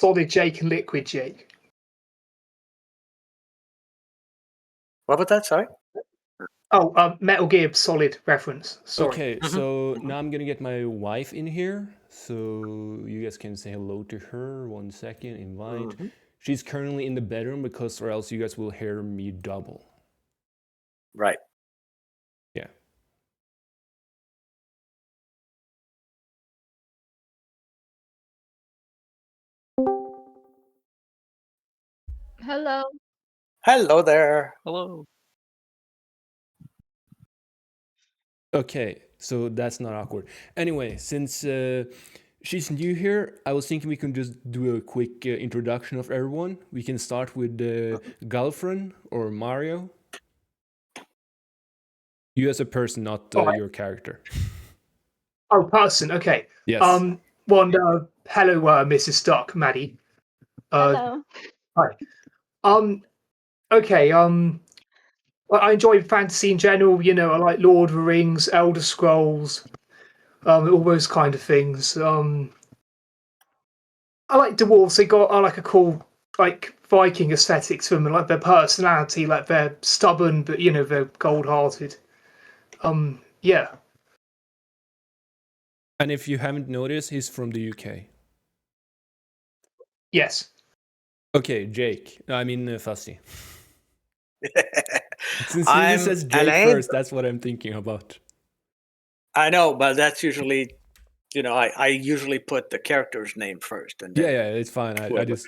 Solid Jake and Liquid Jake. What was that? Sorry. Oh, Metal Gear Solid reference. Sorry. Okay, so now I'm gonna get my wife in here, so you guys can say hello to her. 1 second, invite. She's currently in the bedroom because, or else you guys will hear me double. Right. Yeah. Hello. Hello there. Hello. Okay, so that's not awkward. Anyway, since she's new here, I was thinking we can just do a quick introduction of everyone. We can start with Galfrun or Mario. You as a person, not your character. Oh, person. Okay. Yes. Hello, Mrs. Duck, Maddie. Hello. Hi. Okay. I enjoy fantasy in general. You know, I like Lord of the Rings, Elder Scrolls, all those kind of things. I like dwarves. I like a cool, like Viking aesthetic to them, and like their personality, like they're stubborn, but you know they're gold-hearted. Yeah. And if you haven't noticed, he's from the UK. Yes. Okay, Jake. I mean, Fuzzy. Since I'm he says Jake Alain. first, that's what I'm thinking about. I know, but that's usually, you know, I usually put the character's name first, and then Yeah, it's fine. I just.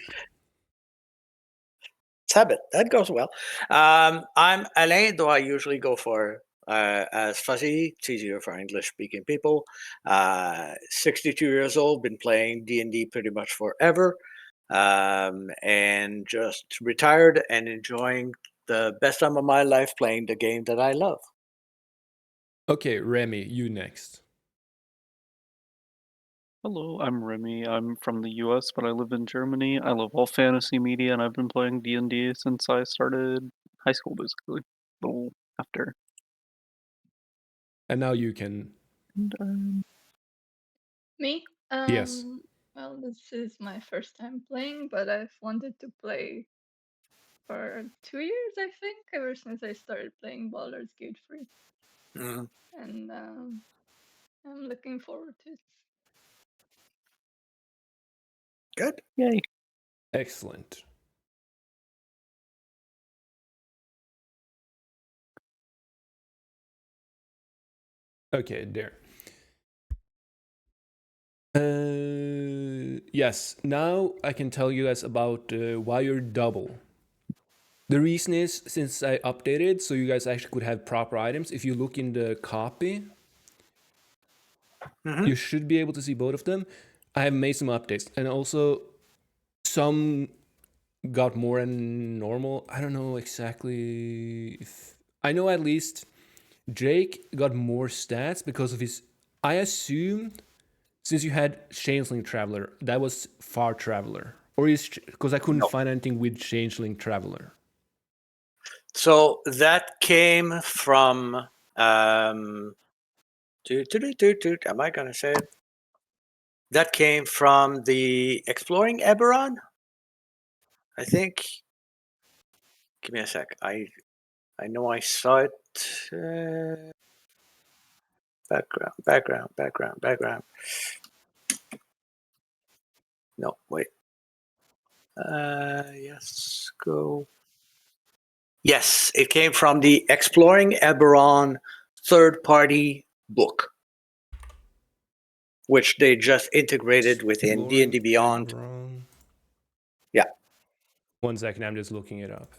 It's habit. That goes well. I'm Alain, though I usually go for as Fuzzy. It's easier for English-speaking people. 62 years old, been playing D&D pretty much forever, and just retired and enjoying the best time of my life playing the game that I love. Okay, Remi, you next. Hello, I'm Remi. I'm from the US, but I live in Germany. I love all fantasy media, and I've been playing D&D since I started high school, basically. A little after. And now you can. Me? Yes. Well, this is my first time playing, but I've wanted to play for 2 years, I think, ever since I started playing Baldur's Gate 3. And I'm looking forward to it. Good. Yay. Excellent. Okay, there. Yes, now I can tell you guys about why you're double. The reason is, since I updated, so you guys actually could have proper items. If you look in the copy, you should be able to see both of them. I have made some updates, and also some got more than normal. I don't know exactly if... I know at least Jake got more stats because of his... I assumed, since you had Changeling Traveler, that was Far Traveler. Or is... Because I couldn't find anything with Changeling Traveler. So that came from... am I going to say it? That came from the Exploring Eberron, I think. Give me a sec. I know I saw it. Background. No, wait. Yes, go. Yes, it came from the Exploring Eberron third-party book, which they just integrated within D&D Beyond. Eberron. Yeah. 1 second, I'm just looking it up.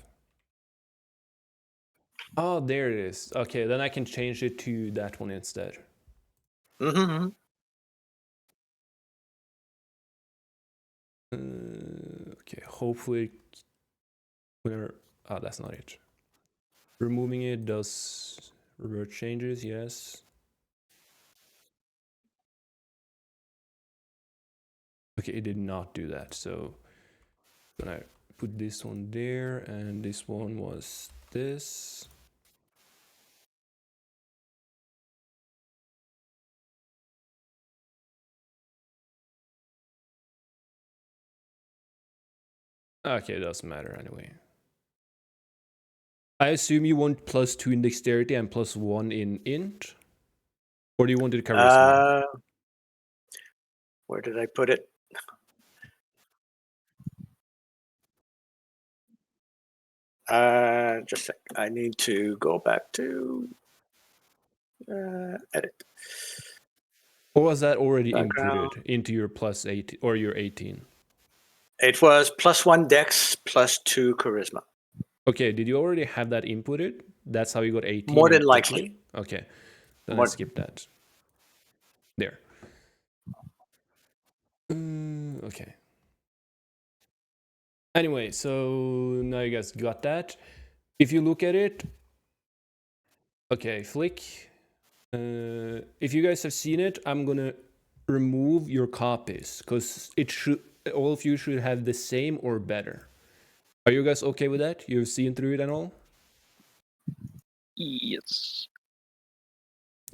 Oh, there it is. Okay, then I can change it to that one instead. Mm-hmm. Okay, hopefully... Oh, that's not it. Removing it does revert changes, yes. Okay, it did not do that, so then I put this one there, and this one was this. Okay, it doesn't matter anyway. I assume you want +2 in dexterity and +1 in int? Or do you want it charisma? Where did I put it? Just a sec. I need to go back to edit. Or was that already Background. inputted into your +8 or your 18? It was +1 dex, +2 charisma. Okay, did you already have that inputted? That's how you got 18? More than likely. Okay, then More- I skip that. There. Okay. Anyway, so now you guys got that. If you look at it, okay, Flik. If you guys have seen it, I'm gonna remove your copies because it should, all of you should have the same or better. Are you guys okay with that? You've seen through it and all? Yes.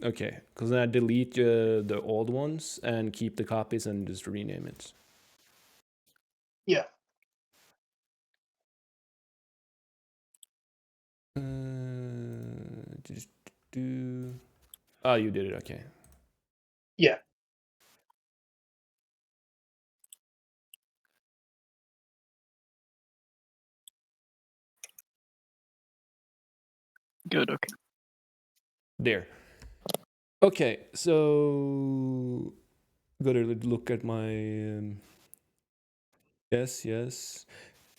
Okay, because then I delete the old ones and keep the copies and just rename it. Yeah. Just do. Oh, you did it. Okay. Yeah. Good. Okay. There. Okay, so gotta look at my. Yes.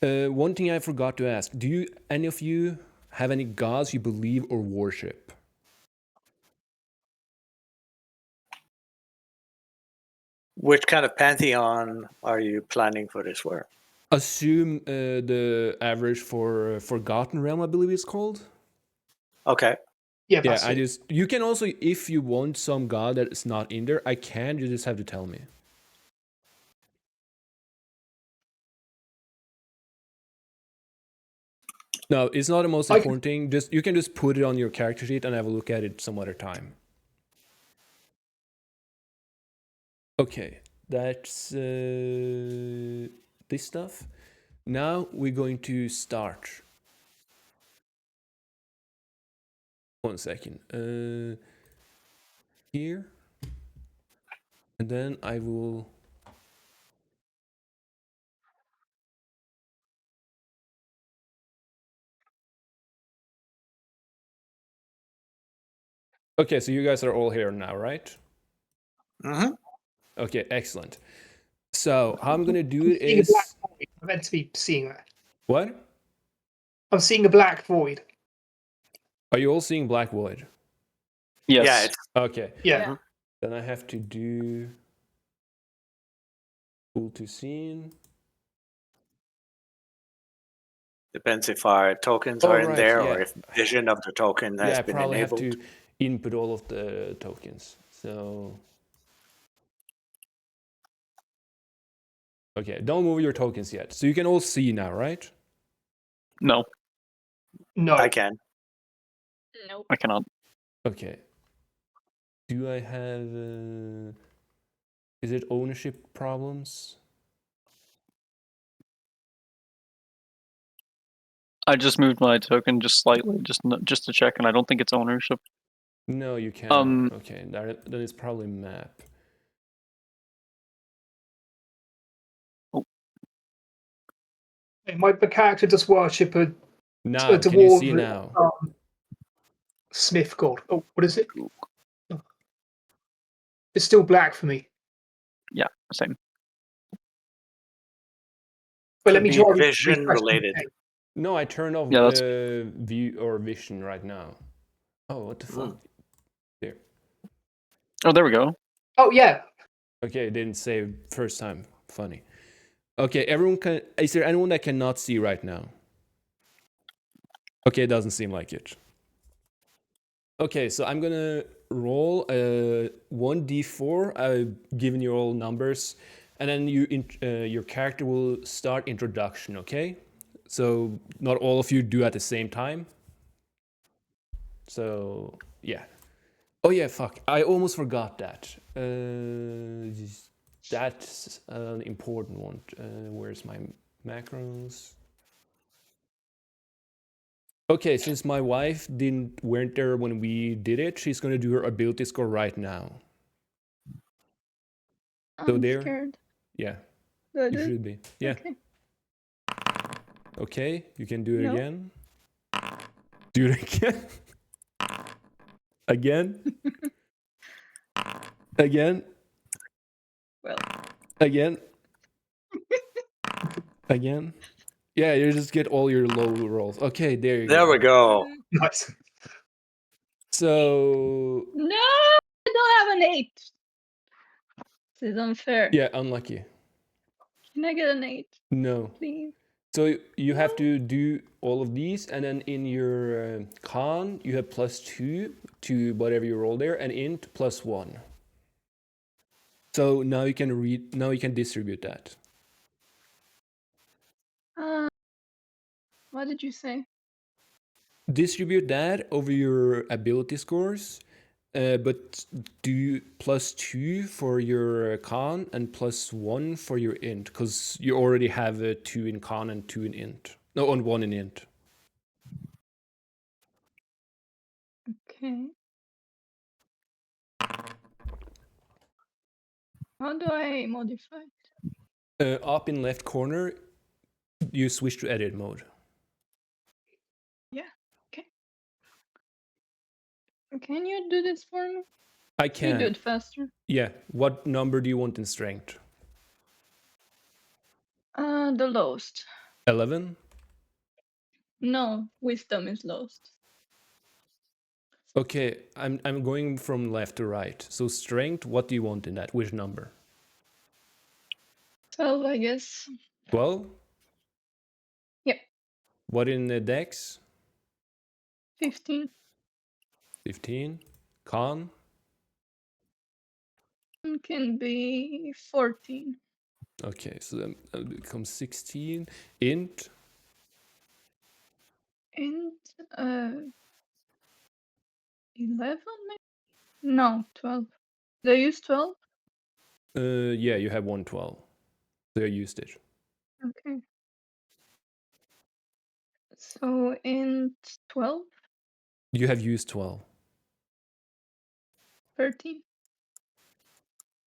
One thing I forgot to ask: do you, any of you, have any gods you believe or worship? Which kind of pantheon are you planning for this work? Assume the average for Forgotten Realm, I believe it's called. Okay. Yeah, Yeah, that's I it. just, you can also, if you want some god that is not in there, I can. You just have to tell me. No, it's not the most important thing. Just, you can just put it on your character sheet and have a look at it some other time. Okay, that's this stuff. Now we're going to start. One second. Here. And then I will. Okay, so you guys are all here now, right? Mm-hmm. Okay, excellent. So how I'm gonna do it is. I'm meant to be seeing that. What? I'm seeing a black void. Are you all seeing Black Void? Yes. Yeah, it's Okay. Yeah. Then I have to do full to scene. depends if our tokens are in right, there yeah. or if vision of the token has I been probably enabled. have to input all of the tokens. So. Okay, don't move your tokens yet. So you can all see now, right? No, No. I can. Nope. I cannot. Okay. Do I have... is it ownership problems? I just moved my token just slightly, just to check, and I don't think it's ownership. No, you can't. Okay, then it's probably map. My character does worship a Now, dwarf, can you see now? Smith god. Oh, what is it? Oh. It's still black for me. Yeah, same. But let Could me be try vision related. No, I turned off Yeah, that's- view or vision right now. Oh, what the fuck? There. Oh, there we go. Oh yeah. Okay, it didn't save first time. Funny. Okay, everyone can... Is there anyone that cannot see right now? Okay, it doesn't seem like it. Okay, so I'm gonna roll 1d4. I've given you all numbers, and then your character will start introduction. Okay, so not all of you do at the same time. So yeah. Oh yeah, fuck! I almost forgot that. That's an important one. Where's my Macros. Okay, since my wife weren't there when we did it, she's gonna do her ability score right now. So I'm there, scared. yeah, Do I you do it? should be. Yeah. Okay. Okay, you can do it No. again. Do it again. Again. Again. Well. Again. Again. Yeah, you just get all your low rolls. Okay, there you go. There we go. Nice. So No, I don't have an 8. This is unfair. yeah, unlucky. Can I get an 8, No. please? So you have No. to do all of these, and then in your con, you have +2 to whatever you roll there, and int +1. So now you can now you can distribute that. What did you say? Distribute that over your ability scores, but do +2 for your con and +1 for your int, because you already have a 2 in con and 2 in int. No, and 1 in int. Okay. How do I modify it? Up in left corner, you switch to edit mode. Yeah. Okay. Can you do this for me? I You can. do it faster. Yeah. What number do you want in strength? The lowest. 11? No, wisdom is lowest. Okay, I'm going from left to right. So strength, what do you want in that? Which number? 12, I guess. 12? Yep. What in the dex? 15. 15. Con? Can be 14. Okay, so then that becomes 16. Int? And 11 maybe? No, 12. Did I use 12? Yeah, you have 112. So I used it. Okay. So in 12, You have used 12. 13.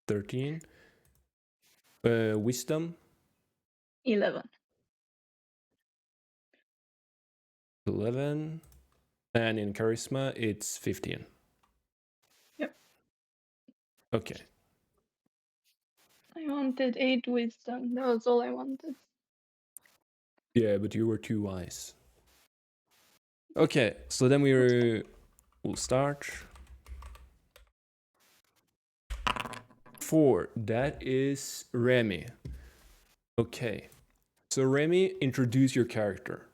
13. Wisdom? 11. 11. And in charisma, it's 15. Yep. Okay. I wanted 8 wisdom. That was all I wanted. Yeah, but you were too wise. Okay, so then we'll start. 4, that is Remi. Okay, so Remi, introduce your character.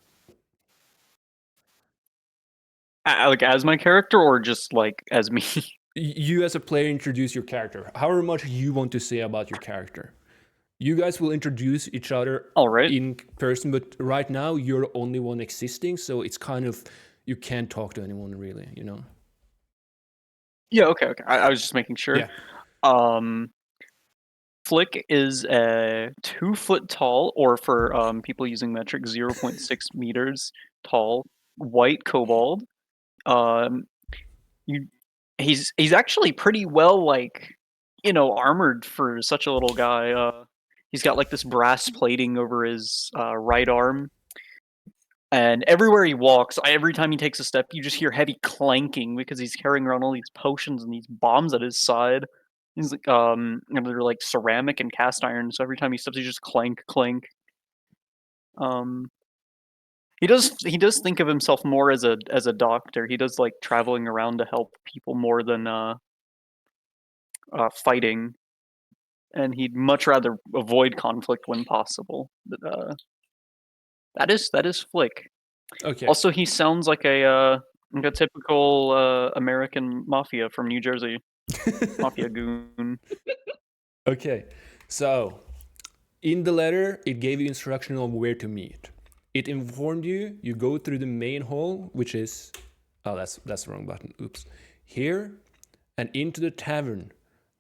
Like as my character, or just like as me? You as a player introduce your character. However much you want to say about your character. You guys will introduce each other All right. in person, but right now you're the only one existing, so it's kind of, you can't talk to anyone really, you know? Yeah. Okay. I was just making sure. Yeah. Flik is 2 foot tall, or for people using metric, 0.6 meters tall, white kobold. He's actually pretty well, like, armored for such a little guy. He's got like this brass plating over his right arm, and everywhere he walks, every time he takes a step, you just hear heavy clanking because he's carrying around all these potions and these bombs at his side. He's like, they're like ceramic and cast iron, so every time he steps, he just clank, clank. He does think of himself more as a doctor. He does like traveling around to help people more than fighting, and he'd much rather avoid conflict when possible. But that is Flik. Okay. Also, he sounds like a typical American mafia from New Jersey. Mafia goon. Okay, so in the letter, it gave you instruction on where to meet. It informed you go through the main hall, which is, oh, that's the wrong button. Oops. Here, and into the tavern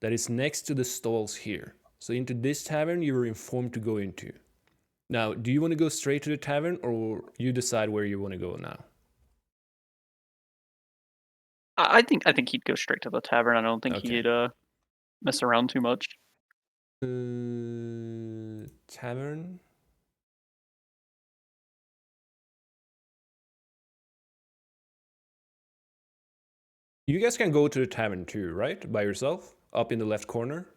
that is next to the stalls here. So into this tavern, you were informed to go into. Now, do you want to go straight to the tavern, or you decide where you want to go now? I think he'd go straight to the tavern. I don't think Okay. he'd mess around too much. Tavern. You guys can go to the tavern too, right? By yourself, up in the left corner.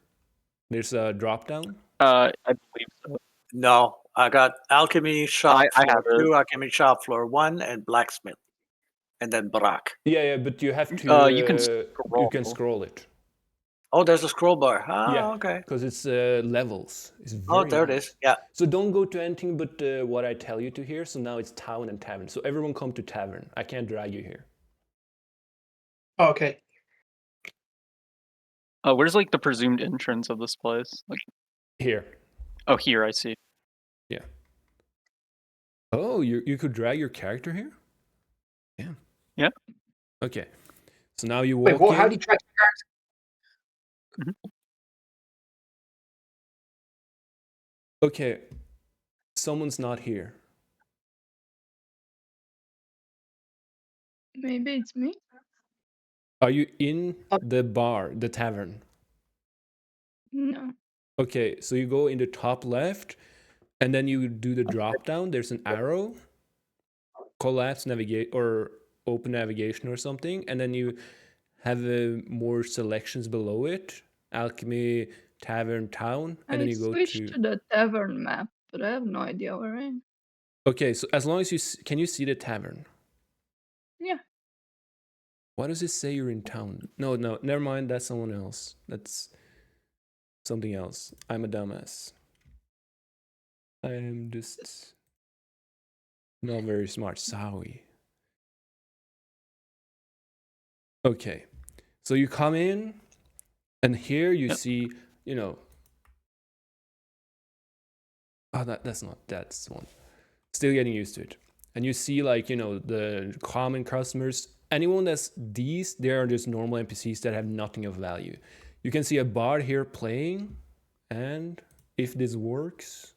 There's a drop down. I believe so. No, I got alchemy shop I floor have it. 2, alchemy shop floor 1, and blacksmith, and then Barak. Yeah, but you have to. You can You can scroll it. Oh, there's a scroll bar. Ah, Yeah, okay. because it's levels. It's very Oh, there it nice. is. Yeah. So don't go to anything but what I tell you to here. So now it's town and tavern. So everyone come to tavern. I can't drag you here. Okay. Where's like the presumed entrance of this place? Like Here. oh, here I see. Yeah. Oh, you could drag your character here? Yeah. Yeah. Okay. So now you walk Wait, what? in. How do you track your character? Okay. Someone's not here. Maybe it's me. Are you in the bar, the tavern? No. Okay, so you go in the top left, and then you do the drop down. There's an arrow, collapse navigate or open navigation or something, and then you have more selections below it: alchemy, tavern, town, and then I you go switched to the tavern map, but I have no idea where I am. Okay, so as long as you can you see the tavern? Yeah. Why does it say you're in town? No, never mind. That's someone else. That's something else. I'm a dumbass. I'm just not very smart. Sorry. Okay, so you come in, and here you see, you know. Oh, that's one. Still getting used to it. And you see, like, you know, the common customers. Anyone that's these, they are just normal NPCs that have nothing of value. You can see a bard here playing, and if this works,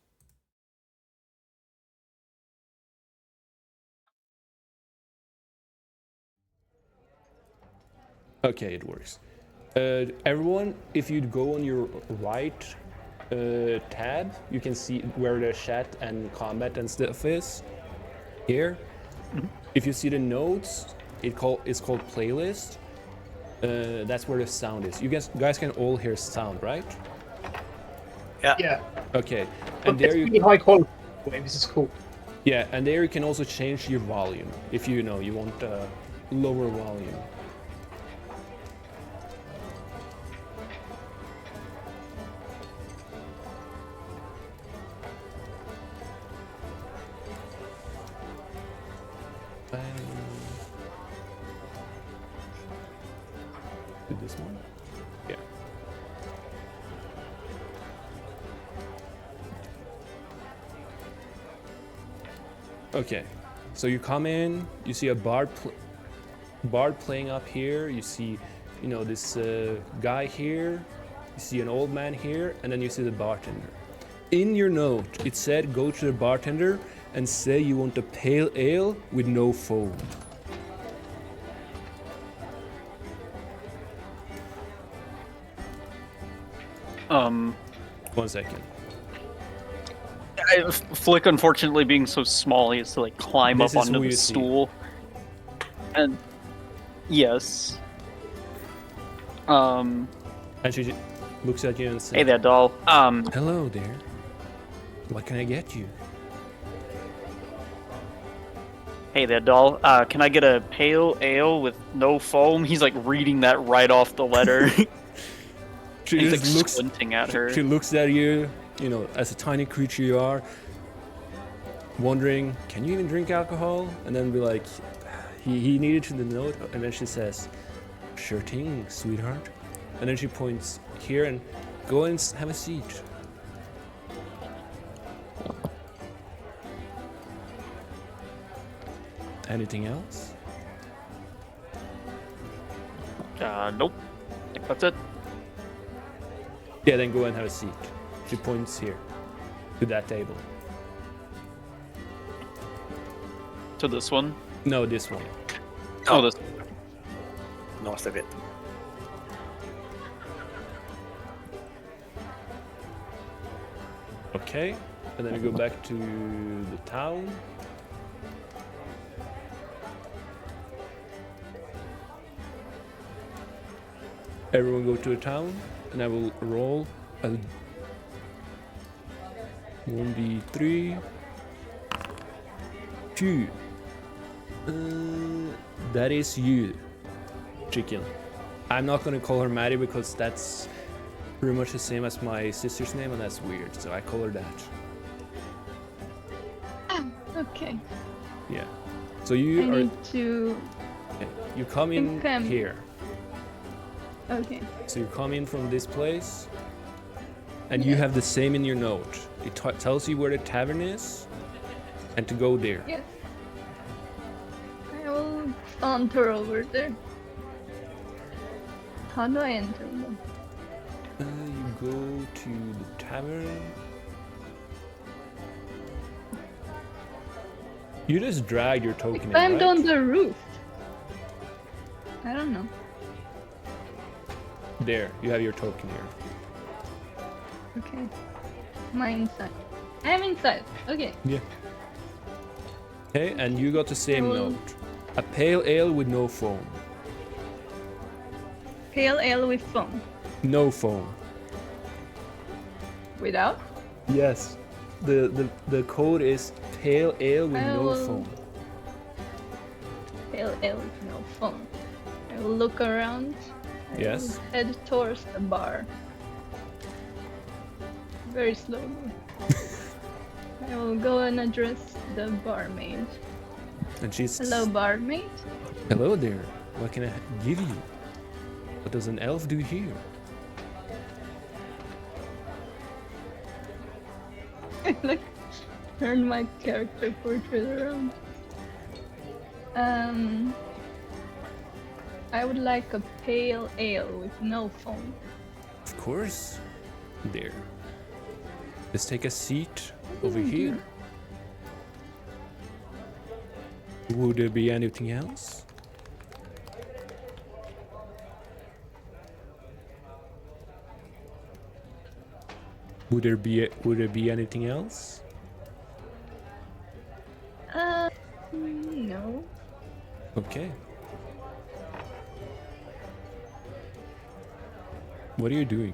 okay, it works. Everyone, if you go on your right tab, you can see where the chat and combat and stuff is. Here, if you see the notes, it's called playlist. That's where the sound is. You guys can all hear sound, right? Yeah. Yeah. Okay, But and there it's you really high quality. This is cool. yeah, and there you can also change your volume if you know you want lower volume. Did this one? Yeah. Okay, so you come in, you see a bard playing up here, you see, you know, this guy here, you see an old man here, and then you see the bartender. In your note, it said go to the bartender and say you want a pale ale with no foam. One second. Flik, unfortunately, being so small, he has to like climb This up is onto who the you see. stool. And yes. And she looks at you and says, Hey there, doll. hello there. What can I get you? Hey there, doll. Can I get a pale ale with no foam? He's like reading that right off the letter. She He's just like squinting at her. She looks at you, you know, as a tiny creature you are, wondering, can you even drink alcohol? And then be like, he needed to the note, and then she says, sure thing, sweetheart. And then she points here and go and have a seat. Anything else? Nope. I think that's it. Yeah, then go and have a seat. She points here, to that table. To this one? No, this one. Oh, this. North of it. Okay, and then we go back to the town. Everyone go to a town, and I will roll a 1d3. 2. That is you, chicken. I'm not gonna call her Maddie because that's pretty much the same as my sister's name, and that's weird, so I call her that. Okay. Yeah. So you I are. need to. Okay, you come in Okay. here. Okay. So you come in from this place, and you have the same in your note. It tells you where the tavern is, and to go there. Yes. I will saunter over there. How do I enter them? You go to the tavern. You just drag your token in, Climbed right? on the roof. I don't know. There, you have your token here. Okay. Am I inside? I'm inside. Okay. Yeah. Okay, and you got the same Well- note. A pale ale with no foam. Pale ale with foam. No foam. Without? Yes. The code is pale ale with I no will- foam. Pale ale with no foam. I will look around. I Yes. will head towards the bar. Very slowly. I will go and address the barmaid. And she's Hello, barmaid. Hello there. What can I give you? What does an elf do here? Like, turn my character portrait around. I would like a pale ale with no foam. Of course. There. Let's take a seat over here. Would there be anything else? Would there be anything else? No. Okay. What are you doing?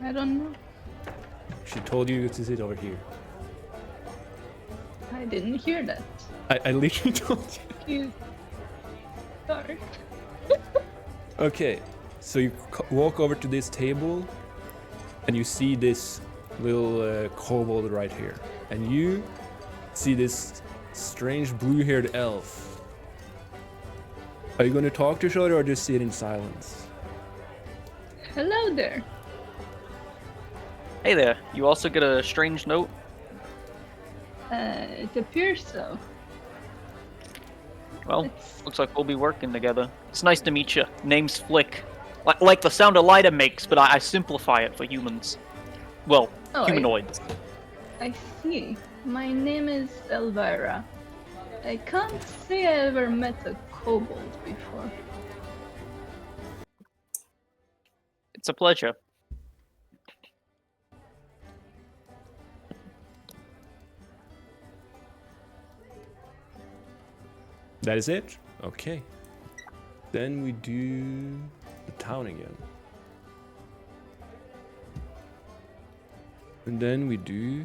I don't know. She told you to sit over here. I didn't hear that. I literally told you. You. Sorry. Okay, so you walk over to this table, and you see this little kobold right here, and you see this strange blue-haired elf. Are you going to talk to each other or just sit in silence? Hello there. Hey there. You also get a strange note. It appears so. Well, It's- looks like we'll be working together. It's nice to meet you. Name's Flik. Like the sound a lighter makes, but I simplify it for humans. Well, Oh, humanoids. I see. My name is Elvira. I can't say I ever met a kobold before. It's a pleasure. That is it? Okay. Then we do the town again. And then we do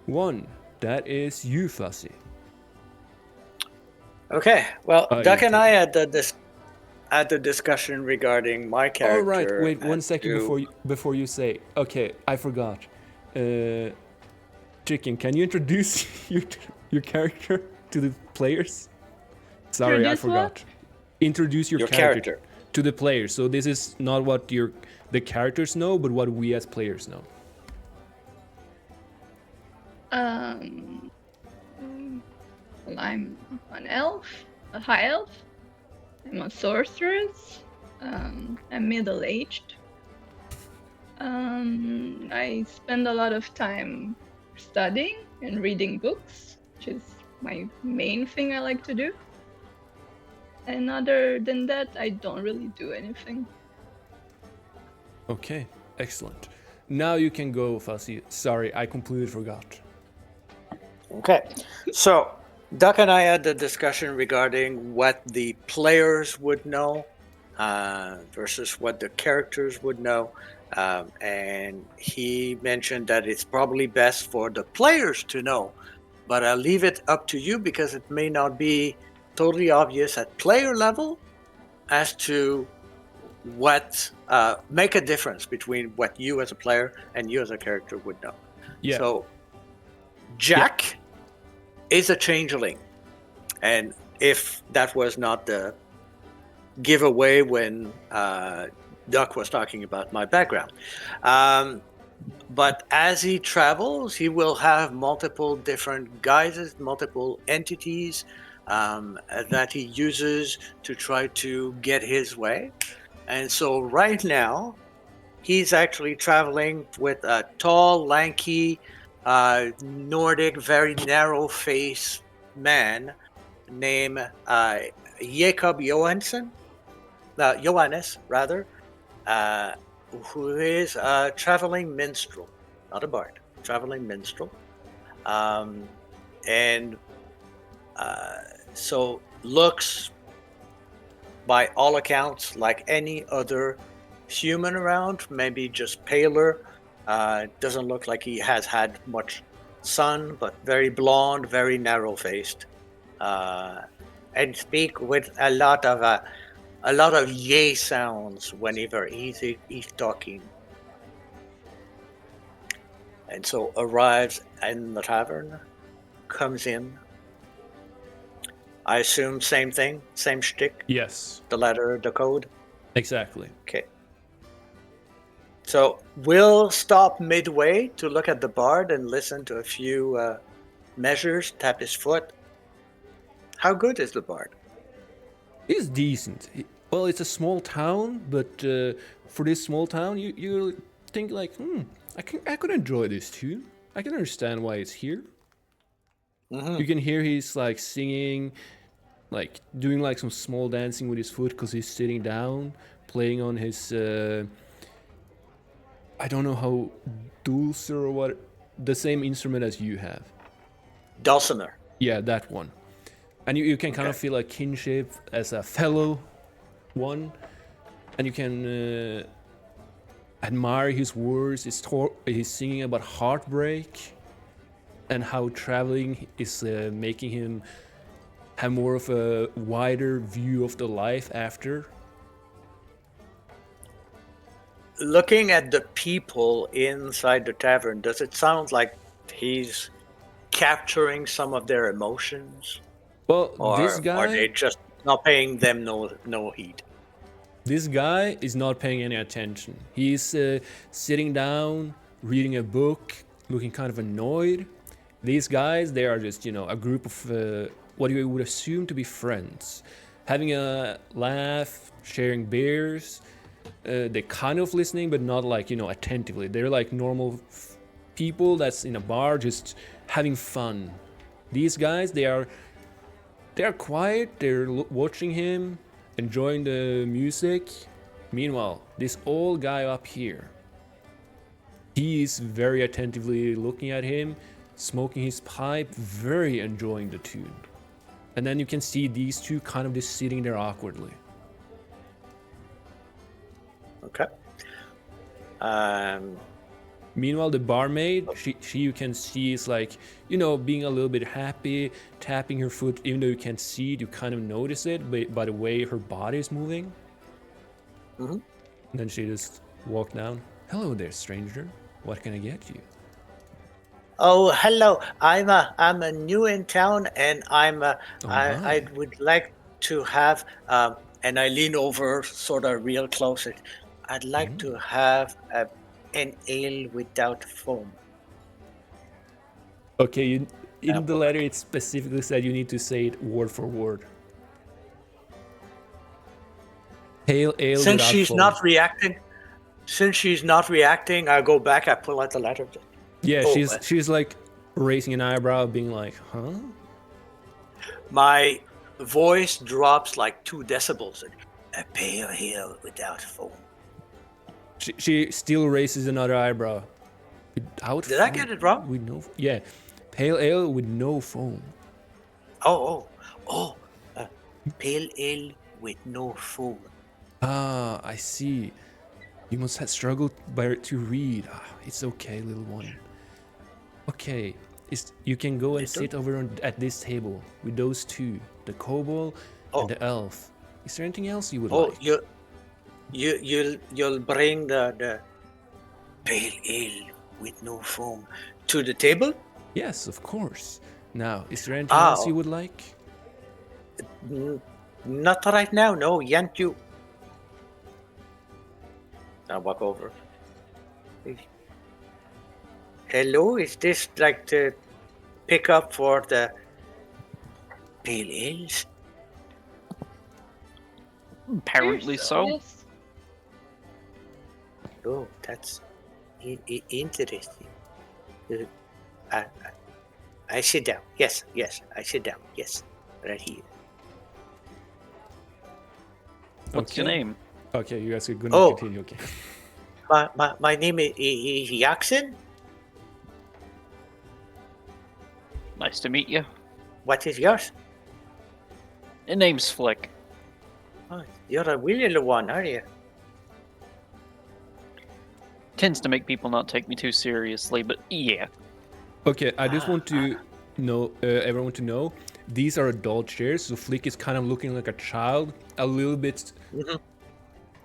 1. That is you, Fuzzy. Okay. Well, Duck you and I had the discussion regarding my character. Oh right, wait 1 and second you- before you say. Okay, I forgot. Chicken, can you introduce your character to the players? Sorry, I Introduce what? forgot. Introduce your Your character character. to the players. So this is not what the characters know, but what we as players know. Well, I'm an elf, a high elf. I'm a sorceress. I'm middle-aged. I spend a lot of time studying and reading books, which is my main thing I like to do. And other than that, I don't really do anything. Okay, excellent. Now you can go, Fuzzy. Sorry, I completely forgot. Okay, so Duck and I had the discussion regarding what the players would know versus what the characters would know. And he mentioned that it's probably best for the players to know. But I'll leave it up to you because it may not be totally obvious at player level as to what make a difference between what you as a player and you as a character would know. Yeah. So Jack is a changeling, and if that was not the giveaway when Duck was talking about my background, but as he travels, he will have multiple different guises, multiple entities that he uses to try to get his way. And so right now, he's actually traveling with a tall, lanky, Nordic, very narrow-faced man named Jacob Johannes, rather, who is a traveling minstrel, not a bard, traveling minstrel. So looks, by all accounts, like any other human around, maybe just paler. Doesn't look like he has had much sun, but very blonde, very narrow-faced, and speak with a lot of yay sounds whenever he's talking. And so arrives in the tavern, comes in. I assume same thing, same shtick. Yes. The letter, the code. Exactly. Okay. So we'll stop midway to look at the bard and listen to a few measures, tap his foot. How good is the bard? He's decent. Well, it's a small town, but for this small town, you think like, I could enjoy this tune. I can understand why it's here. Mm-hmm. You can hear he's like singing, like doing like some small dancing with his foot because he's sitting down, playing on his, I don't know how, dulcimer or what, the same instrument as you have. Dulcimer. Yeah, that one. And you can kind of feel a kinship as a fellow one, and you can admire his words. He's singing about heartbreak and how traveling is making him have more of a wider view of the life after. Looking at the people inside the tavern, does it sound like he's capturing some of their emotions? Well, or this guy... are they just not paying them no heed? This guy is not paying any attention. He's sitting down, reading a book, looking kind of annoyed. These guys, they are just, a group of what you would assume to be friends. Having a laugh, sharing beers. They're kind of listening, but not like, attentively. They're like normal people that's in a bar just having fun. These guys, they are quiet, they're watching him, enjoying the music. Meanwhile, this old guy up here, he is very attentively looking at him, smoking his pipe, very enjoying the tune. And then you can see these two kind of just sitting there awkwardly. Okay. Meanwhile, the barmaid, she you can see is like, being a little bit happy, tapping her foot, even though you can't see it, you kind of notice it by the way her body is moving. Mm-hmm. And then she just walked down. Hello there, stranger. What can I get you? Oh, hello. I'm a new in town, and I would like to have and I lean over sort of real close. I'd like to have an ale without foam. Okay, in the letter it specifically said you need to say it word for word. Pale ale Since without she's foam. not reacting, I go back, I pull out the letter. Yeah, she's like raising an eyebrow, being like, huh? My voice drops like 2 decibels. A pale ale without foam. She still raises another eyebrow. Without Did I foam? get it wrong? With no, yeah, pale ale with no foam. Oh. Pale ale with no foam. Ah, I see. You must have struggled to read. It's okay, little one. Okay, you can go and sit over at this table with those two, the kobold and the elf. Is there anything else you would like? You'll bring the pale ale with no foam to the table? Yes, of course. Now, is there anything else you would like? Not right now, no. Yank you. I walk over. Hello, is this like the pickup for the pale ales? Apparently so. Yes. Oh, that's interesting. I sit down. Yes, I sit down. Yes, right here. What's your name? Okay, you guys are going to continue. Okay. My name is Yaxen. Nice to meet you. What is yours? Your name's Flik. Oh, you're a willy little one, are you? Tends to make people not take me too seriously, but yeah. Okay, I just want to know, everyone to know, these are adult chairs, so Flik is kind of looking like a child, a little bit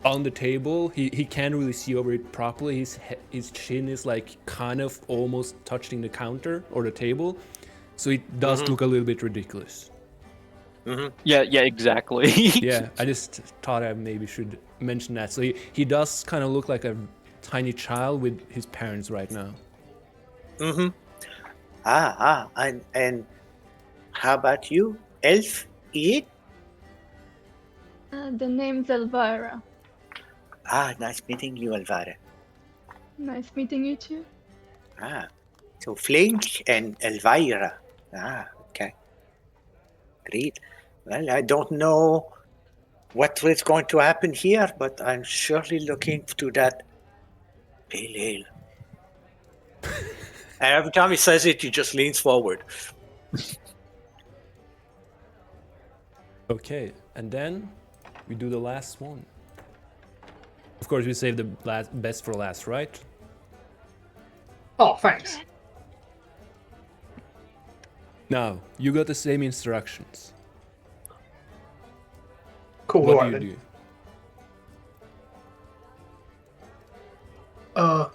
on the table. He can't really see over it properly. His chin is like kind of almost touching the counter or the table, so it does look a little bit ridiculous. Yeah, exactly. Yeah, I just thought I maybe should mention that. So he does kind of look like a tiny child with his parents right now. And how about you, elf? It? The name's Elvira. Nice meeting you, Elvira. Nice meeting you too. So Flik and Elvira. Okay. Great. Well, I don't know what is going to happen here, but I'm surely looking to that pale ale. And every time he says it, he just leans forward. Okay, and then we do the last one. Of course, we save the best for last, right? Oh, thanks. Now, you got the same instructions. Cool. What Right, do you do?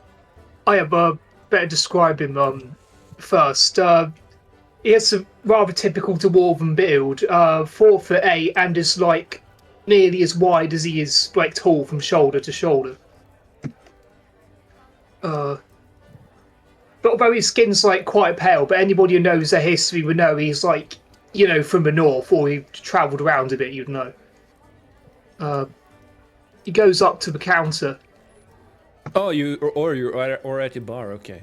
I have better describe him first. He has a rather typical dwarven build, 4'8", and is like nearly as wide as he is like tall from shoulder to shoulder. But although his skin's like quite pale, but anybody who knows their history would know he's like, from the north, or he travelled around a bit, you'd know. He goes up to the counter. Oh, you're at the bar, okay.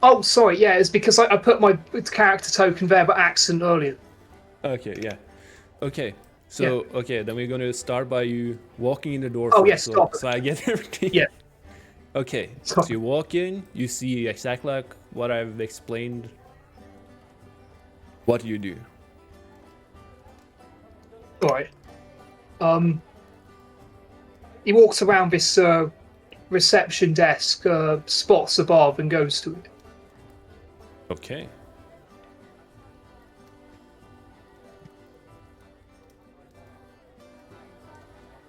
Oh, sorry, yeah, it's because I put my character token there by accident earlier. Okay, yeah. Okay, so, okay, then we're gonna start by you walking in the door Oh, first, yes, stop. so I get everything. Yeah. Okay, Stop. so you walk in, you see exactly like what I've explained. What do you do? Right. He walks around this reception desk, spots a bar, and goes to it. Okay.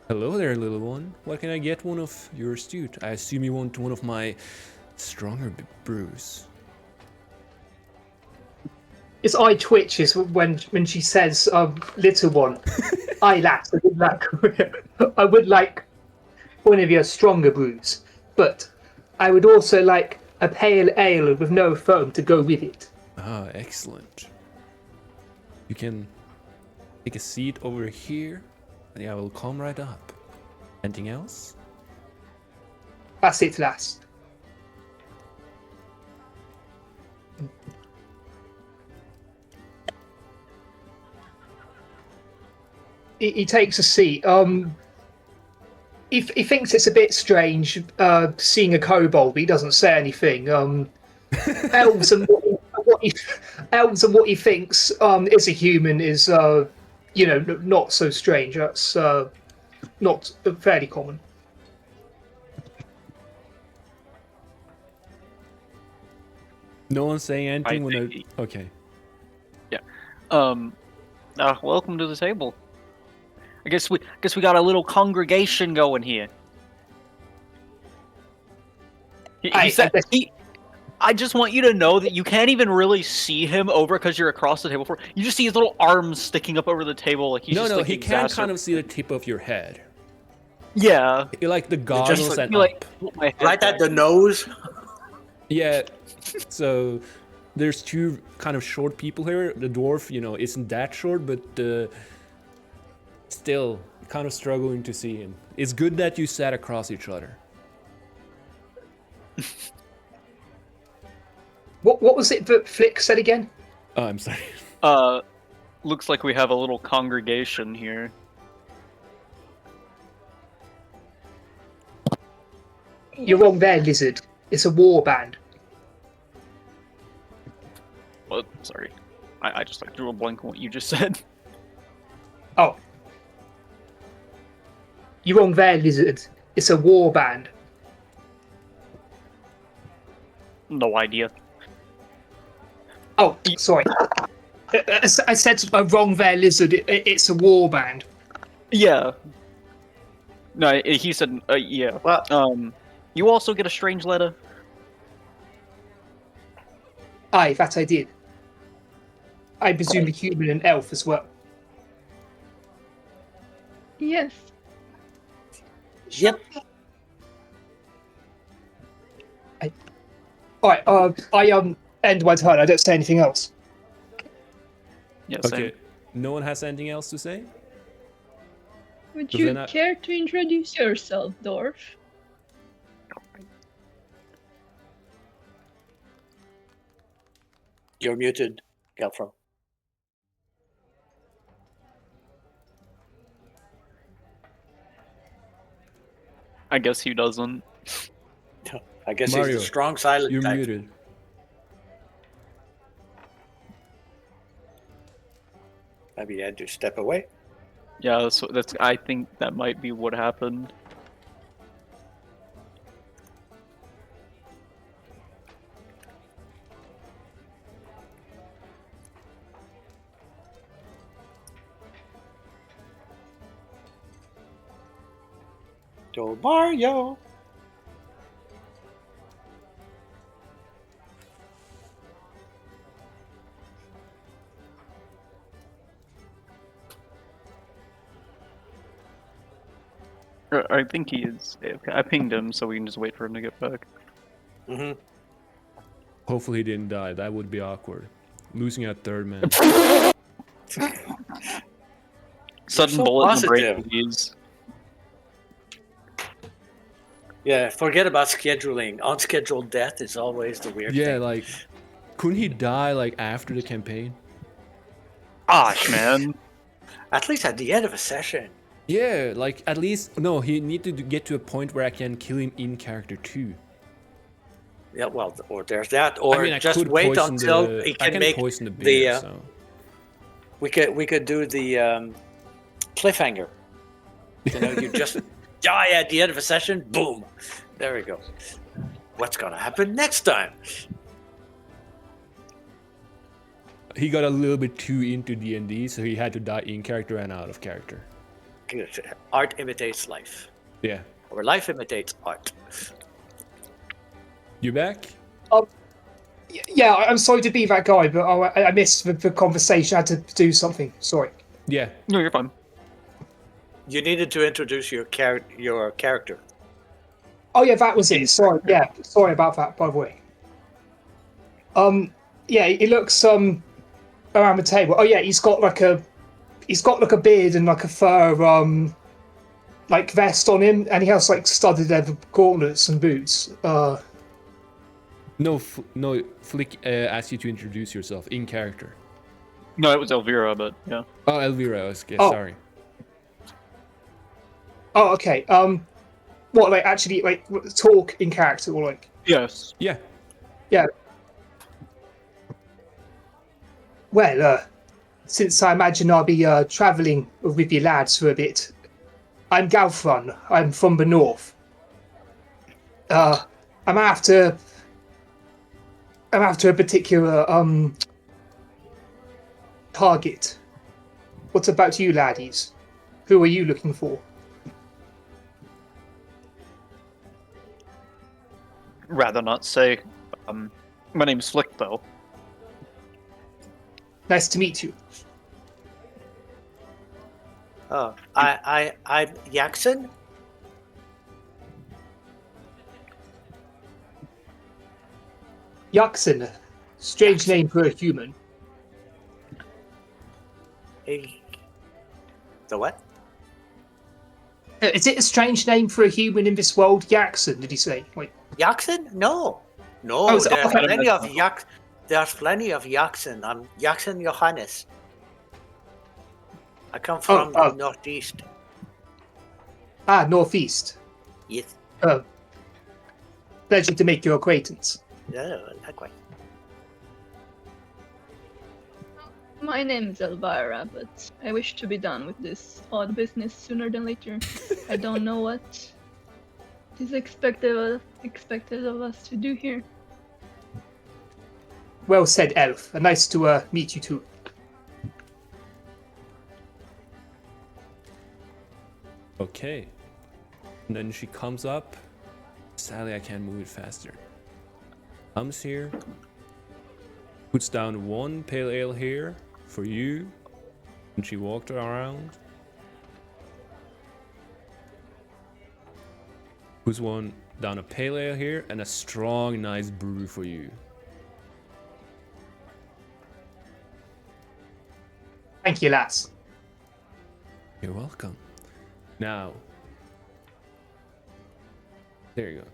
Hello there, little one. What can I get one of your suit? I assume you want one of my stronger brews. His eye twitches when she says, "Little one." I laugh. I would like one of your stronger brews, but I would also like a pale ale with no foam to go with it. Ah, excellent. You can take a seat over here, and I will come right up. Anything else? That's it, lass. He takes a seat. He thinks it's a bit strange seeing a kobold, but he doesn't say anything. Elves and what he thinks is a human is, not so strange. That's not fairly common. No one's saying anything when they're... Okay. Yeah. Welcome to the table. I guess we got a little congregation going here. I just want you to know that you can't even really see him over because you're across the table. You just see his little arms sticking up over the table, like he's just, like, he can kind of see the tip of your head. Yeah. You like the goggles and like, right at the nose. Yeah. So there's two kind of short people here. The dwarf, isn't that short, but still kind of struggling to see him. It's good that you sat across each other. What was it that Flik said again? Oh, I'm sorry. Looks like we have a little congregation here. You're wrong there, lizard. It's a war band. Oh, sorry. I just drew a blank on what you just said. Oh. You're wrong there, lizard. It's a war band. No idea. Oh, sorry. I said wrong there, lizard. It's a war band. Yeah. No, he said, yeah. Well, you also get a strange letter? Aye, that I did. I presume a human and elf as well. Yes. Yep. Alright, I end my turn. I don't say anything else. Yeah, Okay. same. No one has anything else to say? Would So you then care to introduce yourself, dwarf? You're muted, Galfrun. I guess he doesn't. I guess Mario, he's a strong silent You're type. muted. Maybe he had to step away. Yeah, that's. I think that might be what happened. To Mario. I think he is. I pinged him, so we can just wait for him to get back. Mm-hmm. Hopefully he didn't die. That would be awkward. Losing a third man. Sudden so bullet in the brain, positive. please. Yeah, forget about scheduling. Unscheduled death is always the weird Yeah, thing. like, couldn't he die after the campaign? Gosh, man. At least at the end of a session. Yeah, at least he needed to get to a point where I can kill him in character too. Yeah, well, or there's that, or I just could wait poison until he I can make poison the beer. So. We could do the cliffhanger. You just die at the end of a session. Boom, there we go. What's gonna happen next time? He got a little bit too into D&D, so he had to die in character and out of character. Art imitates life, Yeah. or life imitates art. You back? Yeah, I'm sorry to be that guy, but I missed the conversation. I had to do something. Sorry. Yeah. No, you're fine. You needed to introduce your character. Oh yeah, that was it. Sorry. Yeah, sorry about that. By the way. Yeah, he looks around the table. Oh yeah, he's got like a beard and like a fur vest on him, and he has like studded leather gauntlets and boots. No, no. Flik asked you to introduce yourself in character. No, it was Elvira, but yeah. Oh, Elvira. Okay, Oh. sorry. Oh, okay. What, like, actually, like, talk in character, or like... Yes. Yeah. Yeah. Well, since I imagine I'll be travelling with you lads for a bit, I'm Galfrun. I'm from the north. I'm after a particular target. What about you, laddies? Who are you looking for? Rather not say. My name's Flik, though. Nice to meet you. Oh, I'm Jackson. Jackson. Strange name for a human. Hey. The what? Is it a strange name for a human in this world? Jackson, did he say? Wait. Jackson? No. No, Oh, it's- there's okay. plenty of There's plenty of Jackson. I'm Jackson Johannes. I come from the northeast. Ah, northeast. Yes. Pleasure to make your acquaintance. Yeah, likewise. My name is Elvira, but I wish to be done with this odd business sooner than later. I don't know what is expected of us to do here. Well said, Elf. Nice to meet you too. Okay. And then she comes up. Sadly, I can't move it faster. Comes here. Puts down one pale ale here for you. And she walked around. Puts one down a pale ale here and a strong, nice brew for you. Thank you, lads. You're welcome. Now, there you go.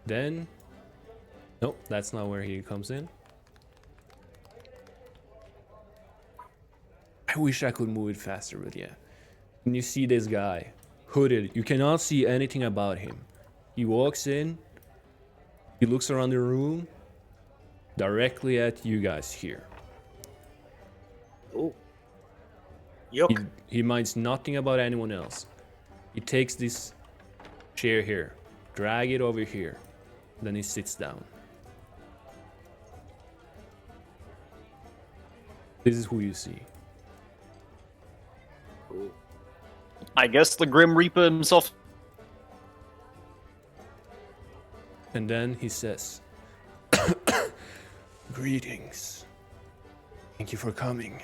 Then, nope, that's not where he comes in. I wish I could move it faster, but yeah. And you see this guy, hooded. You cannot see anything about him. He walks in, he looks around the room, directly at you guys here. Oh. Yuck. He minds nothing about anyone else. He takes this chair here, drag it over here, then he sits down. This is who you see. Ooh. I guess the Grim Reaper himself. And then he says, Greetings. Thank you for coming.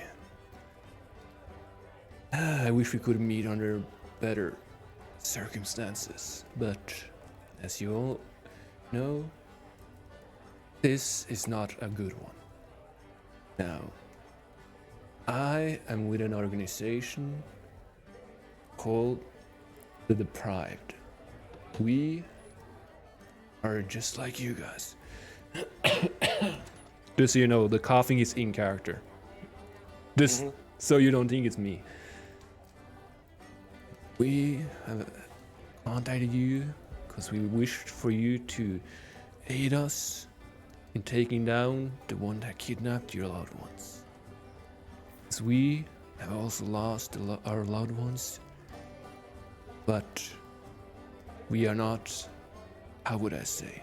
I wish we could meet under better circumstances, but as you all know, this is not a good one. Now, I am with an organization called The Deprived. We are just like you guys. Just so you know, the coughing is in character. Just so you don't think it's me. We have contacted you because we wished for you to aid us in taking down the one that kidnapped your loved ones. As we have also lost our loved ones, but we are not, how would I say,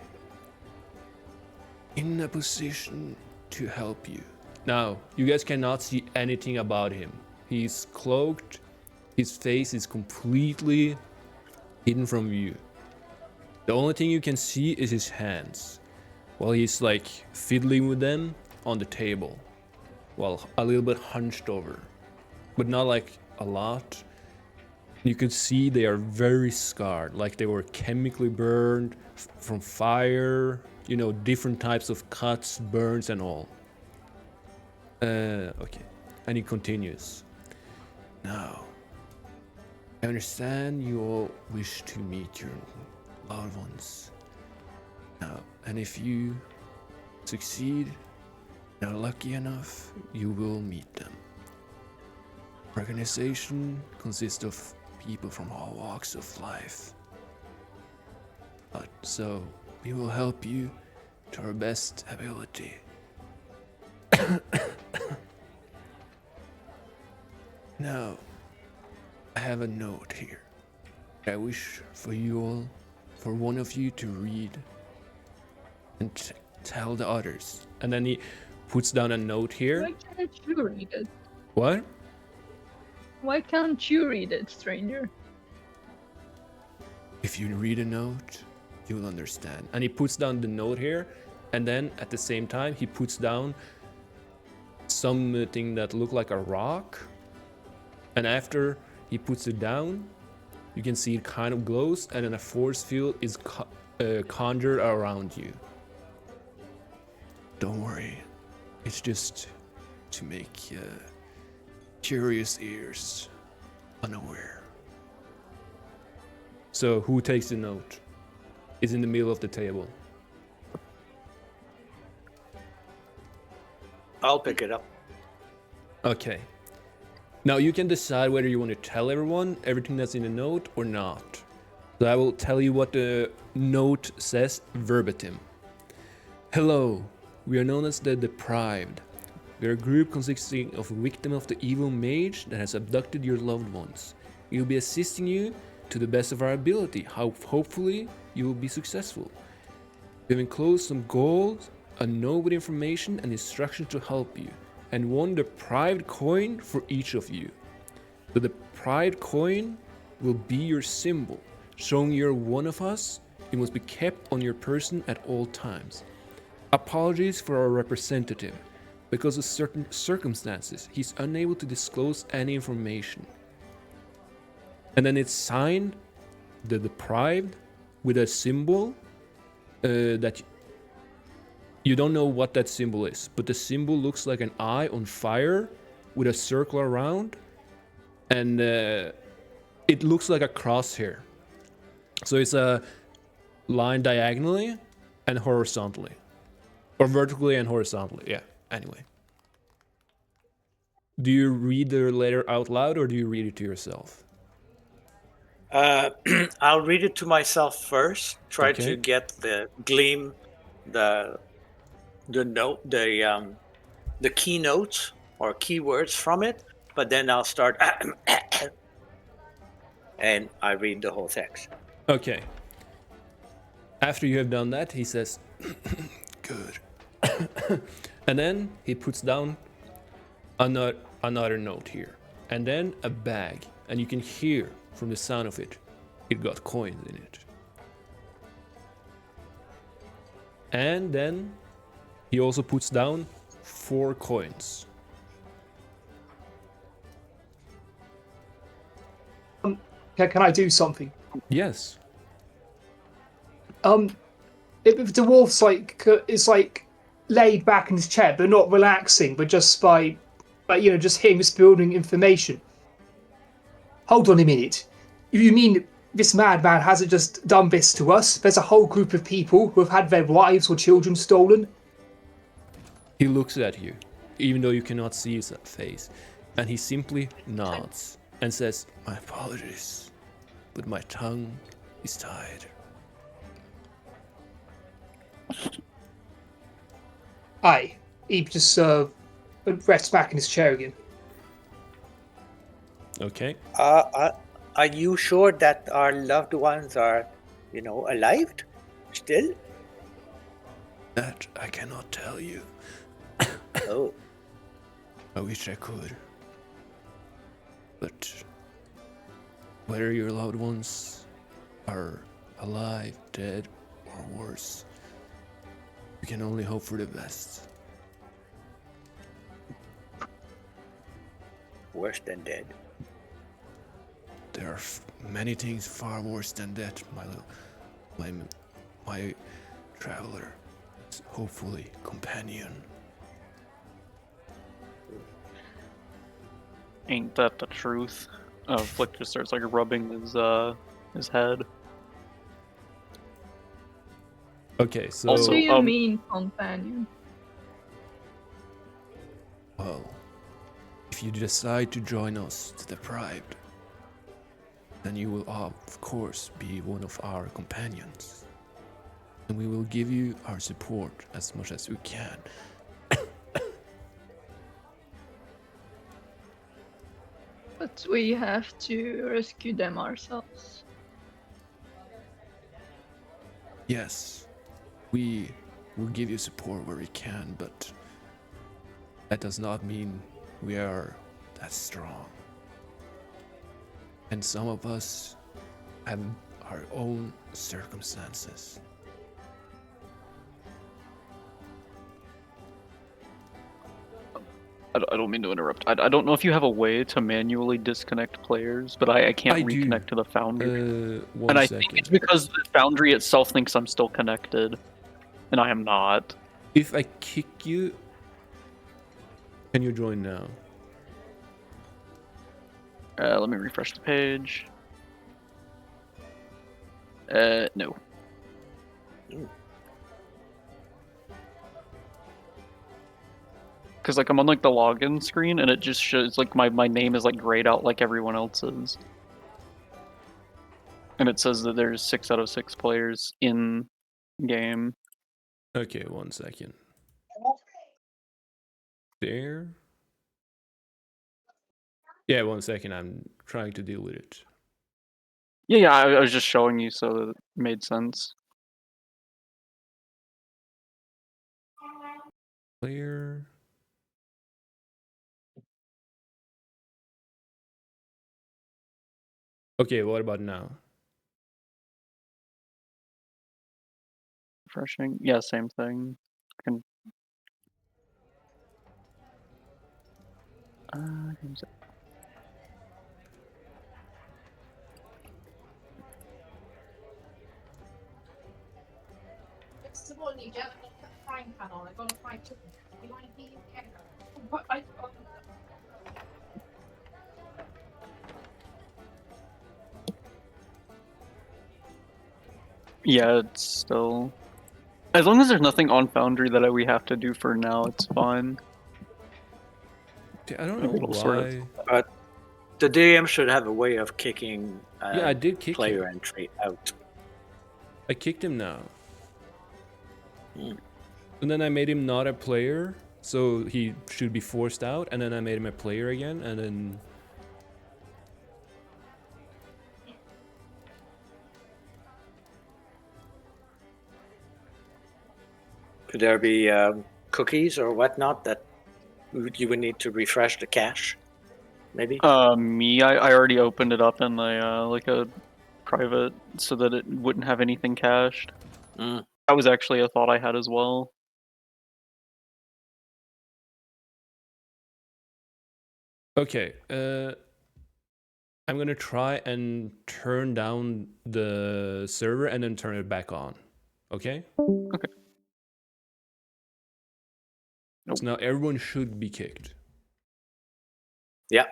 in a position to help you. Now, you guys cannot see anything about him. He's cloaked. His face is completely hidden from view. The only thing you can see is his hands, while he's like fiddling with them on the table, while a little bit hunched over, but not like a lot. You can see they are very scarred, like they were chemically burned from fire, you know, different types of cuts, burns and all. Okay, and he continues. Now, I understand you all wish to meet your loved ones. Now, and if you succeed and are lucky enough, you will meet them. Organization consists of people from all walks of life. So we will help you to our best ability. Now, I have a note here. I wish for you all, for one of you to read and tell the others. And then he puts down a note here. Why can't you read it? What? Why can't you read it, stranger? If you read a note, you'll understand. And he puts down the note here, and then at the same time, he puts down something that looked like a rock. And after he puts it down, you can see it kind of glows, and then a force field is conjured around you. Don't worry, it's just to make curious ears unaware. So who takes the note? It's in the middle of the table. I'll pick it up. Okay. Now you can decide whether you want to tell everyone everything that's in the note or not. So I will tell you what the note says verbatim. Hello, we are known as the Deprived. We are a group consisting of victims of the evil mage that has abducted your loved ones. We will be assisting you to the best of our ability. Hopefully you will be successful. We have enclosed some gold, a note with information and instructions to help you, and one deprived coin for each of you. The deprived coin will be your symbol, showing you're one of us. It must be kept on your person at all times. Apologies for our representative. Because of certain circumstances, he's unable to disclose any information. And then it's signed, the deprived, with a symbol that you don't know what that symbol is, but the symbol looks like an eye on fire with a circle around, and it looks like a crosshair. So it's a line diagonally and horizontally, or vertically and horizontally. Yeah. Anyway, do you read the letter out loud or do you read it to yourself? I'll read it to myself first. Try Okay. to get the gleam, the note, the keynotes or keywords from it. But then I'll start, and I read the whole text. Okay. After you have done that, he says, "Good." And then he puts down another note here, and then a bag, and you can hear from the sound of it, it got coins in it. And then he also puts down 4 coins. Can I do something? Yes. If the dwarf's is like laid back in his chair, but not relaxing, but just by just hearing this building information. Hold on a minute. You mean this madman hasn't just done this to us? There's a whole group of people who have had their wives or children stolen. He looks at you, even though you cannot see his face, and he simply nods and says, "My apologies, but my tongue is tied." Aye, he just rests back in his chair again. Okay. Are you sure that our loved ones are, alive still? That I cannot tell you. Oh. I wish I could. But whether your loved ones are alive, dead, or worse, we can only hope for the best. Worse than dead. There are many things far worse than that, my traveler, hopefully companion. Ain't that the truth? Flik just starts rubbing his head. Okay, so Also, What do you mean, companion? well, if you decide to join us to the Pride, then you will of course be one of our companions. And we will give you our support as much as we can. But we have to rescue them ourselves. Yes, we will give you support where we can, but that does not mean we are that strong. And some of us have our own circumstances. I don't mean to interrupt. I don't know if you have a way to manually disconnect players, but I can't I do. reconnect to the Foundry. One And I second. think it's because the Foundry itself thinks I'm still connected, and I am not. If I kick you, can you join now? Let me refresh the page. No. Because like I'm on like the login screen and it just shows like my name is like grayed out like everyone else's. And it says that there's 6 out of 6 players in game. Okay, 1 second. There. Yeah, 1 second. I'm trying to deal with it. Yeah, I was just showing you so that it made sense. Player. Okay, what about now? Refreshing. Yeah, same thing. Can... who's it? Yeah, it's still... As long as there's nothing on Foundry that we have to do for now, it's fine. Okay, I don't Maybe know it'll sort why. The DM should have a way of kicking Yeah, I did kick player him. entry out. I kicked him now. Hmm. And then I made him not a player, so he should be forced out. And then I made him a player again, and then... Could there be cookies or whatnot that you would need to refresh the cache? Maybe? I already opened it up in a like a private so that it wouldn't have anything cached. Mm. That was actually a thought I had as well. Okay, I'm gonna try and turn down the server and then turn it back on. Okay? Okay. Nope. So now everyone should be kicked. Yeah.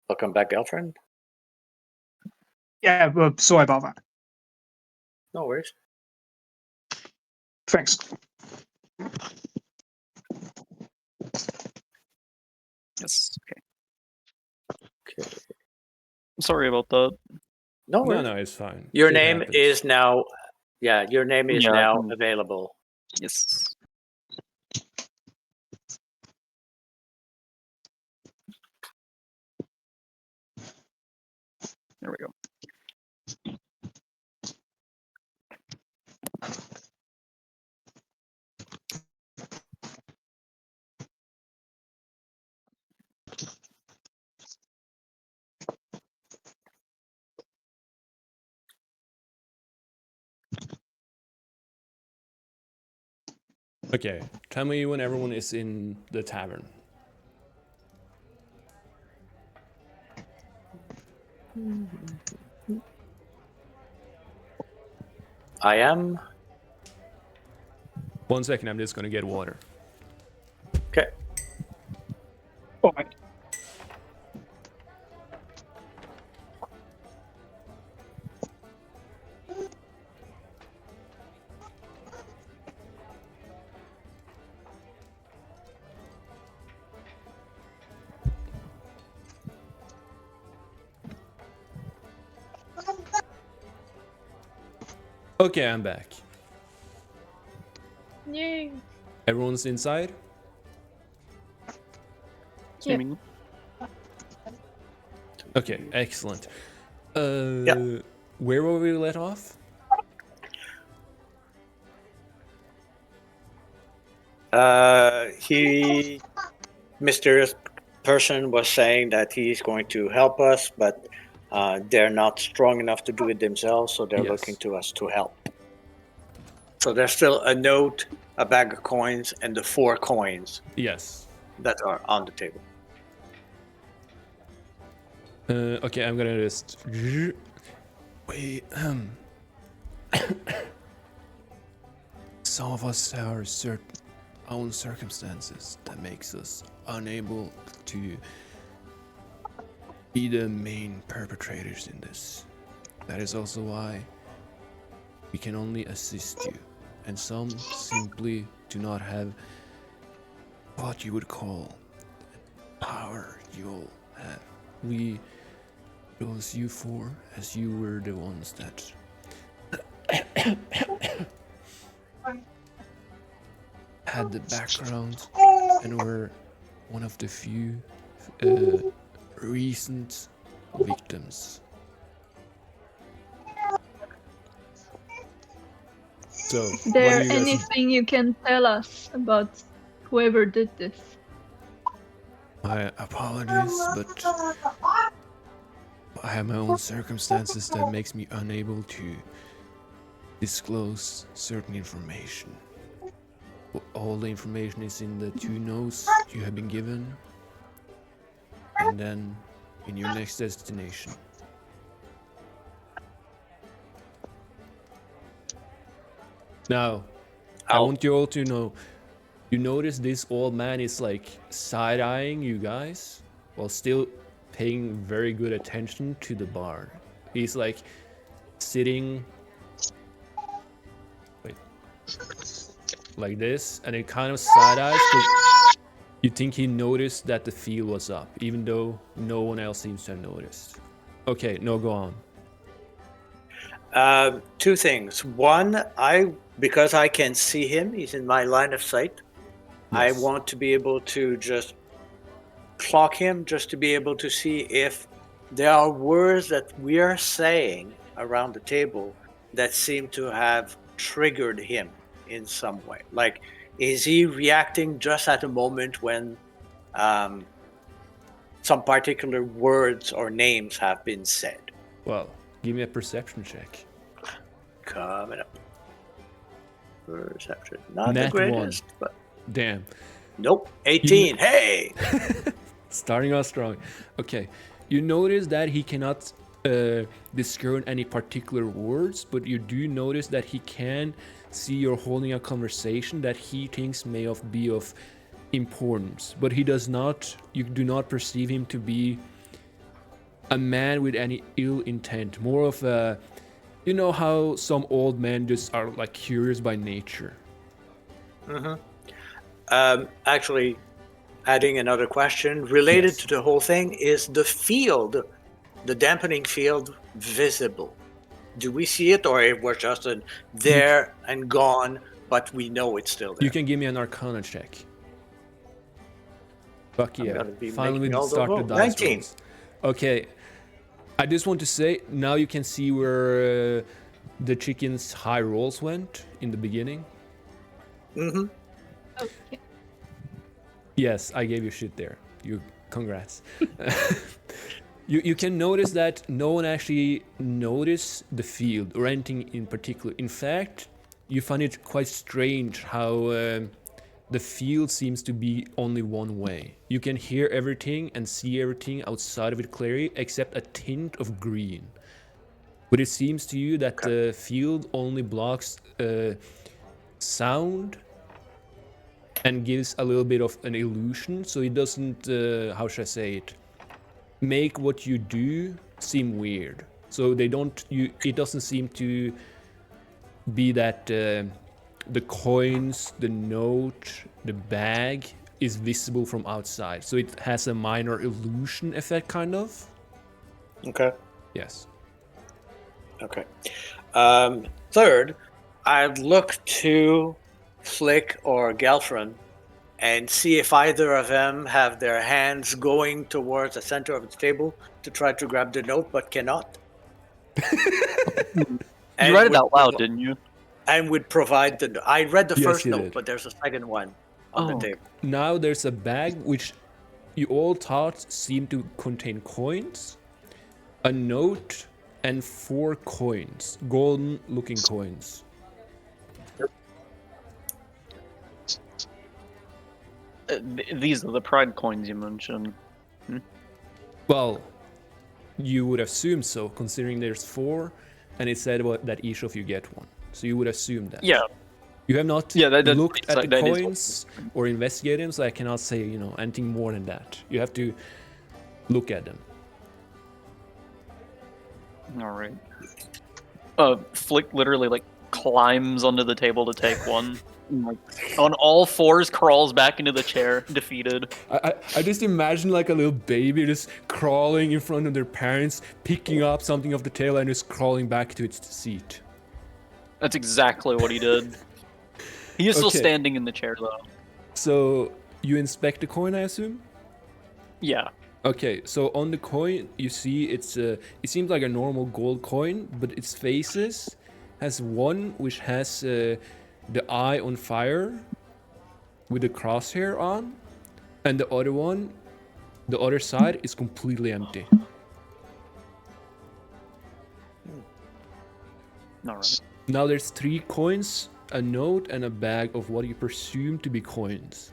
Welcome back, Galfrun. Yeah, well, sorry about that. No worries. Thanks. Yes. Okay. Okay. Sorry about that. No worries. No, it's fine. Your Shit name happens. is now, your name is Yeah, I now can- available. Yes. There we go. Okay, tell me when everyone is in the tavern. I am. 1 second, I'm just gonna get water. Okay. All right. Okay, I'm back. Yay. Everyone's inside? Seemingly. Okay, excellent. Yeah. Where were we let off? Mysterious person was saying that he's going to help us, but they're not strong enough to do it themselves, so they're Yes. looking to us to help. So there's still a note, a bag of coins, and the 4 coins Yes. that are on the table. Okay, I'm gonna just... Wait, some of us have our own circumstances that makes us unable to be the main perpetrators in this. That is also why we can only assist you, and some simply do not have what you would call power you'll have. We chose you for, as you were the ones that had the background and were one of the few recent victims. So, Is what there do you guys... anything you can tell us about whoever did this? My apologies, but I have my own circumstances that makes me unable to disclose certain information. All the information is in the 2 notes you have been given, and then in your next destination. Now, I want you all to know, you notice this old man is like side-eyeing you guys while still paying very good attention to the bar. He's like sitting like this, and it kind of side-eyes because you think he noticed that the field was up, even though no one else seems to have noticed. Okay, no, go on. 2 things. One, because I can see him, he's in my line of sight. I Yes. want to be able to just clock him, just to be able to see if there are words that we are saying around the table that seem to have triggered him in some way. Like, is he reacting just at a moment when some particular words or names have been said? Well, give me a perception check. Coming up. Perception. Not Nat the greatest, 1. but Damn. nope. 18. Hey! Starting off strong. Okay. You notice that he cannot discern any particular words, but you do notice that he can see you're holding a conversation that he thinks may be of importance, but he does not, you do not perceive him to be a man with any ill intent. More of a, you know how some old men just are like curious by nature. Actually, adding another question related Yes. to the whole thing, is the field, the dampening field, visible? Do we see it, or it was just there and gone, but we know it's still there? You can give me an Arcana check. Fuck I'm yeah. gonna be Finally making we all the start the rolls. dice 19. rolls. Okay. I just want to say, now you can see where the chicken's high rolls went in the beginning. Mm-hmm. Okay. Yes, I gave you shit there. Congrats. You can notice that no one actually noticed the field or anything in particular. In fact, you find it quite strange how the field seems to be only one way. You can hear everything and see everything outside of it clearly, except a tint of green. But it seems to you that the field only blocks sound and gives a little bit of an illusion, so it doesn't, how should I say it, make what you do seem weird. So they don't, it doesn't seem to be that the coins, the note, the bag is visible from outside. So it has a minor illusion effect, kind of. Okay. Yes. Okay. Third, I'd look to Flik or Galfrun and see if either of them have their hands going towards the center of the table to try to grab the note but cannot. You read it out loud, didn't you? And would provide the. I read the Yes, first you note, did. but there's a second one on the table. Now there's a bag which you all thought seemed to contain coins, a note, and 4 coins, golden-looking coins. These are the pride coins you mentioned. Well, you would assume so, considering there's 4, and it said that each of you get 1. So you would assume that. Yeah. You have not that looked at the that is coins or investigated them, so I cannot say, anything more than that. You have to look at them. All right. Flik literally climbs onto the table to take one. On all fours, crawls back into the chair, defeated. I just imagine a little baby just crawling in front of their parents, picking up something off the table and just crawling back to its seat. That's exactly what he did. He is still standing in the chair, though. So, you inspect the coin, I assume? Yeah. Okay, so on the coin, you see it seems like a normal gold coin, but its faces has one which has the eye on fire with the crosshair on, and the other one, the other side, is completely empty. Alright. Now there's 3 coins, a note, and a bag of what you presume to be coins.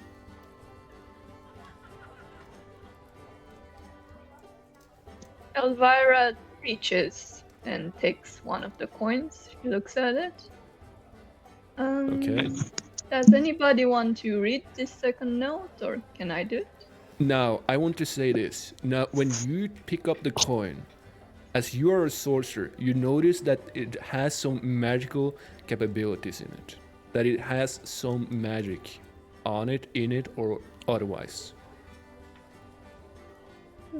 Elvira reaches and takes one of the coins. She looks at it. Okay. Does anybody want to read this second note, or can I do it? Now, I want to say this. Now, when you pick up the coin, as you are a sorcerer, you notice that it has some magical capabilities in it. That it has some magic on it, in it, or otherwise.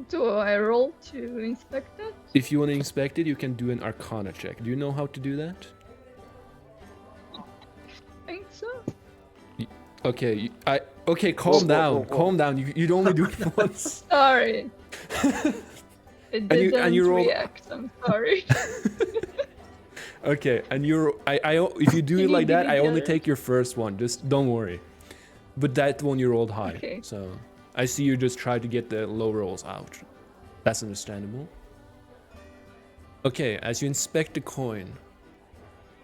Do I roll to inspect it? If you want to inspect it, you can do an Arcana check. Do you know how to do that? I think so. Okay, okay, calm down. Calm down. You'd only do it once. Sorry. It didn't you roll- react. I'm sorry. Okay, and if you do it like that, I only take your first one. Just don't worry. But that one you rolled high. Okay. So I see you just try to get the low rolls out. That's understandable. Okay, as you inspect the coin,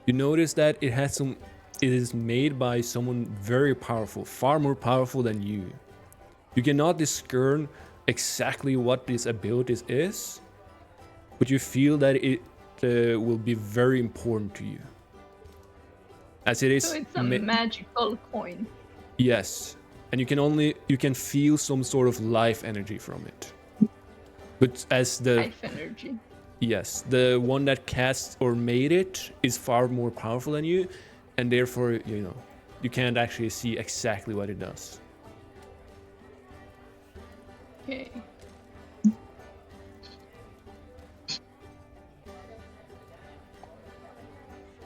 you notice that it is made by someone very powerful, far more powerful than you. You cannot discern exactly what this ability is, but you feel that it will be very important to you. As it is. So it's a magical coin. Yes, and you can feel some sort of life energy from it. But as the Life energy. yes, the one that cast or made it is far more powerful than you, and therefore you can't actually see exactly what it does. Okay.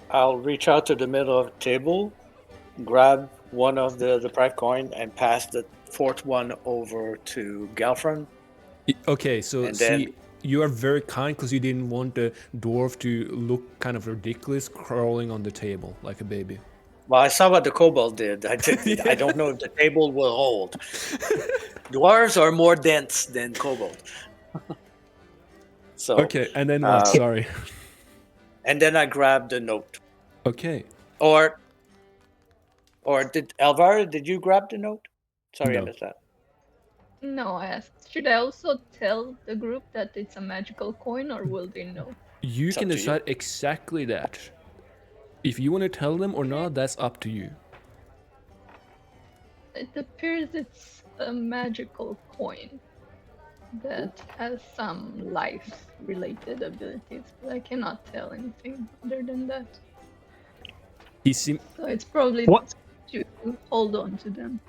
I'll reach out to the middle of the table, grab one of the pride coin, and pass the 4th one over to Galfrun. Okay, so And see, then- you are very kind because you didn't want the dwarf to look kind of ridiculous crawling on the table like a baby. Well, I saw what the kobold did. I don't know if the table will hold. Dwarves are more dense than kobold. So Okay, and then what? Sorry. And then I grabbed the note. Okay. Or did Elvira, did you grab the note? Sorry, I No. missed that. No, I asked. Should I also tell the group that it's a magical coin, or will they know? You It's can up to you. decide exactly that. If you want to tell them or not, that's up to you. It appears it's a magical coin that has some life-related abilities, but I cannot tell anything other than that. So it's probably What? to hold on to them.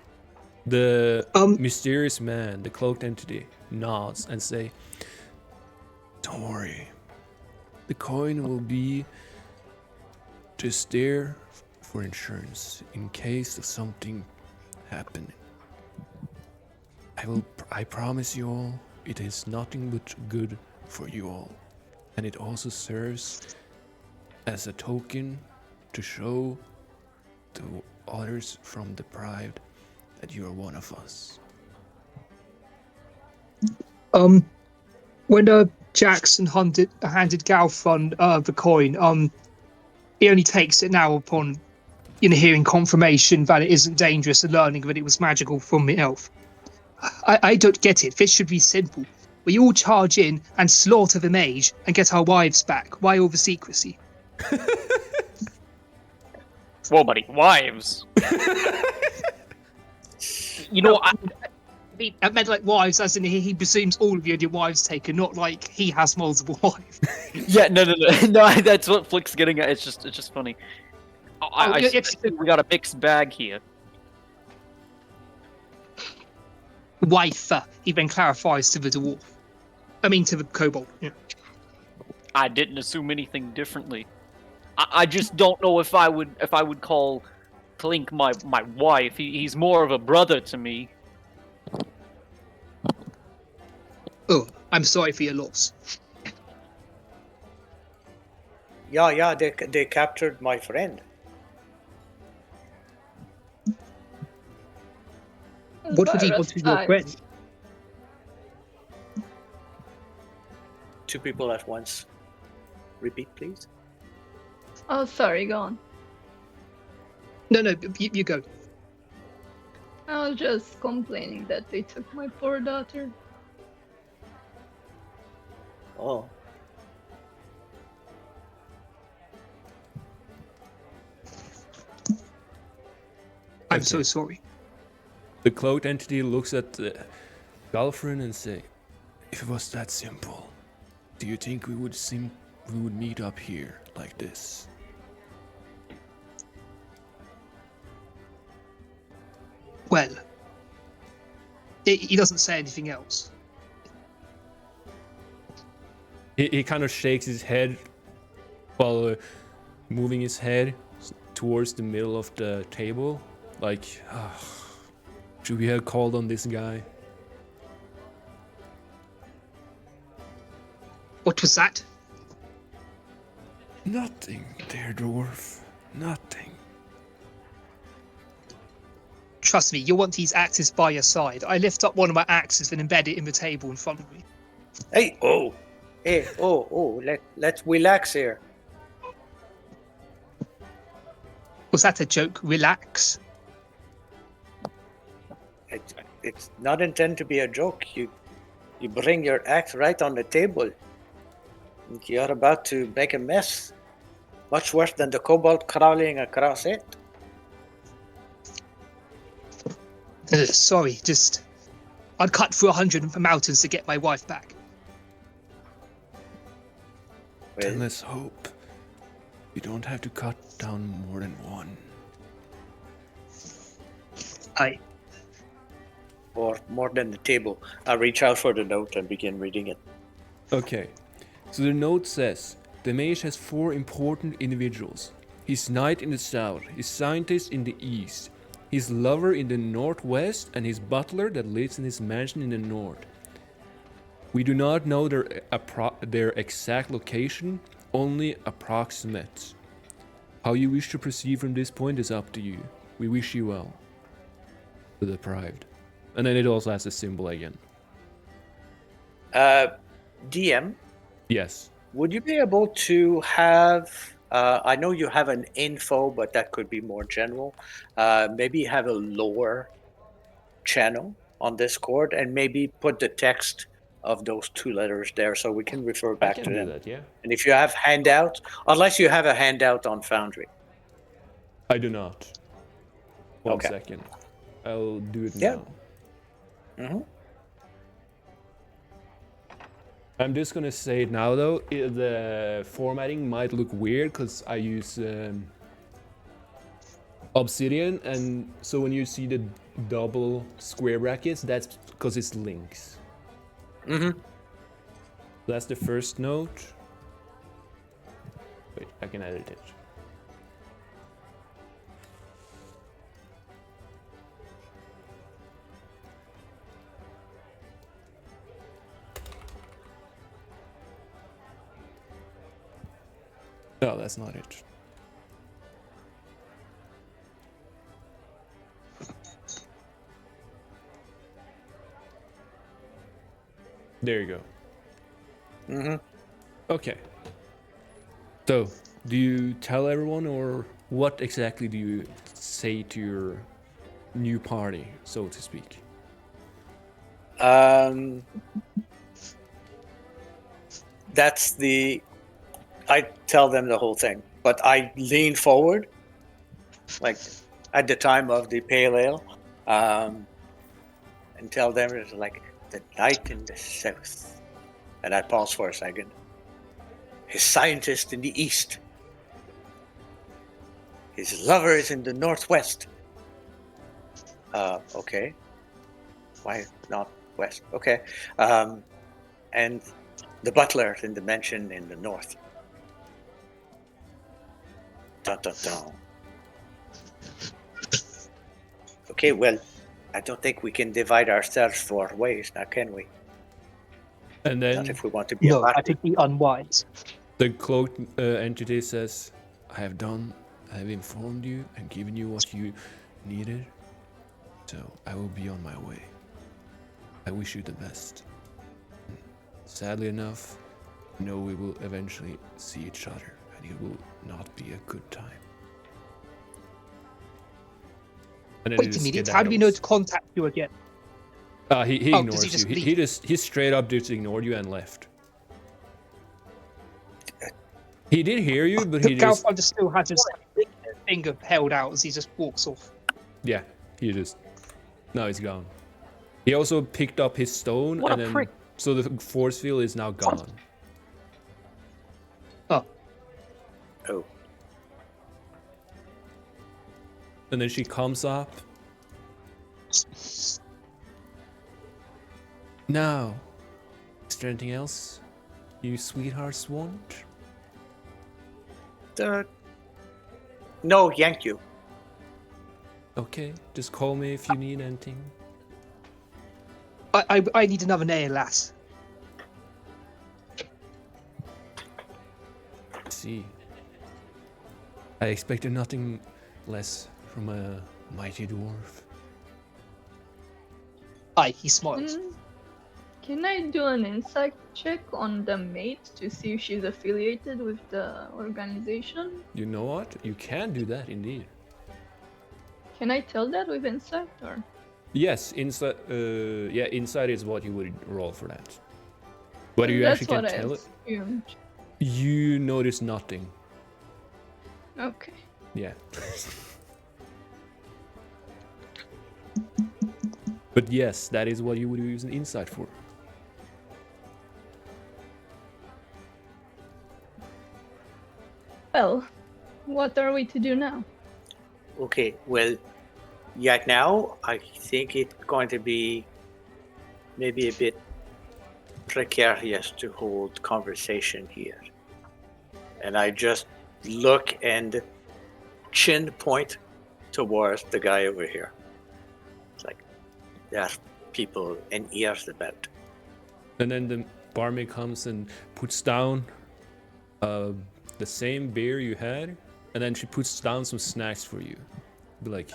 The mysterious man, the cloaked entity, nods and say, "Don't worry. The coin will be Just there for insurance in case of something happening. I promise you all, it is nothing but good for you all. And it also serves as a token to show to others from Deprived that you are one of us. When Jackson handed Galfrun the coin, he only takes it now upon hearing confirmation that it isn't dangerous and learning that it was magical from the elf. I don't get it. This should be simple. We all charge in and slaughter the mage and get our wives back. Why all the secrecy? Whoa, buddy, wives. You know, I meant like wives, as in he presumes all of you had your wives taken, not like he has multiple wives. Yeah, no. That's what Flik's getting at. It's just funny. I think we got a mixed bag here. Wife, he then clarifies to the dwarf. I mean, to the kobold. Yeah. I didn't assume anything differently. I just don't know if I would call Clink my wife. He's more of a brother to me. Oh, I'm sorry for your loss. Yeah, they captured my friend. What would he want with your friend? Two people at once. Repeat, please. Oh, sorry, go on. No, you go. I was just complaining that they took my poor daughter. Oh. I'm so sorry. The cloaked entity looks at Galfrun and say, "If it was that simple, do you think we would meet up here like this?" Well, he doesn't say anything else. He kind of shakes his head while moving his head towards the middle of the table, like, should we have called on this guy? What was that? Nothing, dear dwarf. Nothing. Trust me, you'll want these axes by your side. I lift up one of my axes and embed it in the table in front of me. Let's relax here. Was that a joke? Relax. It's not intended to be a joke. You bring your axe right on the table. You're about to make a mess. Much worse than the kobold crawling across it. Sorry, just... I'd cut through 100 mountains to get my wife back. Well, Then let's hope we don't have to cut down more than one. Aye. or more than the table. I reach out for the note and begin reading it. Okay, so the note says, the mage has 4 important individuals. His knight in the south, his scientist in the east, his lover in the northwest, and his butler that lives in his mansion in the north. We do not know their exact location, only approximate. How you wish to proceed from this point is up to you. We wish you well. The Deprived. And then it also has a symbol again. DM, Yes. would you be able to have, I know you have an info, but that could be more general. Maybe have a lore channel on Discord and maybe put the text of those 2 letters there so we can refer back to them. That, yeah. And if you have handout, unless you have a handout on Foundry. I do not. One Okay. second. I'll do it Yeah. now. Mm-hmm. I'm just gonna say it now though, the formatting might look weird because I use Obsidian, and so when you see the double square brackets, that's because it's links. Mm-hmm. That's the first note. Wait, I can edit it. No, that's not it. There you go. Mm-hmm. Okay. So, do you tell everyone, or what exactly do you say to your new party, so to speak? That's the. I tell them the whole thing, but I lean forward, like at the time of the pale ale, and tell them it's like the light in the south, and I pause for a second. His scientist in the east. His lover is in the northwest. Okay. Why not west? Okay. And the butler in the mansion in the north. Dun, dun, dun. Okay, well, I don't think we can divide ourselves 4 ways now, can we? And Not then if we want to be a No, party. I think be unwise. the cloaked entity says, I have informed you and given you what you needed, so I will be on my way. I wish you the best. Sadly enough, I know we will eventually see each other, and it will not be a good time. And then Wait a minute, how do we know to contact you again? He Oh, ignores does he just you. leave? He straight up just ignored you and left. He did hear you, but he just Galfrun just still has his finger held out as he just walks off. yeah, he just now he's gone. He also picked up his stone, What and a then prick. so the force field is now gone. Oh, Oh, And then she comes up. Now, is there anything else you sweethearts want? no, thank you. Okay, just call me if you need anything. I need another nail, lass. See, I expected nothing less from a mighty dwarf. Aye, he smiles. Can I do an insight check on the mate to see if she's affiliated with the organization? You know what? You can do that indeed. Can I tell that with insight or? Yes, inside. Yeah, inside is what you would roll for that. Whether you That's actually can what I tell it, assumed. you notice nothing. Okay. Yeah. But yes, that is what you would use an insight for. Well, what are we to do now? Okay, well, right now, I think it's going to be maybe a bit precarious to hold conversation here. And I just look and chin point towards the guy over here. It's like, there are people and ears about. And then the barmaid comes and puts down the same beer you had, and then she puts down some snacks for you. Be like,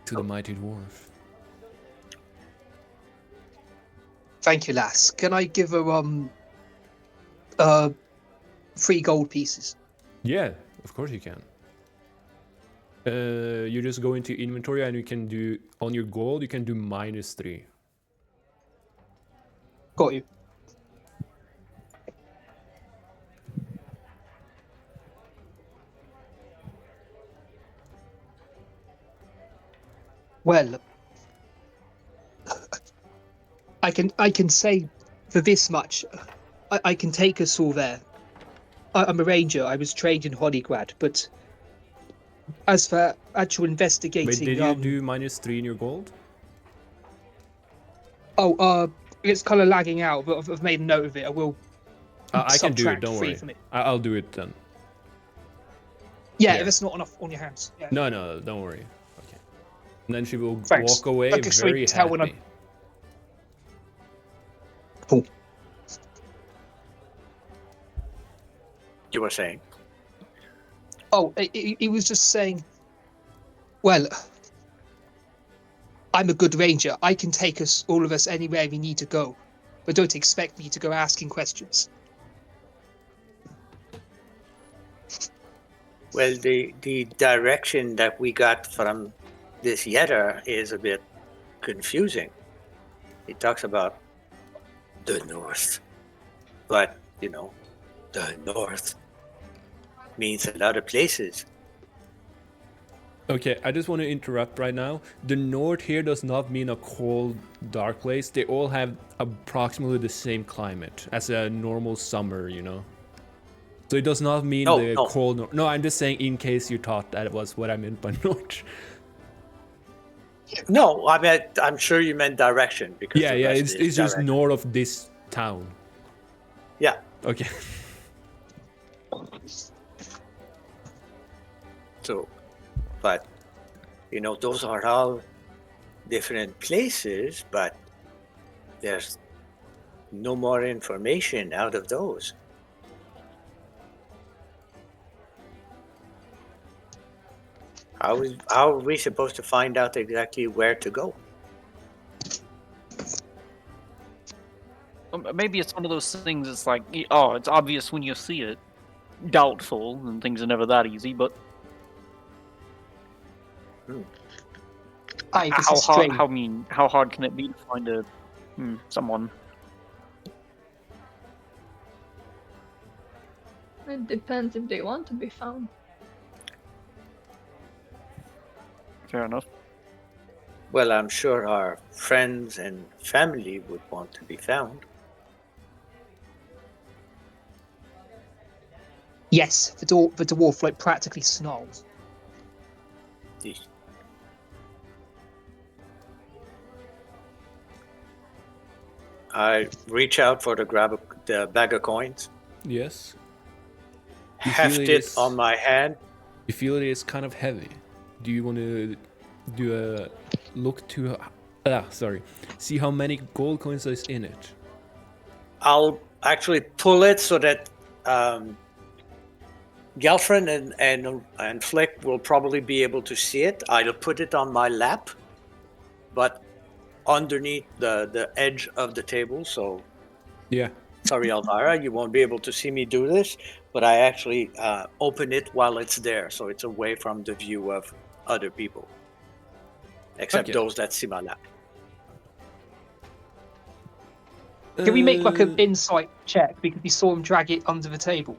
to the mighty dwarf. Thank you, lass. Can I give her 3 gold pieces? Yeah, of course you can. You just go into inventory and you can do, on your gold, you can do -3. Got you. Well, I can say for this much, I can take us all there. I'm a ranger. I was trained in Hollygrad, but as for actual investigating, Wait, did you do -3 in your gold? it's kind of lagging out, but I've made a note of it. I will. I can do it. subtract Don't 3 worry. from it. I'll do it then. Yeah, Yeah. if it's not enough on your hands. Yeah. No, don't worry. Okay. And then she will Thanks. walk away Okay, so you very can tell when happy. You were saying? Oh, he was just saying, well, I'm a good ranger. I can take all of us anywhere we need to go. But don't expect me to go asking questions. Well, the direction that we got from this Yetter is a bit confusing. He talks about the north, but the north means a lot of places. Okay, I just want to interrupt right now. The north here does not mean a cold, dark place. They all have approximately the same climate as a normal summer, So it does not mean the no. cold north. No, I'm just saying in case you thought that was what I meant by north. No, I'm sure you meant direction because Yeah, it's just north of this town. Yeah. Okay. So, but those are all different places, but there's no more information out of those. How are we supposed to find out exactly where to go? Maybe it's one of those things. It's like, oh, it's obvious when you see it. Doubtful, and things are never that easy. But how hard can it be to find someone? It depends if they want to be found. Fair enough. Well, I'm sure our friends and family would want to be found. Yes, the dwarf practically snarls. I reach out for the bag of coins. Yes. Heft it on my hand. You feel it is kind of heavy. Do you want to do a look to... see how many gold coins is in it? I'll actually pull it so that Galfrun and Flik will probably be able to see it. I'll put it on my lap, but underneath the edge of the table. So, yeah. Sorry, Elvira, you won't be able to see me do this, but I actually open it while it's there, so it's away from the view of other people, except those that see my lap. Can we make an insight check because we saw him drag it under the table?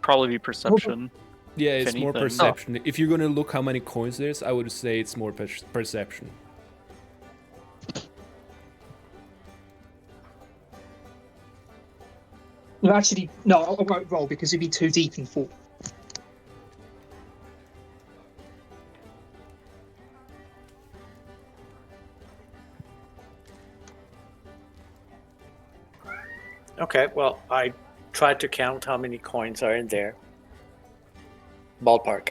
Probably be perception. Yeah, it's more perception. If you're gonna look how many coins there's, I would say it's more perception. No, actually, no, I won't roll because it'd be too deep in thought. Okay, well, I tried to count how many coins are in there. Ballpark.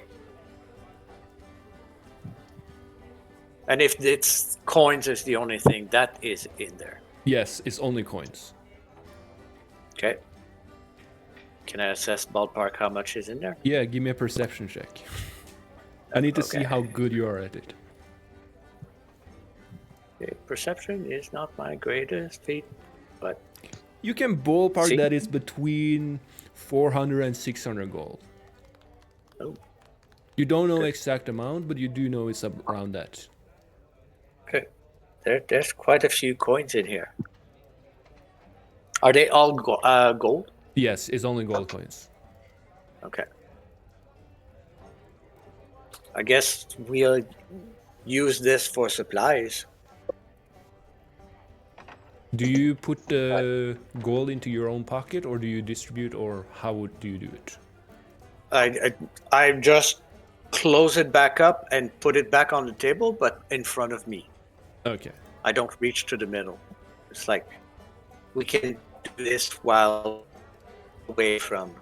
And if it's coins is the only thing that is in there. Yes, it's only coins. Okay. Can I assess ballpark how much is in there? Yeah, give me a perception check. I need to see how good you are at it. Okay, perception is not my greatest feat, but... You can ballpark that it's between 400 and 600 gold. Oh. You don't know exact amount, but you do know it's around that. Okay. There's quite a few coins in here. Are they all gold? Yes, it's only gold coins. Okay. I guess we'll use this for supplies. Do you put the gold into your own pocket, or do you distribute, or how do you do it? I just close it back up and put it back on the table, but in front of me. Okay. I don't reach to the middle. It's like we can do this while away from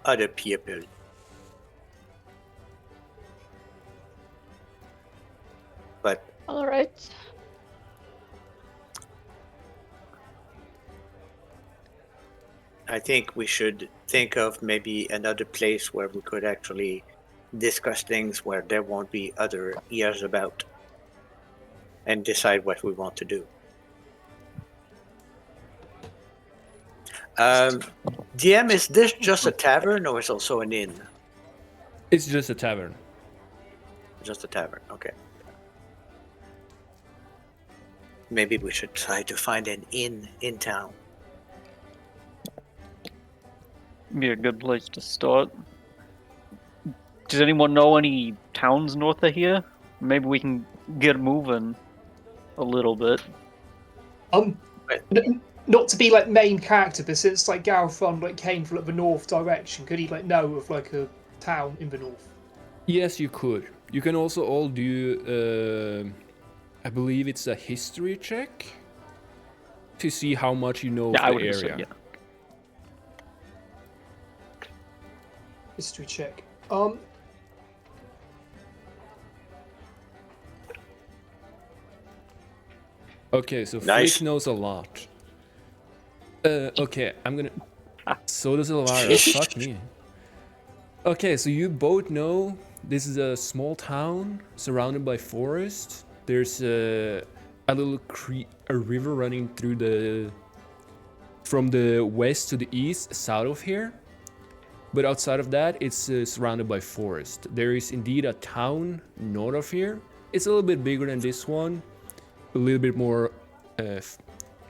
other people. But all right. I think we should think of maybe another place where we could actually discuss things where there won't be other ears about, and decide what we want to do. DM, is this just a tavern or is it also an inn? It's just a tavern. Just a tavern, okay. Maybe we should try to find an inn in town. Be a good place to start. Does anyone know any towns north of here? Maybe we can get moving a little bit. Not to be like main character, but since like Galfrun like came from like the north direction, could he like know of like a town in the north? Yes, you could. You can also all do, I believe it's a history check to see how much you know of the area. Assume, yeah. History check. Okay, so Nice. Flik knows a lot. Okay, I'm gonna... So does Elvira, fuck me. Okay, so you both know this is a small town surrounded by forest. There's a little a river running through the... from the west to the east, south of here. But outside of that, it's surrounded by forest. There is indeed a town north of here. It's a little bit bigger than this one. A little bit more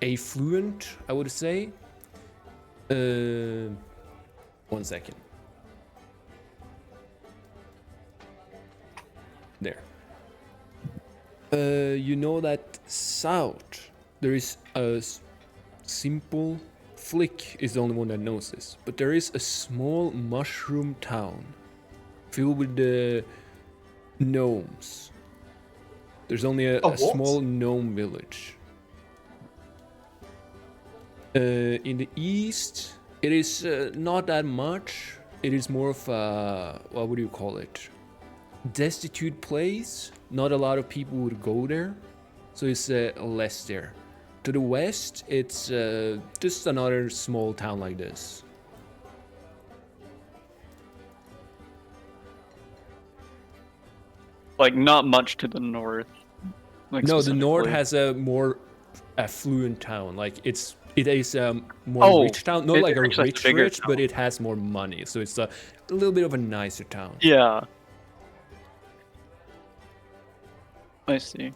affluent, I would say. 1 second. There. You know that south, there is a simple... Flik is the only one that knows this, but there is a small mushroom town filled with the gnomes. There's only a small gnome village. In the east, it is not that much. It is more of a, what would you call it? Destitute place. Not a lot of people would go there, so it's less there. To the west, it's just another small town like this. Like, not much to the north. Like, No, the north specifically. has a more affluent town. Like it is a more rich town. Not like a it's just a bigger rich, but town. it has more money. So it's a little bit of a nicer town. Yeah. I see.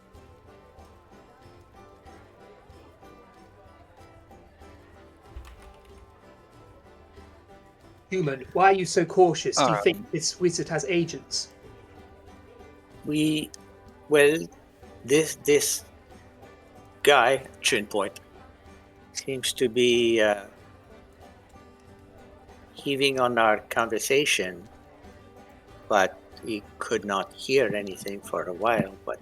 Human, why are you so cautious? Do you Alright. think this wizard has agents? This guy, Chin Point, seems to be heaving on our conversation, but he could not hear anything for a while. But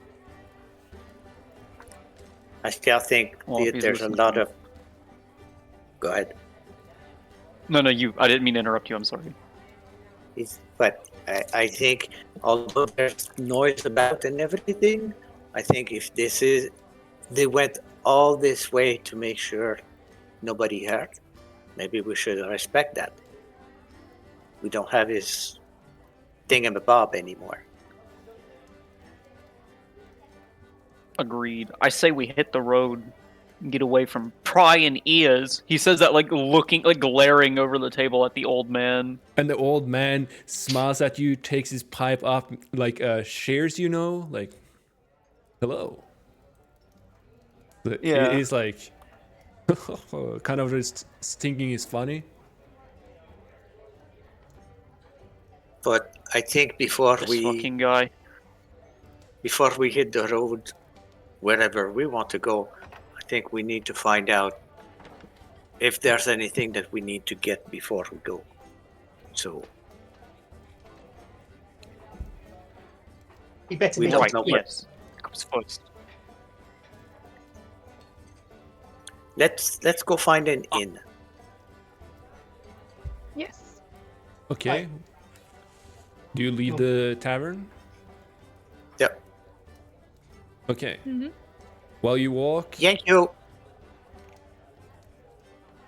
I still think Well, if he's there's a listening. lot of... Go ahead. No, you. I didn't mean to interrupt you. I'm sorry. But I think, although there's noise about and everything, I think if they went all this way to make sure nobody heard, maybe we should respect that. We don't have his thingamabob anymore. Agreed. I say we hit the road and get away from prying ears. He says that like looking, like glaring over the table at the old man. And the old man smiles at you, takes his pipe off, like shares, like, hello. Yeah. He's like, kind of just thinking it's funny. But I think before This we fucking guy. hit the road, wherever we want to go, I think we need to find out if there's anything that we need to get before we go. So You better We be don't Right, know what- yes. Comes first. let's go find an inn. Yes. Okay. Do you leave the tavern? Yep. Okay. Mm-hmm. While you walk, Thank you.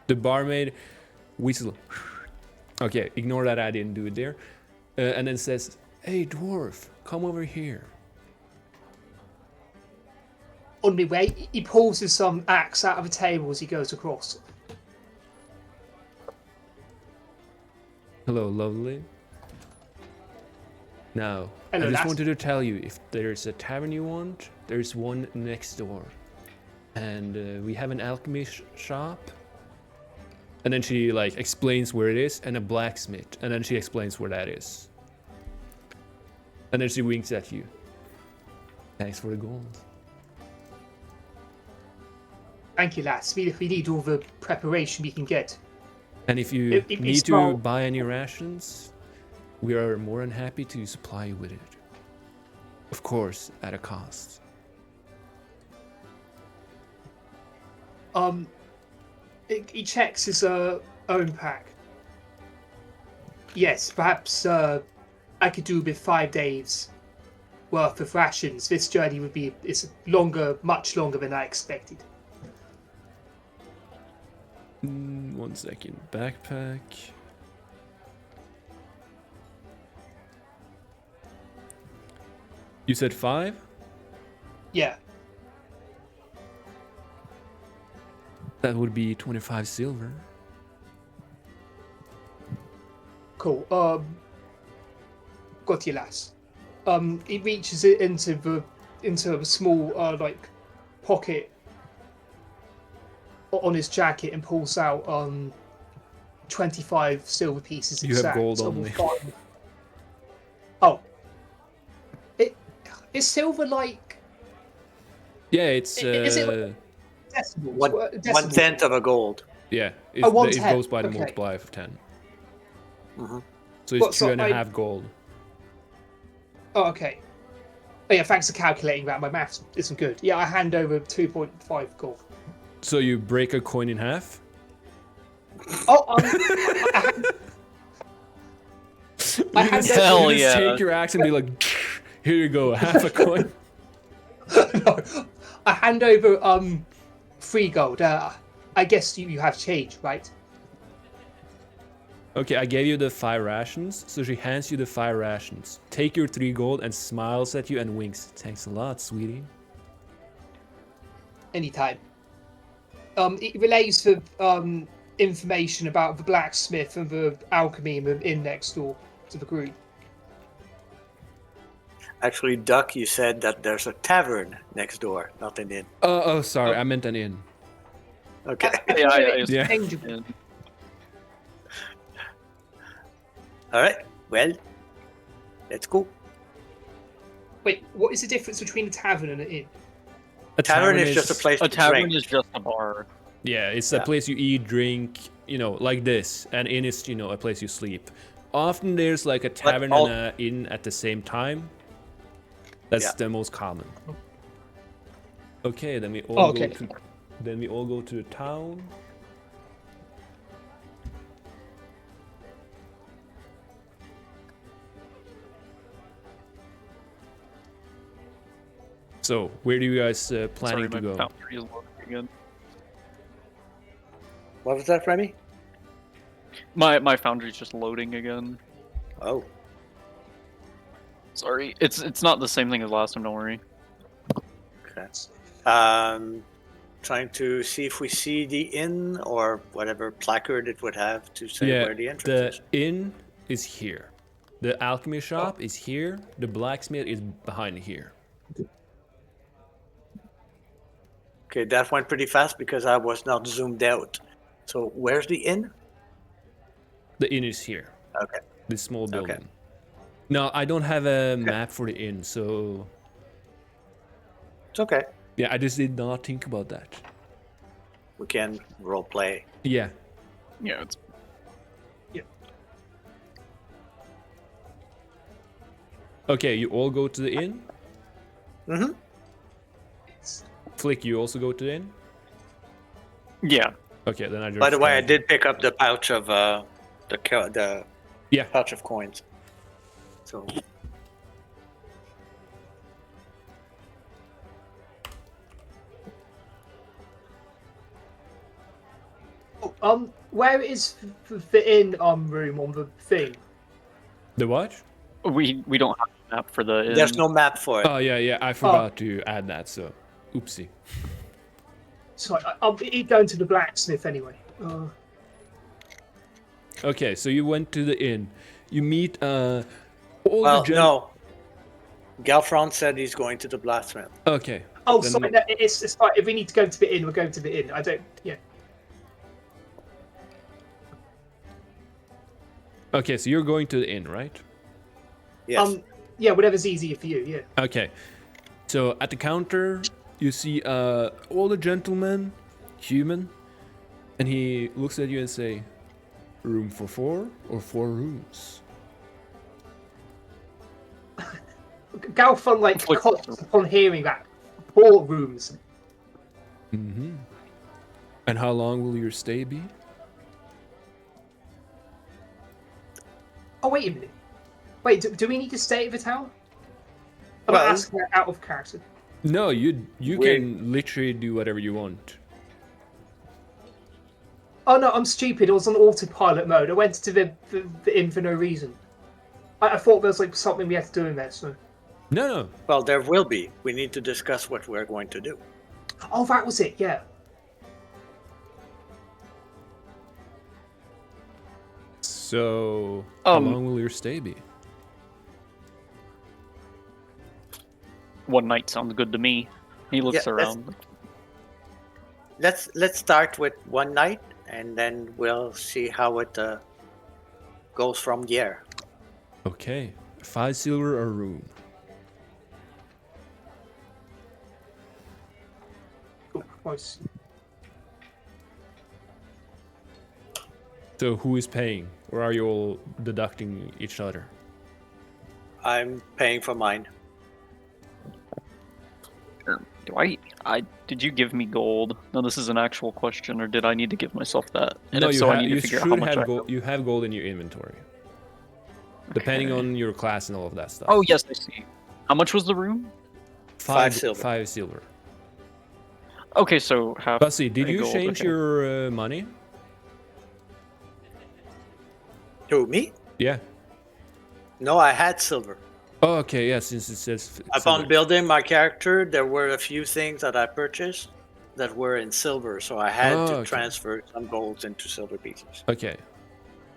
the barmaid, whistle. Okay, ignore that I didn't do it there. And then says, "Hey, dwarf, come over here." On my way, he pulls his axe out of a table as he goes across. Hello, lovely. Now, Hello, I just lass. wanted to tell you, if there's a tavern you want, there's one next door. And we have an alchemy shop. And then she like explains where it is, and a blacksmith. And then she explains where that is. And then she winks at you. Thanks for the gold. Thank you, lass. If we need all the preparation we can get. And if you If need to small- buy any rations, we are more than happy to supply you with it. Of course, at a cost. He checks his own pack. Yes, perhaps I could do with 5 days worth of rations. This journey would be longer, much longer than I expected. 1 second. Backpack. You said 5? Yeah. That would be 25 silver. Cool. Got you, lass. He reaches it into a small like pocket on his jacket and pulls out 25 silver pieces. You have exact. gold So on we'll me. find- Oh, is silver like Yeah, it's Is it like- decimals? One Decimals. tenth of a gold. yeah, it, Oh, it 1/10, goes by the okay. multiply of 10. Mhm. So it's What, so 2.5 gold. Oh, okay. Oh yeah, thanks for calculating that. My maths isn't good. Yeah, I hand over 2.5 gold. So you break a coin in half? Oh, I You hand just, Hell you just yeah. take your axe and be like, here you go, half a coin. no, I hand over 3 gold. I guess you have change, right? Okay, I gave you the 5 rations, so she hands you the 5 rations. Take your 3 gold and smiles at you and winks. Thanks a lot, sweetie. Anytime. It relays the information about the blacksmith and the alchemy in the inn next door to the group. Actually, Duck, you said that there's a tavern next door, not an inn. Oh, sorry, I meant an inn. Okay. Yeah, I It's Yeah. changeable. All right. Well, let's go. Wait, what is the difference between a tavern and an inn? A Tavern is just a place A to tavern drink. is just a bar. Yeah, it's a Yeah. place you eat, drink, like this. And inn is, a place you sleep. Often there's like a tavern all- and an inn at the same time. That's Yeah. the most common. Okay, then we all Okay. go to the town. So, where do you guys planning Sorry, to my go? foundry is loading again. What was that, Remi? My foundry's just loading again. Oh. Sorry, it's not the same thing as last time. Don't worry. Okay. Trying to see if we see the inn or whatever placard it would have to say Yeah, where the entrance the is. inn is here. The alchemy shop is here. The blacksmith is behind here. Okay, that went pretty fast because I was not zoomed out. So where's the inn? The inn is here. Okay. This small building. No, I don't have a map for the inn, so It's okay. yeah, I just did not think about that. We can role play. Yeah. Yeah, it's Okay, you all go to the inn. Mm-hmm. Flik, you also go to the inn. yeah. Okay, then I just. By the way, I did pick up the pouch of the Yeah. pouch of coins. So Oh, Where is the inn room on the thing? The what? We don't have a map for the. There's inn. no map for it. Oh yeah, I forgot to add that. So, oopsie. Sorry, I'll be going to the blacksmith anyway. Okay, so you went to the inn. You meet all Well, the no. Galfrun said he's going to the blacksmith. Okay. Oh, then- sorry. No, it's fine. If we need to go to the inn, we're going to the inn. I don't. Yeah. Okay, so you're going to the inn, right? Yes. Yeah, whatever's easier for you. Yeah. Okay. So at the counter, you see older gentleman, human, and he looks at you and say, "Room for 4 or 4 rooms?" Galfrun coughs upon hearing that. 4 rooms. Mm-hmm. And how long will your stay be? Oh, wait a minute. Wait, do we need to stay at the town? I'm Well- not asking that out of character. No, you We- can literally do whatever you want. Oh no, I'm stupid. I was on autopilot mode. I went to the inn for no reason. I thought there was like something we had to do in there. So. No. Well, there will be. We need to discuss what we're going to do. Oh, that was it. Yeah. So, how Um, long will your stay be? One night sounds good to me. He looks Yeah, that's- around. Let's start with one night, and then we'll see how it goes from there. Okay, 5 silver a room. Oh, nice. So who is paying? Or are you all deducting each other? I'm paying for mine. Do I did you give me gold? No, this is an actual question, or did I need to give myself that? And No, if you, so, I ha- need you to figure out should how much have I gold. You have gold in your inventory, depending Okay. on your class and all of that stuff. Oh yes, I see. How much was the room? 5 silver. 5 silver. Okay, so half. Bussy, did a you gold, change okay. your money? Who, me? Yeah. No, I had silver. Oh, okay. Yeah, since it says Upon silver. building my character, there were a few things that I purchased that were in silver, so I had Oh, to okay. transfer some golds into silver pieces. Okay.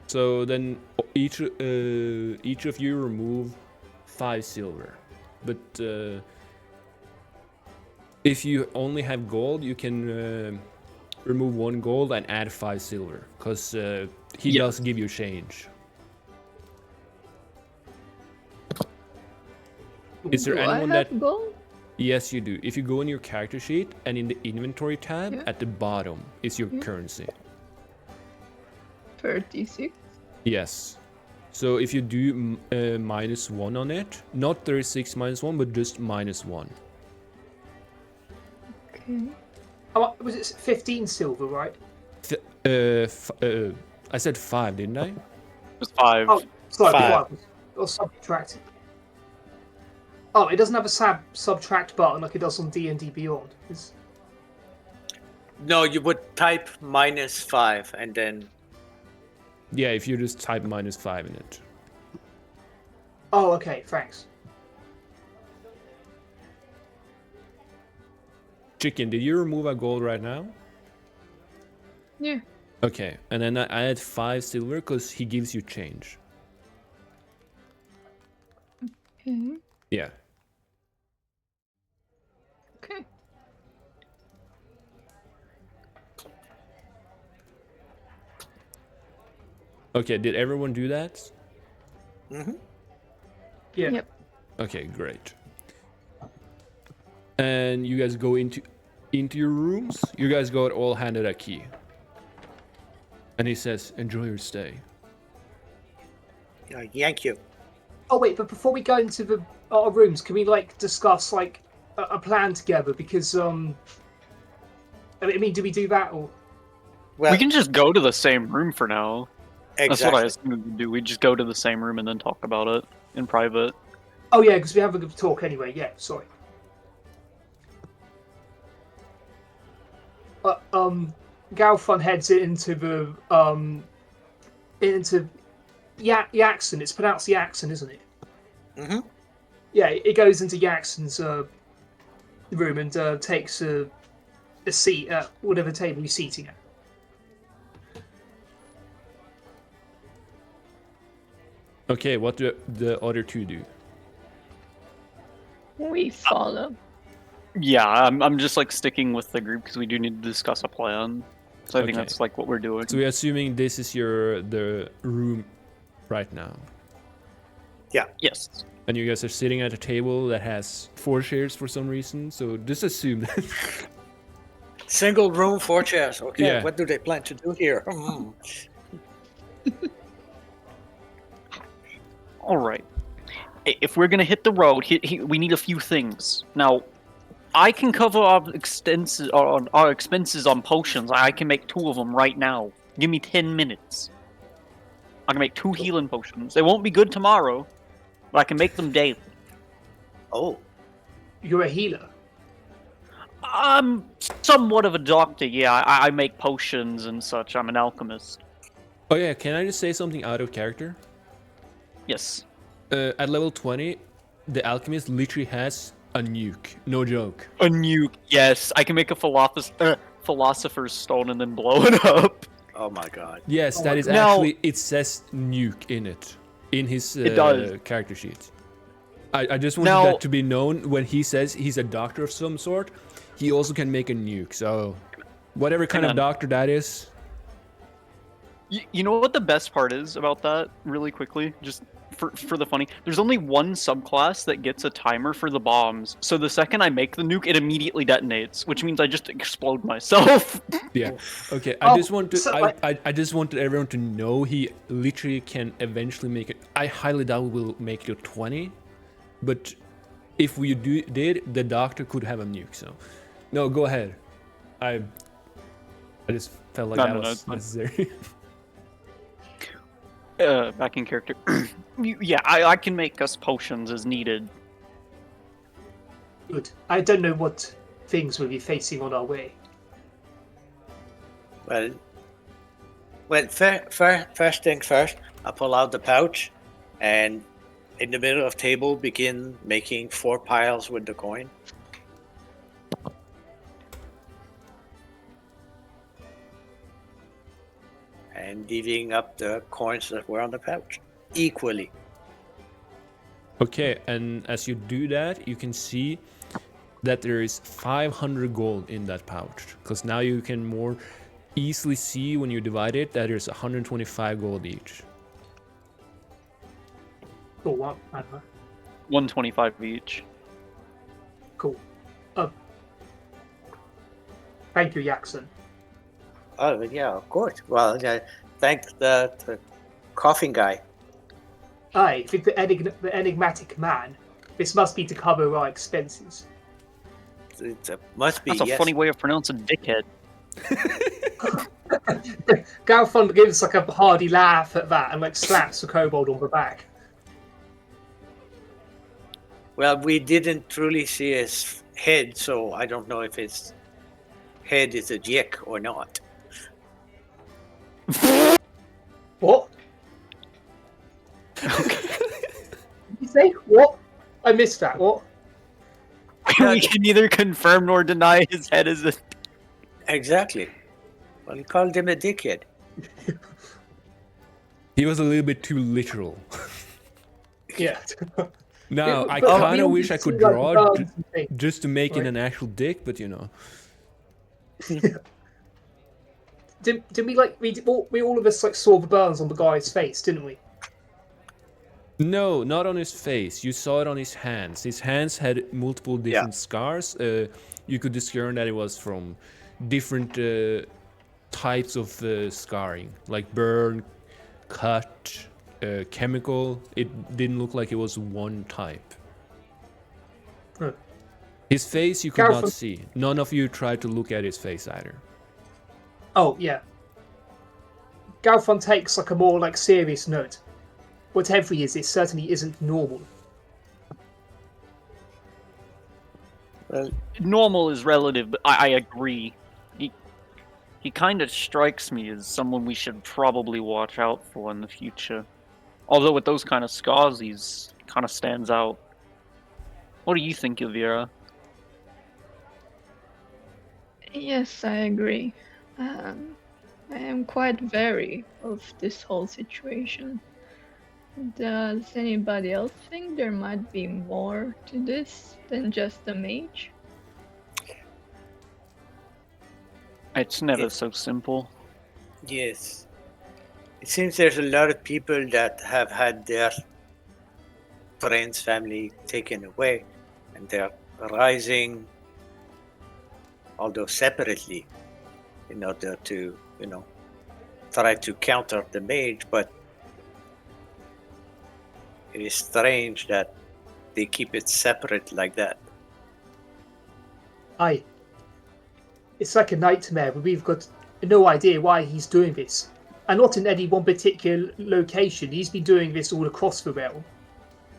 So then each of you remove 5 silver, but if you only have gold, you can remove 1 gold and add 5 silver, because he Yeah. does give you change. Is there Do anyone I have that? gold? Yes, you do. If you go in your character sheet and in the inventory tab Yeah. at the bottom is your Yeah. currency. 36. Yes. So if you do -1 on it, not 36 -1, but just -1. Okay. Oh, was it 15 silver, right? I said 5, didn't I? It was 5. Oh, sorry, 5. 5. Or subtract. Oh, it doesn't have a subtract button like it does on D&D Beyond. No, you would type -5 and then Yeah, if you just type -5 in it. Oh, okay, thanks. Chicken, did you remove a gold right now? Yeah. Okay, and then I add 5 silver because he gives you change. Okay. Yeah. Okay. Okay, did everyone do that? Mhm. Yeah. Yep. Okay, great. And you guys go into your rooms. You guys got all handed a key. And he says, "Enjoy your stay." Yank you. Oh wait, but before we go into the our rooms, can we like discuss like a plan together? Because I mean, do we do that or? Well, We can just go to the same room for now. That's what I exactly. assumed we'd do. We just go to the same room and then talk about it in private. Oh yeah, because we have a good talk anyway. Yeah, sorry. Galfrun heads into the Yaxon. It's pronounced Yaxon, isn't it? Mm-hmm. Yeah, it goes into Yaxon's room and takes a seat at whatever table he's seating at. Okay, what do the other two do? We follow. Yeah, I'm just like sticking with the group because we do need to discuss a plan. So I think Okay. that's like what we're doing. So we're assuming this is the room right now. Yes. And you guys are sitting at a table that has 4 chairs for some reason, so just assume that. Single room, 4 chairs. Okay, Yeah. what do they plan to do here? All right. If we're gonna hit the road, we need a few things. Now, I can cover our expenses on potions. I can make 2 of them right now. Give me 10 minutes. I can make 2 healing potions. They won't be good tomorrow, but I can make them daily. Oh, You're a healer. I'm somewhat of a doctor. Yeah, I make potions and such. I'm an alchemist. Oh yeah, can I just say something out of character? Yes. At level 20, the alchemist literally has a nuke. No joke. A nuke. Yes, I can make a philosopher's stone and then blow it up. oh my God. Yes, that is Now- actually, it says nuke in it. In his It does. character sheet. I just wanted Now- that to be known. When he says he's a doctor of some sort, he also can make a nuke. So, whatever kind Hang of on. doctor that is. You know what the best part is about that, really quickly? Just for the funny. There's only one subclass that gets a timer for the bombs. So the second I make the nuke, it immediately detonates, which means I just explode myself. Yeah. Okay. Oh, I just want to. so, I just wanted everyone to know he literally can eventually make it. I highly doubt we'll make it to 20, but if we did, the doctor could have a nuke. So, no, go ahead. I just felt like No, that no, was it's fine. necessary. Back in character. Yeah, I can make us potions as needed. Good. I don't know what things we'll be facing on our way. Well, first thing first, I pull out the pouch and in the middle of table begin making 4 piles with the coin. And divvying up the coins that were on the pouch equally. Okay, and as you do that, you can see that there is 500 gold in that pouch. Because now you can more easily see when you divide it that there's 125 gold each. Cool. Well, I don't know. 125 each. Cool. Thank you, Yaxon. Oh, yeah, of course. Well, thank the coughing guy. Aye, with the enigmatic man, this must be to cover our expenses. It must be, That's a yes. funny way of pronouncing dickhead. Galfrun gives like a hearty laugh at that and like slaps the kobold on the back. Well, we didn't truly see his head, so I don't know if his head is a dick or not. What? Did you say what? I missed that. What? We can neither confirm nor deny his head is a... Exactly. Well, he called him a dickhead. He was a little bit too literal. Yeah. Now, I But kind we of wish I always could see, like, draw birds and things. just to make it Right. an actual dick, but you know. Did we like we all of us like saw the burns on the guy's face, didn't we? No, not on his face. You saw it on his hands. His hands had multiple different scars. You could discern that it was from different types of scarring, like burn, cut, chemical. It didn't look like it was one type. Huh. His face you could not Galfrun- see. None of you tried to look at his face either. Oh yeah. Galfrun takes like a more like serious note. Whatever he is, it certainly isn't normal. Well, Normal is relative, but I agree. he kind of strikes me as someone we should probably watch out for in the future. Although with those kind of scars, he's kind of stands out. What do you think, Elvira? Yes, I agree. I am quite wary of this whole situation. Does anybody else think there might be more to this than just a mage? It's never so simple. Yes. It seems there's a lot of people that have had their friends, family taken away, and they're rising, although separately, in order to, try to counter the mage, but it is strange that they keep it separate like that. Aye. It's like a nightmare, but we've got no idea why he's doing this. And not in any one particular location. He's been doing this all across the realm.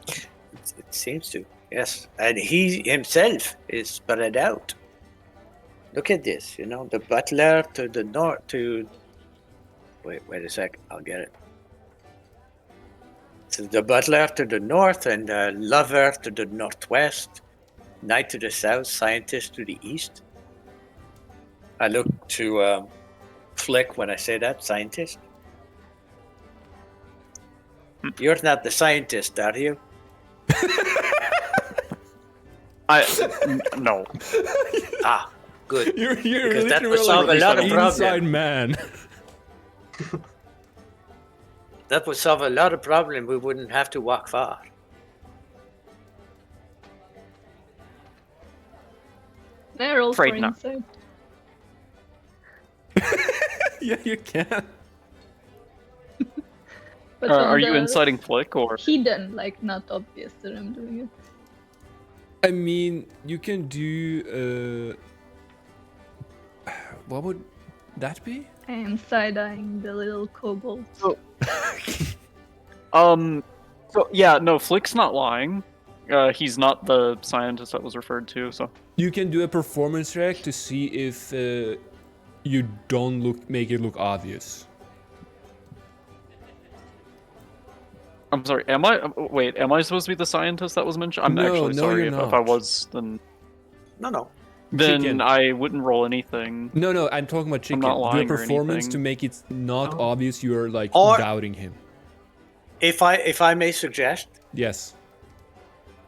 It seems to, yes. And he himself is spread out. Look at this, the butler to the north, Wait a sec, I'll get it. So the butler to the north and the lover to the northwest, knight to the south, scientist to the east. I look to Flik when I say that, scientist. You're not the scientist, are you? No. Ah, good. You're Because that literally would solve a lot of inside problems. man. That would solve a lot of problems. We wouldn't have to walk far. Meryl, for Afraid not. insight. Yeah, you can. But Are on you the inciting Flik or? hidden, like not obvious that I'm doing it. I mean, you can do. What would that be? I am side-eyeing the little kobold. So yeah, no, Flik's not lying. He's not the scientist that was referred to. So You can do a performance check to see if you don't make it look obvious. I'm sorry. Am I supposed to be the scientist that was mentioned? I'm No, actually no, sorry you're if I not. was. No. Then Chicken. I wouldn't roll anything. No, I'm talking about chicken. not Do a lying or performance to anything. make it not obvious you're like Or- doubting him. If I may suggest, Yes.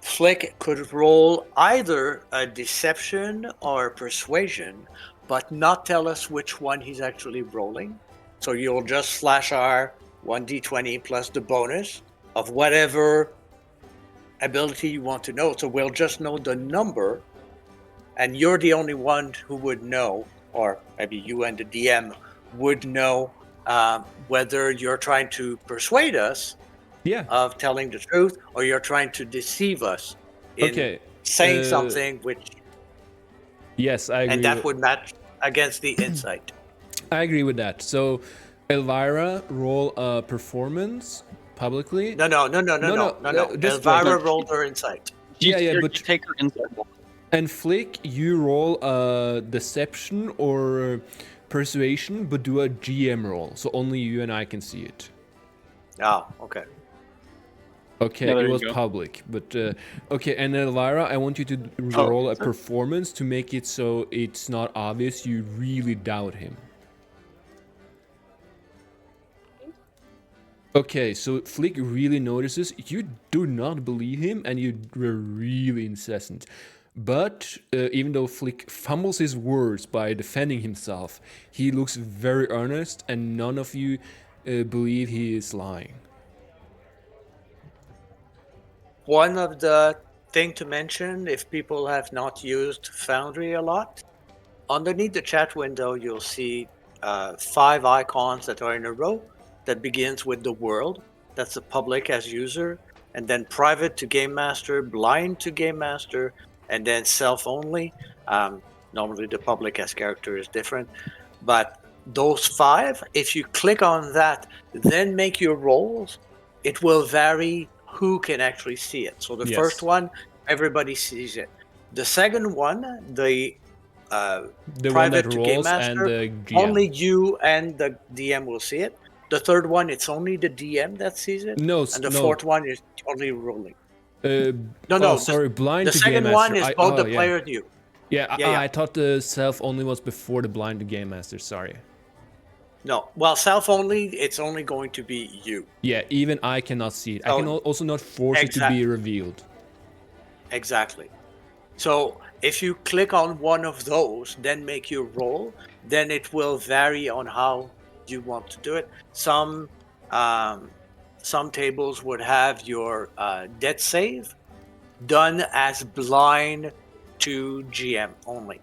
Flik could roll either a deception or persuasion, but not tell us which one he's actually rolling. So you'll just slash our 1d20 plus the bonus of whatever ability you want to know. So we'll just know the number, and you're the only one who would know, or maybe you and the DM would know whether you're trying to persuade us Yeah. of telling the truth, or you're trying to deceive us in Okay. saying something which, Yes, I agree. and that would match against the insight. I agree with that. So, Elvira, roll a performance publicly. No. just Elvira like- rolled her insight. Yeah, You but take her inside. and Flik, you roll a deception or persuasion, but do a GM roll, so only you and I can see it. Oh, okay. Okay, Yeah, there it you was go. public, but okay. And Elvira, I want you to roll a performance to make it so it's not obvious you really doubt him. Okay, so Flik really notices you do not believe him and you were really incessant. But even though Flik fumbles his words by defending himself, he looks very earnest and none of you believe he is lying. One of the thing to mention, if people have not used Foundry a lot, underneath the chat window you'll see 5 icons that are in a row that begins with the world. That's the public as user, and then private to game master, blind to game master, and then self only. Normally the public as character is different, but those 5, if you click on that, then make your rolls, it will vary who can actually see it. So the Yes. first one, everybody sees it. The second one, the The one private that to Game rolls and Master, the GM. only you and the DM will see it. The third one, it's only the DM that sees it. No, And the no. fourth one is only rolling. No, No. sorry, blind The to Game second Master. one is both the yeah. player and you. Yeah, Yeah. I thought the self only was before the blind to Game Master. Sorry. No, well, self only, it's only going to be you. Yeah, even I cannot see it. I can also not force it to Exactly. be revealed. Exactly. So if you click on one of those, then make your roll, then it will vary on how you want to do it. Some tables would have your death save done as blind to GM only.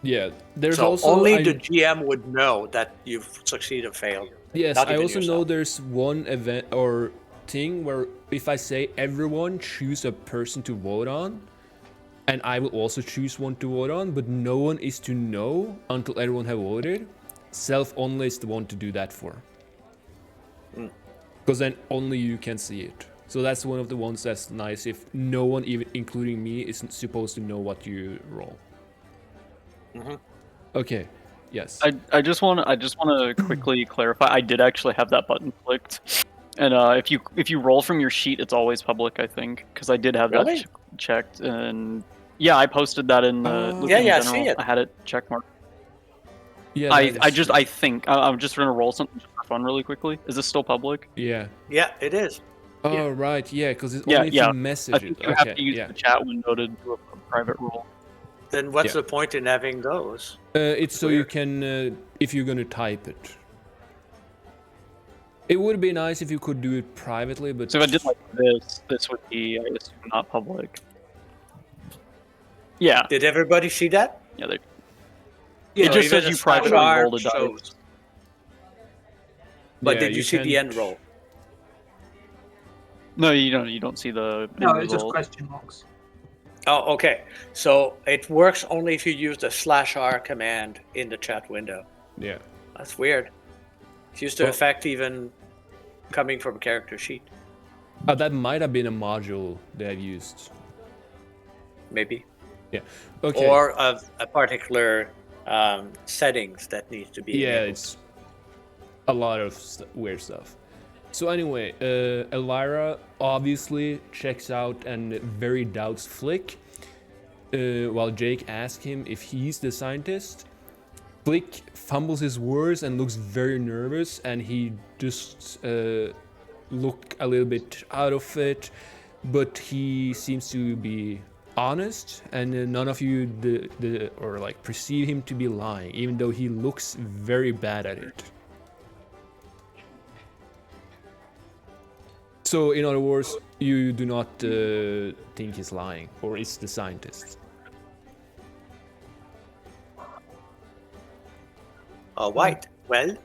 Yeah, there's So also only the GM would know that you've succeeded or failed. Yes, Not I even also know yourself. there's one event or thing where if I say everyone choose a person to vote on, and I will also choose one to vote on, but no one is to know until everyone have voted, self only is the one to do that for. Because then only you can see it. So that's one of the ones that's nice if no one, even including me, isn't supposed to know what you roll. Okay. Yes. I just want to quickly clarify. I did actually have that button clicked, and if you roll from your sheet, it's always public. I think because I did have Really? that checked, and yeah, I posted that in the Yeah, in I general. see it. I had it checkmarked. Yeah. I think I'm just gonna roll something for fun really quickly. Is this still public? Yeah. Yeah, it is. Oh right. Yeah, because it's Yeah, only if yeah. you message I it. think you Okay. have to use Yeah. the chat window to do a private roll. Then what's Yeah. the point in having those? It's so you Weird. can, if you're gonna type it. It would be nice if you could do it privately, but So if I did like this would be, I assume, not public. Yeah, Did everybody see that? yeah. It know, just even says you a privately /R rolled a dice. shows. But yeah, did you see the can't- end roll? No, you don't. You don't see the No, end it's just result. question marks. Oh, okay. So it works only if you use the /R command in the chat window. Yeah. That's weird. It's used to Well- affect even coming from a character sheet, That might have been a module they have used. maybe. Yeah. Okay. Or a particular settings that needs to be yeah, enabled. it's a lot of weird stuff. So anyway, Elvira obviously checks out and very doubts Flik, while Jake asks him if he's the scientist. Flik fumbles his words and looks very nervous, and he just look a little bit out of it, but he seems to be honest, and none of you or like perceive him to be lying, even though he looks very bad at it. So, in other words, you do not think he's lying, or is the scientist. All right. Well,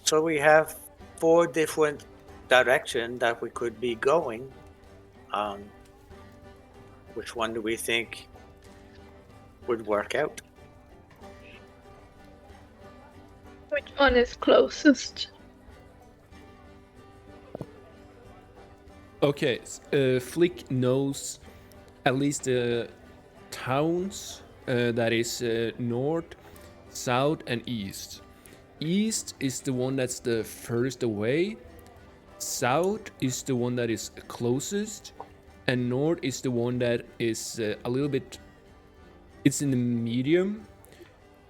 so we have 4 different directions that we could be going. Which one do we think would work out? Which one is closest? Okay, Flik knows at least the towns that is north, south, and east. East is the one that's the furthest away, south is the one that is closest, and north is the one that is a little bit, it's in the medium.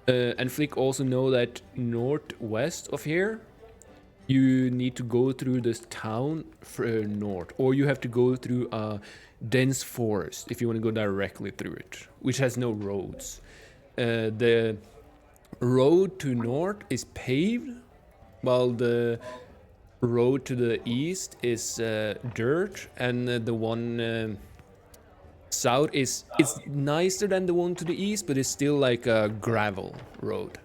And Flik also know that northwest of here, you need to go through this town north, or you have to go through a dense forest if you want to go directly through it, which has no roads. The road to north is paved, while the road to the east is dirt, and the one south it's nicer than the one to the east, but it's still like a gravel road.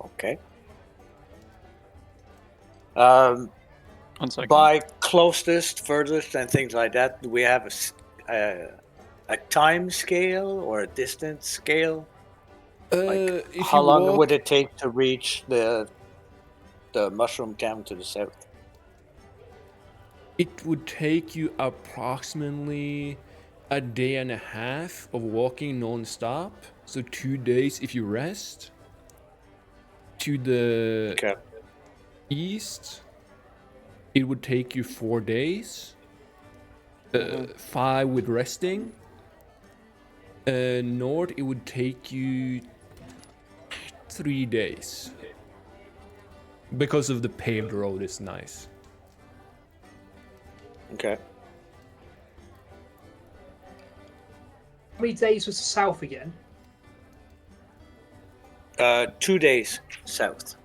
Okay. 1 second. By closest, furthest, and things like that, do we have a time scale or a distance scale? Like, If how you long walk, would it take to reach the the mushroom town to the south? It would take you approximately a day and a half of walking non-stop. So 2 days if you rest. To the Okay. east, it would take you 4 days. 5 with resting. North, it would take you 3 days. Because of the paved road is nice. Okay. How many days was the south again? 2 days south.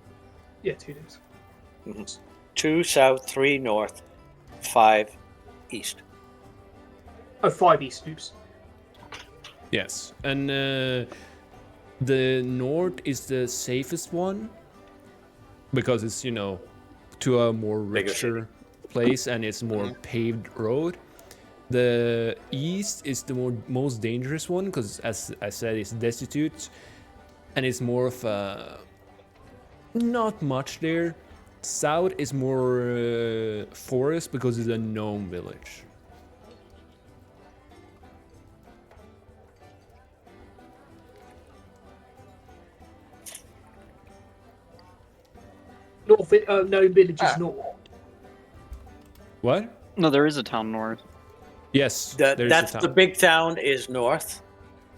Yeah, 2 days. 2 south, 3 north, 5 east. Oh, 5 east, oops. Yes, and the north is the safest one because it's, you know, to a more Bigger richer place and it's more paved road. The east is the most dangerous one because, as I said, it's destitute and it's more of a not much there. South is more forest because it's a gnome village. North, no villages north. What? No, there is a town north. Yes, there's a That's town. the big town is north.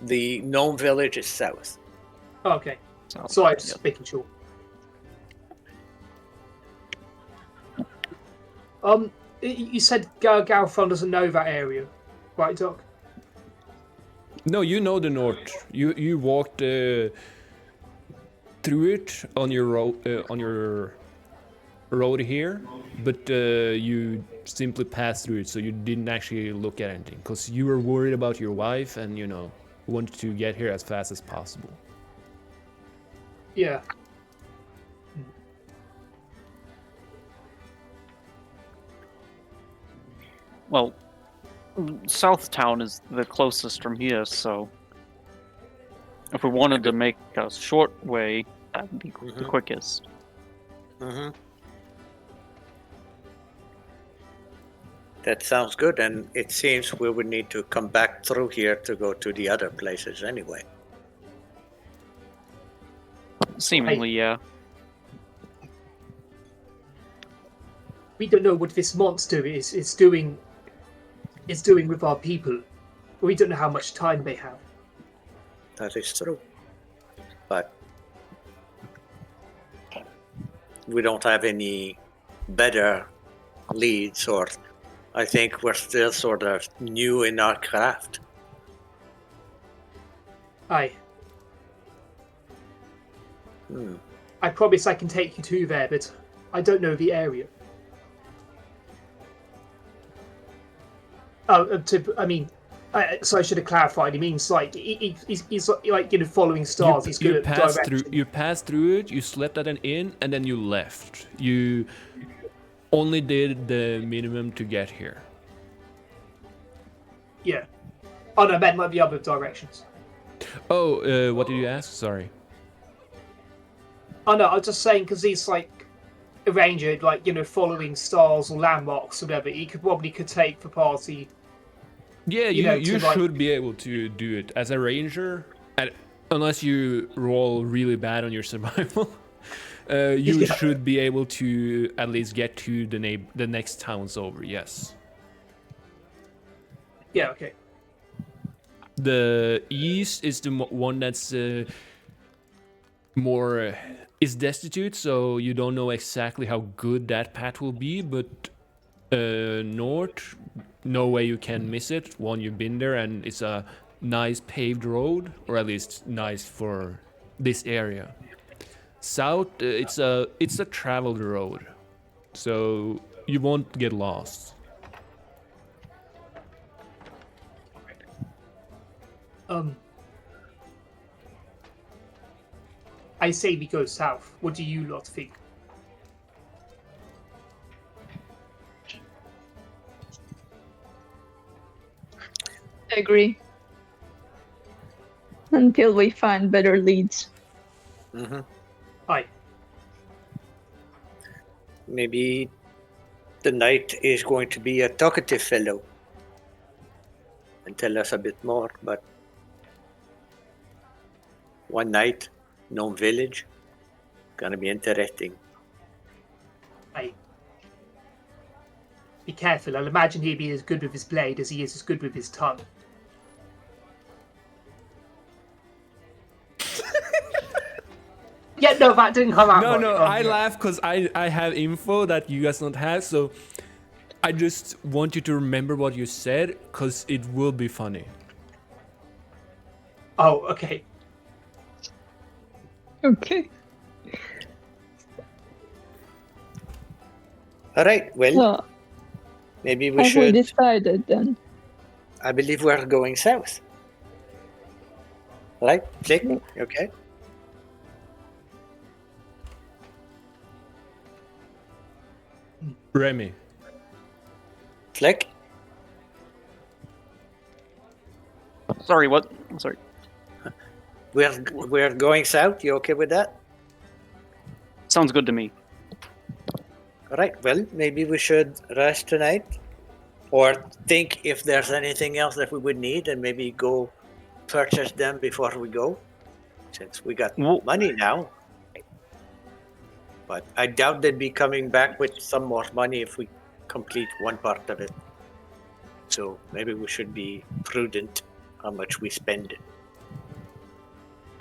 The gnome village is south. Oh, okay. So, So I was yeah. just making sure. You said Galfrun doesn't know that area, right, Doc? No, you know the north. You walked through it on your road here, but you simply passed through it, so you didn't actually look at anything because you were worried about your wife and, you know, wanted to get here as fast as possible. Yeah. Well, South Town is the closest from here, so if we wanted to make a short way, that would be the quickest. Mm-hmm. That sounds good, and it seems we would need to come back through here to go to the other places anyway. Seemingly, yeah. We don't know what this monster is doing with our people. We don't know how much time they have. That is true. But we don't have any better leads, or I think we're still sort of new in our craft. Aye. I promise I can take you to there, but I don't know the area. Oh, so I should have clarified. He means like he's like, you know, following stars. He's good at direction. You passed through it. You slept at an inn, and then you left. You only did the minimum to get here. Yeah. Oh no, I meant like the other directions. Oh, what did you ask? Sorry. Oh no, I was just saying because he's like a ranger, like, you know, following stars or landmarks or whatever. He could take the party. Yeah, You know, you to, like- should be able to do it as a ranger, unless you roll really bad on your survival. You Yeah. should be able to at least get to the next towns over. Yes. Yeah. Okay. The east is the one that's more is destitute, so you don't know exactly how good that path will be. But north, no way you can miss it. One, you've been there, and it's a nice paved road, or at least nice for this area. South, it's a traveled road, so you won't get lost. I say we go south. What do you lot think? I agree. Until we find better leads. Mm-hmm. Aye. maybe the knight is going to be a talkative fellow and tell us a bit more. But one night, no village, gonna be interesting. Hey, be careful. I'll imagine he'd be as good with his blade as he is as good with his tongue. Yeah, no, that didn't come out right. No, I laugh because I have info that you guys don't have, so I just want you to remember what you said, because it will be funny. Oh, okay. Okay. All right, well, So, maybe we have we should... decided then? I believe we're going south. Right? Flik? Okay. Remi. Flik? Sorry, what? I'm sorry. We're going south. You okay with that? Sounds good to me. All right. Well, maybe we should rest tonight, or think if there's anything else that we would need, and maybe go purchase them before we go, since we got money now. But I doubt they'd be coming back with some more money if we complete one part of it. So maybe we should be prudent how much we spend.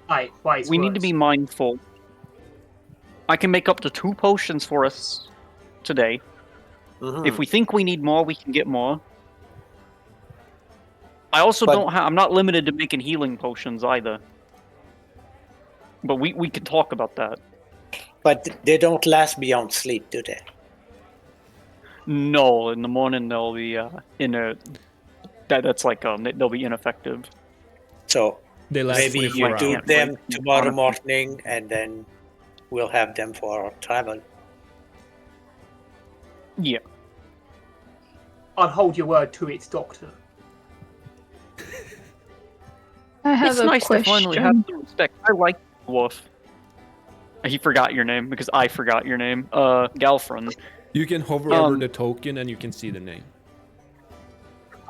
Aye, wise We words. need to be mindful. I can make up to 2 potions for us today. If we think we need more, we can get more. I also don't have... I'm not limited to making healing potions either. But we can talk about that. But they don't last beyond sleep, do they? No, in the morning they'll be that's like they'll be ineffective. So They last maybe 24 you hours. do them tomorrow morning, and then we'll have them for our travel. Yeah. I'll hold your word to it, Doctor. I have It's a nice question. to finally have some respect. I like Wolf. He forgot your name because I forgot your name. Galfrun. You can hover over the token and you can see the name.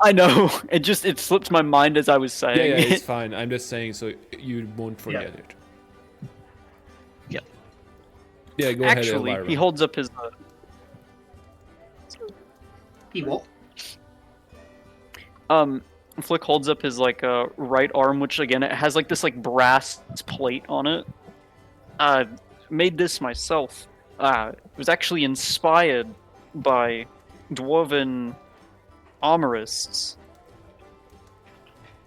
I know. It slipped my mind as I was saying. Yeah, it. it's fine. I'm just saying so you won't forget it. Yeah. Yeah, go ahead, Actually, Elvira. he holds up his. He what? Flik holds up his right arm, which again it has like this brass plate on it. Made this myself. It was actually inspired by dwarven armorists.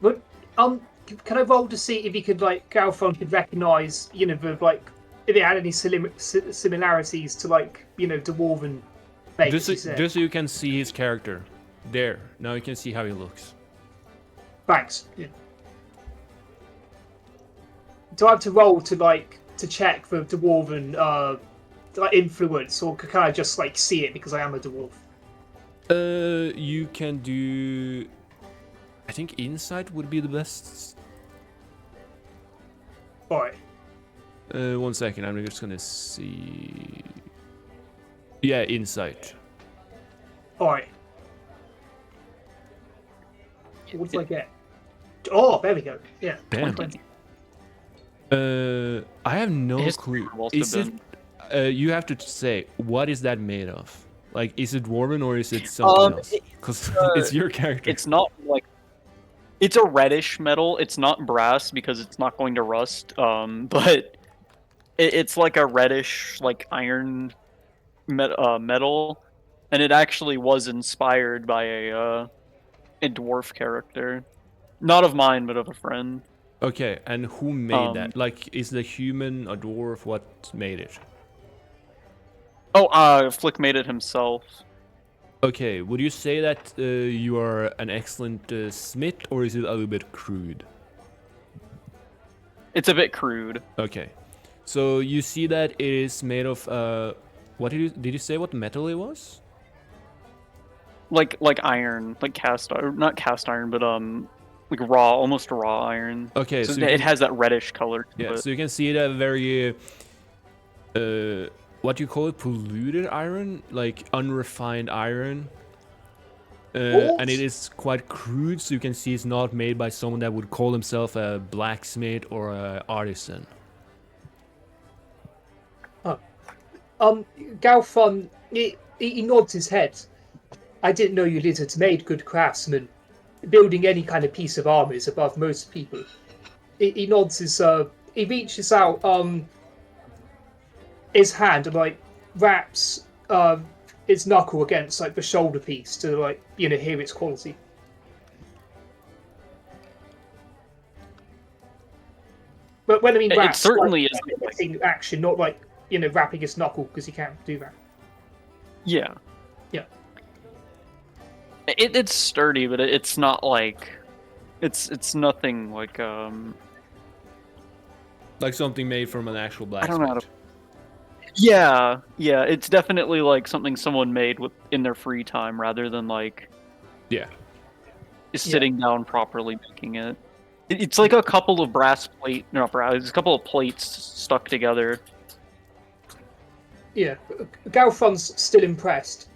But can I roll to see if he could Galfrun could recognise if it had any similarities to dwarven mages? Just so you can see his character. There. Now you can see how he looks. Thanks. Yeah. Do I have to roll to check for dwarven influence, or can I just see it because I am a dwarf? You can do. I think insight would be the best. Alright. 1 second. I'm just gonna see. Yeah, insight. Alright. What did I get? Oh, there we go. Yeah. Damn. 20. I have no His clue. must have Is it? You have to say what is that made of? Is it dwarven or is it something else? Because it's your character. It's not it's a reddish metal. It's not brass because it's not going to rust. But it's like a reddish iron metal, and it actually was inspired by a dwarf character, not of mine but of a friend. Okay, and who made that? Is the human a dwarf? What made it? Flik made it himself. Okay, would you say that you are an excellent smith, or is it a little bit crude? It's a bit crude. Okay, so you see that it is made of what did you say? What metal it was? Like iron, cast iron, not cast iron, but raw, almost raw iron. Okay, so so it has that reddish color to yeah, it. so you can see it a very what you call it, polluted iron, like unrefined iron. And it is quite crude, so you can see it's not made by someone that would call himself a blacksmith or a artisan. Galfrun, he nods his head. I didn't know you lizards made good craftsmen. Building any kind of piece of armor is above most people. He nods his, he reaches out, his hand and, like, wraps, its knuckle against, like, the shoulder piece to, like, hear its quality. But when I mean wraps, it certainly like, is action, not like, wrapping his knuckle, because he can't do that. Yeah. Yeah. It's sturdy, but it's not like it's nothing like something made from an actual I blacksmith. don't know how to. Yeah, it's definitely like something someone made in their free time rather than like sitting down properly making it. It's like a couple of it's a couple of plates stuck together. Yeah, Galfrun's still impressed.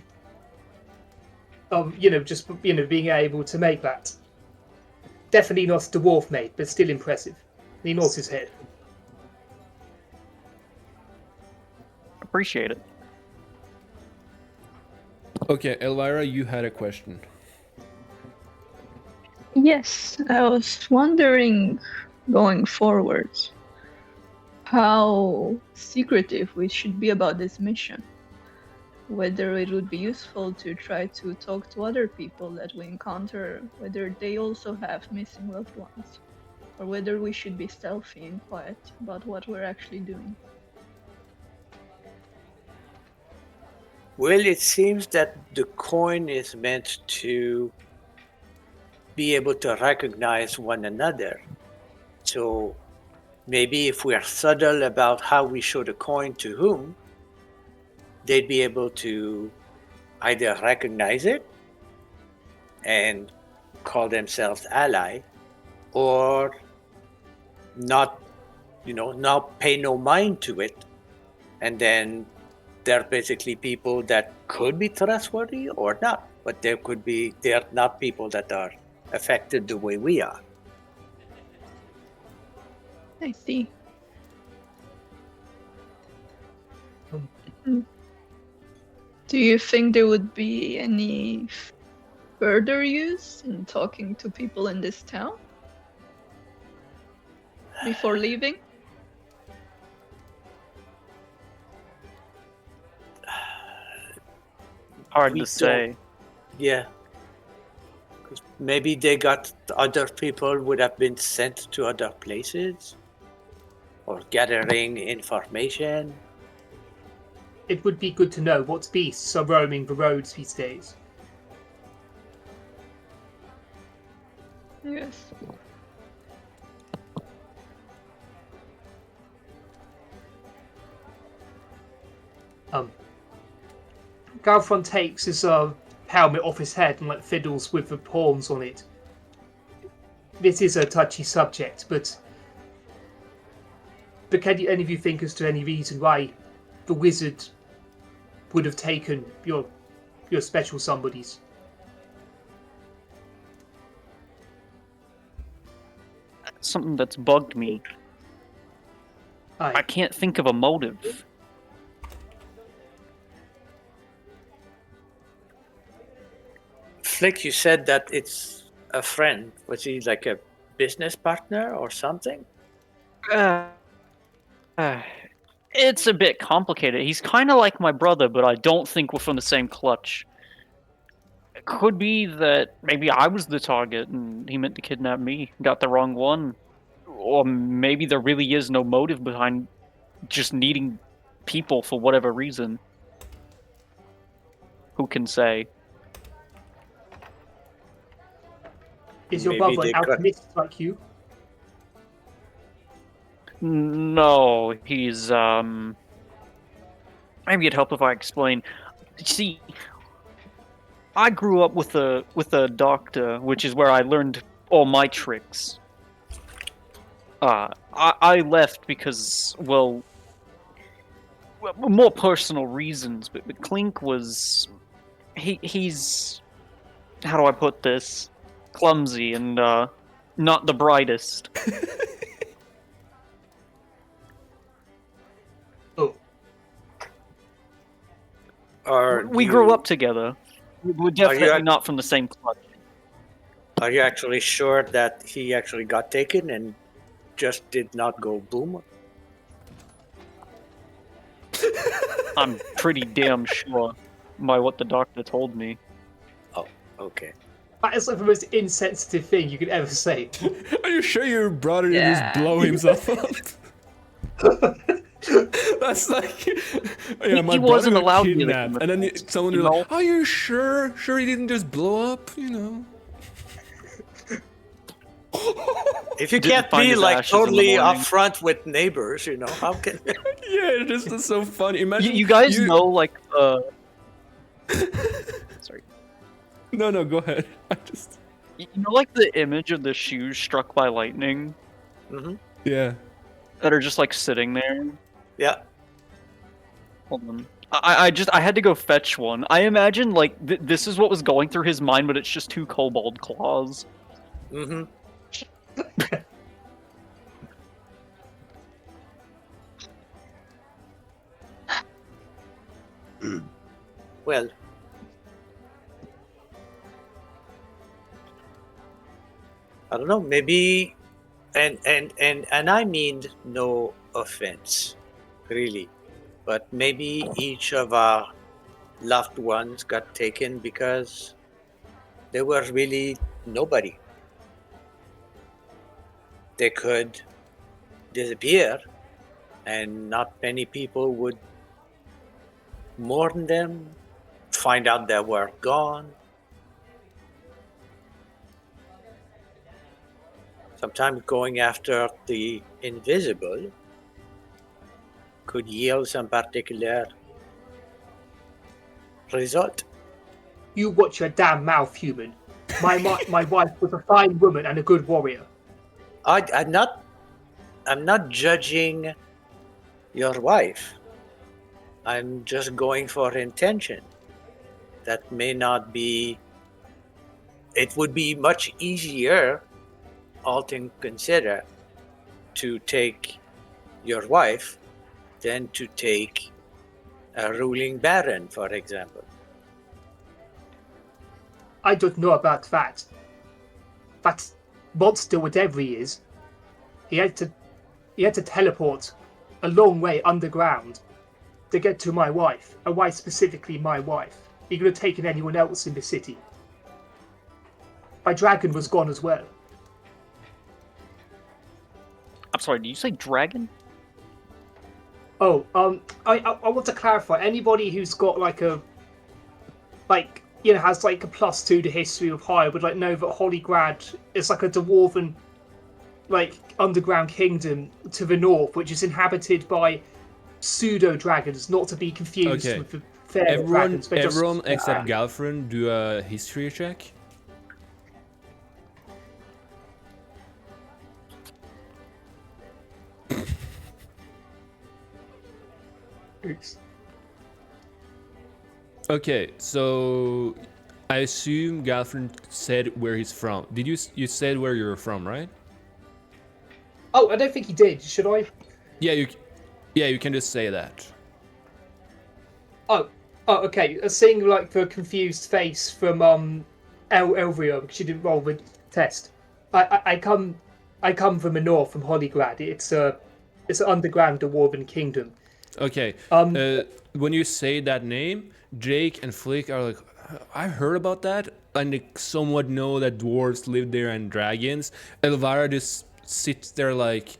Just being able to make that. Definitely not dwarf made, but still impressive. He nods his head. Appreciate it. Okay, Elvira, you had a question. Yes, I was wondering, going forward, how secretive we should be about this mission. Whether it would be useful to try to talk to other people that we encounter, whether they also have missing loved ones, or whether we should be stealthy and quiet about what we're actually doing. Well, it seems that the coin is meant to be able to recognize one another. So maybe if we are subtle about how we show the coin to whom, they'd be able to either recognize it and call themselves ally, or not pay no mind to it. And then they're basically people that could be trustworthy or not, but they're not people that are affected the way we are. I see. Do you think there would be any further use in talking to people in this town before leaving? Hard We to say. Yeah. 'Cause maybe they got other people would have been sent to other places or gathering information. It would be good to know what beasts are roaming the roads these days. Yes. Galfrun takes his helmet off his head and fiddles with the horns on it. This is a touchy subject, but can any of you think as to any reason why the wizard would have taken your special somebodies? Something that's bugged me. I can't think of a motive. Flik, you said that it's a friend. Was he like a business partner or something? It's a bit complicated. He's kind of like my brother, but I don't think we're from the same clutch. It could be that maybe I was the target and he meant to kidnap me, got the wrong one. Or maybe there really is no motive behind just needing people for whatever reason. Who can say? Is your Maybe brother they an got- alchemist like you? No, he's maybe it'd help if I explain. See, I grew up with a doctor, which is where I learned all my tricks. I left because, well, more personal reasons, but Clink was he's how do I put this? Clumsy and not the brightest. Oh, Or We grew up together. We're definitely act- not from the same club. Are you actually sure that he actually got taken and just did not go boom? I'm pretty damn sure by what the doctor told me. Oh, okay. that is like the most insensitive thing you could ever say. Are you sure your brother didn't Yeah. just blow himself up? That's like, yeah, my He brother wasn't got allowed to do kidnapped, it. and then someone You was know? like, "Are you sure? Sure he didn't just blow up?" You know. If you Didn't can't find be his like ashes in the totally morning. upfront with neighbors, how can? Yeah, it just is so funny. Imagine You guys know, like, sorry. No, go ahead. I just. You know, like the image of the shoes struck by lightning Hmm. Yeah. that are just like sitting there. Yeah. Hold on. I had to go fetch one. I imagine like this is what was going through his mind, but it's just two kobold claws. Mm-hmm. Well, I don't know. Maybe, and I mean no offense, really, but maybe each of our loved ones got taken because they were really nobody. They could disappear, and not many people would mourn them, find out they were gone. Sometimes going after the invisible could yield some particular result. You watch your damn mouth, human. My wife was a fine woman and a good warrior. I'm not judging your wife. I'm just going for intention. That may not be. It would be much easier, all things considered, to take your wife than to take a ruling baron, for example. I don't know about that. That monster, whatever he is, he had to teleport a long way underground to get to my wife, and why specifically my wife? He could have taken anyone else in the city. My dragon was gone as well. I'm sorry, did you say dragon? Oh, I want to clarify. Anybody who's got has like a +2 to history of High would like know that Holygrad is like a dwarven, like underground kingdom to the north, which is inhabited by pseudo dragons, not to be confused Okay. with the fair dragons. They're just- Everyone except Galfrun do a history check. Oops. Okay, so I assume Galfrun said where he's from. Did you said where you're from, right? Oh, I don't think he did. Should I? Yeah, you can just say that. Oh, okay. Seeing like the confused face from Elvira because she didn't roll the test. I come from the north, from Holygrad. It's an underground dwarven kingdom. Okay. When you say that name, Jake and Flik are like, I heard about that, and they somewhat know that dwarves live there and dragons. Elvira just sits there like,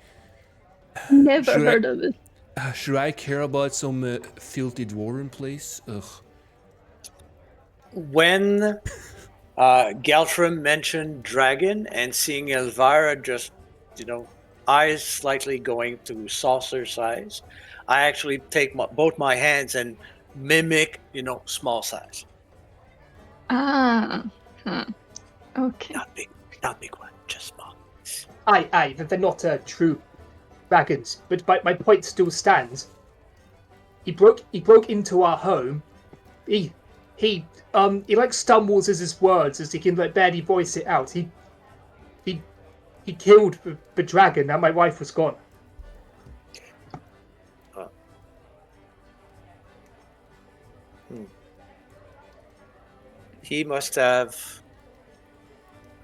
Never Should I- heard of it. should I care about some filthy dwarven place? Ugh. When Galfrun mentioned dragon and seeing Elvira just, eyes slightly going to saucer size, I actually take both my hands and mimic, small size. Ah. Huh. Okay. Not big one, just small. Aye, they're not true dragons. But my point still stands. He broke into our home. He like stumbles as his words as he can like barely voice it out. He killed the dragon. Now my wife was gone. He must have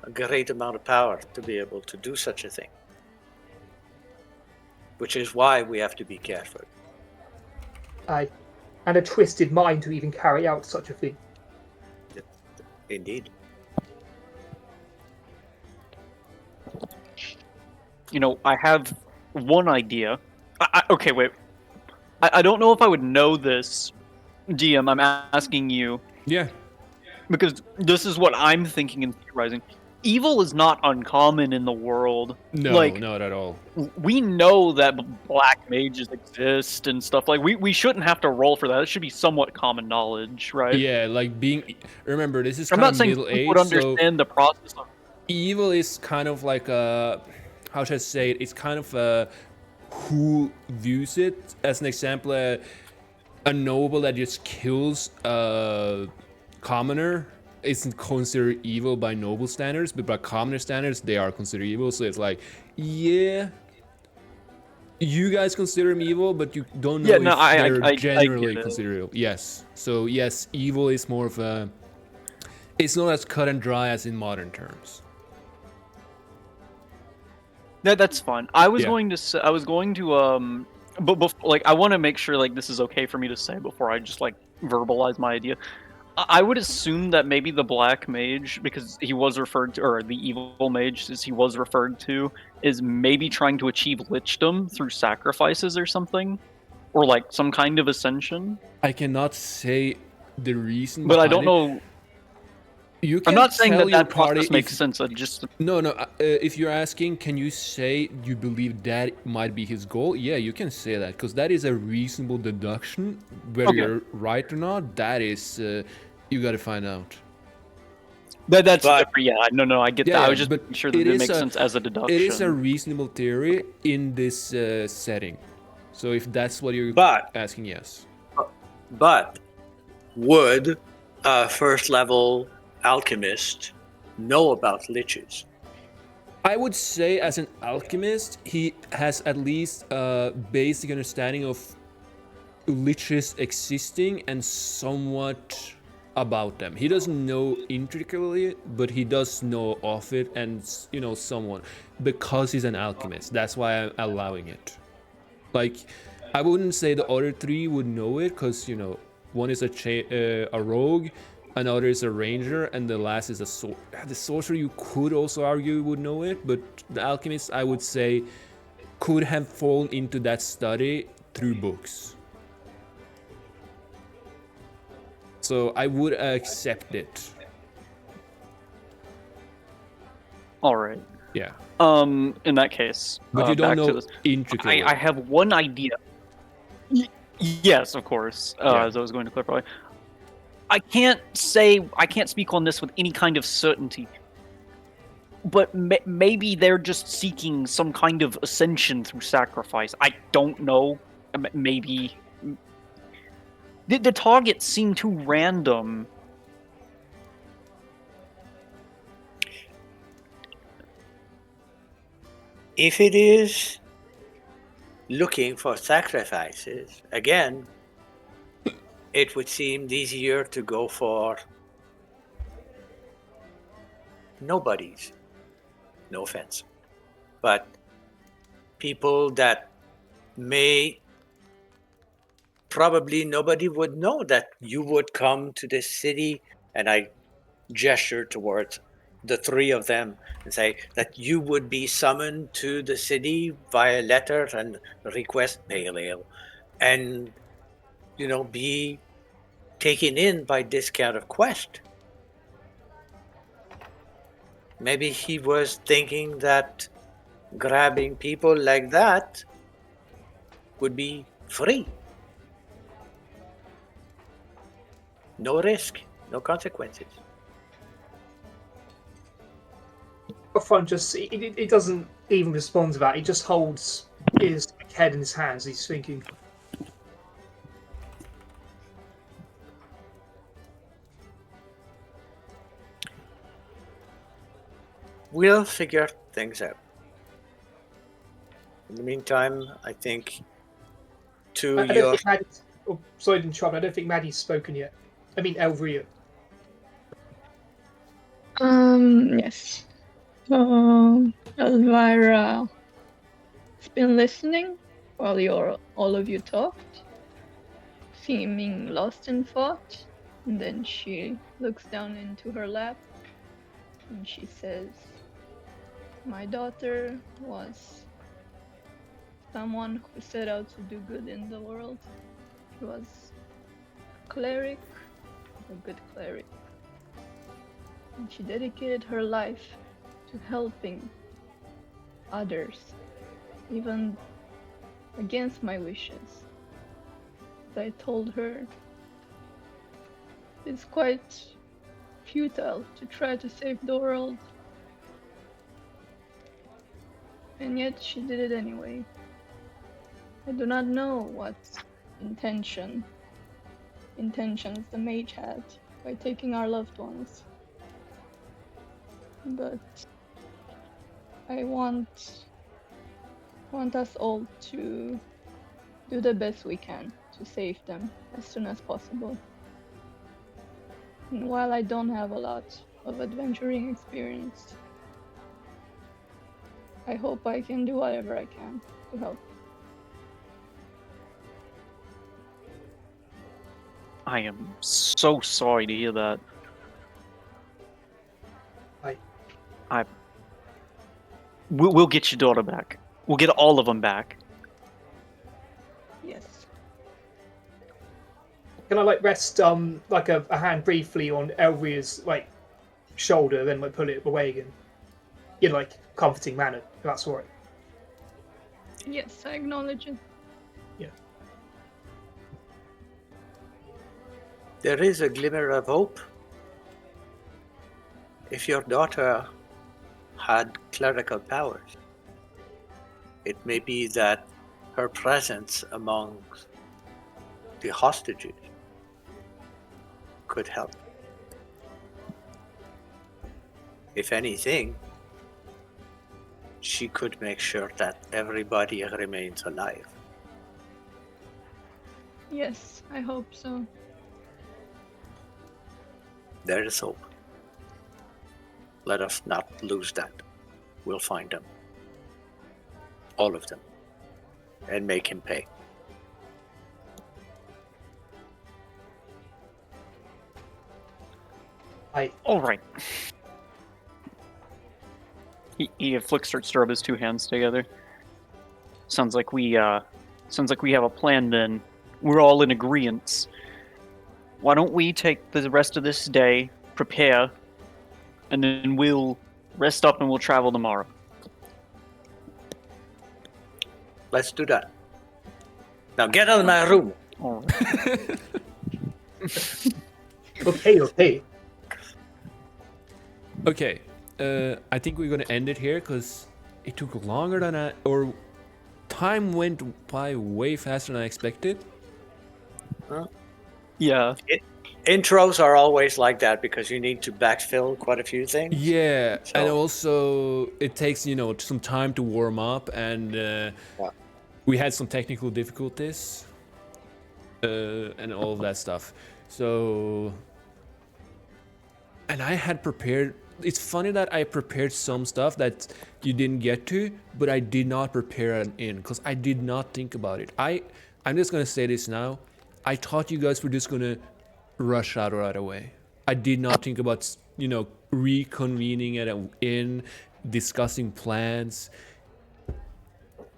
a great amount of power to be able to do such a thing. Which is why we have to be careful. And a twisted mind to even carry out such a thing. Indeed. You know, I have one idea. Okay, wait. I don't know if I would know this, DM. I'm asking you. Yeah. Because this is what I'm thinking and theorizing. Evil is not uncommon in the world. No, like, not at all. We know that black mages exist and stuff. Like, we shouldn't have to roll for that. It should be somewhat common knowledge, right? Yeah, like being... Remember, this is I'm kind not of saying middle people age, would understand the process of... Evil is kind of like a... How should I say it? It's kind of who views it. As an example, a noble that just kills a commoner isn't considered evil by noble standards, but by commoner standards, they are considered evil. So it's like, yeah, you guys consider him evil, but you don't know if they're generally considered evil. Yes. So yes, evil is more of a... It's not as cut and dry as in modern terms. That's fine. I was going to say, but like, I want to make sure like this is okay for me to say before I just like verbalize my idea. I would assume that maybe the black mage, because he was referred to, or the evil mage, as he was referred to, is maybe trying to achieve lichdom through sacrifices or something, or like some kind of ascension. I cannot say the reason, but I don't know. I'm not saying that process makes sense. No. If you're asking, can you say you believe that might be his goal? Yeah, you can say that, because that is a reasonable deduction. Whether you're right or not, that is you got to find out. I get that. I was just making sure that it makes sense as a deduction. It is a reasonable theory in this setting. So if that's what you're asking, yes. But would first level alchemist know about liches? I would say as an alchemist, he has at least a basic understanding of liches existing and somewhat about them. He doesn't know intricately, but he does know of it and, somewhat, because he's an alchemist. That's why I'm allowing it. Like, I wouldn't say the other three would know it, because, one is a rogue, another is a ranger, and the last is the sorcerer. You could also argue would know it, but the alchemist, I would say, could have fallen into that study through books. So I would accept it. All right. Yeah. In that case, but you don't know intricately. I have one idea. Yes, of course. As I was going to clarify. I can't speak on this with any kind of certainty, but maybe they're just seeking some kind of ascension through sacrifice. I don't know. Maybe the targets seem too random. If it is looking for sacrifices, again, it would seem easier to go for nobodies. No offense. But people that probably nobody would know that you would come to this city, and I gesture towards the three of them and say that you would be summoned to the city via letter and request pale ale, and be taken in by this kind of quest. Maybe he was thinking that grabbing people like that would be free. No risk, no consequences. Galfrun just he doesn't even respond to that. He just holds his head in his hands. He's thinking. We'll figure things out. In the meantime, I think I don't think Maddie's... Oh, sorry to interrupt. I don't think Maddie's spoken yet. I mean, Elvira. Yes. So, Elvira has been listening while all of you talked, seeming lost in thought, and then she looks down into her lap and she says, "My daughter was someone who set out to do good in the world. She was a cleric, a good cleric. And she dedicated her life to helping others, even against my wishes. I told her it's quite futile to try to save the world. And yet she did it anyway. I do not know what intentions the mage had by taking our loved ones. But I want us all to do the best we can to save them as soon as possible. And while I don't have a lot of adventuring experience, I hope I can do whatever I can to help. I am so sorry to hear that. We'll get your daughter back. We'll get all of them back. Yes. Can I rest like a hand briefly on Elvira's shoulder, then pull it away again? In comforting manner, if that's all right. Yes, I acknowledge it. Yeah. there is a glimmer of hope. If your daughter had clerical powers, it may be that her presence among the hostages could help. If anything, she could make sure that everybody remains alive. Yes, I hope so. There is hope. Let us not lose that. We'll find them. All of them. And make him pay. All right. Flik starts to rub his two hands together. Sounds like we have a plan then. We're all in agreement. Why don't we take the rest of this day, prepare, and then we'll rest up and we'll travel tomorrow. Let's do that. Now get out of my room. All right. Okay. Okay, I think we're gonna end it here because it took longer than time went by way faster than I expected. Yeah. Intros are always like that because you need to backfill quite a few things. Yeah, So- and also it takes some time to warm up, and we had some technical difficulties and all of that stuff. So, and I had prepared. It's funny that I prepared some stuff that you didn't get to, but I did not prepare it in because I did not think about it. I'm just gonna say this now. I thought you guys were just gonna rush out right away. I did not think about reconvening at an inn, discussing plans.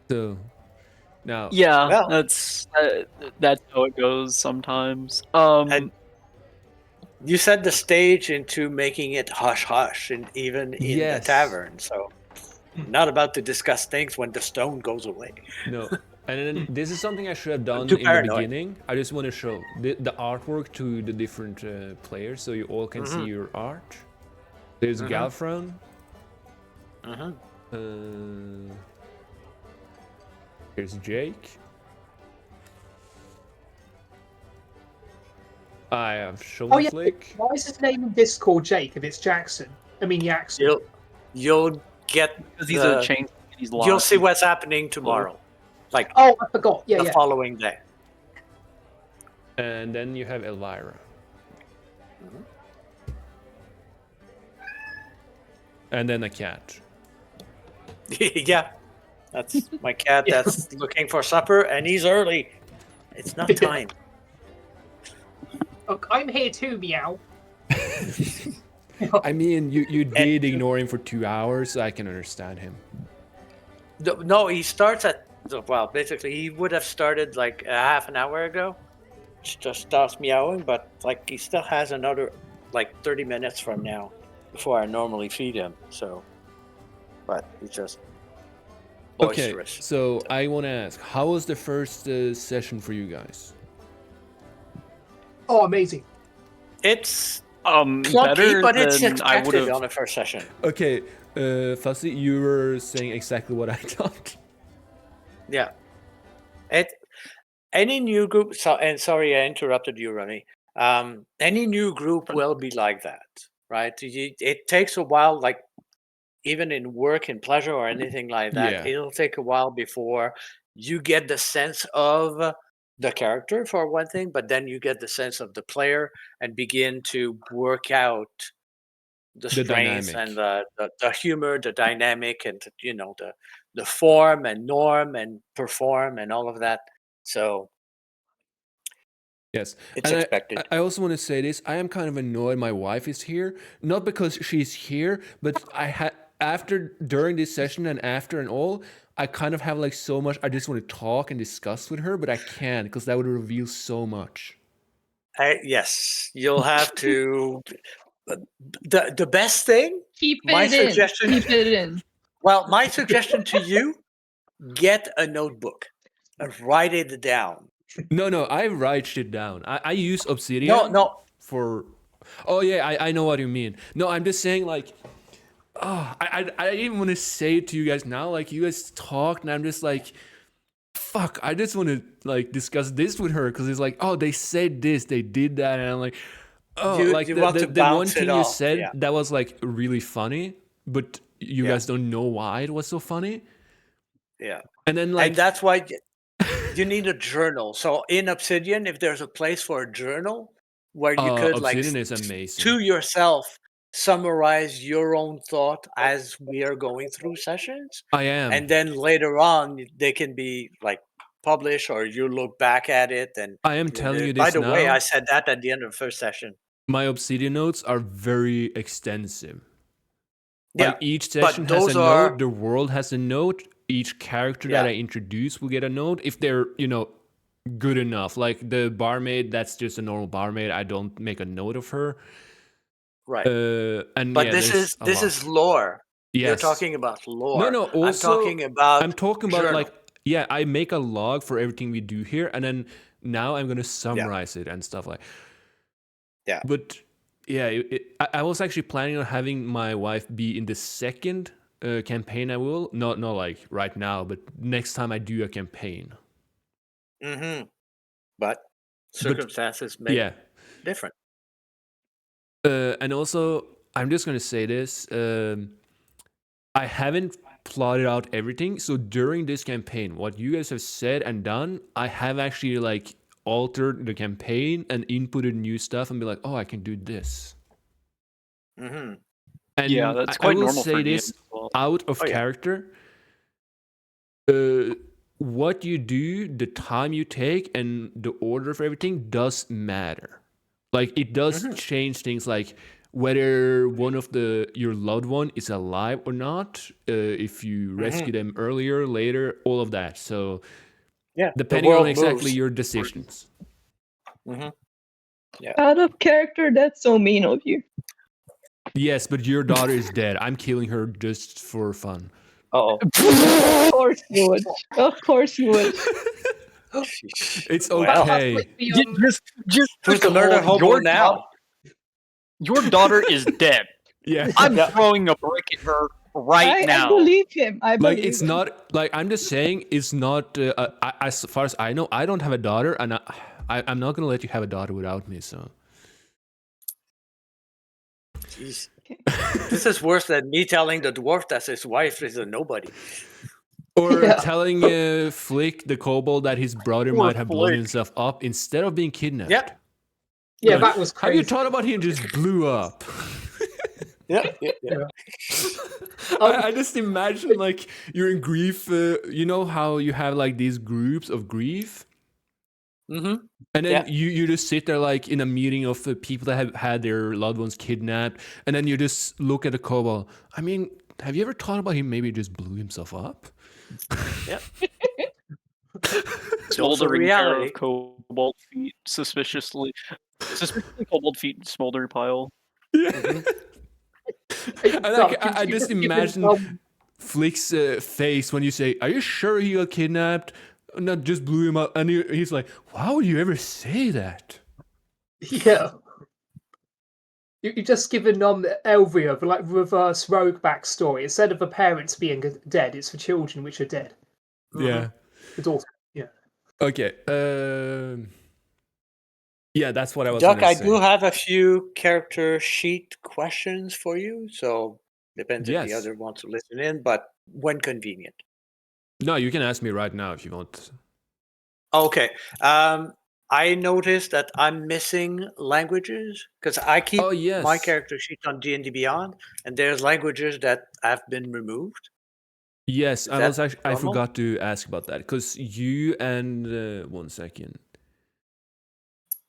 So now, Yeah, Well- that's how it goes sometimes. And you set the stage into making it hush-hush, and even in Yes. the tavern. So, not about to discuss things when the stone goes away. no. And then this is something I should have done too in the paranoid. beginning. I just want to show the artwork to the different players so you all can see your art. There's Galfrun. Here's Jake. I have shown Oh, yeah. Flik. Why is his name in Discord Jake if it's Jackson? I mean Jackson. you'll get Because he's a change. He's lost. you'll see what's happening tomorrow, like Oh, I forgot. Yeah, the yeah. following day. And then you have Elvira. And then a cat. Yeah, that's my cat that's looking for supper, and he's early. It's not time. Look, I'm here too, meow. I mean, you did ignore him for 2 hours, so I can understand him. No, he starts at, well, basically he would have started like a half an hour ago. Just starts meowing, but like he still has another like 30 minutes from now before I normally feed him. So, but he's just boisterous. Okay, so I want to ask, how was the first session for you guys? Oh, amazing. It's Better clunky, but it's than I would expected have. on the first session. Okay, Fuzzy, you were saying exactly what I thought. Yeah. Any new group, and sorry I interrupted you, Remi. Any new group will be like that, right? It takes a while, like even in work and pleasure or anything like that, Yeah. it'll take a while before you get the sense of the character for one thing, but then you get the sense of the player and begin to work out the strengths dynamic. and the humor, the dynamic, and the form and norm and perform and all of that. So Yes, it's and expected. I also want to say this. I am kind of annoyed my wife is here, not because she's here, but during this session and after and all, I kind of have like so much I just want to talk and discuss with her, but I can't because that would reveal so much. Yes, you'll have to. The best thing. Keep My it in. suggestion. Keep it in. Well, my suggestion to you: get a notebook and write it down. No, I write shit down. I use Obsidian. No. For. Oh yeah, I know what you mean. No, I'm just saying like. Oh, I didn't even want to say it to you guys now. Like you guys talked, and I'm just like, fuck. I just want to like discuss this with her because it's like, oh, they said this, they did that, and I'm like, oh, like you want to the one bounce it thing you off, said yeah. that was like really funny, but you guys don't know why it was so funny. Yeah, and then like and that's why you need a journal. So in Obsidian, if there's a place for a journal where you could Obsidian like is amazing. to yourself summarize your own thought as we are going through sessions. I am. And then later on, they can be like published, or you look back at it. And I am telling you this by the way, now. I said that at the end of the first session. My Obsidian notes are very extensive. Yeah, like each session has a note. The world has a note. Each character that I introduce will get a note if they're good enough. Like the barmaid, that's just a normal barmaid. I don't make a note of her. Right. But this is lore. Yes. You're talking about lore. No. Also, I'm talking about journal. like I make a log for everything we do here, and then now I'm gonna summarize it and stuff like. Yeah. But yeah, I was actually planning on having my wife be in the second campaign. I will not like right now, but next time I do a campaign. Mm-hmm. But circumstances make different. And also, I'm just gonna say this: I haven't plotted out everything. So during this campaign, what you guys have said and done, I have actually like altered the campaign and inputted new stuff and be like, oh, I can do this. Mm-hmm. And yeah, that's quite I will normal say for this well. out of character. What you do, the time you take, and the order for everything does matter. Like it does change things, like whether one of your loved one is alive or not, if you rescue them earlier, later, all of that. So depending on exactly your decisions. Mm-hmm. Yeah. Out of character, that's so mean of you. Yes, but your daughter is dead. I'm killing her just for fun. Uh-oh. Of course you would. Of course you would. It's okay. Just who's the murder hobo now? Your daughter is dead. Yeah. I'm throwing a brick at her now. I believe him. It's not like I'm just saying. It's not. As far as I know, I don't have a daughter, and I'm not gonna let you have a daughter without me. So Jeez. This is worse than me telling the dwarf that his wife is a nobody. Or Yeah. telling Flik, the kobold, that his brother Poor might have blown Flik. himself up instead of being kidnapped. Yep. Yeah, Like, that was have you crazy. thought about him just blew up? Yeah. I just imagine like you're in grief. You know how you have like these groups of grief, Mm-hmm. and then Yeah. you just sit there like in a meeting of people that have had their loved ones kidnapped, and then you just look at the kobold. I mean, have you ever thought about him maybe just blew himself up? Yeah. Smoldering pair reality. of cobalt feet, suspiciously cobalt feet smolder pile. Mhm. And Duck, I you've just given imagine Flick's face when you say, "Are you sure he got kidnapped? Not just blew him up." And he's like, "Why would you ever say that?" Yeah. You've just given Elvira the like reverse rogue backstory. Instead of the parents being dead, it's the children which are dead. Yeah. The daughter. Yeah. Okay. Yeah, that's what I was Duck, gonna I say. do have a few character sheet questions for you, so depends if the Yes. other wants to listen in, but when convenient. No, you can ask me right now if you want. Okay. I noticed that I'm missing languages because I keep Oh yes. my character sheet on D&D Beyond, and there's languages that have been removed. Yes, Is I that was actually, I normal? forgot to ask about that because you and 1 second.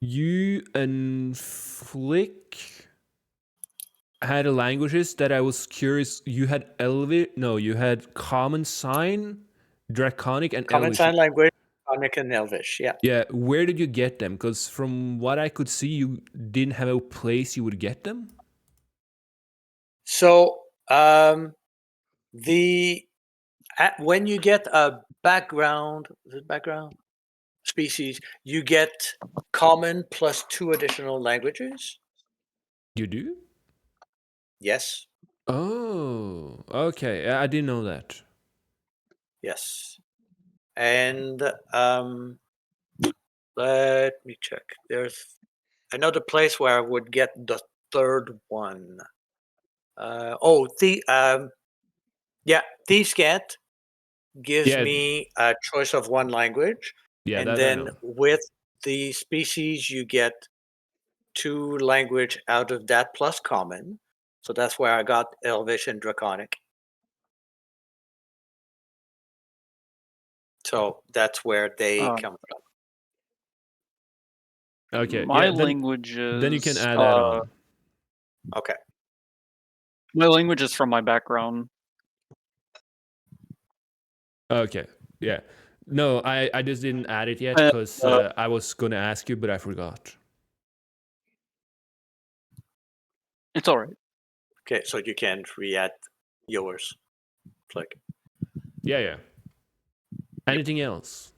You and Flick had languages that I was curious. You had you had Common Sign, Draconic, and Common Elvish. Sign Language, Draconic, and Elvish, yeah. Yeah, where did you get them? Because from what I could see, you didn't have a place you would get them. So when you get a background species, you get common plus 2 additional languages. You do? Yes. Oh, okay. I didn't know that. Yes. And let me check. There's another place where I would get the third one. Thieves' gives Yeah, me a choice of 1 language, yeah, and that I then know. with the species you get 2 language out of that plus common. So that's where I got Elvish and Draconic. So that's where they come from. Okay, My yeah. languages. Then you can add that on. Okay. My language is from my background. Okay, yeah. No, I just didn't add it yet because I was gonna ask you, but I forgot. It's all right. Okay, so you can re-add yours. Flik. Yeah. Anything else?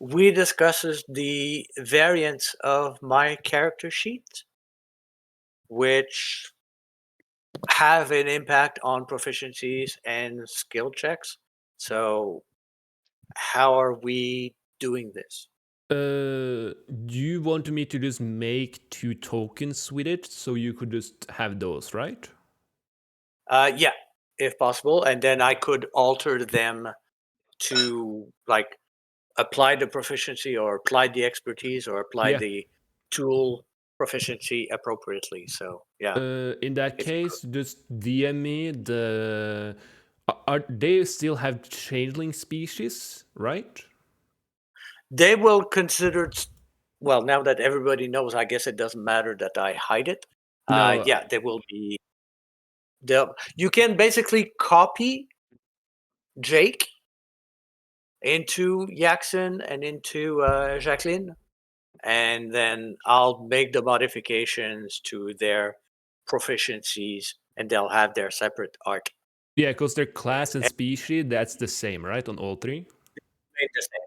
We discusses the variants of my character sheet, which have an impact on proficiencies and skill checks. So how are we doing this? Do you want me to just make 2 tokens with it so you could just have those, right? Yeah, if possible, and then I could alter them to like apply the proficiency or apply the expertise or apply Yeah. the tool proficiency appropriately. So yeah. In that If you case, just DM me the. Are they still have changeling species, right? They will consider. Well, now that everybody knows, I guess it doesn't matter that I hide it. No. Yeah, they will be. You can basically copy Jake into Jackson and into Jacqueline, and then I'll make the modifications to their proficiencies, and they'll have their separate art. Yeah, because their class and species, that's the same, right? On all 3?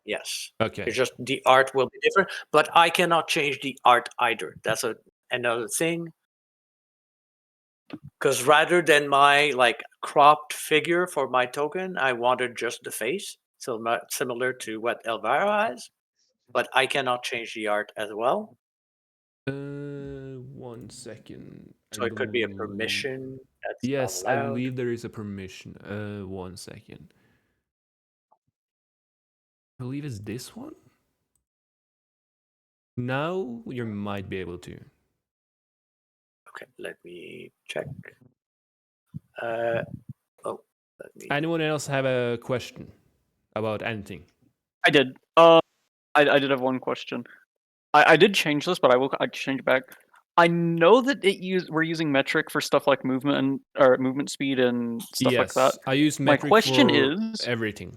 Yes. Okay. It's just the art will be different, but I cannot change the art either. That's another thing. Because rather than my like cropped figure for my token, I wanted just the face, so similar to what Elvira has. But I cannot change the art as well. 1 second. So it could be a permission. That's Yes, not I allowed. believe there is a permission. 1 second. I believe it's this one. Now you might be able to. Okay, let me check. Let me. Anyone else have a question about anything? I did. I did have one question. I did change this, but I change it back. I know that we're using metric for stuff like movement or movement speed and stuff like that. I use My metric question for is everything.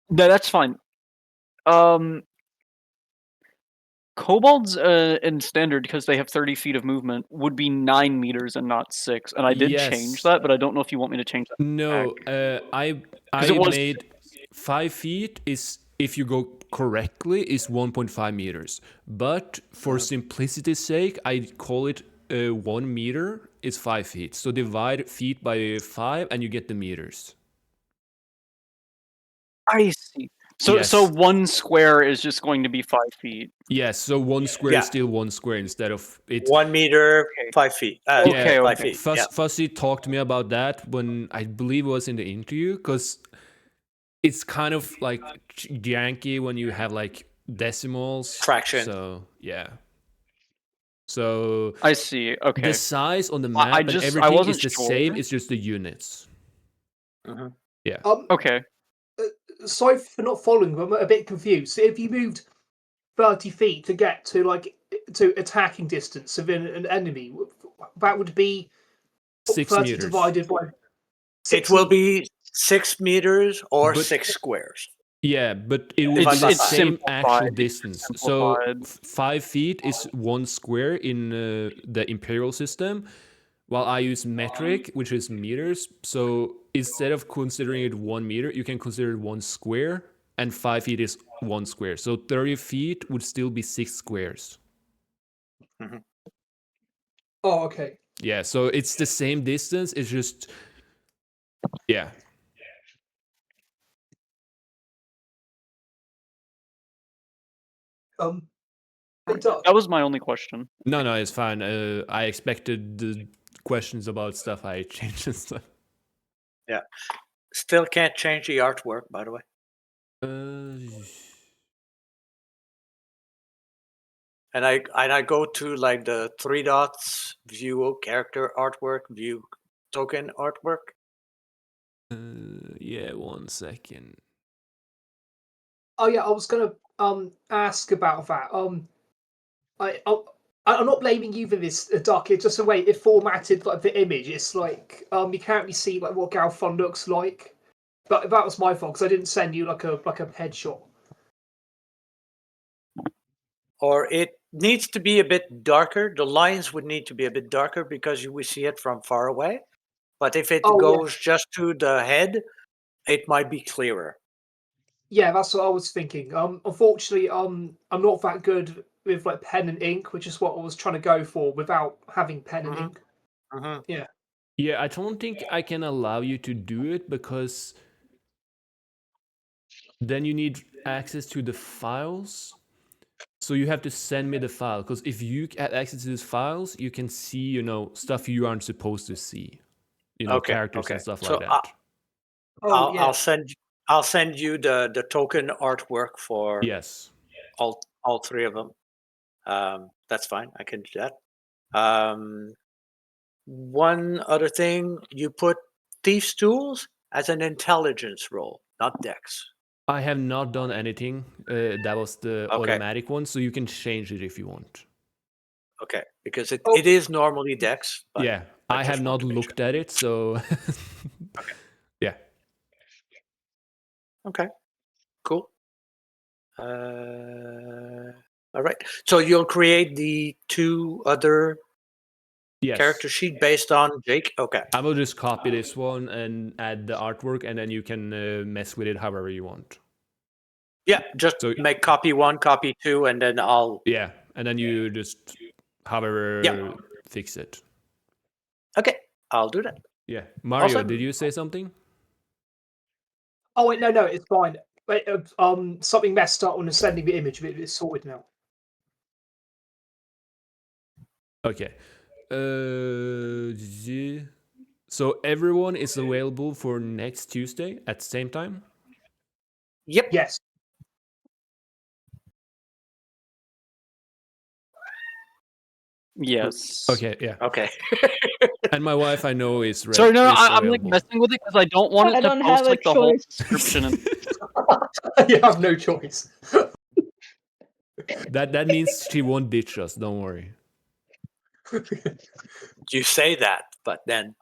No, that's fine. Kobolds in standard, because they have 30 feet of movement, would be 9 meters and not 6. And I did change that, but I don't know if you want me to change that. No, I made 5 feet is, if you go correctly, is 1.5 meters. But for simplicity's sake, I call it 1 meter is 5 feet. So divide feet by 5 and you get the meters. I see. So 1 square is just going to be 5 feet. Yes, so 1 square is still 1 square instead of it. 1 meter, 5 feet. Okay. 5 feet. Fuzzy talked to me about that when I believe it was in the interview, because it's kind of like janky when you have like decimals. Fraction. So yeah. So I see. Okay. the size on the map and everything is the same. It's just the units. Yeah. Okay. Sorry for not following, but I'm a bit confused. So if you moved 30 feet to get to attacking distance of an enemy, that would be 6 30 meters divided by. It will be 6 meters or 6 squares. Yeah, but it would be the same actual distance. So 5 feet is 1 square in the imperial system, while I use metric, which is meters. So instead of considering it 1 meter, you can consider it 1 square, and 5 feet is 1 square. So 30 feet would still be 6 squares. Mm-hmm. Oh, okay. Yeah, so it's the same distance. It's just, yeah. That was my only question. No, it's fine. I expected the questions about stuff I changed and stuff. Yeah. Still can't change the artwork, by the way. And I go to like the 3 dots, view character artwork, view token artwork. Yeah, 1 second. Oh yeah, I was gonna ask about that. I'm not blaming you for this, Duck. It's just the way it formatted like the image. It's like you can't really see like what Galfrun looks like. But that was my fault because I didn't send you like a headshot. Or it needs to be a bit darker. The lines would need to be a bit darker because we see it from far away. But if it goes just to the head, it might be clearer. Yeah, that's what I was thinking. Unfortunately, I'm not that good with like pen and ink, which is what I was trying to go for without having pen and ink. Yeah. Yeah, I don't think I can allow you to do it because then you need access to the files. So you have to send me the file, because if you have access to these files, you can see, stuff you aren't supposed to see. Characters and stuff like that. I'll send you the token artwork for all 3 of them. That's fine. I can do that. One other thing, you put Thief's Tools as an intelligence roll, not dex. I have not done anything. That was the automatic one, so you can change it if you want. Okay, because it is normally dex. But yeah, I have not looked at it, so yeah. Okay, cool. All right, so you'll create the 2 other character sheet based on Jake? Okay. I will just copy this one and add the artwork, and then you can mess with it however you want. Yeah, just make copy 1, copy 2, and then I'll... Yeah, and then you just however fix it. Okay, I'll do that. Yeah. Mario, did you say something? Oh, wait, no, it's fine. Wait, something messed up when sending the image, but it's sorted now. Okay. So everyone is available for next Tuesday at the same time? Yep. Yes. Yes. Okay, yeah. Okay. And my wife, I know, is Sorry, no, is I'm like available. messing with it because I don't want it I to don't post have a like the whole choice. description. And You have no choice. That means she won't ditch us. Don't worry. You say that, but then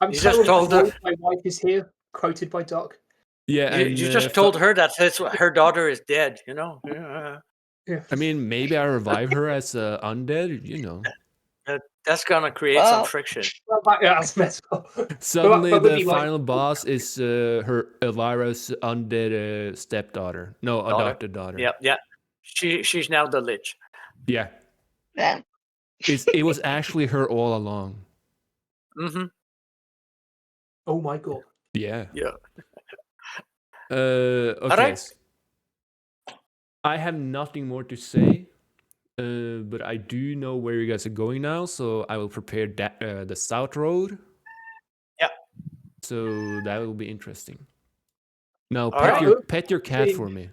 I'm You so just told her- annoyed my wife is here, quoted by Doc. Yeah, you, and you just told her that her daughter is dead. Yeah. Yeah. I mean, maybe I revive her as undead. That's gonna create some Well- friction. Well, that's messed up. Suddenly, but would the be like- final boss is her Elvira's undead stepdaughter. No, adopted daughter. Yeah. She's now the lich. Yeah, Yeah. it was actually her all along. Mm-hmm. Oh my god. Yeah. Yeah. Okay. right. I have nothing more to say, but I do know where you guys are going now, so I will prepare the south road. Yeah. So that will be interesting. Now, All right. pet your cat for me.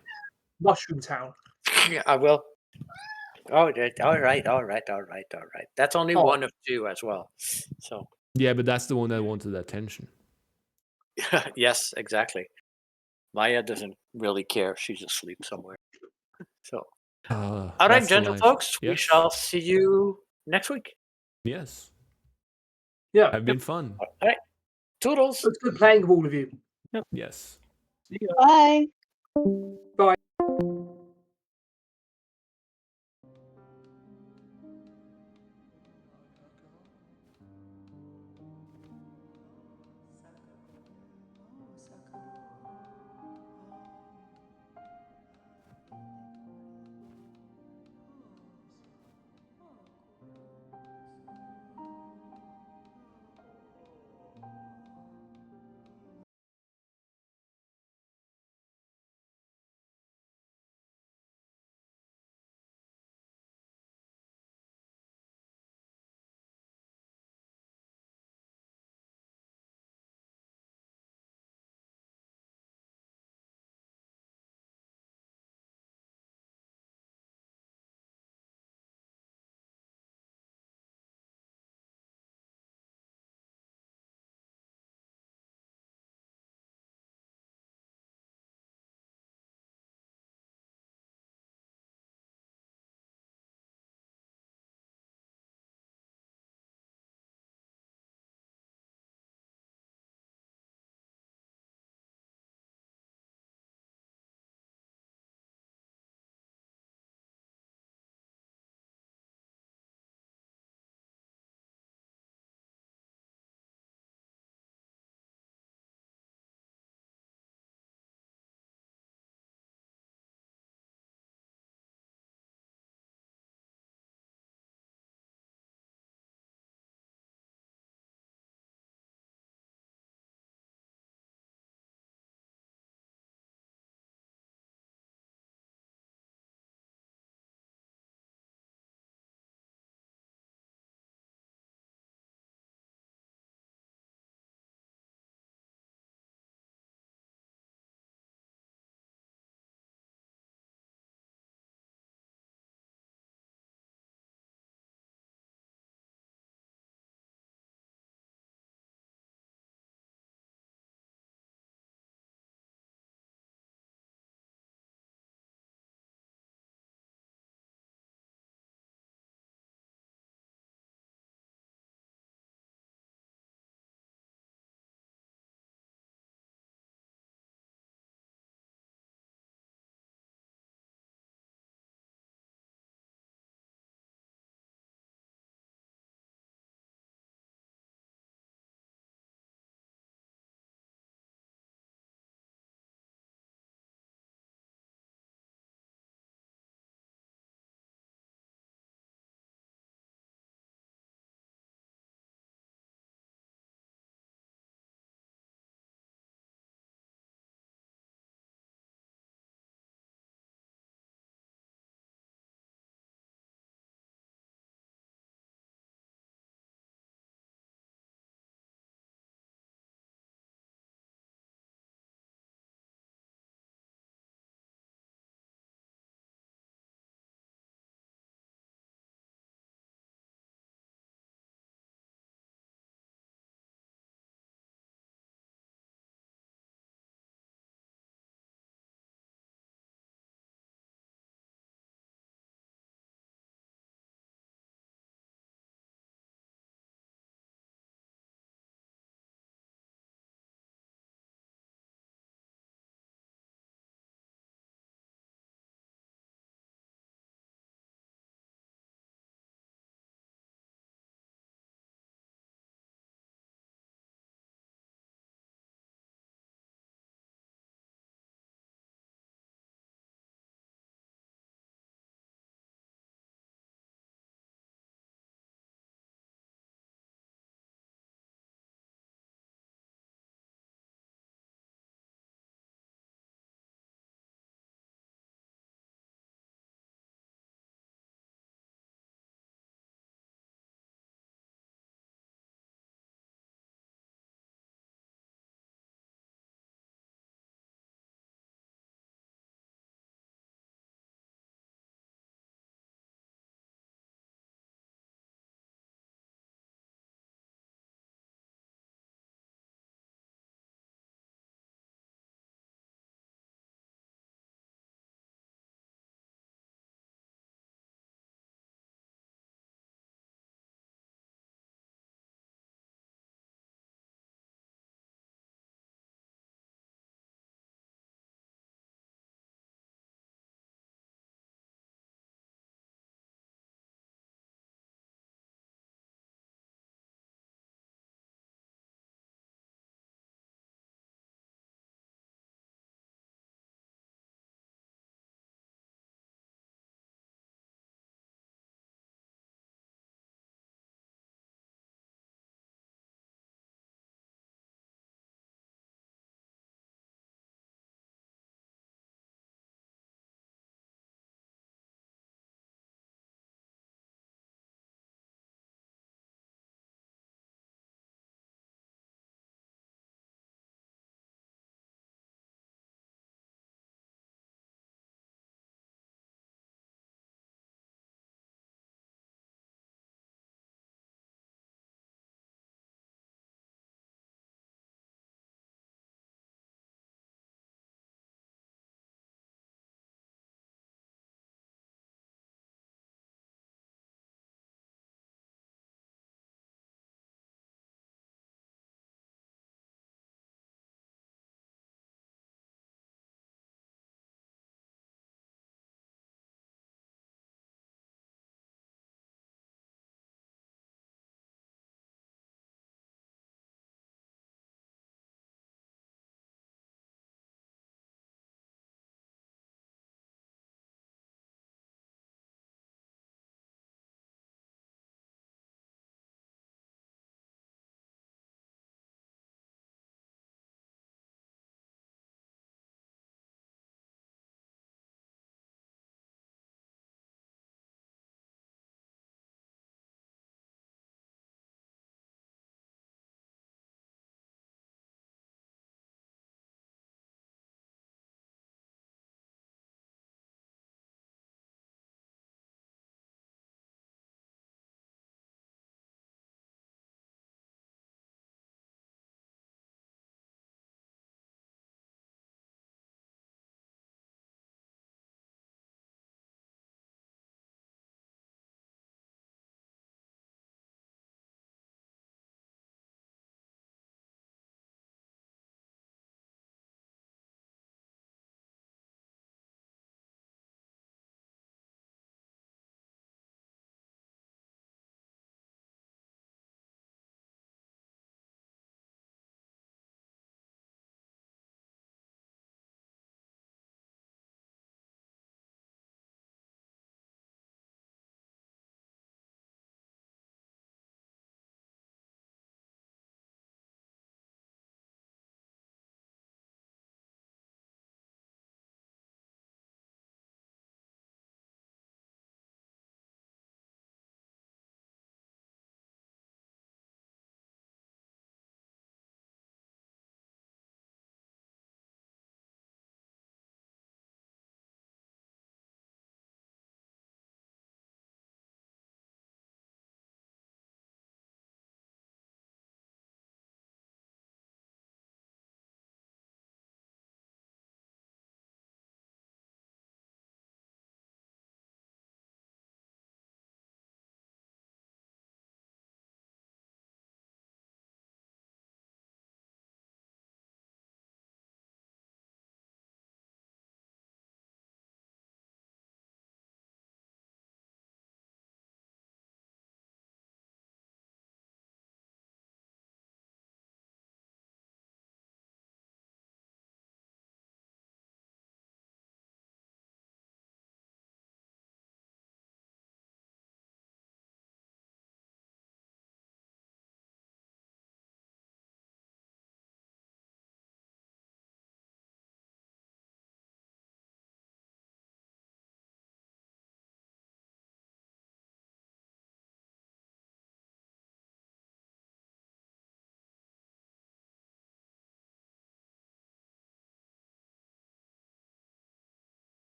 Mushroom Town. Yeah, I will. Oh, all right. That's only Oh. one of two as well. So Yeah, but that's the one that wanted attention. yes, exactly. Maya doesn't really care. She's asleep somewhere. So all right, That's the gentle life. folks, we Yes. shall see you next week. Yes. Yeah. Have been fun. All right. Toodles. It's good playing with all of you. Yes. See ya. Bye.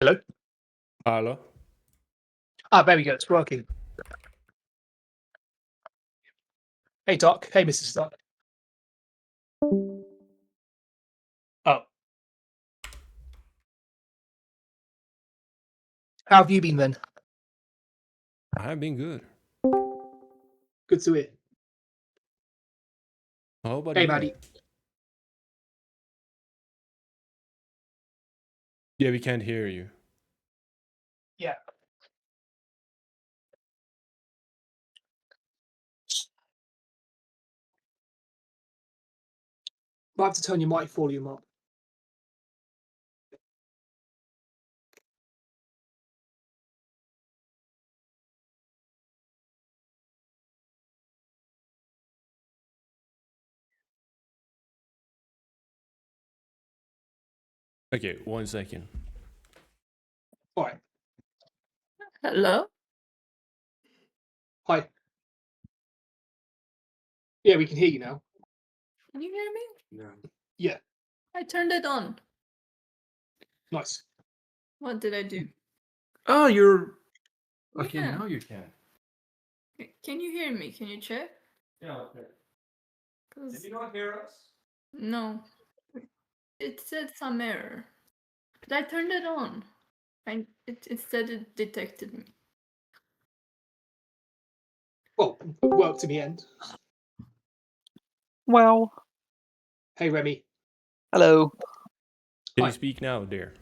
Hello? Hello? Ah, there we go. It's working. Hey, Doc. Hey, Mrs. Doc. Oh. How have you been then? I've been good. Good to hear. How about Hey, you? Maddie. Yeah, we can't hear you. Yeah. Might have to turn your mic volume up. Okay, 1 second. All right. Hello? Hi. Yeah, we can hear you now. Can you hear me? No. Yeah. I turned it on. Nice. What did I do? Oh, you're... Okay, Yeah. now you can. Can you hear me? Can you check? Yeah, okay. 'Cause Did you not hear us? no. It said some error. But I turned it on. It said it detected me. Well, it worked in the end. Well, Hey, Remi. hello. Can Hi. you speak now, dear?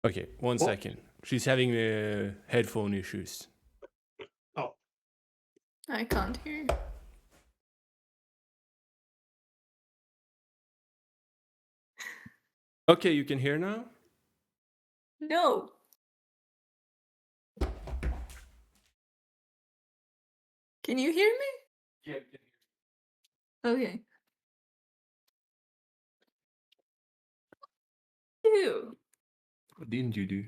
Okay, 1 What? second. She's having headphone issues. Oh. I can't hear you. Okay, you can hear now? No. Can you hear me? Yeah. Okay. Ew. What didn't you do?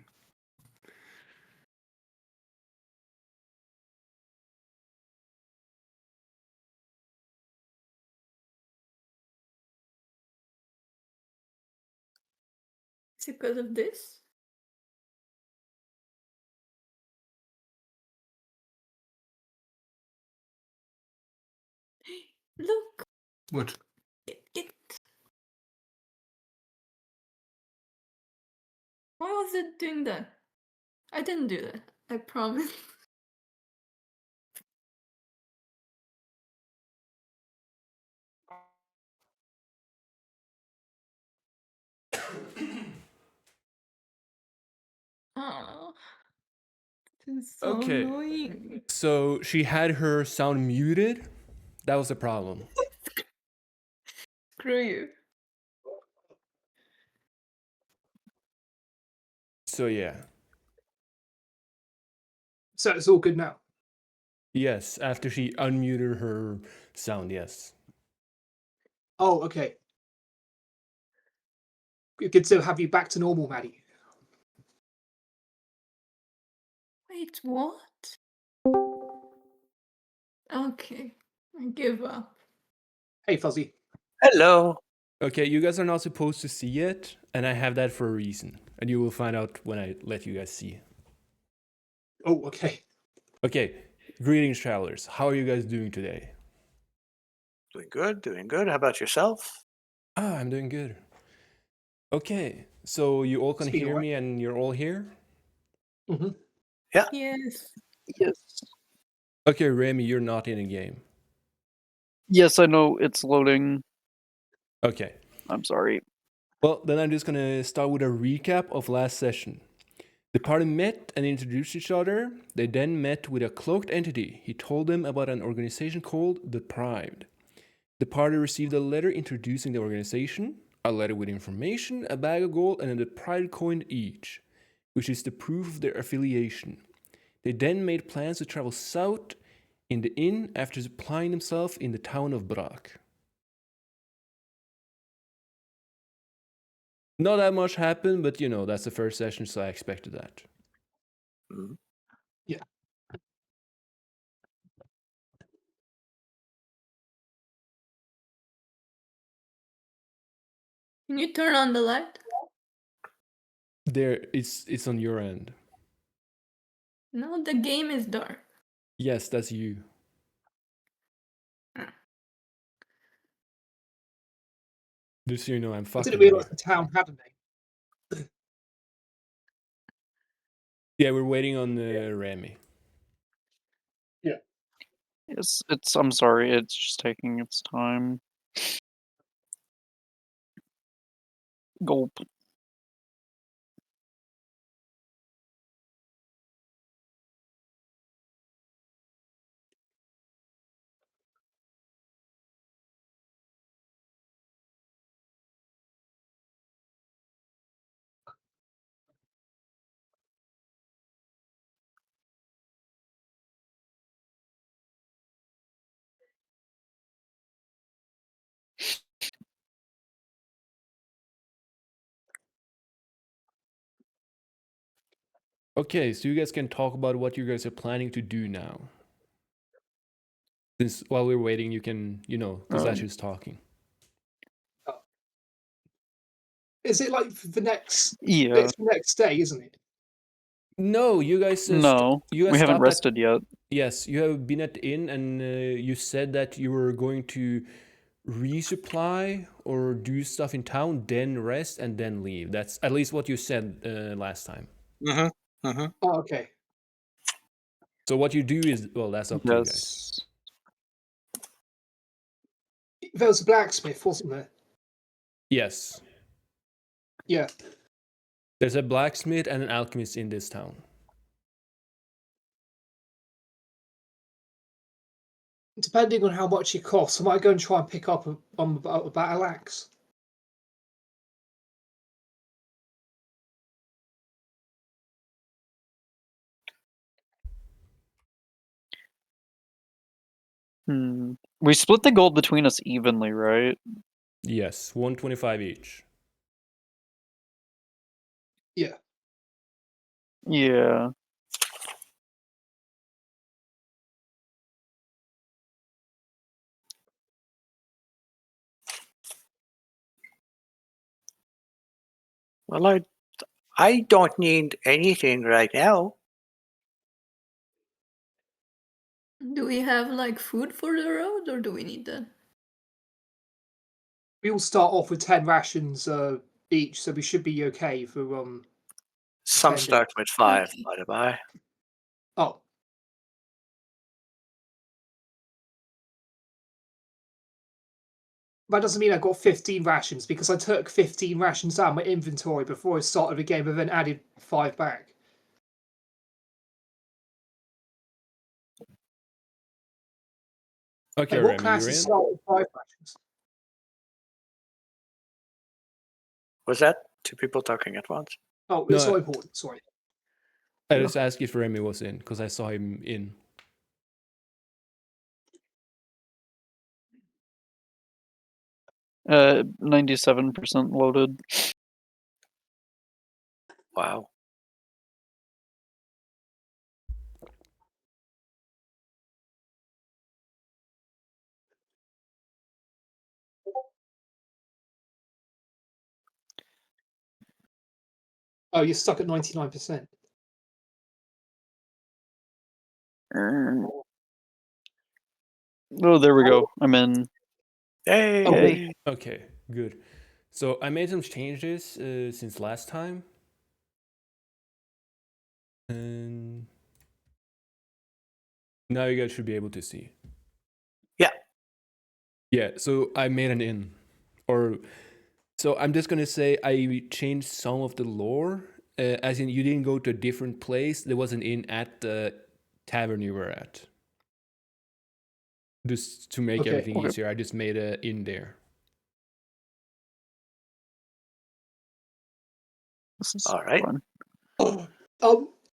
Is it because of this? Look. What? It. Why was it doing that? I didn't do that. I promise. Oh, this is so Okay. annoying. So she had her sound muted? That was the problem. Screw you. So yeah. So it's all good now. Yes, after she unmuted her sound, yes. Oh, okay. Good to have you back to normal, Maddie. Wait, what? Okay, I give up. Hey, Fuzzy. Hello. Okay, you guys are not supposed to see it, and I have that for a reason. And you will find out when I let you guys see. Oh, okay. Okay, greetings, travelers. How are you guys doing today? Doing good, doing good. How about yourself? Ah, I'm doing good. Okay, so you all can It's been hear alright. me and you're all here? Mm-hmm. Yes. Yes. Okay, Remi, you're not in a game. Yes, I know it's loading. Okay. I'm sorry. Well, then I'm just gonna start with a recap of last session. The party met and introduced each other. They then met with a cloaked entity. He told them about an organization called The Deprived. The party received a letter introducing the organization, a letter with information, a bag of gold, and a Deprived coin each, which is the proof of their affiliation. They then made plans to travel south in the inn after supplying themselves in the town of Brak. Not that much happened, but you know, that's the first session, so I expected that. Mhm. Yeah. Can you turn on the light? There, it's on your end. No, the game is dark. Yes, that's you. Just so you know, I'm I fucking didn't with realise you. the town had a name. Yeah, we're waiting on Remi. It's. I'm sorry. It's just taking its time. Gulp. Okay, so you guys can talk about what you guys are planning to do now. Since while we're waiting, you can, because Ashu's talking. Is it like the next? Yeah. It's the next day, isn't it? No, you guys. No, you guys we haven't stopped rested yet. Yes, you have been at the inn, and you said that you were going to resupply or do stuff in town, then rest, and then leave. That's at least what you said last time. Mm-hmm. Mm-hmm. Oh, okay. So what you do is, well, that's up to you guys. Yes. There was a blacksmith, wasn't there? Yes. Yeah. There's a blacksmith and an alchemist in this town. Depending on how much it costs, I might go and try and pick up a battle axe. We split the gold between us evenly, right? Yes, 125 each. Yeah. Yeah. Well, I don't need anything right now. Do we have like food for the road, or do we need that? We all start off with 10 rations each, so we should be okay for Some 10 start days. with 5, Okay. by the by. Oh. That doesn't mean I got 15 rations, because I took 15 rations out of my inventory before I started the game and then added 5 back. Okay, Hey, what Remi, you're classes in? start with 5 rations? Was that 2 people talking at once? Oh, No. it's not important, sorry. I just asked if Remi was in, because I saw him in. Uh, 97% loaded. Wow. Oh, you're stuck at 99%. Oh, there we go. I'm in. Hey! Okay. Okay, good. So I made some changes since last time. And now you guys should be able to see. Yeah. Yeah, so I made an inn. So I'm just gonna say I changed some of the lore. As in, you didn't go to a different place. There was an inn at the tavern you were at. Just to make everything easier, I just made an inn there. This is All right. fun.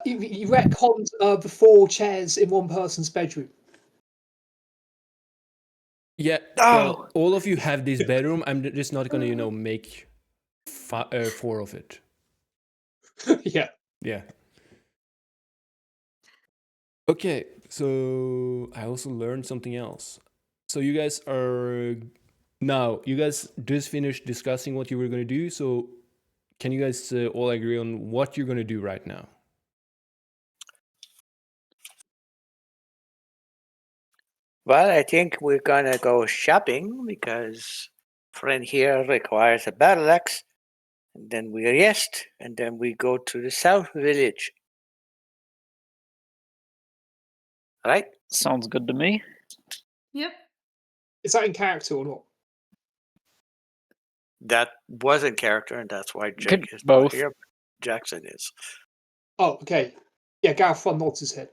You retconned the 4 chairs in one person's bedroom. Yeah, well, all of you have this bedroom. I'm just not gonna, make 4 of it. Yeah. Yeah. Okay, so I also learned something else. So you guys just finished discussing what you were gonna do. So can you guys all agree on what you're gonna do right now? Well, I think we're gonna go shopping because friend here requires a battle axe. And then we rest, and then we go to the south village. Right? Sounds good to me. Yep. Is that in character or not? That was in character, and that's why Could Jake is both. not here. Jackson is. Oh, okay. Yeah, Galfrun nods his head.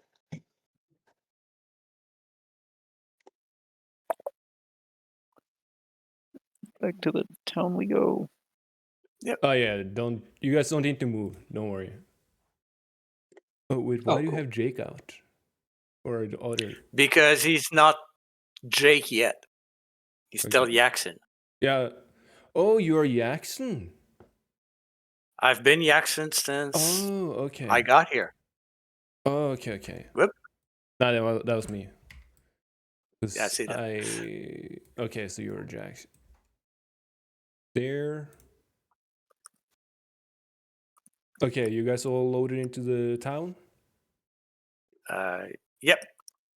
Back to the town we go. Oh yeah, you guys don't need to move. Don't worry. Oh wait, why do you cool. have Jake out? Or the other? Because he's not Jake yet. He's still Okay. Jackson. Yeah. Oh, you're Jackson. I've been Jackson since Oh, okay. I got here. Oh, okay. Whoop. No, that was me. Yeah, I see that. Okay, so you're Jackson. There. Okay, you guys all loaded into the town? Yep.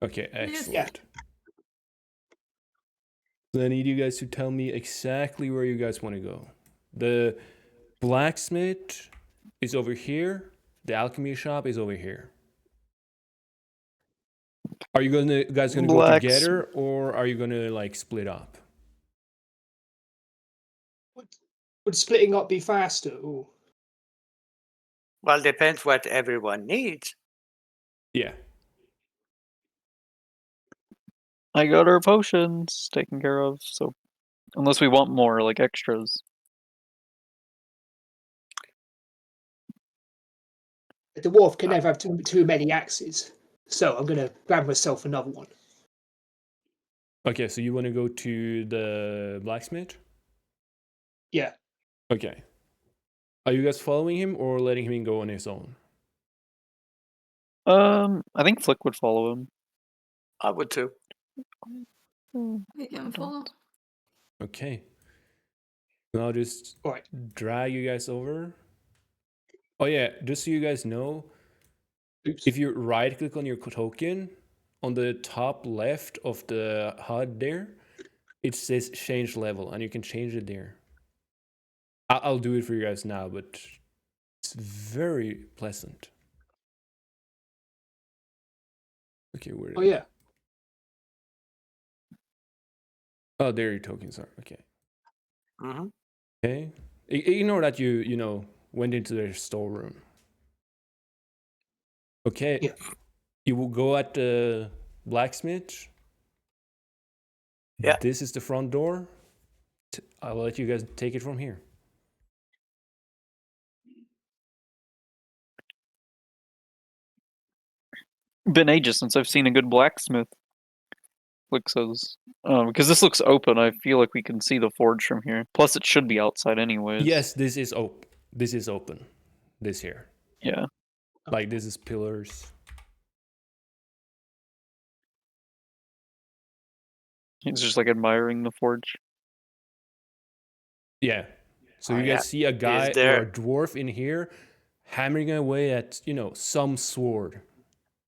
Okay, Yes. excellent. So I need you guys to tell me exactly where you guys want to go. The blacksmith is over here. The alchemy shop is over here. Are you guys gonna go together, or are you gonna like split up? Would splitting up be faster? Or... Well, depends what everyone needs. Yeah. I got our potions taken care of, so unless we want more, like extras. The dwarf can never have too many axes, so I'm gonna grab myself another one. Okay, so you want to go to the blacksmith? Yeah. Okay. Are you guys following him or letting him go on his own? I think Flik would follow him. I would too. We can follow. Okay. And I'll just drag you guys over. Oh yeah, just so you guys know, if you right click on your token, on the top left of the HUD there, it says change level, and you can change it there. I'll do it for you guys now, but it's very pleasant. Okay, where? Oh yeah. Oh, there your tokens are. Okay. Mm-hmm. Okay. Ignore that you went into their storeroom. Okay. Yeah. You will go at the blacksmith. Yeah. This is the front door. I'll let you guys take it from here. Been ages since I've seen a good blacksmith. Flik says. Because this looks open, I feel like we can see the forge from here. Plus, it should be outside anyways. Yes, this is open. This is open. This here. Yeah. Like this is pillars. He's just like admiring the forge. Yeah. So you guys see a guy or a dwarf in here hammering away at, some sword.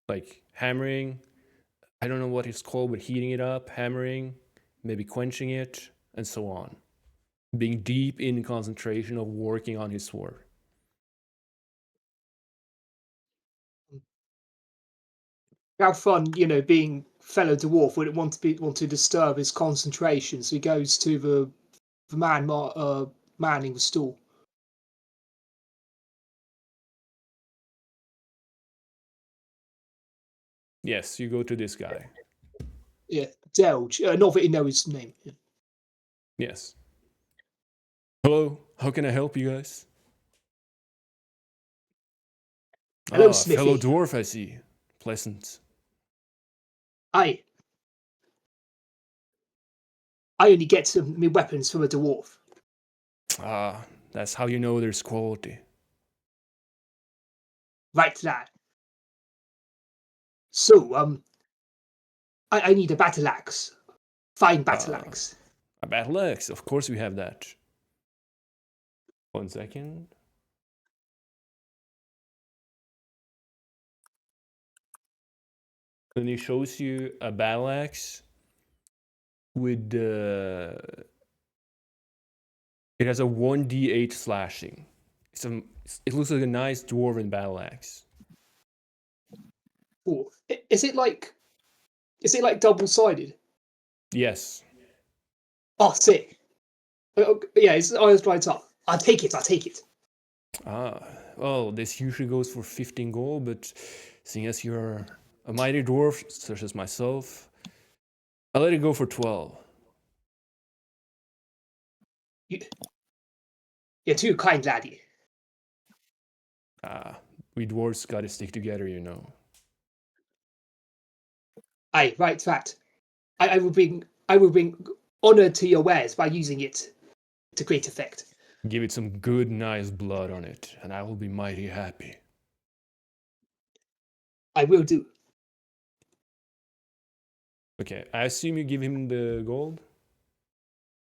Like hammering, I don't know what it's called, but heating it up, hammering, maybe quenching it, and so on. Being deep in concentration of working on his sword. Galfrun, being fellow dwarf, wouldn't want to disturb his concentration, so he goes to the man manning the stall. Yes, you go to this guy. Yeah, Delge. Not that he knows his name. Yes. Hello, how can I help you guys? Hello, Smithy. Fellow dwarf, I see. Pleasant. I only get some my weapons from a dwarf. That's how you know there's quality. Right to that. So, I need a battle axe. Fine battle axe. A battle axe, of course we have that. 1 second. And he shows you a battle axe with it has a 1d8 slashing. It looks like a nice dwarven battle axe. Ooh. Is it like double-sided? Yes. Oh, sick. Yeah, it's always right up. I'll take it. Well, this usually goes for 15 gold, but seeing as you're a mighty dwarf, such as myself, I'll let it go for 12. You're too kind, laddie. We dwarves gotta stick together, you know. Aye, right, that. I will bring honor to your wares by using it to great effect. Give it some good, nice blood on it, and I will be mighty happy. I will do. Okay, I assume you give him the gold?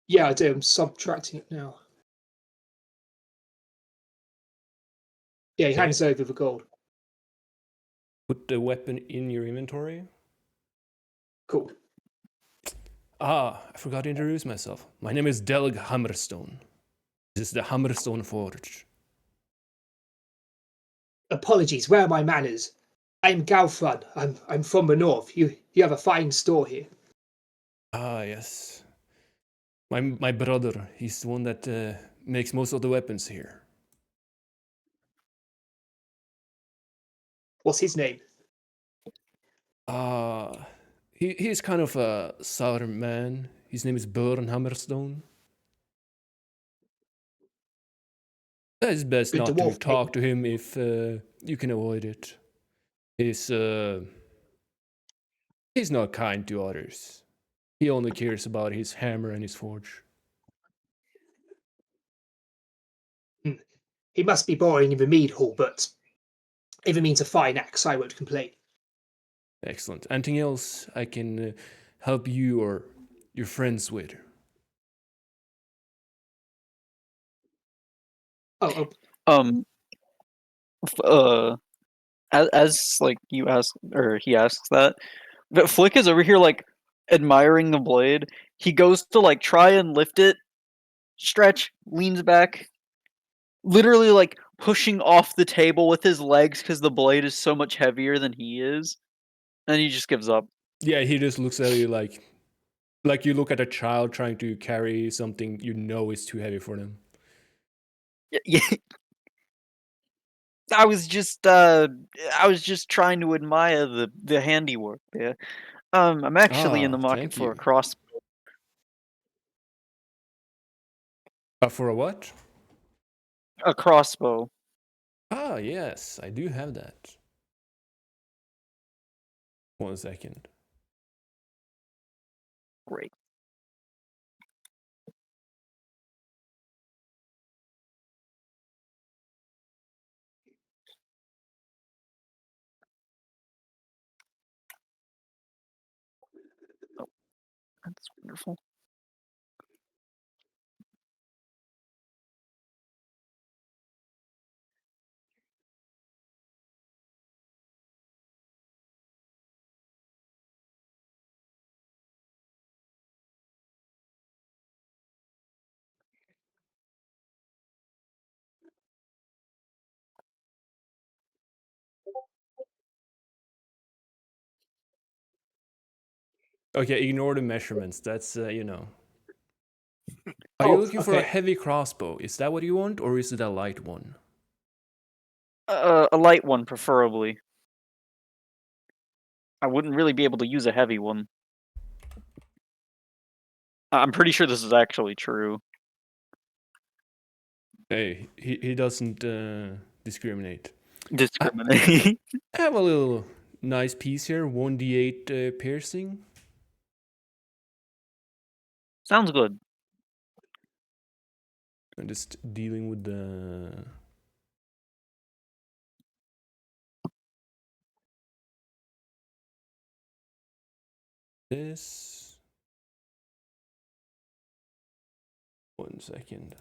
Yeah, I do. I'm subtracting it now. Yeah, he hands over the gold. Put the weapon in your inventory. Cool. I forgot to introduce myself. My name is Delg Hammerstone. This is the Hammerstone Forge. Apologies, where are my manners? I'm Galfrun. I'm from the north. You have a fine store here. Yes. My brother, he's the one that makes most of the weapons here. What's his name? He's kind of a southern man. His name is Burn Hammerstone. It's best The not to dwarf talk to him if you can avoid it. He's not kind to others. He only cares about his hammer and his forge. He must be borrowing in the mead hall, but if it means a fine axe, I won't complain. Excellent. Anything else I can help you or your friends with? As like you ask or he asks that, but Flik is over here like admiring the blade. He goes to like try and lift it, stretch, leans back, literally like pushing off the table with his legs because the blade is so much heavier than he is, and he just gives up. Yeah, he just looks at you like you look at a child trying to carry something you know is too heavy for them. Yeah. I was just trying to admire the handiwork there. I'm actually in the market thank for you. a crossbow. For a what? A crossbow. Yes, I do have that. 1 second. Great. Oh, that's wonderful. Okay, ignore the measurements. That's, you know. Are you looking for a heavy crossbow? Is that what you want, or is it a light one? A light one, preferably. I wouldn't really be able to use a heavy one. I'm pretty sure this is actually true. Hey, he doesn't discriminate. Discriminate. I have a little nice piece here, 1d8 piercing. Sounds good. I'm just dealing with the... This... 1 second.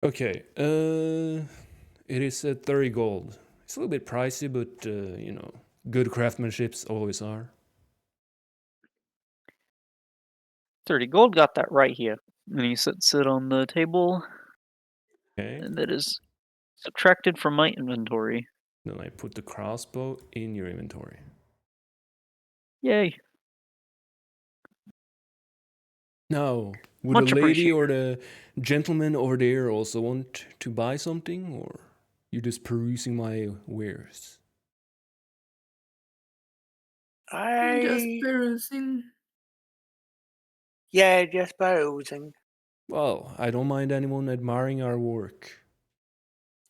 Okay. It is 30 gold. It's a little bit pricey, but you know, good craftsmanships always are. 30 gold, got that right here. And he sets it on the table, Okay. and that is subtracted from my inventory. Then I put the crossbow in your inventory. Yay. Now, would Much the lady appreciated. or the gentleman over there also want to buy something, or you just perusing my wares? Just perusing. Yeah, just perusing. Well, I don't mind anyone admiring our work.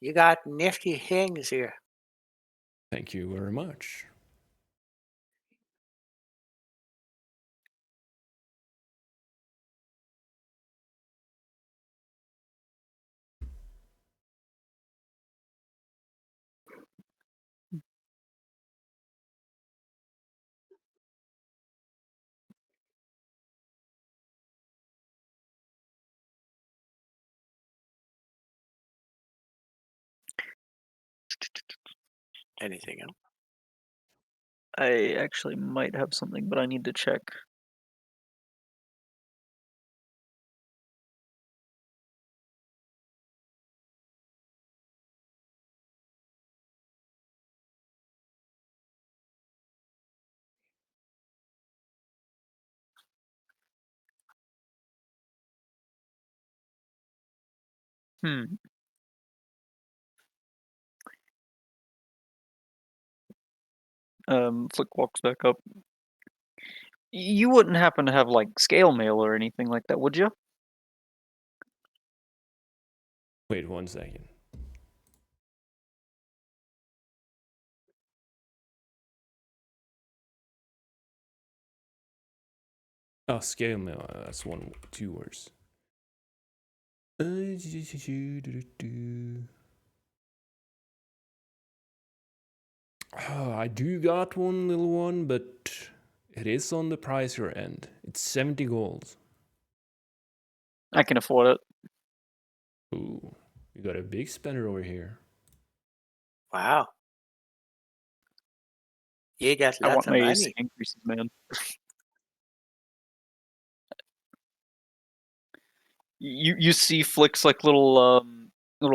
You got nifty things here. Thank you very much. Anything else? I actually might have something, but I need to check. Flik walks back up. You wouldn't happen to have, like, scale mail or anything like that, would you? Wait 1 second. Oh, scale mail. That's 2 words. Oh, I do got one little one, but it is on the pricier end. It's 70 gold. I can afford it. Ooh, you got a big spender over here. Wow. You got I lots want of my AC money. increases, man. You see Flick's like little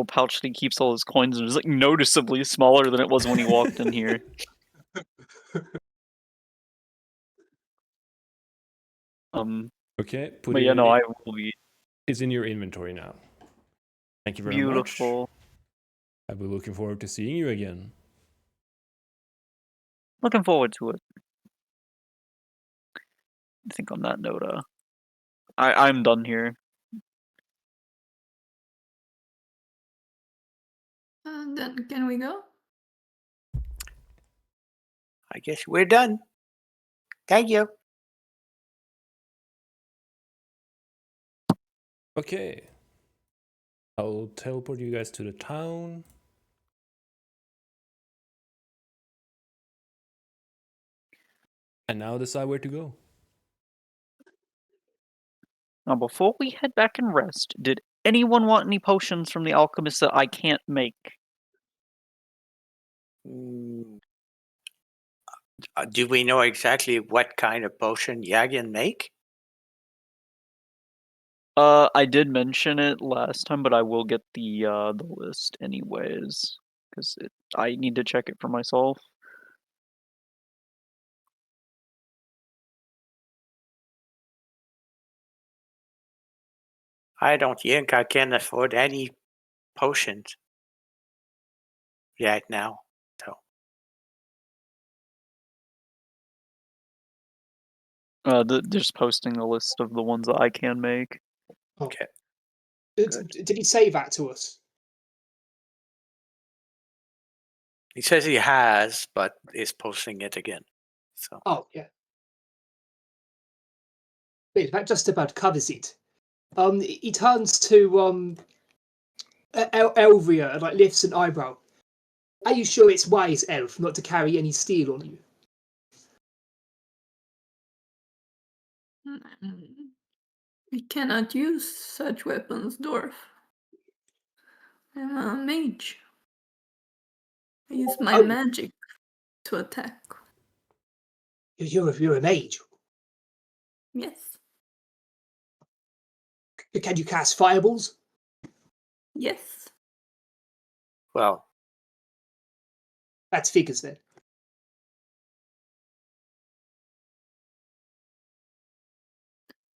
pouch that he keeps all his coins in. It's like noticeably smaller than it was when he walked in here. Okay, put But it yeah, in. no, I will be It's in your inventory now. Thank you very beautiful. much. I'll be looking forward to seeing you again. Looking forward to it. I think on that note, I'm done here. Then can we go? I guess we're done. Thank you. Okay. I'll teleport you guys to the town. And now decide where to go. Now, before we head back and rest, did anyone want any potions from the alchemist that I can't make? Do we know exactly what kind of potion Yagan make? I did mention it last time, but I will get the list anyways, because I need to check it for myself. I don't think I can afford any potions right now. So Just posting the list of the ones that I can make. okay. Did he say that to us? He says he has, but is posting it again. So Oh, yeah. Wait, that just about covers it. He turns to Elvira and like lifts an eyebrow. Are you sure it's wise, Elf, not to carry any steel on you? We cannot use such weapons, dwarf. I'm a mage. I use my magic to attack. You're a mage. Yes. Can you cast fireballs? Yes. Well, That's figures then.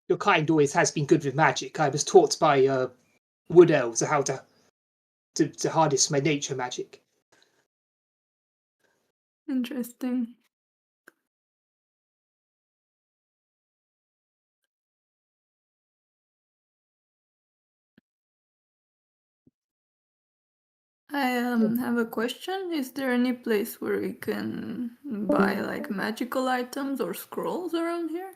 Your kind always has been good with magic. I was taught by wood elves how to harness my nature magic. Interesting. I have a question. Is there any place where we can buy like magical items or scrolls around here?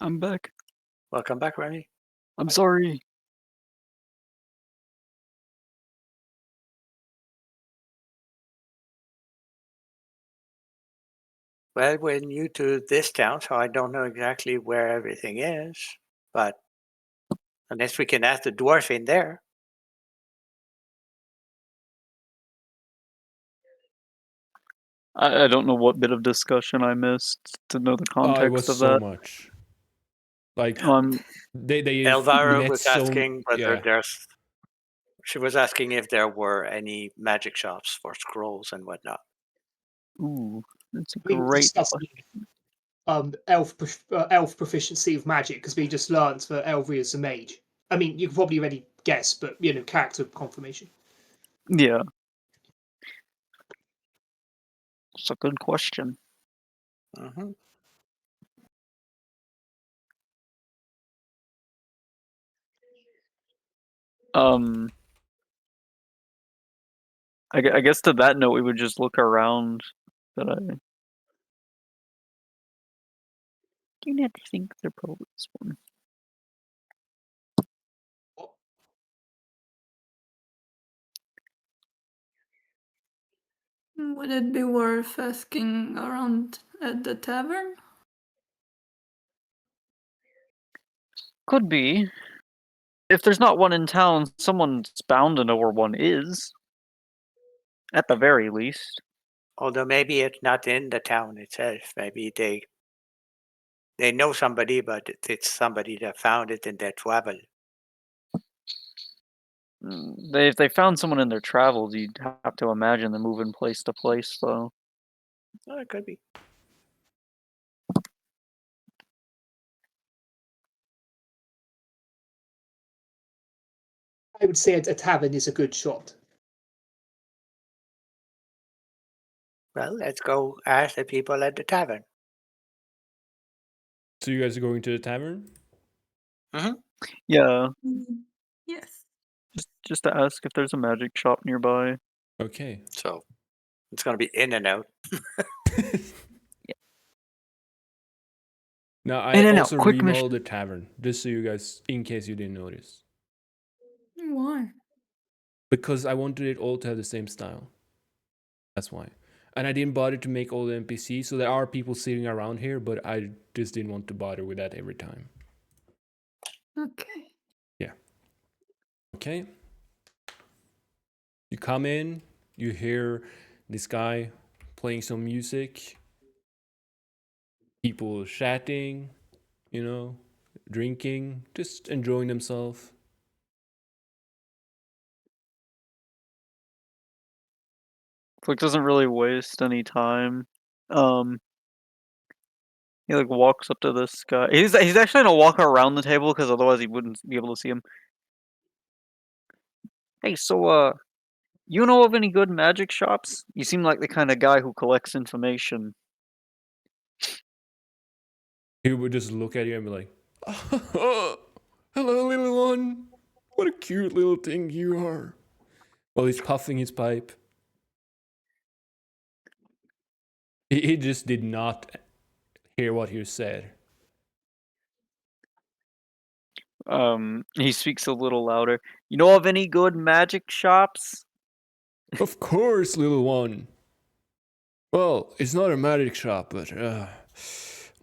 I'm back. welcome back, Remi. I'm sorry. Well, we're new to this town, so I don't know exactly where everything is. But unless we can ask the dwarf in there. I don't know what bit of discussion I missed to know the Oh, context it was of so that. much. Like Um, they Elvira met was so asking whether yeah. there's. She was asking if there were any magic shops for scrolls and whatnot. ooh, that's a We were great discussing elf proficiency of magic because we just learned that Elvira is a mage. I mean, you can probably already guess, but character confirmation. Yeah. It's a good question. Mm-hmm. I guess to that note, we would just look around. That I do not think they're probably this one. Would it be worth asking around at the tavern? Could be. If there's not one in town, someone's bound to know where one is. At the very least. Although maybe it's not in the town itself. Maybe they know somebody, but it's somebody that found it in their travel. If they found someone in their travels, you'd have to imagine they're moving place to place, though. Oh, it could be. I would say a tavern is a good shot. Well, let's go ask the people at the tavern. So you guys are going to the tavern? Mm-hmm. Yeah, Yes. just to ask if there's a magic shop nearby. Okay. So it's going to be in and out. Now I In and out, also quick remodeled the tavern, just so you guys, in case you didn't notice. Why? Because I wanted it all to have the same style. That's why. And I didn't bother to make all the NPCs, so there are people sitting around here, but I just didn't want to bother with that every time. Okay. Yeah. Okay. You come in, you hear this guy playing some music, people chatting, drinking, just enjoying themselves. Flik doesn't really waste any time. He like walks up to this guy. He's actually gonna walk around the table because otherwise he wouldn't be able to see him. Hey, so you know of any good magic shops? You seem like the kind of guy who collects information. He would just look at you and be like, "Oh, hello, little one. What a cute little thing you are." While he's puffing his pipe. He just did not hear what you said. He speaks a little louder. You know of any good magic shops? Of course, little one. Well, it's not a magic shop, but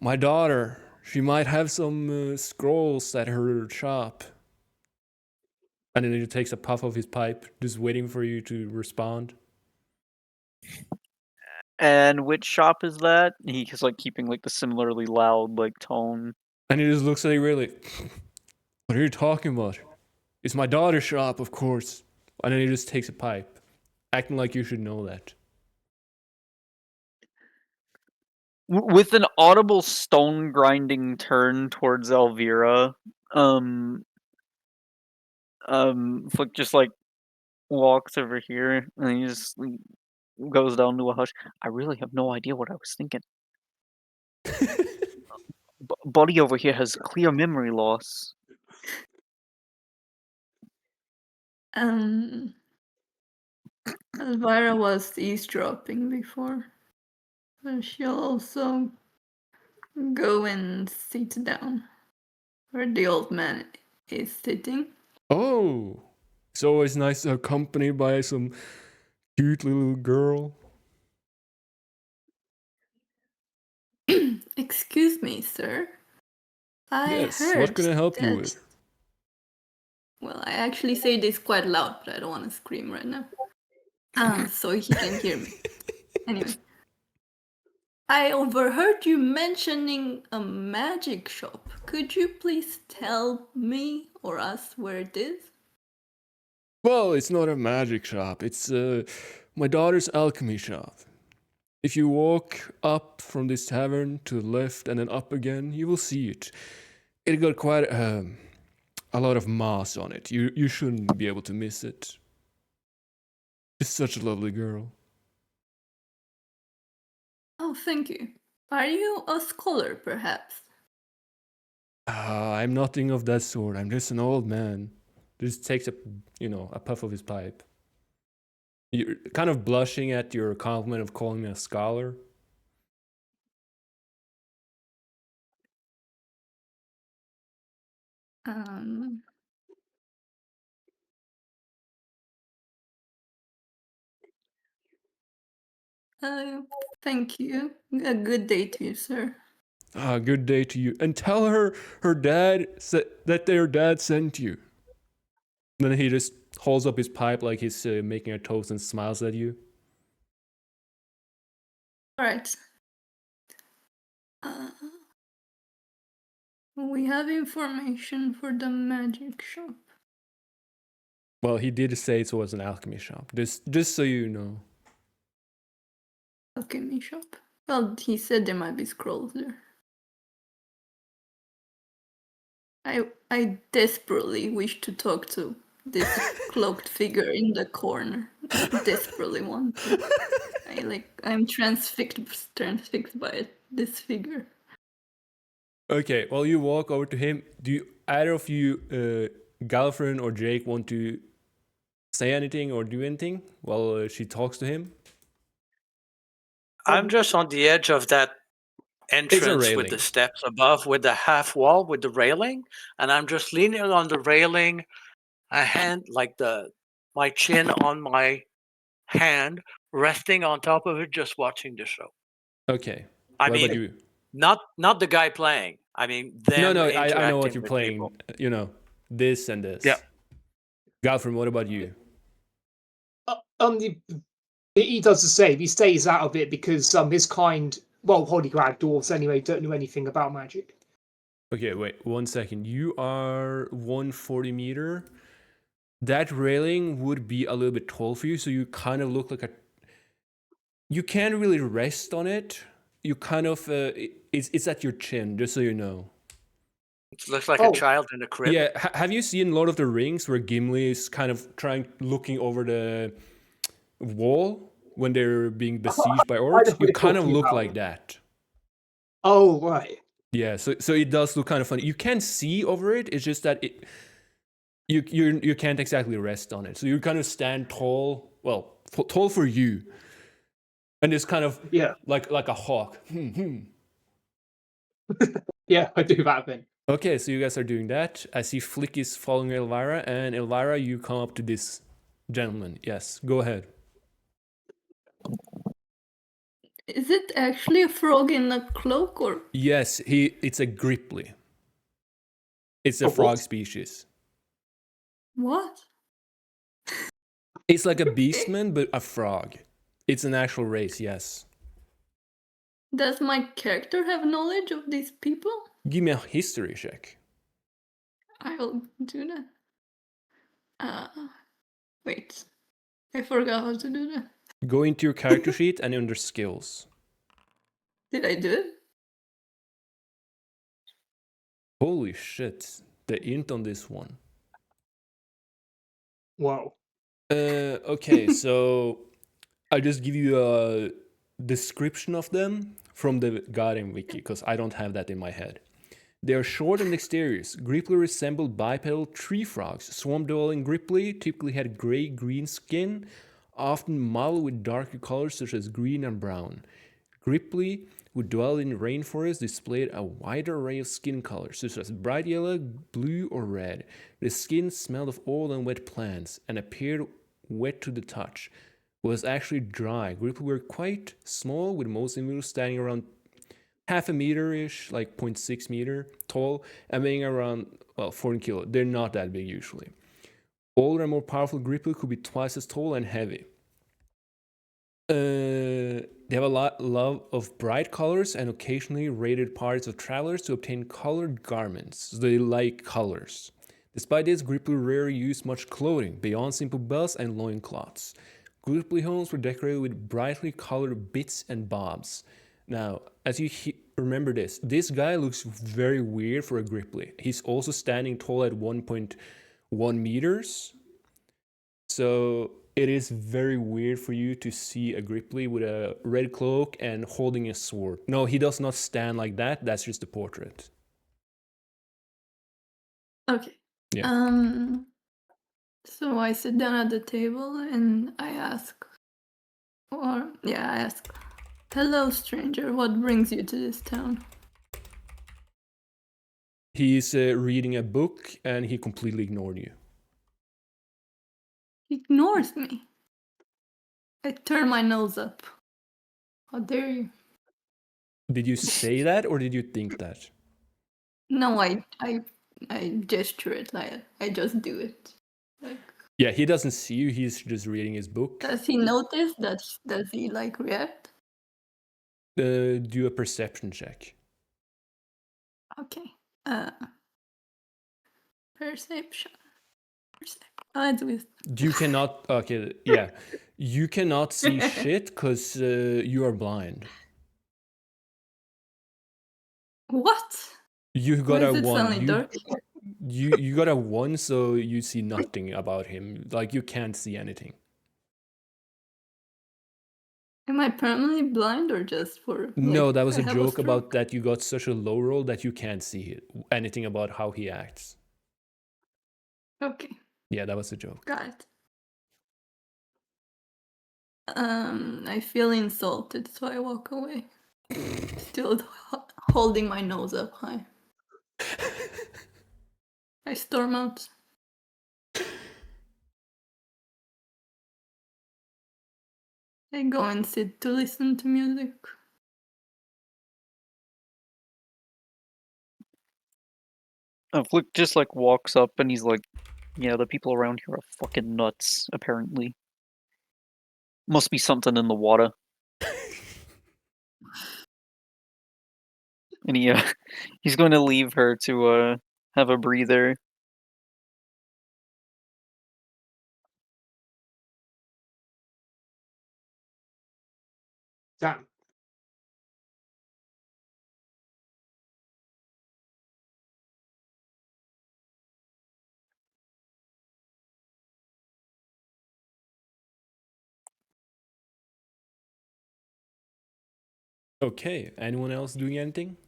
my daughter, She might have some scrolls at her shop. And then he takes a puff of his pipe, just waiting for you to respond. And which shop is that? He's like keeping like the similarly loud like tone. And he just looks at you really. What are you talking about? It's my daughter's shop, of course. And then he just takes a pipe, acting like you should know that. With an audible stone grinding turn towards Elvira, Flik just like walks over here and he just goes down to a hush. I really have no idea what I was thinking. Buddy over here has clear memory loss. Elvira was eavesdropping before. So she'll also go and sit down where the old man is sitting. Oh, it's always nice to accompany by some cute little girl. Excuse me, sir. I Yes, heard what can I help you that- with? Well, I actually say this quite loud, but I don't want to scream right now. So he can hear me. Anyway. I overheard you mentioning a magic shop. Could you please tell me or us where it is? Well, it's not a magic shop. It's my daughter's alchemy shop. If you walk up from this tavern to the left and then up again, you will see it. It got quite a lot of moss on it. You shouldn't be able to miss it. She's such a lovely girl. Oh, thank you. Are you a scholar, perhaps? I'm nothing of that sort. I'm just an old man. Just takes a puff of his pipe. You're kind of blushing at your compliment of calling me a scholar. Thank you. A good day to you, sir. Good day to you. And tell her dad that their dad sent you. Then he just holds up his pipe like he's making a toast and smiles at you. All right. We have information for the magic shop. Well, he did say it was an alchemy shop. Just so you know. Alchemy shop? Well, he said there might be scrolls there. I desperately wish to talk to this cloaked figure in the corner. I desperately want to. I'm transfixed by this figure. Okay, well, you walk over to him. Do either of you, Galfrun or Jake, want to say anything or do anything while she talks to him? I'm just on the edge of that entrance with the steps above, with the half wall, with the railing, and I'm just leaning on the railing, a hand like my chin on my hand, resting on top of it, just watching the show. Okay. I what mean, about you? Not the guy playing. I mean, them. No, I know what you're playing. People. You know, this and this. Yeah. Galfrun, what about you? He does the same. He stays out of it because his kind, holy grad dwarves anyway, don't know anything about magic. Okay, wait 1 second. You are 140 meter. That railing would be a little bit tall for you, so you kind of look like you can't really rest on it. You kind of it's at your chin, just so you know. It looks like a child in a crib. Yeah, have you seen Lord of the Rings where Gimli is kind of looking over the wall when they're being besieged by orcs? You kind of look like that. Oh, right. Yeah, so it does look kind of funny. You can see over it. It's just that you can't exactly rest on it. So you kind of stand tall. Well, tall for you, and it's kind of like a hawk. Yeah, I do that then. Okay, so you guys are doing that. I see Flik is following Elvira, and Elvira, you come up to this gentleman. Yes, go ahead. Is it actually a frog in a cloak or? Yes, it's a gripply. It's a A frog what? species. What? It's like a beastman, but a frog. It's an actual race, yes. Does my character have knowledge of these people? Give me a history check. I'll do that. Wait. I forgot how to do that. Go into your character sheet and under skills. Did I do it? Holy shit, the int on this one. Wow. Okay, so I'll just give you a description of them from the Guardian wiki, because I don't have that in my head. They are short and dexterous. Gripply resemble bipedal tree frogs. Swarm-dwelling Gripply typically had gray-green skin, often mottled with darker colors such as green and brown. Gripply who dwell in rainforests displayed a wide array of skin colors, such as bright yellow, blue, or red. The skin smelled of old and wet plants and appeared wet to the touch. Was actually dry. Gripply were quite small, with most individuals standing around half a meter-ish, like 0.6 meter tall, and weighing around, 14 kilo. They're not that big usually. Older and more powerful Gripply could be twice as tall and heavy. They have a love of bright colors and occasionally raided parties of travelers to obtain colored garments. So they like colors. Despite this, Gripply rarely use much clothing beyond simple belts and loincloths. Gripply homes were decorated with brightly colored bits and bobs. Now, as you remember this guy looks very weird for a Gripply. He's also standing tall at 1.1 meters. So it is very weird for you to see a Gripply with a red cloak and holding a sword. No, he does not stand like that. That's just a portrait. Okay. Yeah. So I sit down at the table and I ask, hello, stranger, what brings you to this town? He's reading a book and he completely ignored you. He ignores me. I turn my nose up. How dare you? Did you say that or did you think that? No, I gesture it, like I just do it. Like, yeah, he doesn't see you, he's just reading his book. Does he notice that? Does he like react? Do a perception check. Okay. Perception. It's with. You cannot. Okay, yeah. You cannot see shit because you are blind. What? You got Why a is it 1. suddenly dark? You got a 1, so you see nothing about him. Like you can't see anything. Am I permanently blind or just for? No, that was I a have joke stroke? about that you got such a low roll that you can't see anything about how he acts. Okay. Yeah, that was a joke. Got it. I feel insulted, so I walk away. Still holding my nose up high. I storm out. I go and sit to listen to music. Flik just like walks up and he's like, yeah, the people around here are fucking nuts, apparently. Must be something in the water. And he's going to leave her to have a breather. Damn. Okay, anyone else doing anything?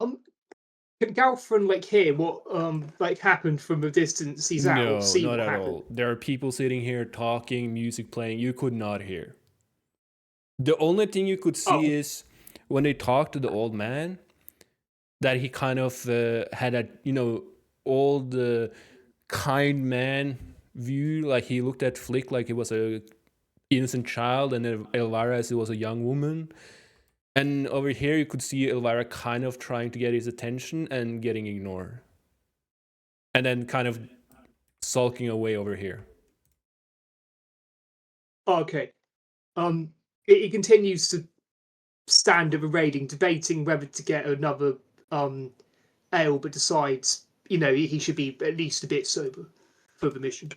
Can Galfrun like hear what like happened from a distance he's at, No, or see not what at happened? all. There are people sitting here talking, music playing. You could not hear. The only thing you could see is when they talked to the old man, that he kind of had a old kind man view. Like he looked at Flik like he was a innocent child, and Elvira as it was a young woman. And over here you could see Elvira kind of trying to get his attention and getting ignored. And then kind of sulking away over here. Okay. He continues to stand at the railing, debating whether to get another ale, but decides, he should be at least a bit sober for the mission.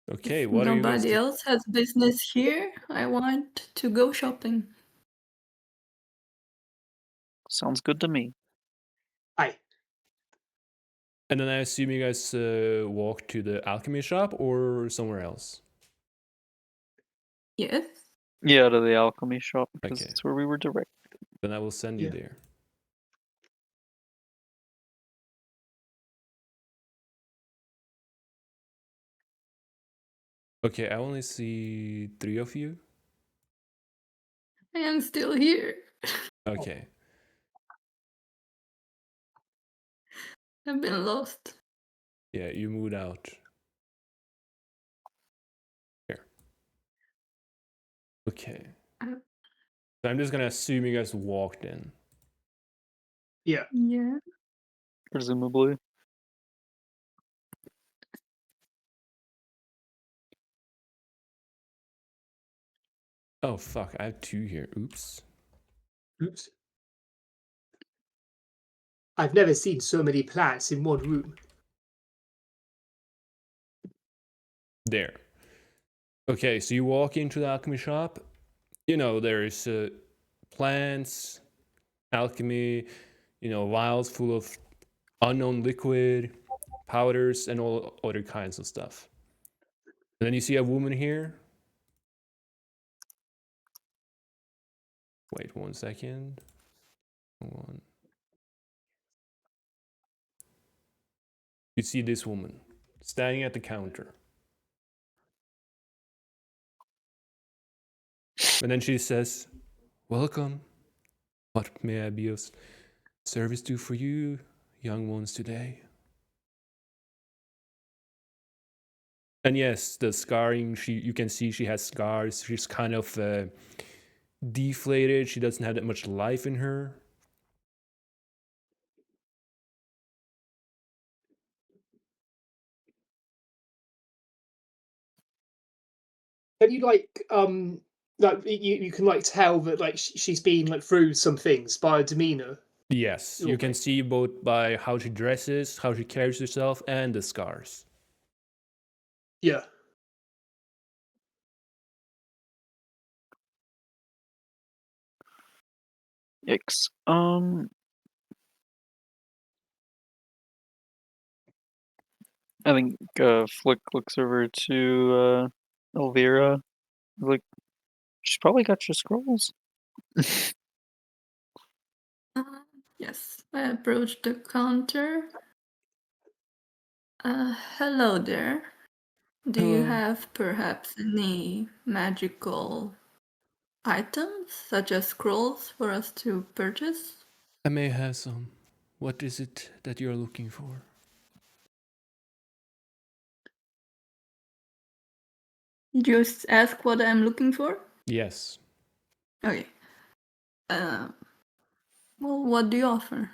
Okay, If what are you guys nobody else has business here, I want to go shopping. Sounds good to me. Aye. And then I assume you guys walk to the alchemy shop or somewhere else? Yes. Yeah, to the alchemy shop, because Okay. that's where we were directed. Then I will send you Yeah. there. Okay, I only see 3 of you. I am still here. Okay. I've been lost. Yeah, you moved out. Here. Okay. So I'm just gonna assume you guys walked in. Yeah. Yeah. Presumably. Oh fuck, I have 2 here. Oops. Oops. I've never seen so many plants in one room. There. Okay, so you walk into the alchemy shop. There's plants, alchemy, vials full of unknown liquid, powders, and all other kinds of stuff. And then you see a woman here. Wait 1 second. One. You see this woman standing at the counter. And then she says, "Welcome. What may I be of service do for you, young ones, today?" And yes, the scarring, you can see she has scars. She's kind of deflated. She doesn't have that much life in her. Can you you can tell that she's been through some things by her demeanor? Yes, you can see both by how she dresses, how she carries herself, and the scars. Yeah. Yikes. I think Flik looks over to Elvira. Like, she's probably got your scrolls. Yes. I approach the counter. Hello there. Do you Hello. have perhaps any magical items, such as scrolls, for us to purchase? I may have some. What is it that you're looking for? Just ask what I'm looking for? Yes. Okay. Well, what do you offer?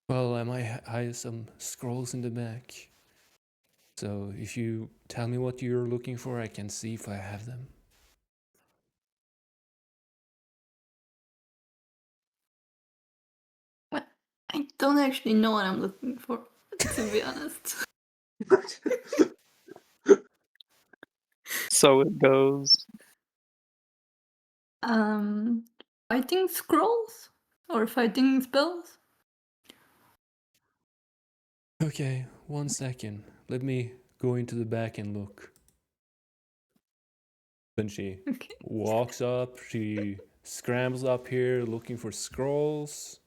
Well, I might hide some scrolls in the back. So if you tell me what you're looking for, I can see if I have them. Well, I don't actually know what I'm looking for, to be honest. So it goes. Fighting scrolls? Or fighting spells? Okay, 1 second. Let me go into the back and look. Then she walks up, she scrambles up here looking for scrolls.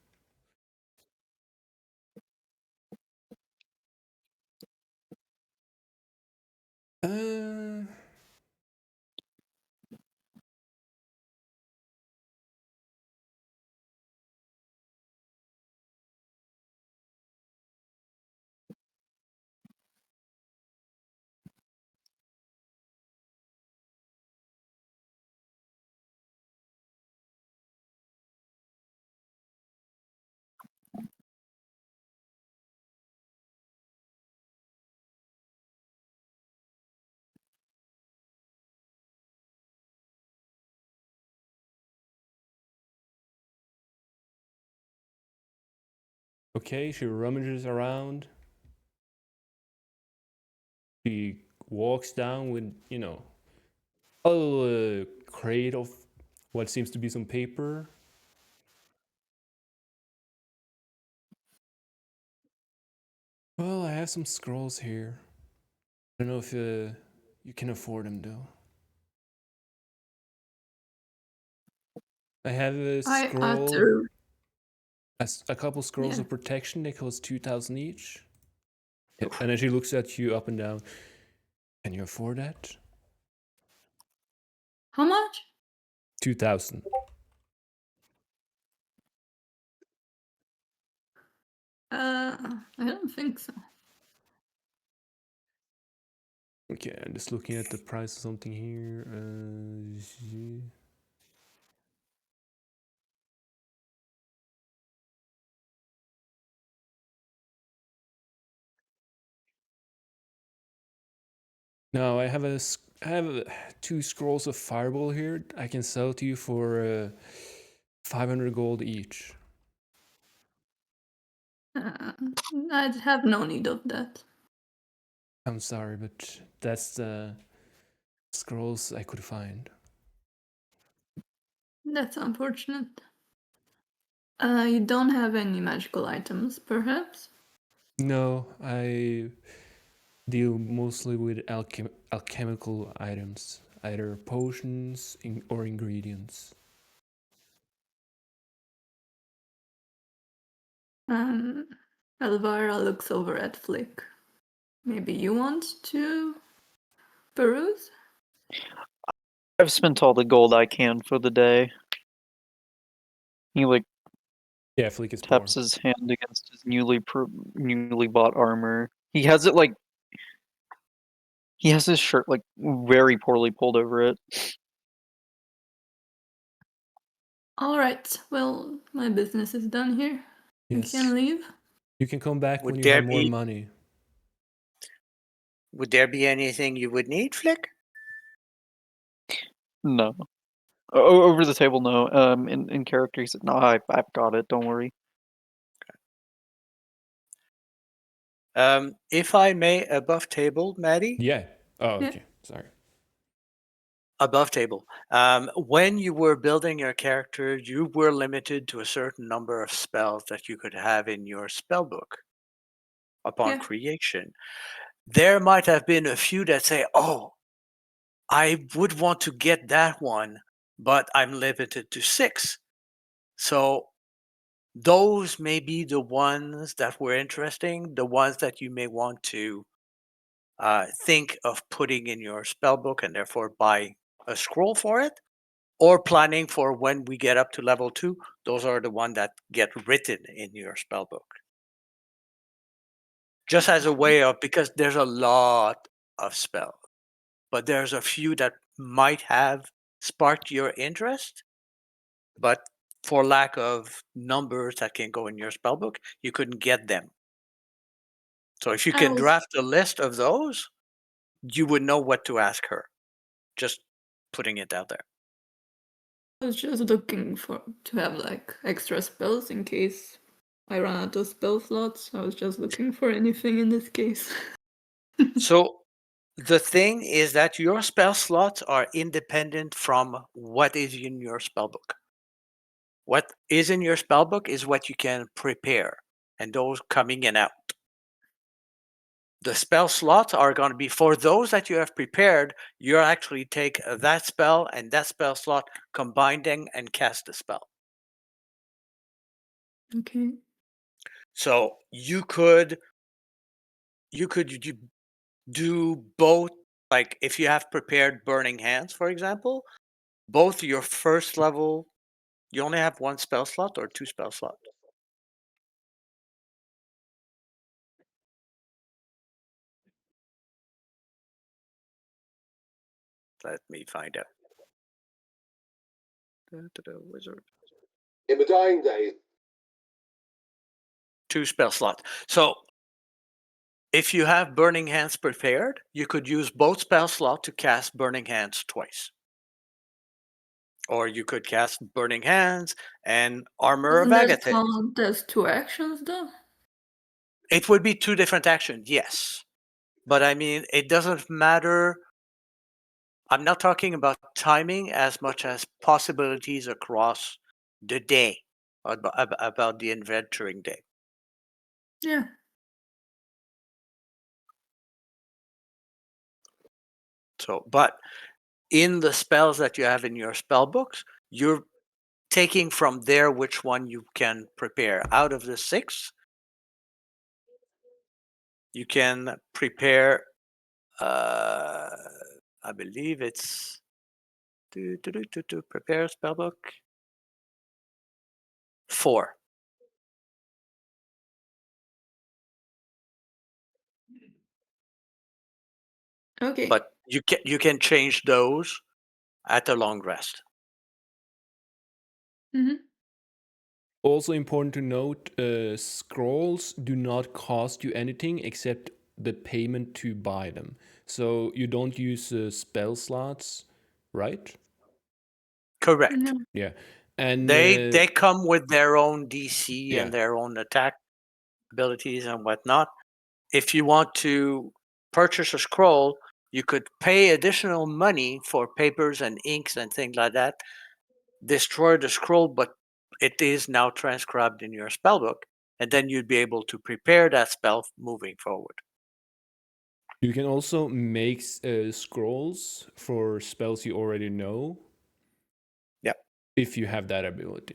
Okay, she rummages around. She walks down with, a little crate of what seems to be some paper. Well, I have some scrolls here. I don't know if you can afford them, though. I have a scroll, a couple scrolls of protection. They cost 2,000 each. And then she looks at you up and down. Can you afford that? How much? 2,000. I don't think so. Okay, I'm just looking at the price of something here. No, I have 2 scrolls of fireball here. I can sell to you for 500 gold each. I'd have no need of that. I'm sorry, but that's the scrolls I could find. That's unfortunate. You don't have any magical items, perhaps? No, I deal mostly with alchemical items, either potions or ingredients. Elvira looks over at Flik. Maybe you want to peruse? I've spent all the gold I can for the day. He Yeah, Flik is poor. taps his hand against his newly bought armor. He has it he has his shirt very poorly pulled over it. All right. Well, my business is done here. Yes. You can leave. You can come back Would when you there have more be- money. Would there be anything you would need, Flik? No. Over the table, no. In character, he said, "No, I've got it. Don't worry." If I may, above table, Maddie? Yeah. Oh, Yeah. okay. Sorry. Above table. When you were building your character, you were limited to a certain number of spells that you could have in your spell book upon Yeah. creation. There might have been a few that say, oh, I would want to get that one, but I'm limited to 6. So those may be the ones that were interesting, the ones that you may want to think of putting in your spell book and therefore buy a scroll for it, or planning for when we get up to level 2. Those are the ones that get written in your spell book. Just as a way of, because there's a lot of spells, but there's a few that might have sparked your interest, but for lack of numbers that can go in your spell book, you couldn't get them. So if you can draft a list of those, you would know what to ask her. Just putting it out there. I was just looking to have extra spells in case I run out of spell slots. I was just looking for anything in this case. So the thing is that your spell slots are independent from what is in your spell book. What is in your spell book is what you can prepare, and those coming in out. The spell slots are going to be for those that you have prepared. You actually take that spell and that spell slot, combine them, and cast the spell. Okay. So you could do both like if you have prepared Burning Hands, for example, both your first level, you only have 1 spell slot or 2 spell slots. Let me find out. Wizard. In the dying days. 2 spell slots. So if you have Burning Hands prepared, you could use both spell slots to cast Burning Hands twice. Or you could cast Burning Hands and Armor of Doesn't that Agathis. count as 2 actions, though? It would be 2 different actions, yes. But I mean, it doesn't matter. I'm not talking about timing as much as possibilities across the day, about the adventuring day. Yeah. So, but in the spells that you have in your spell books, you're taking from there which one you can prepare. Out of the 6, you can prepare, I believe it's prepare spellbook 4. Okay. But you can change those at a long rest. Mm-hmm. Also important to note, scrolls do not cost you anything except the payment to buy them. So you don't use spell slots, right? Correct. No. Yeah. And They come with their own DC Yeah. and their own attack abilities and whatnot. If you want to purchase a scroll, you could pay additional money for papers and inks and things like that. Destroy the scroll, but it is now transcribed in your spellbook, and then you'd be able to prepare that spell moving forward. you can also make scrolls for spells you already know. Yep. If you have that ability.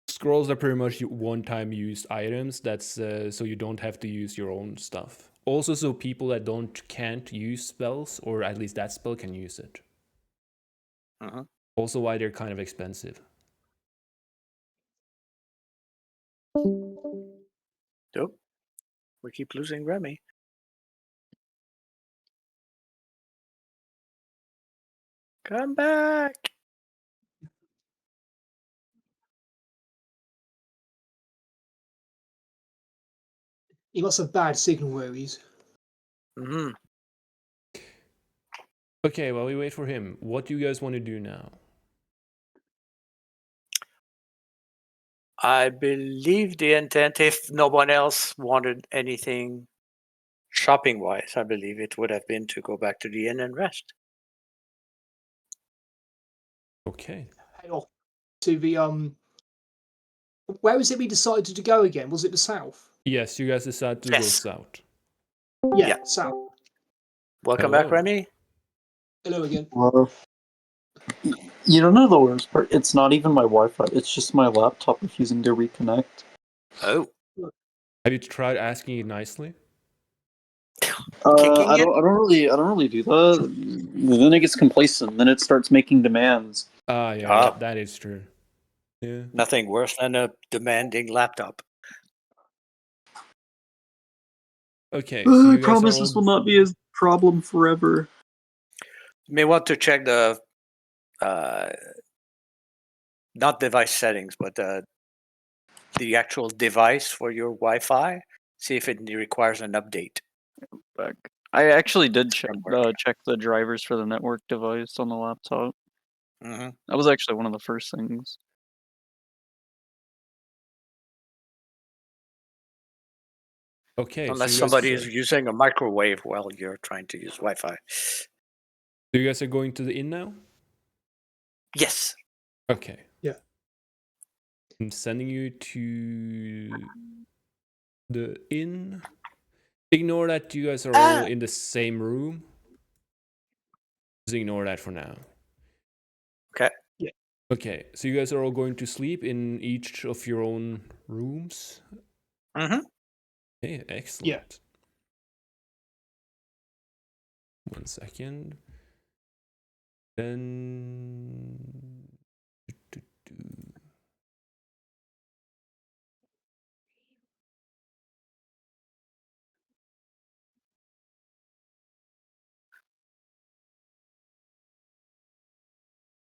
Scrolls are pretty much one-time used items. That's so you don't have to use your own stuff. Also, so people that can't use spells, or at least that spell, can use it. Uh-huh. Also, why they're kind of expensive. Nope. We keep losing Remi. Come back. He must have bad signal where he's. Mm-hmm. Okay, while we wait for him, what do you guys want to do now? I believe the intent, if no one else wanted anything shopping-wise, I believe it would have been to go back to the inn and rest. Okay. Head off to the Where was it we decided to go again? Was it the south? Yes, you guys decided to go south. Yeah, south. Welcome Hello. back, Remi. Hello again. You don't know the worst part? It's not even my Wi-Fi. It's just my laptop refusing to reconnect. Oh. Have you tried asking it nicely? Kicking I it? don't really do that. Then it gets complacent. Then it starts making demands. Yeah, that is true. Yeah. Nothing worse than a demanding laptop. Okay, so you I guys promise are this all... will not be a problem forever. You may want to check the not device settings, but the actual device for your Wi-Fi. See if it requires an update. Back. I actually did check the drivers for the network device on the laptop. Mm-hmm. That was actually one of the first things. Okay, Unless so somebody is using a microwave while you're trying to use Wi-Fi. So you guys are going to the inn now? Yes. Okay. Yeah. I'm sending you to the inn. Ignore that you guys are all in the same room. Just ignore that for now. Okay. Yeah. Okay, so you guys are all going to sleep in each of your own rooms? Mm-hmm. Okay, excellent. Yeah. 1 second. Then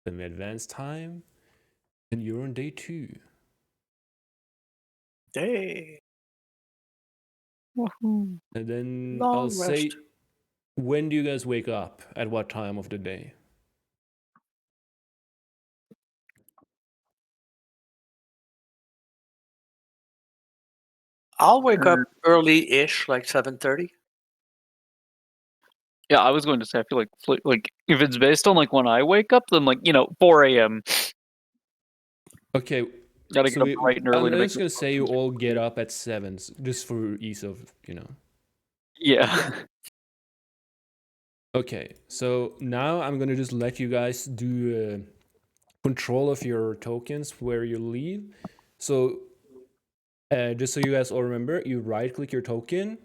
then we advance time, and you're on day 2. Day. Woohoo. And then Long I'll say, rest. when do you guys wake up? At what time of the day? I'll wake up early-ish, like 7:30. Yeah, I was going to say, I feel like if it's based on like when I wake up, then 4 a.m. Okay, Gotta so get up bright and early I'm to make just gonna say you all get up at 7, just for ease of, Yeah. Okay, so now I'm gonna just let you guys do control of your tokens where you leave. So just so you guys all remember, you right click your token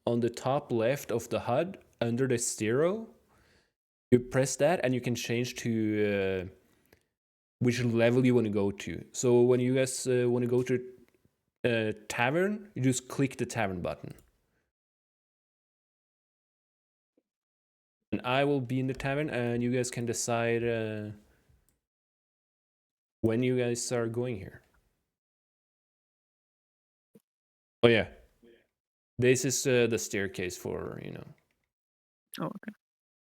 on the top left of the HUD under the 0. You press that and you can change to which level you want to go to. So when you guys want to go to tavern, you just click the tavern button. And I will be in the tavern, and you guys can decide when you guys are going here. Oh yeah, this is the staircase for, Oh, okay.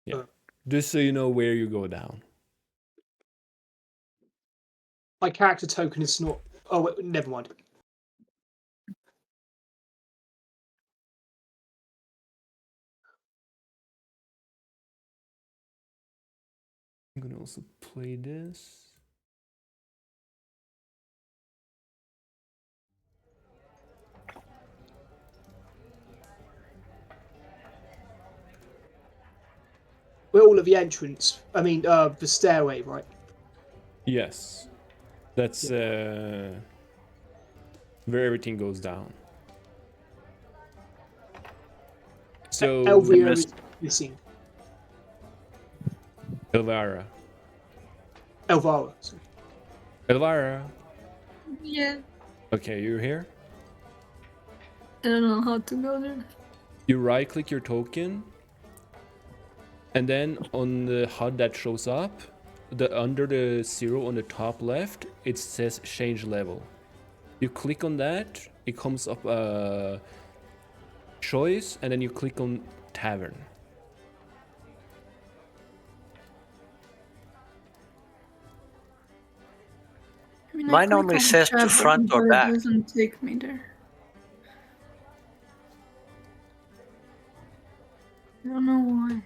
Yeah, just so you know where you go down. My character token is not. Oh, wait, never mind. I'm gonna also play this. We're all at the entrance. I mean, the stairway, right? Yes, that's where everything goes down. So Elvira is missing. Elvira. Elvira. Sorry. Elvira. Yeah. Okay, you're here. I don't know how to go there. You right click your token, and then on the HUD that shows up, under the 0 on the top left, it says change level. You click on that, it comes up choice, and then you click on tavern. I mean, Mine click only on the says to chat front button, or but back. It doesn't take me there. I don't know why.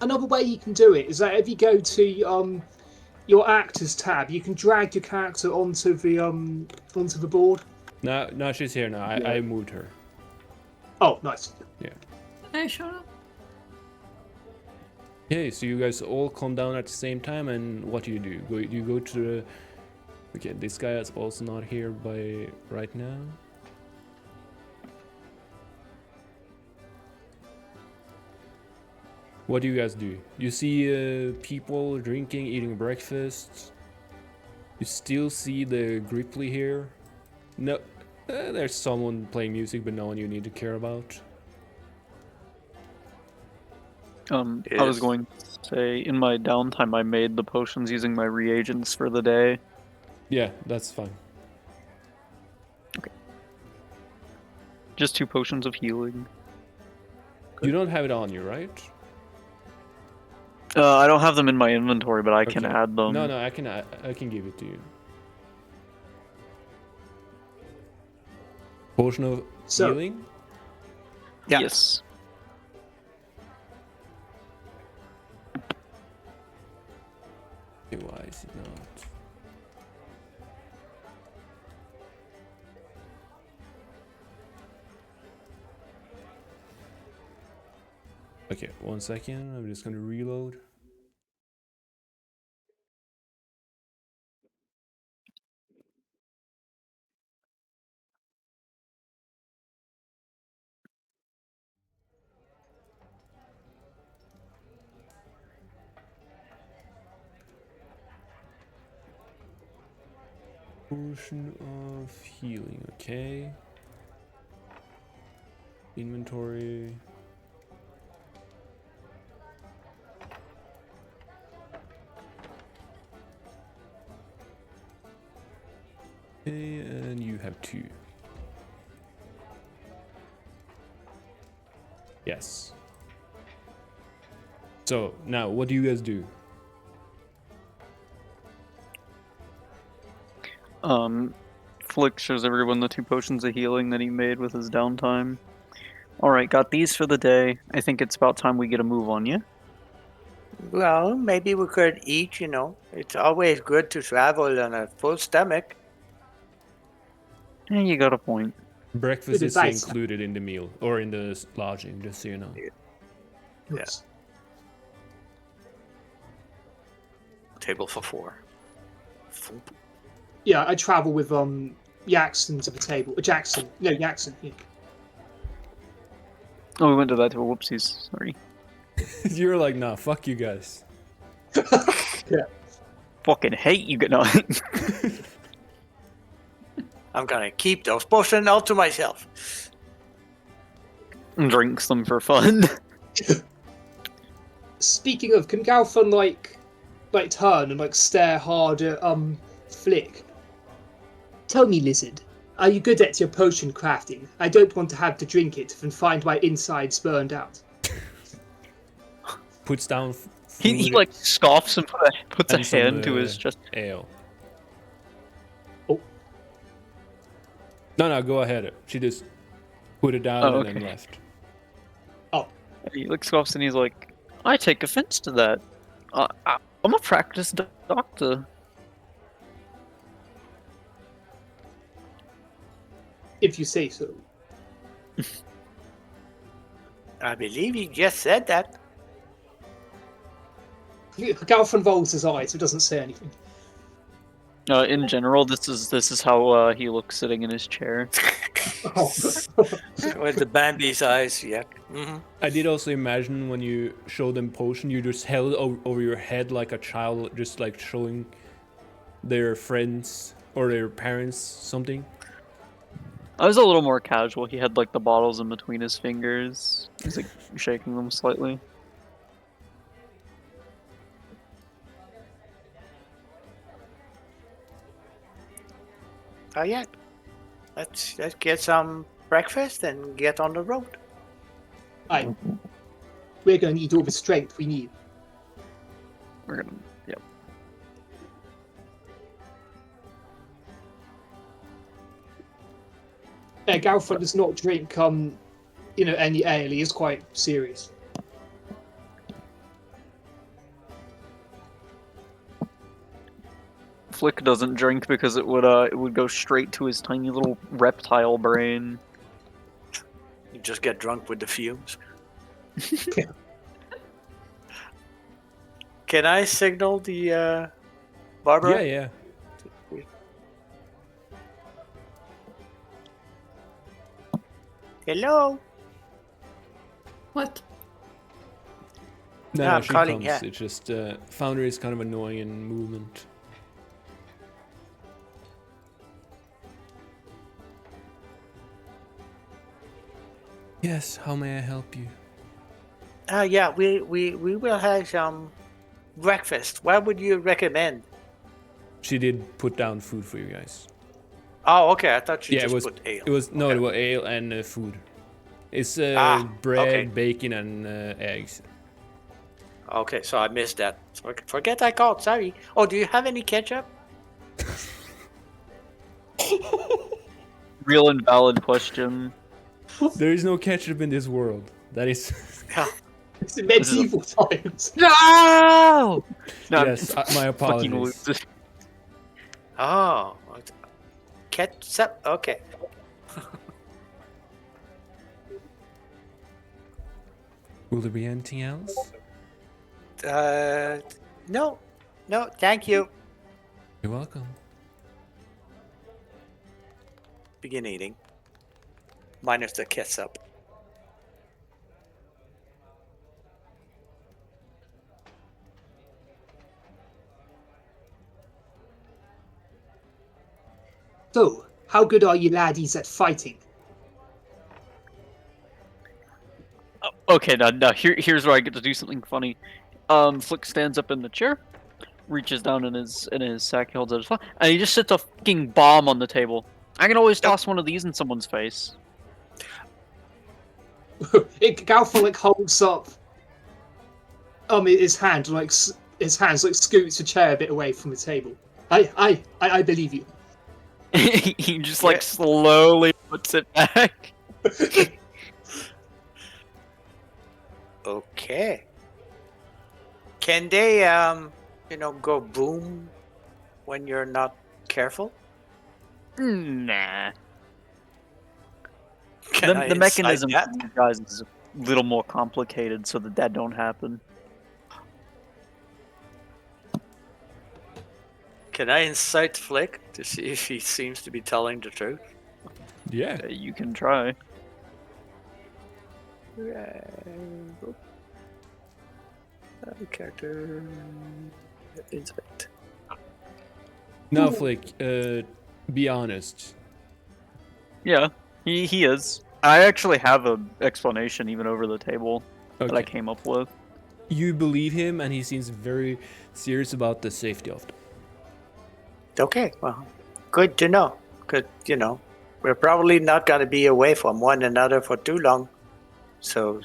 Another way you can do it is that if you go to your actors tab, you can drag your character onto the board. No, she's here now. I moved her. Oh, nice. Yeah. I showed up. Okay, so you guys all come down at the same time, and what do? You go to the... Okay, this guy is also not here by right now. What do you guys do? You see people drinking, eating breakfast. You still see the Gripply here. No, there's someone playing music, but no one you need to care about. I was going to say, in my downtime, I made the potions using my reagents for the day. Yeah, that's fine. Just 2 potions of healing. You don't have it on you, right? I don't have them in my inventory, but I can Okay. add them. No, I can give it to you. Potion of healing? Yeah. Yes. Okay, why is it not? Okay, 1 second. I'm just gonna reload. Potion of healing, okay. Inventory. Okay, and you have 2. Yes. So, now, what do you guys do? Flik shows everyone the 2 potions of healing that he made with his downtime. Alright, got these for the day. I think it's about time we get a move on you. Well, maybe we could eat, you know. It's always good to travel on a full stomach. Yeah, you got a point. Breakfast Good is advice. included in the meal, or in the lodging, just so you know. Yes. Table for 4. Yeah, I travel with Jackson to the table. Jackson. No, Jackson. Yeah. Oh, we went to that table. Whoopsies. Sorry. You're like, nah, fuck you guys. Yeah. Fucking hate you, no. I'm gonna keep those potions all to myself. Drinks them for fun. Speaking of, can Galfrun like turn and like stare hard at Flik? Tell me, lizard, are you good at your potion crafting? I don't want to have to drink it and find my insides burned out. Puts down He food like scoffs and puts a and some, hand to his chest. ale. Oh. No, go ahead. She just put it down Oh, and then okay. left. Oh. He like scoffs and he's like, I take offense to that. I'm a practiced doctor. If you say so. I believe you just said that. Galfrun rolls his eyes, so doesn't say anything. In general, this is how he looks sitting in his chair. Oh. With the Bambi's eyes, yeah. Mm-hmm. I did also imagine when you showed them potion, you just held it over your head like a child, just like showing their friends or their parents something. I was a little more casual. He had like the bottles in between his fingers. He's like shaking them slightly. Oh yeah. Let's get some breakfast and get on the road. Aye. We're going to need all the strength we need. We're gonna, yep. Galfrun does not drink any ale. He is quite serious. Flik doesn't drink because it would go straight to his tiny little reptile brain. You just get drunk with the fumes. Can I signal the Barbara? Yeah. Hello. What? No, I'm she calling, comes. yeah. It's just Founder is kind of annoying in movement. Yes, how may I help you? Yeah, we will have some breakfast. What would you recommend? She did put down food for you guys. Oh, okay. I thought you Yeah, just it was. put ale. It was no, Okay. it was ale and food. It's bread, okay. bacon, and eggs. Okay, so I missed that. Forget I called. Sorry. Oh, do you have any ketchup? Real and valid question. There is no ketchup in this world. That is. It's in medieval times. No! No, Yes, my fucking apologies. lose. Oh, ketchup. Okay. Will there be anything else? No, thank you. You're welcome. Begin eating. Minus the ketchup. So, how good are you laddies at fighting? Okay, now here's where I get to do something funny. Flik stands up in the chair, reaches down in his sack, he holds out his phone, and he just sits a fucking bomb on the table. I can always toss one of these in someone's face. Galfrun like holds up his hand like scoots a chair a bit away from the table. I believe you. He just like slowly puts it back. Okay. Can they go boom when you're not careful? Nah. Can I The mechanism incite for you guys is a little more complicated so that don't happen. Can I incite Flik to see if he seems to be telling the truth? Yeah. You can try. Character inspect. Now, Flik, be honest. Yeah, he is. I actually have an explanation even over the table that I came up with. You believe him, and he seems very serious about the safety of them. Okay, well, good to know. Good, we're probably not going to be away from one another for too long. So,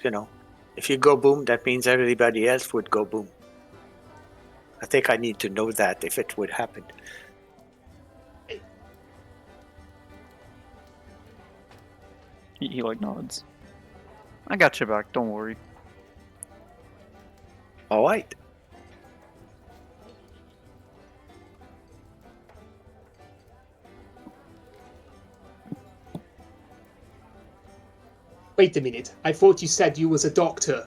if you go boom, that means everybody else would go boom. I think I need to know that if it would happen. He like nods. I got your back, don't worry. All right. Wait a minute. I thought you said you was a doctor.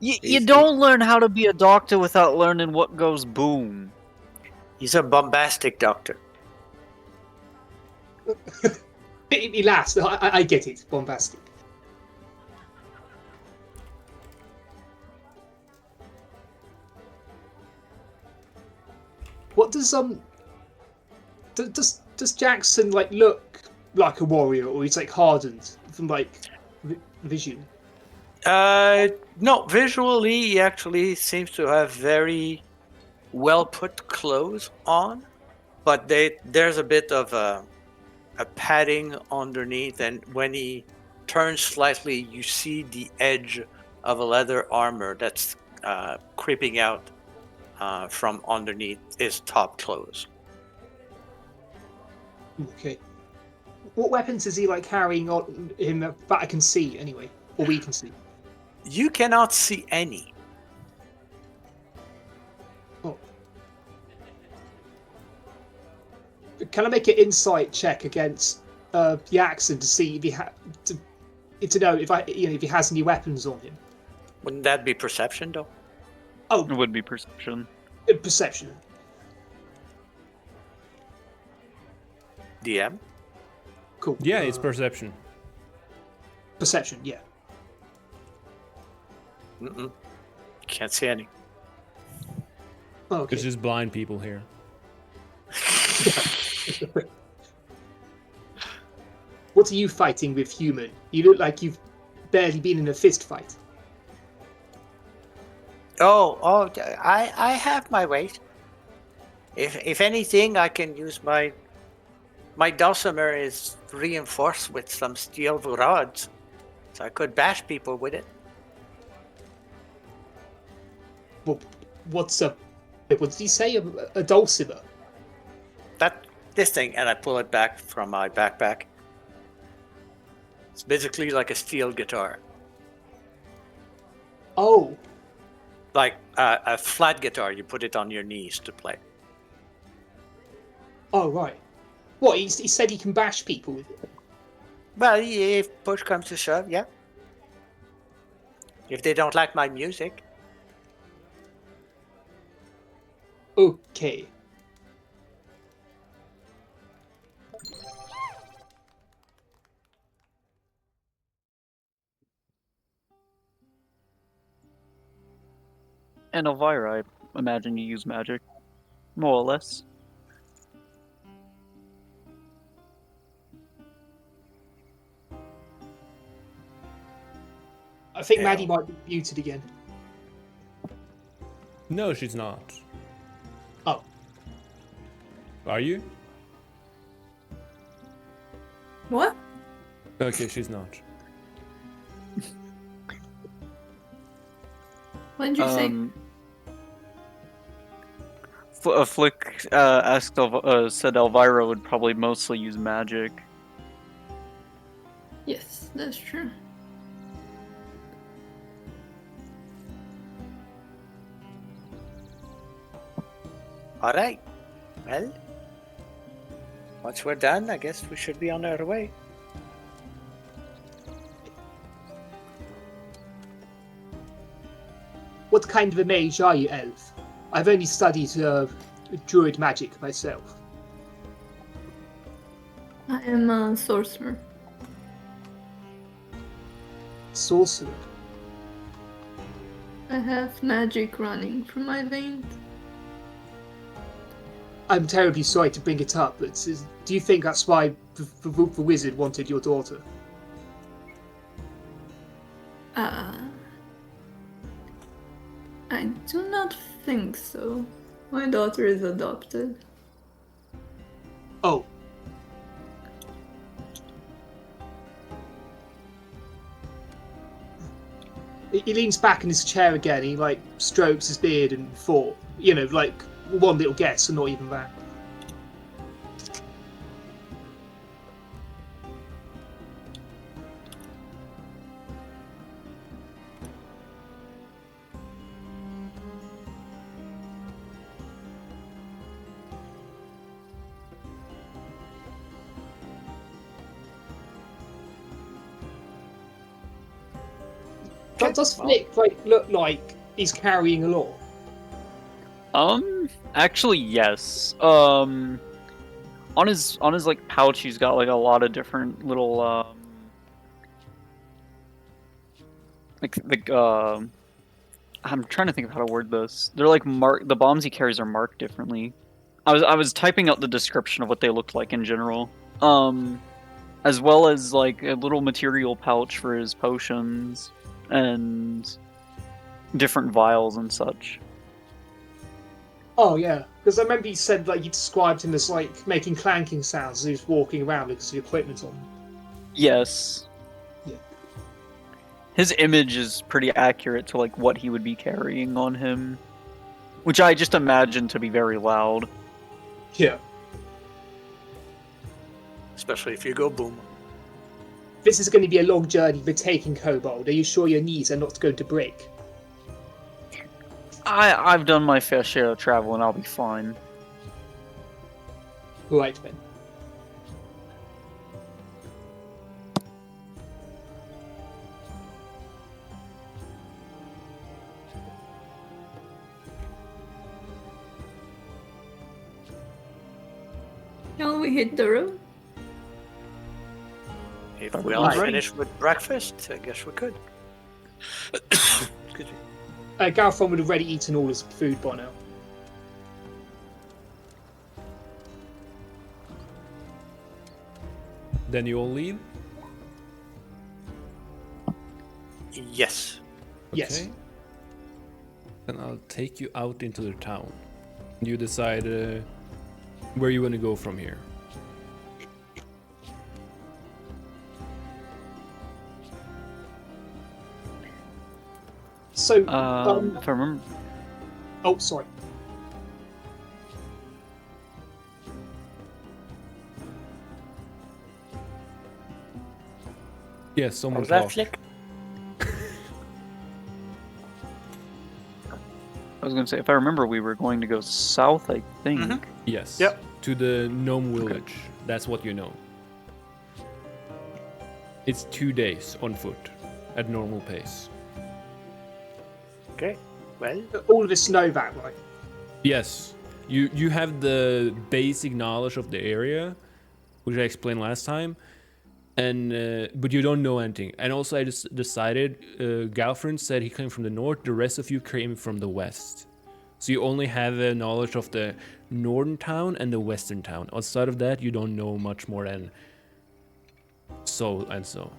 You don't learn how to be a doctor without learning what goes boom. He's a bombastic doctor. He laughs. I get it. Bombastic. What does does Jackson like look like a warrior, or he's like hardened from like vision? No, visually he actually seems to have very well put clothes on, but there's a bit of a padding underneath, and when he turns slightly, you see the edge of a leather armor that's creeping out from underneath his top clothes. Okay. What weapons is he like carrying on him that I can see anyway, or we can see? You cannot see any. Oh. Can I make an insight check against Jackson to see if he to know if if he has any weapons on him? Wouldn't that be perception, though? Oh, It would be perception. Perception. DM? Cool. Yeah, it's perception. Perception. Yeah. Mm-mm. Can't see any. Oh, okay. There's just blind people here. What are you fighting with, human? You look like you've barely been in a fist fight. Oh, I have my ways. If anything, I can use my dulcimer is reinforced with some steel rods, so I could bash people with it. Well, what did he say? A dulcimer? This thing, and I pull it back from my backpack. It's basically like a steel guitar, Oh, like a flat guitar. You put it on your knees to play. oh right. What, he said he can bash people with it? Well, if push comes to shove, yeah. If they don't like my music. Okay. And Elvira, I imagine you use magic, more or less. I think Maddie might be muted again. No, she's not. Oh. Are you? What? Okay, she's not. What did you say? Flik said Elvira would probably mostly use magic. Yes, that's true. All right. Well, once we're done, I guess we should be on our way. What kind of a mage are you, Elf? I've only studied druid magic myself. I am a sorcerer. Sorcerer? I have magic running through my veins. I'm terribly sorry to bring it up, but do you think that's why the wizard wanted your daughter? I do not think so. My daughter is adopted. Oh. He leans back in his chair again, he like strokes his beard and thought, you know, like one little guess and not even that. Does Flik look like he's carrying a law? Actually, yes. On his like pouch, he's got like a lot of different little I'm trying to think of how to word this. They're like the bombs he carries are marked differently. I was typing out the description of what they looked like in general. As well as like a little material pouch for his potions and different vials and such. Oh yeah, because I remember he said like you described him as like making clanking sounds as he was walking around because of the equipment on. Yes. Yeah. His image is pretty accurate to like what he would be carrying on him, which I just imagine to be very loud. Yeah. Especially if you go boom. This is going to be a long journey, but taking Kobold. Are you sure your knees are not going to break? I've done my fair share of travel and I'll be fine. Right then. Shall we hit the road? If we all finish with breakfast, I guess we could. Excuse me. Galfrun would have already eaten all his food by now. Then you all leave? Yes. Yes. Okay. Then I'll take you out into the town. You decide where you want to go from here. So, If I remember, oh, sorry. Yes, someone Was that talk. Flik? I was gonna say if I remember, we were going to go south. I think. Mhm. Yes. Yep. To the gnome village. That's what you know. It's 2 days on foot at normal pace. Okay. Well, All of us know that, right? Yes, you have the basic knowledge of the area, which I explained last time, and but you don't know anything. And also, I just decided. Galfrun said he came from the north. The rest of you came from the west. So you only have knowledge of the northern town and the western town. Outside of that, you don't know much more than so and so.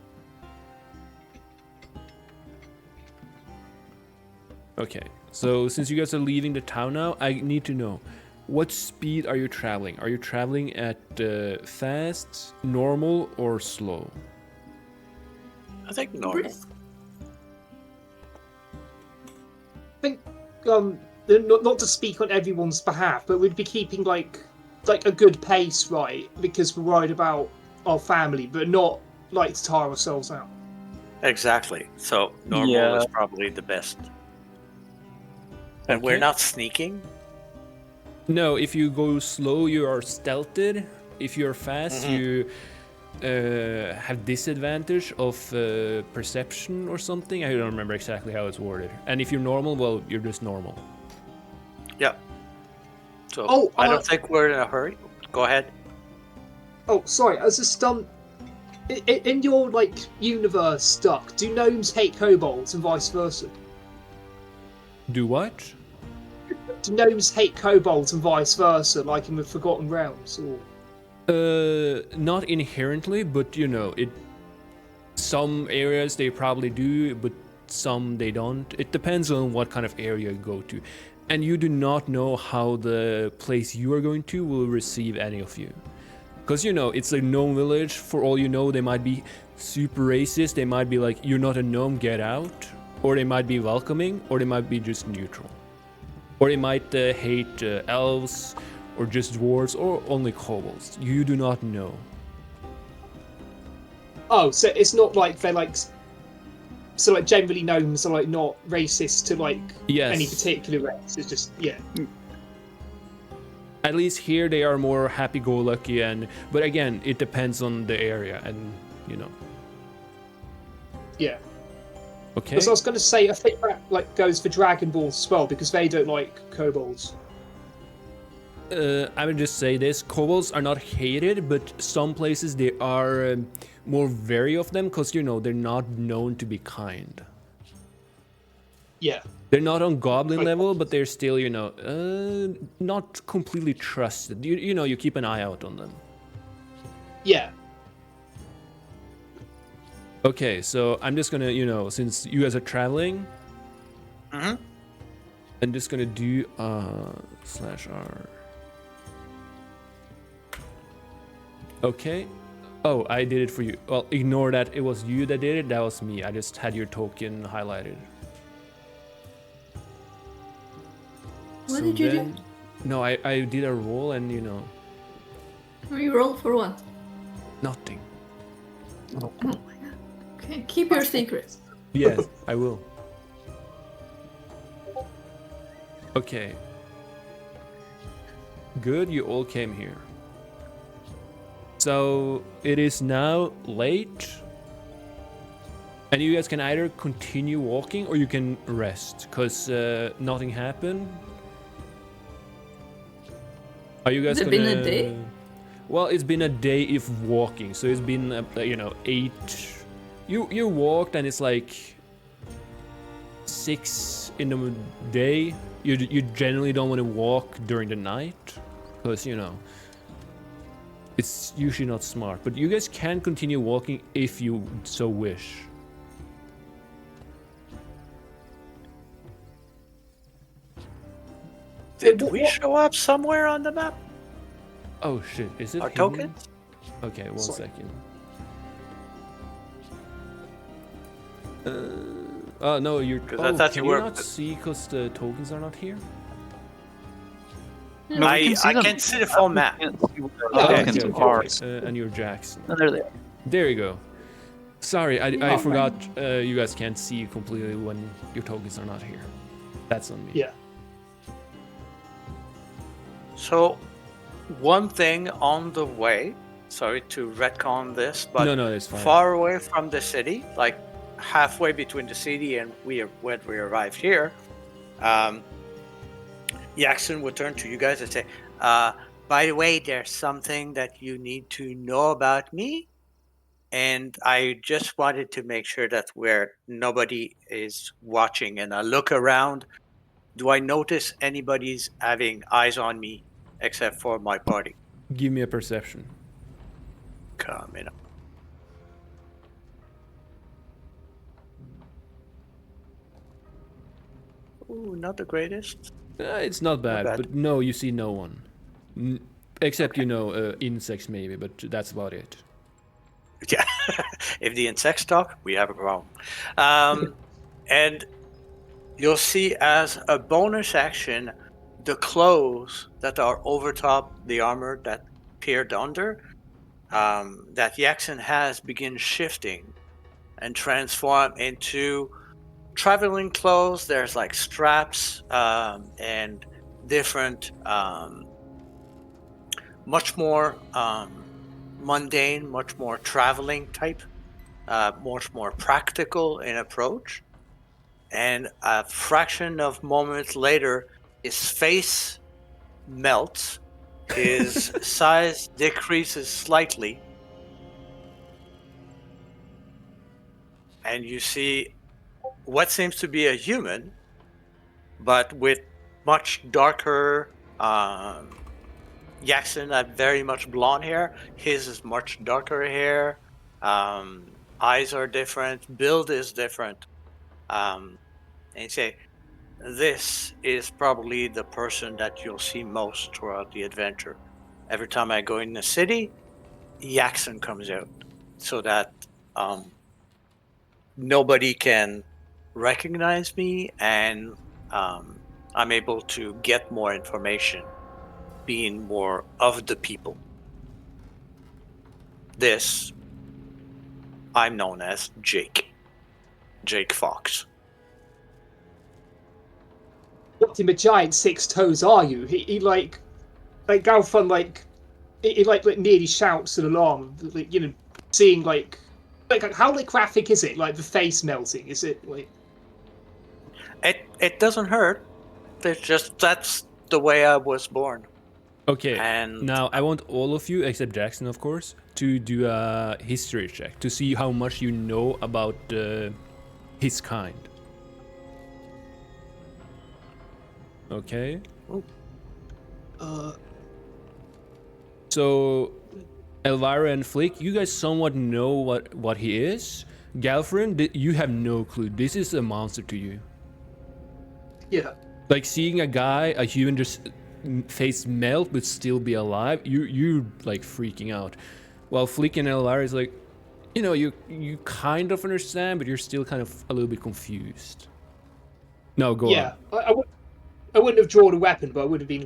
Okay, so since you guys are leaving the town now, I need to know, what speed are you traveling? Are you traveling at fast, normal, or slow? I think normal. Brisk. I think not to speak on everyone's behalf, but we'd be keeping like a good pace, right? Because we're worried about our family, but not like to tire ourselves out. Exactly. So normal is probably the best. And we're Okay. not sneaking. No, if you go slow, you are stealthed. If you're fast, you have disadvantage of perception or something. I don't remember exactly how it's worded. And if you're normal, well, you're just normal. Yeah. So I don't think we're in a hurry. Go ahead. Oh, sorry. I was just in your like universe, Duck. Do gnomes hate kobolds and vice versa? Do what? Do gnomes hate kobolds and vice versa, like in the Forgotten Realms? Or Not inherently, but you know, it. Some areas they probably do, but some they don't. It depends on what kind of area you go to, and you do not know how the place you are going to will receive any of you, because you know it's a gnome village. For all you know, they might be super racist. They might be like, "You're not a gnome, get out," or they might be welcoming, or they might be just neutral, or they might hate elves. Or just dwarves, or only kobolds. You do not know. oh, so it's not like they're like. So like generally gnomes are like not racist to like any particular race. It's just At least here they are more happy-go-lucky, and but again, it depends on the area, and you know. Yeah. Okay. Because I was going to say, I think that like goes for Dragon Balls as well, because they don't like kobolds. I would just say this: kobolds are not hated, but some places they are more wary of them, because you know they're not known to be kind. Yeah. They're not on goblin level, but they're still, you know, not completely trusted. You know, you keep an eye out on them. Yeah. Okay, so I'm just gonna, you know, since you guys are traveling, I'm just gonna do /R. Okay. Oh, I did it for you. Well, ignore that. It was you that did it. That was me. I just had your token highlighted. What did you do? No, I did a roll, and you know. You roll for what? Nothing. Oh my god. Okay, keep your secrets. Yes, I will. Okay. Good, you all came here. So it is now late, and you guys can either continue walking or you can rest, because nothing happened. Are you guys Has it gonna... been a day? Well, it's been a day of walking, so it's been you know 8. You walked, and it's like 6 in the day. You generally don't want to walk during the night, because you know it's usually not smart. But you guys can continue walking if you so wish. Did we show up somewhere on the map? Oh shit! Is it Our hidden? tokens? Okay, one second. Oh no, you're. I thought can you you were- not see because the tokens are not here? No, we I them. can see the full map. Can't see where the Okay, tokens okay, are. okay. And you're Jackson. Oh, there they are. There you go. Sorry, I Oh, forgot you guys can't see completely when your tokens are not here. That's on me. Yeah. So, one thing on the way, sorry to retcon this, but No, it's fine. far away from the city, like halfway between the city and when we arrived here, Jackson would turn to you guys and say, by the way, there's something that you need to know about me. And I just wanted to make sure that where nobody is watching and I look around, do I notice anybody's having eyes on me except for my party? Give me a perception. Coming up. Ooh, not the greatest. It's not bad, bad. but no, you see no one. Except, insects maybe, but that's about it. Yeah, if the insects talk, we have a problem. And you'll see as a bonus action, the clothes that are over top the armor that peered under, that Jackson has begin shifting and transform into traveling clothes. There's like straps and different, much more mundane, much more traveling type, much more practical in approach. And a fraction of moments later, his face melts, his size decreases slightly, and you see what seems to be a human, but with much darker. Jackson had very much blonde hair. His is much darker hair. Eyes are different. Build is different. And you say, this is probably the person that you'll see most throughout the adventure. Every time I go in the city, Jackson comes out so that nobody can recognize me, and I'm able to get more information, being more of the people. This, I'm known as Jake Fox. What in the giant 6 toes are you? He like Galfrun he nearly shouts an alarm, seeing like how graphic is it? Like the face melting, is it like? It doesn't hurt. It's just that's the way I was born. Okay, and now I want all of you, except Jackson of course, to do a history check to see how much you know about his kind. Okay. So, Elvira and Flik, you guys somewhat know what he is. Galfrun, you have no clue. This is a monster to you. Yeah. Like seeing a human just face melt but still be alive, you're like freaking out. While Flik and Elvira is like, you kind of understand, but you're still kind of a little bit confused. No, go on. Yeah, I wouldn't have drawn a weapon, but I would have been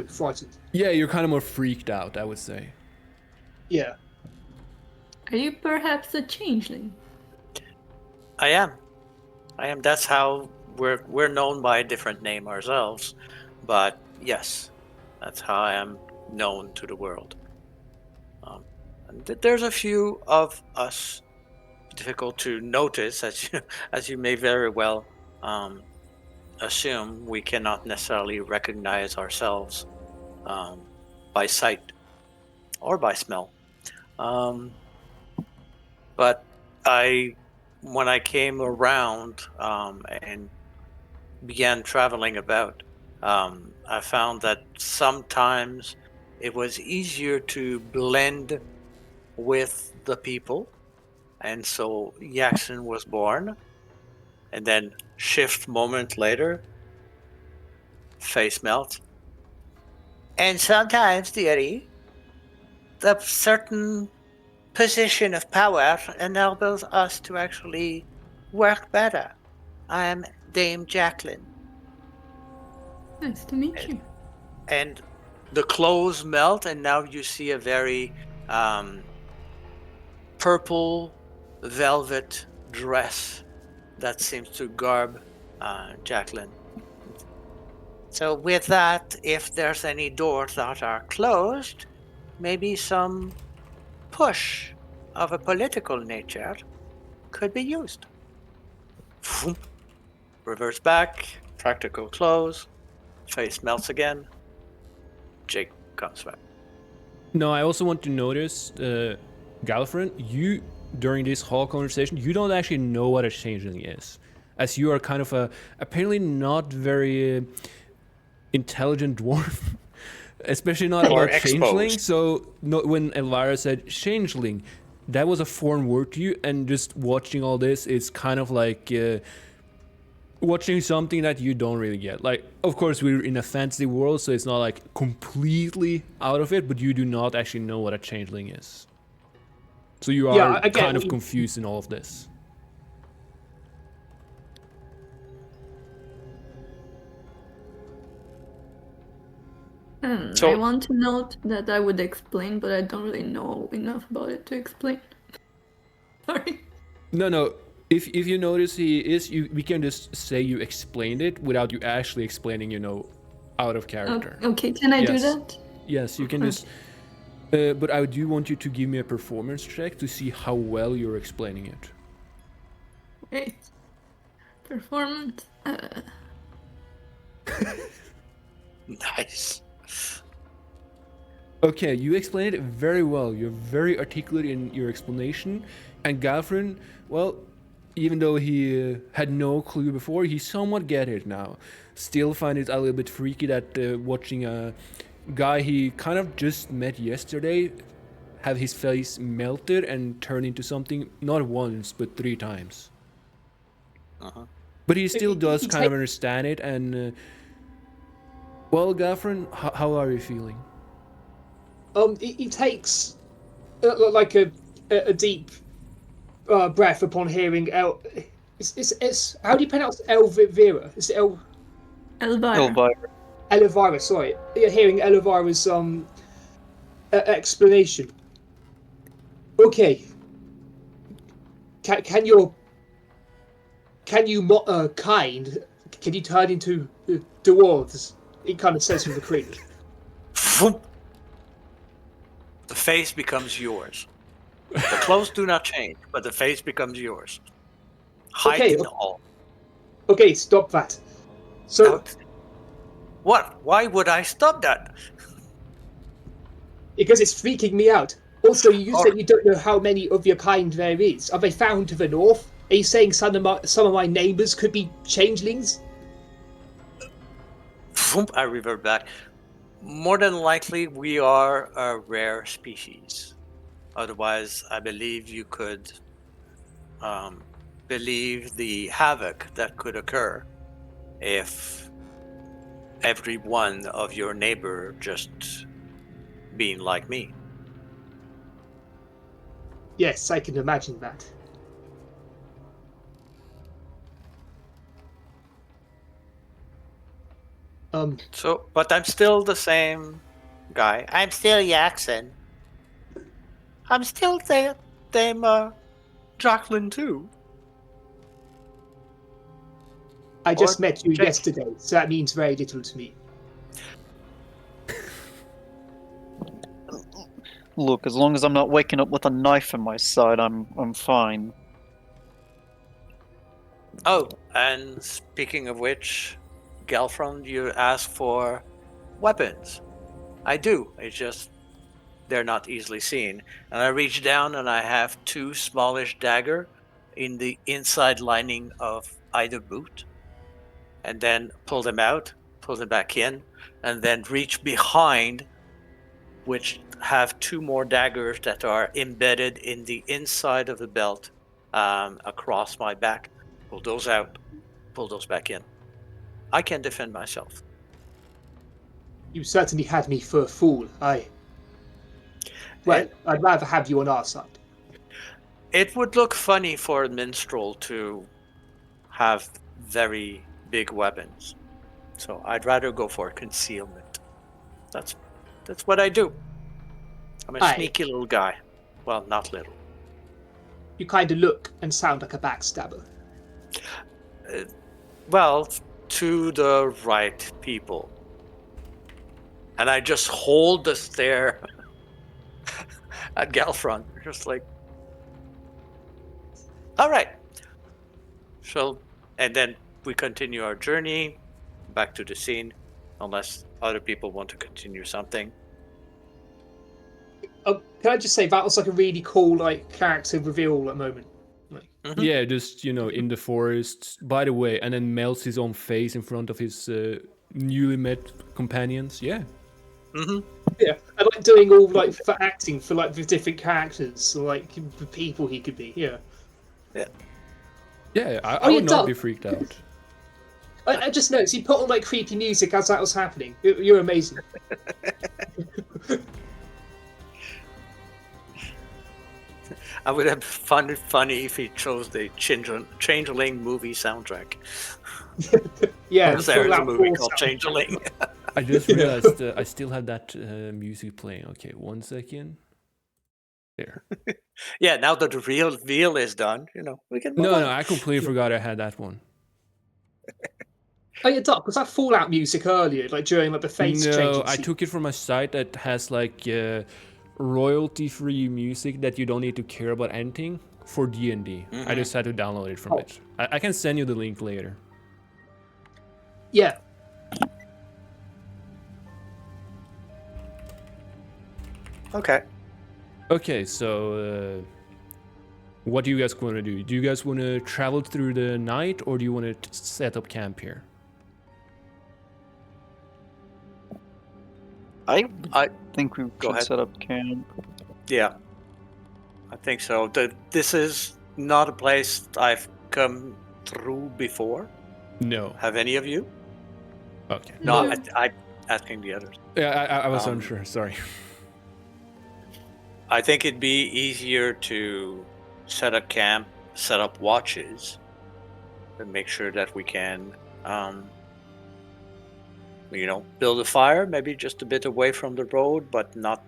frightened. Yeah, you're kind of more freaked out, I would say. Yeah. Are you perhaps a changeling? I am. That's how we're known by a different name ourselves, but yes, that's how I am known to the world. And there's a few of us difficult to notice, as you may very well assume. We cannot necessarily recognize ourselves by sight or by smell. But when I came around and began traveling about, I found that sometimes it was easier to blend with the people, and so Jackson was born, and then shift moment later, face melt. And sometimes, dearie, the certain position of power enables us to actually work better. I am Dame Jacqueline. Nice to meet you. And the clothes melt, and now you see a very purple velvet dress that seems to garb Jacqueline. So with that, if there's any doors that are closed, maybe some push of a political nature could be used. Reverse back, Practical close. Face melts again. Jake comes back. No, I also want to notice, Galfrun, you, during this whole conversation, you don't actually know what a changeling is. As you are kind of apparently not very intelligent dwarf. Especially not Or about changeling. exposed. So when Elvira said changeling, that was a foreign word to you, and just watching all this, it's kind of like watching something that you don't really get. Like, of course, we're in a fantasy world, so it's not like completely out of it, but you do not actually know what a changeling is. So you are kind of confused in all of this. I want to note that I would explain, but I don't really know enough about it to explain. Sorry. No. If you notice we can just say you explained it without you actually explaining, out of character. Okay, can I do that? Yes, you can just... but I do want you to give me a performance check to see how well you're explaining it. Wait. Performance. Nice. Okay, you explained it very well. You're very articulate in your explanation. And Galfrun, well, even though he had no clue before, he somewhat get it now. Still find it a little bit freaky that watching a guy he kind of just met yesterday have his face melted and turn into something not once, but 3 times. Uh-huh. But he still does kind of understand it. And, well, Galfrun, how are you feeling? He takes like a deep breath upon hearing it's how do you pronounce Elvira? Is it Elvira. Elvira, sorry. Yeah, hearing Elvira's explanation. Okay. Can you can you turn into dwarves? He kind of says with a creak. The face becomes yours. The clothes do not change, but the face becomes yours. Height and all. Okay, stop that. So, what? Why would I stop that? Because it's freaking me out. Also, you said you don't know how many of your kind there is. Are they found to the north? Are you saying some of my neighbors could be changelings? I revert back. More than likely, we are a rare species. Otherwise, I believe you could believe the havoc that could occur if every one of your neighbor just being like me. Yes, I can imagine that. But I'm still the same guy. I'm still Yaxon. I'm still the same Jacqueline too. I just met you yesterday, so that means very little to me. Look, as long as I'm not waking up with a knife in my side, I'm fine. Oh, and speaking of which, Galfrun, you asked for weapons. I do. It's just they're not easily seen. And I reach down and I have 2 smallish dagger in the inside lining of either boot. And then pull them out, pull them back in, and then reach behind, which have 2 more daggers that are embedded in the inside of the belt across my back. Pull those out, pull those back in. I can defend myself. You certainly had me for a fool. I'd rather have you on our side. It would look funny for a minstrel to have very big weapons. So I'd rather go for concealment. That's what I do. I'm a sneaky little guy. Well, not little. You kind of look and sound like a backstabber. Well, to the right people. And I just hold the stare at Galfrun. Just like, all right. So, and then we continue our journey. back to the scene, unless other people want to continue something. Can I just say that was like a really cool like character reveal at the moment. Like, Yeah, just in the forest. By the way, and then melts his own face in front of his newly met companions. Yeah. yeah, and like doing all like for acting for like the different characters, like the people he could be. Yeah. Yeah, I you would not don't. be freaked out. I just noticed you put on like creepy music as that was happening. You're amazing. I would have found it funny if he chose the Changeling movie soundtrack. Yeah, Because there is a that movie full called sound. Changeling. I just realized I still have that music playing. Okay, 1 second. There. Yeah, now that the reveal is done, we can move No, on. I completely forgot I had that one. Oh yeah, Duck, was that Fallout music earlier, like during like the face No, changing I scene? took it from a site that has like royalty-free music that you don't need to care about anything for D&D. I just had to download it from it. I can send you the link later. Yeah. Okay. Okay, so what do you guys want to do? Do you guys want to travel through the night, or do you want to set up camp here? I I think we Go should ahead. set up camp. Yeah, I think so. This is not a place I've come through before. No. Have any of you? Okay. No, No. I asking the others. Yeah, I was Um, unsure. Sorry. I think it'd be easier to set up camp, set up watches, and make sure that we can, build a fire, maybe just a bit away from the road, but not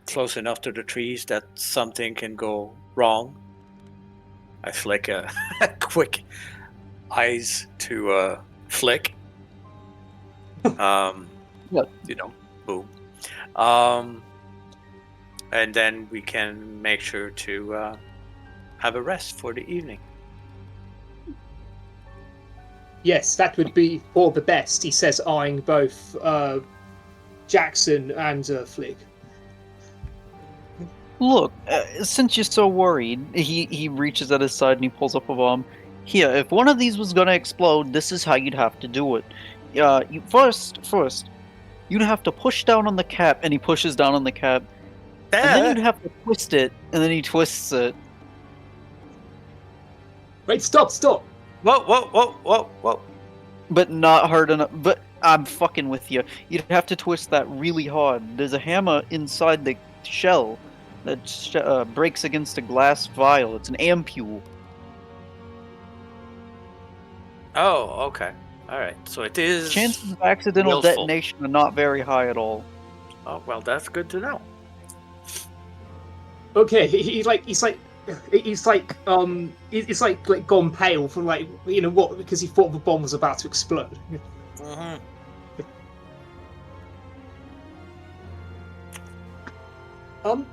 close enough to the trees that something can go wrong. I flick a quick eyes to Flik. Yeah. Boom. And then we can make sure to have a rest for the evening. Yes, that would be for the best, he says, eyeing both Jackson and Flik. Look, since you're so worried, he reaches at his side and he pulls up a bomb. Here, if one of these was gonna explode, this is how you'd have to do it. You first, you'd have to push down on the cap, and he pushes down on the cap. And then you'd have to twist it, and then he twists it. Wait, stop! Whoa. But not hard enough. But I'm fucking with you. You'd have to twist that really hard. There's a hammer inside the shell that breaks against a glass vial. It's an ampule. Oh, okay. All right. So it is. Chances of accidental willful. detonation are not very high at all. Oh, well, that's good to know. Okay, he's like gone pale for like what, because he thought the bomb was about to explode. Mm-hmm. Can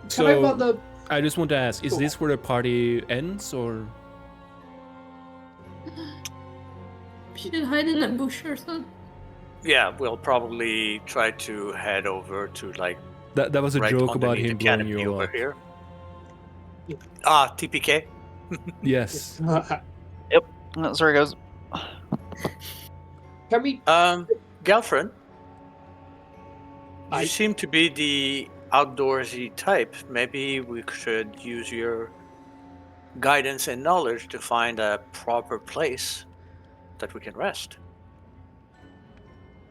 So- I run the? I just want to ask, is this where the party ends, or? Should hide in a bush or something. Yeah, we'll probably try to head over to That was a right joke about underneath him the blowing canopy you over up. here. Ah, TPK. Yes. That's where it goes. Can we? Galfrun, I- you seem to be the outdoorsy type. Maybe we should use your guidance and knowledge to find a proper place that we can rest.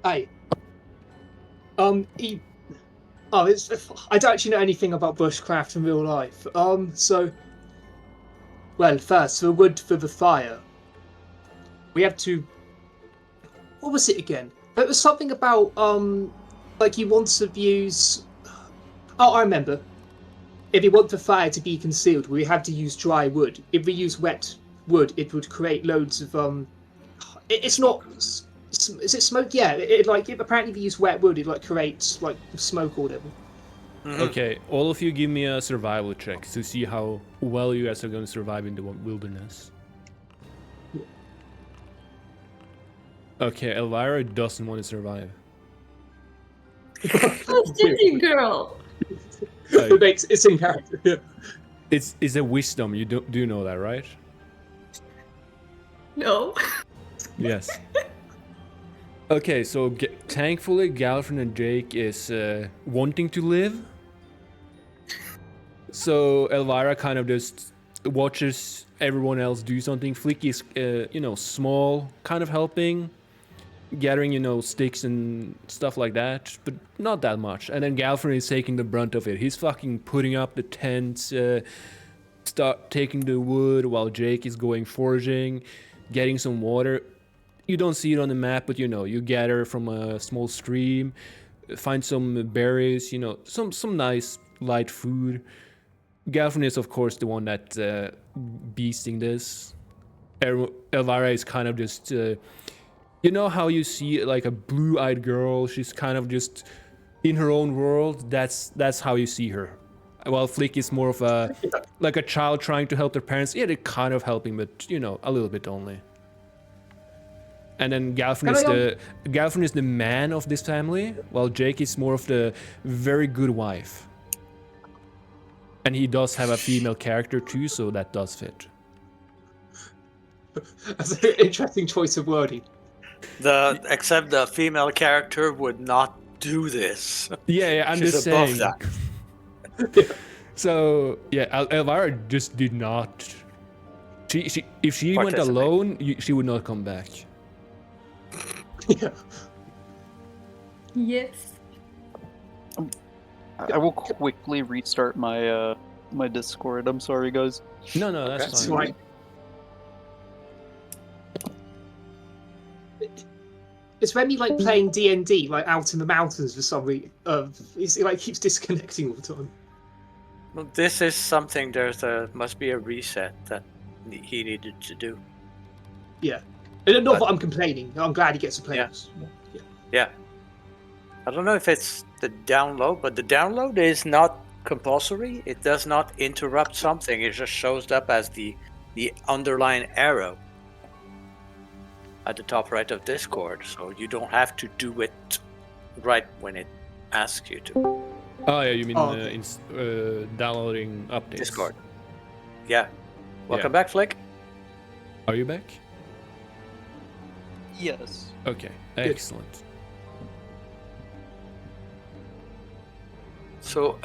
I don't actually know anything about bushcraft in real life. Well, first, the wood for the fire. We have to. What was it again? It was something about like you want to use. Oh, I remember. If you want the fire to be concealed, we have to use dry wood. If we use wet wood, it would create loads of It's not. Is it smoke? Yeah. If apparently if you use wet wood, it creates smoke or whatever. Mm-hmm. Okay, all of you give me a survival check to see how well you guys are going to survive in the wilderness. Okay, Elvira doesn't want to survive. Oh, city girl. It makes it's in character. Yeah. It's a wisdom. You do know that, right? No. Yes. Okay, so thankfully Galfrun and Jake is wanting to live. So Elvira kind of just watches everyone else do something. Flik is, small, kind of helping, gathering, sticks and stuff like that, but not that much. And then Galfrun is taking the brunt of it. He's fucking putting up the tents, start taking the wood while Jake is going foraging, getting some water. You don't see it on the map, but you gather from a small stream, find some berries, some nice light food. Galfrun is, of course, the one that beasting this. Elvira is kind of just, how you see like a blue-eyed girl. She's kind of just in her own world. That's how you see her. While Flik is more of a like a child trying to help their parents. Yeah, they're kind of helping, but a little bit only. And then Galfrun is the man of this family, while Jake is more of the very good wife. And he does have a female character too, so that does fit. That's an interesting choice of wording. Except the female character would not do this. Yeah, I'm She's just above saying. that. So yeah, Elvira just did not. If she went alone, she would not come back. Yeah. Yes. I will quickly restart my my Discord. I'm sorry, guys. No, that's That's fine. right. Is Remi like playing D&D like out in the mountains for some reason? He like keeps disconnecting all the time. Well, this is something. Must be a reset that he needed to do. Yeah. And not that I'm complaining. I'm glad he gets to play Yeah. this. Yeah. Yeah. I don't know if it's the download, but the download is not compulsory. It does not interrupt something. It just shows up as the underline arrow at the top right of Discord. So you don't have to do it right when it asks you to. Oh yeah, you mean okay. downloading updates? Discord. Yeah. Welcome back, Flik. Are you back? Yes. Okay, excellent. So,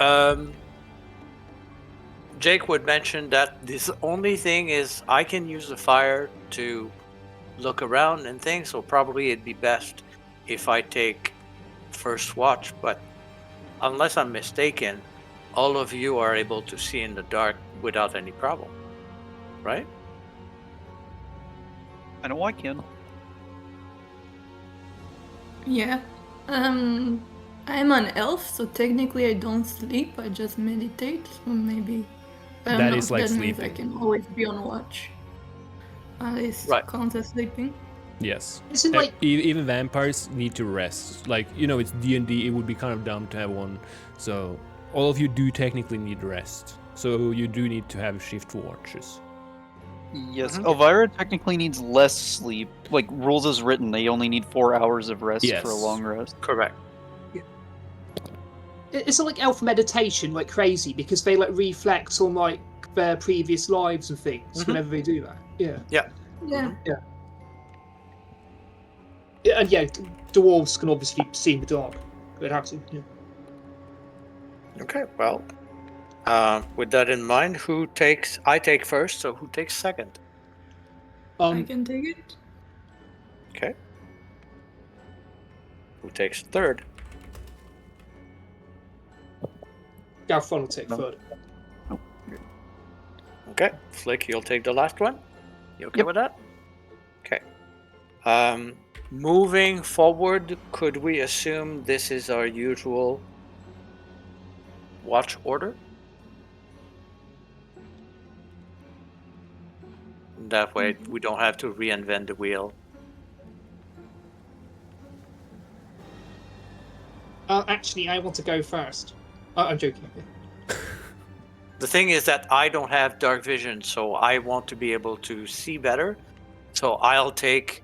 Jake would mention that this only thing is I can use the fire to look around and things, so probably it'd be best if I take first watch, but unless I'm mistaken, all of you are able to see in the dark without any problem, right? I know I can. Yeah. I'm an elf, so technically I don't sleep. I just meditate. So maybe I don't That know, is like that means I sleeping. can always be on watch. This Right. counts as sleeping. Yes. Isn't like Even vampires need to rest. Like it's D&D. It would be kind of dumb to have one. So all of you do technically need rest. So you do need to have shift watches. Yes, Elvira technically needs less sleep. Like, rules as written, they only need 4 hours of rest for a Yes. long rest. Correct. it's not like elf meditation like crazy because they like reflect on like their previous lives and things whenever they do that. Yeah. Yeah. Yeah, and dwarves can obviously see in the dark. They'd have to. Yeah. Okay, well, with that in mind, I take first, so who takes second? I can take it. Okay. Who takes third? Galfrun will take third. Okay, Flik, you'll take the last one. You okay with that? Okay. Moving forward, could we assume this is our usual watch order? That way, we don't have to reinvent the wheel. Actually, I want to go first. I'm joking. The thing is that I don't have dark vision, so I want to be able to see better. So I'll take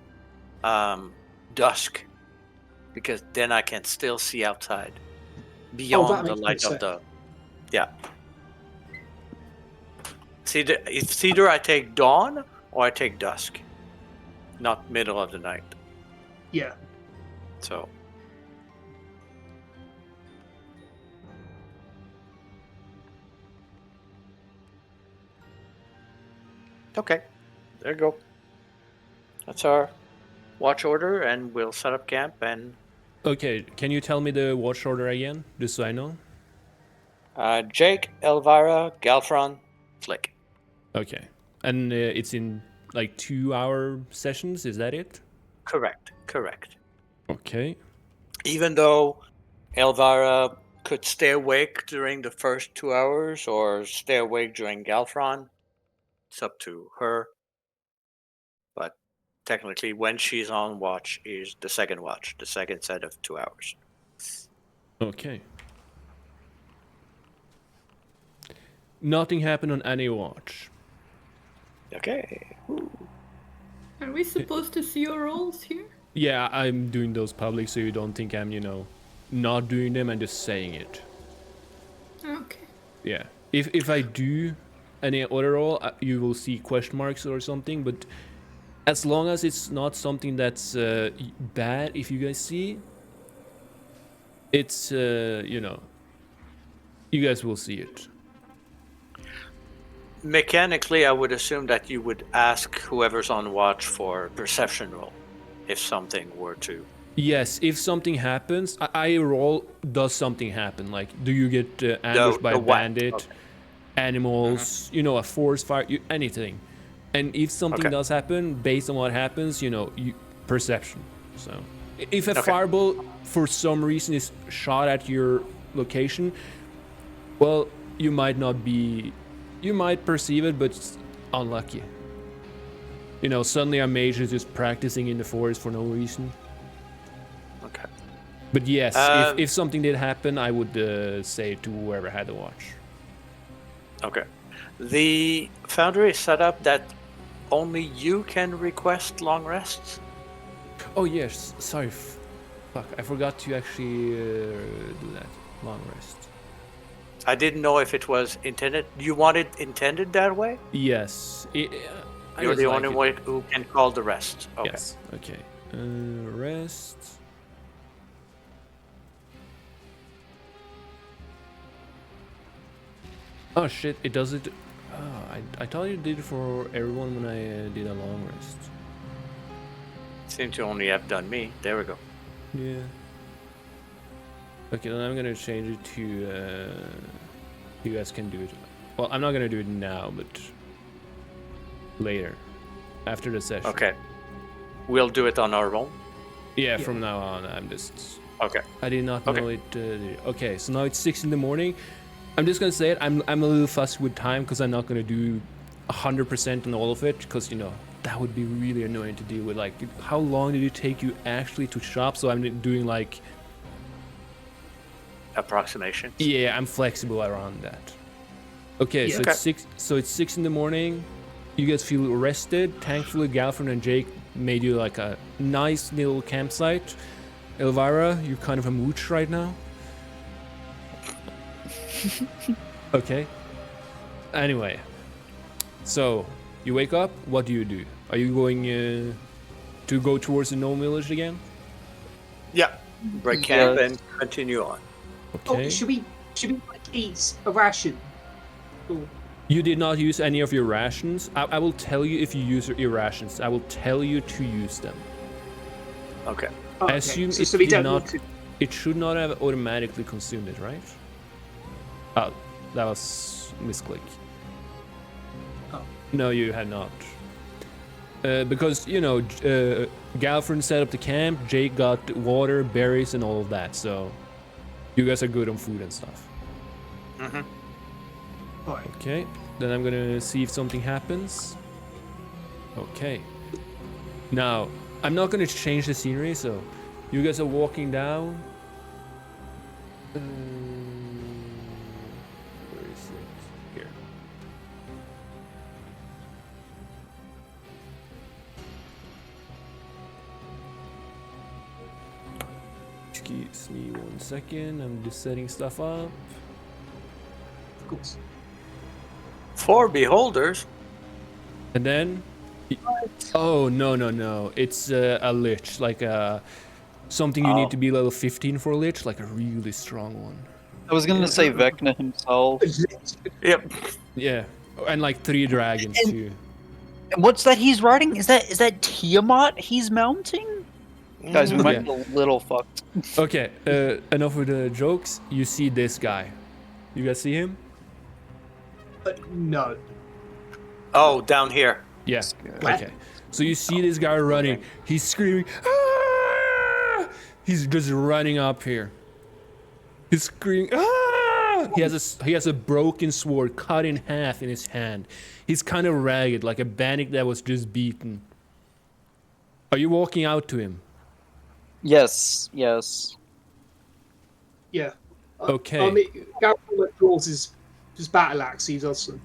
dusk, because then I can still see outside that beyond the makes light sense. of the. Yeah. It's either I take dawn or I take dusk, not middle of the night. Yeah. So. Okay, there you go. That's our watch order, and we'll set up camp. And Okay, can you tell me the watch order again, just so I know? Jake, Elvira, Galfrun, Flik. Okay, and it's in like 2-hour sessions. Is that it? Correct. Okay. Even though Elvira could stay awake during the first 2 hours or stay awake during Galfron, it's up to her. But technically, when she's on watch is the second watch, the second set of 2 hours. Okay. Nothing happened on any watch. Okay. Are we supposed to see your rolls here? Yeah, I'm doing those public, so you don't think I'm, not doing them and just saying it. Okay. Yeah. If I do any other roll, you will see question marks or something, but as long as it's not something that's bad, if you guys see, it's, you guys will see it. Mechanically, I would assume that you would ask whoever's on watch for a perception roll if something were to. Yes, if something happens, I roll, does something happen? Like, do you get ambushed by a bandit, Okay. animals, a forest fire, anything. And if something does happen, based on what happens, perception. So, if a fireball, for some reason, is shot at your location, well, you might perceive it, but it's unlucky. Suddenly a mage is just practicing in the forest for no reason. Okay. But yes, if something did happen, I would say to whoever had the watch. Okay. The foundry is set up that only you can request long rests. Oh yes, sorry. Fuck, I forgot to actually do that. Long rest. I didn't know if it was intended. You want it intended that way? Yes. You're the only one who can call the rest. Okay. Yes. Okay. Rest. Oh shit! It does it. Oh, I thought you did it for everyone when I did a long rest. Seem to only have done me. There we go. Yeah. Okay, then I'm gonna change it to. You guys can do it. Well, I'm not gonna do it now, but later, after the session. Okay. We'll do it on our own. Yeah, from now on, I'm just. Okay. I did not know it. Okay, so now it's 6 in the morning. I'm just gonna say it. I'm a little fussed with time because I'm not gonna do 100% on all of it because that would be really annoying to deal with. Like, how long did it take you actually to shop? So I'm doing like approximation. Yeah, I'm flexible around that. Okay, so it's 6. So it's 6 in the morning. You guys feel rested. Thankfully, Galfrun and Jake made you like a nice little campsite. Elvira, you're kind of a mooch right now. Okay. Anyway, so you wake up. What do you do? Are you going to go towards the gnome village again? Yeah. Break camp and continue on. Okay. Oh, should we like eat a ration? Ooh. You did not use any of your rations. I will tell you if you use your rations. I will tell you to use them. Okay. I assume so we don't need to... It should not have automatically consumed it, right? Oh, that was misclick. Oh. No, you had not. Because, Galfrun set up the camp, Jake got water, berries, and all of that, so you guys are good on food and stuff. Mm-hmm. Okay, then I'm gonna see if something happens. Okay. Now, I'm not gonna change the scenery, so you guys are walking down. Where is it? Here. Excuse me 1 second. I'm just setting stuff up. Of course. 4 beholders. And then... Oh, no. It's a lich. Like something you need to be level 15 for a lich. Like a really strong one. I was gonna say Vecna himself. Yep. Yeah. And like 3 dragons too. And what's that he's riding? Is that Tiamat he's mounting? Guys, we might Yeah. be a little fucked. Okay, enough with the jokes. You see this guy. You guys see him? No. Oh, down here. Yeah. Okay. So you see this guy running. He's screaming. Ah! He's just running up here. He's screaming. Ah! He has a broken sword cut in half in his hand. He's kind of ragged, like a bandit that was just beaten. Are you walking out to him? Yes. Yeah. Okay. Galfrun draws his battle axe. He doesn't.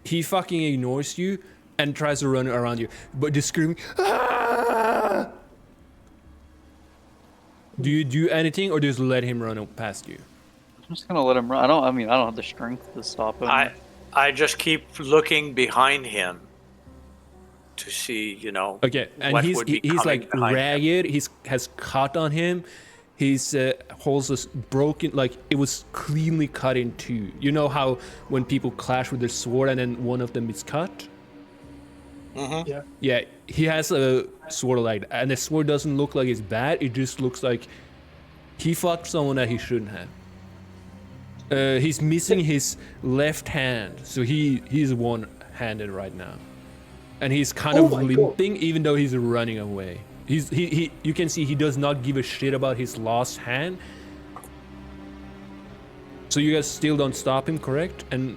He fucking ignores you and tries to run around you, but just screaming. Ah! Do you do anything or just let him run past you? I'm just gonna let him run. I don't have the strength to stop him. I just keep looking behind him to see, Okay, and what he's would be like coming behind him. ragged. He's has cut on him. His holes is broken, like it was cleanly cut in two. You know how when people clash with their sword and then one of them is cut? Mm-hmm. Yeah. Yeah, he has a sword like that, and the sword doesn't look like it's bad. It just looks like he fucked someone that he shouldn't have. He's missing his left hand, so he's one-handed right now, and he's kind of limping, even though he's running away. He you can see he does not give a shit about his lost hand. So you guys still don't stop him, correct? And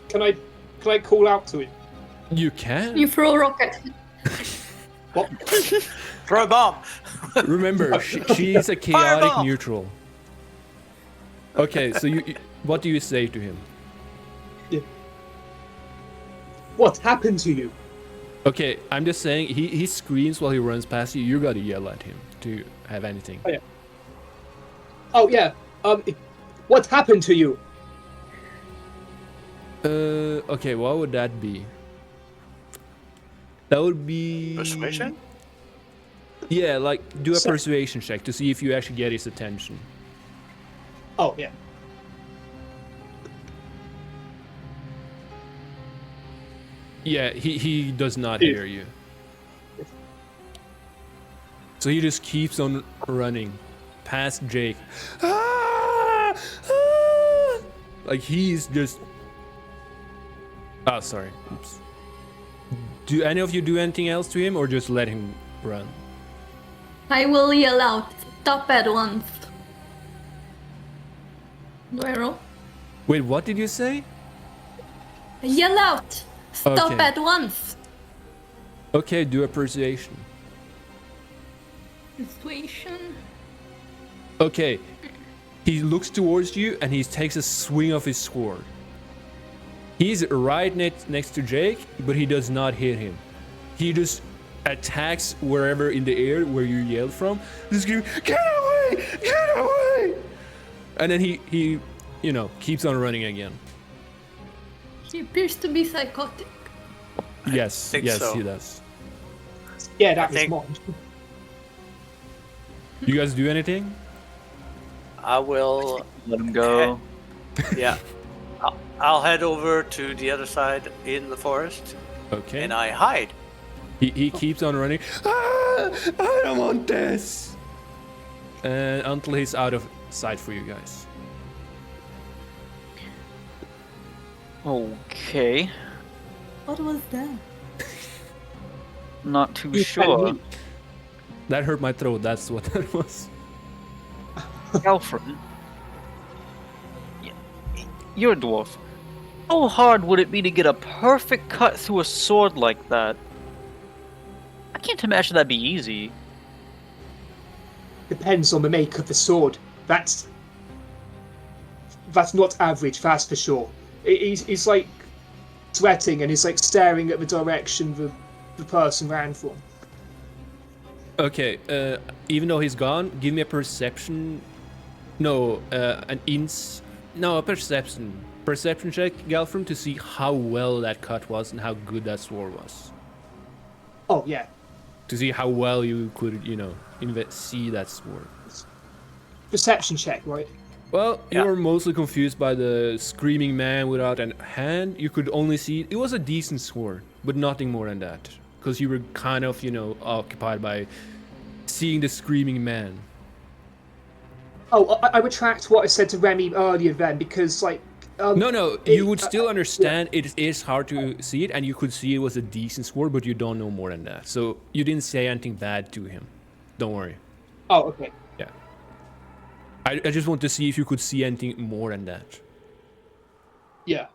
Can I call out to him? you can. You throw a rocket. What? Throw a bomb. Remember, she's a chaotic Fireball! neutral. Okay, so you what do you say to him? What happened to you? Okay, I'm just saying he screams while he runs past you. You gotta yell at him to have anything. Oh yeah. What happened to you? Okay, what would that be? That would be Persuasion? Yeah, like do a persuasion check to see if you actually get his attention. Oh yeah. Yeah, he does not hear you. So he just keeps on running past Jake. Ah! Ah! Like he's just... Oh, sorry. Oops. Do any of you do anything else to him or just let him run? I will yell out, stop at once. Do I roll? Wait, what did you say? Yell out, stop Okay. at once. Okay, do a persuasion. Persuasion. Okay, he looks towards you and he takes a swing of his sword. He's right next to Jake, but he does not hit him. He just attacks wherever in the air where you yelled from. Just screaming, "Get away! Get away!" And then he keeps on running again. He appears to be psychotic. Yes, think yes, so. he does. Yeah, that was think- mine. You guys do anything? I will. Let him go. Yeah. I'll head over to the other side in the forest Okay. and I hide. He keeps on running. Ah, I don't want this. And until he's out of sight for you guys. Okay. What was that? Not too You sure. can That hurt my throat. That's what that was. Galfrun. You're a dwarf. How hard would it be to get a perfect cut through a sword like that? I can't imagine that'd be easy. Depends on the make of the sword. That's not average, that's for sure. He's like sweating and he's like staring at the direction the person ran from. Okay, even though he's gone, give me a perception. No, a perception. Perception check, Galfrun, to see how well that cut was and how good that sword was. Oh, yeah. To see how well you could, see that sword. Perception check, right? Well, you were mostly confused by the screaming man without a hand. You could only see it was a decent sword, but nothing more than that. Because you were kind of, occupied by seeing the screaming man. Oh, I retract what I said to Remi earlier then, because, like... you would still understand it is hard to see it, and you could see it was a decent sword, but you don't know more than that. So you didn't say anything bad to him. Don't worry. Oh, okay. Yeah. I just want to see if you could see anything more than that. Yeah.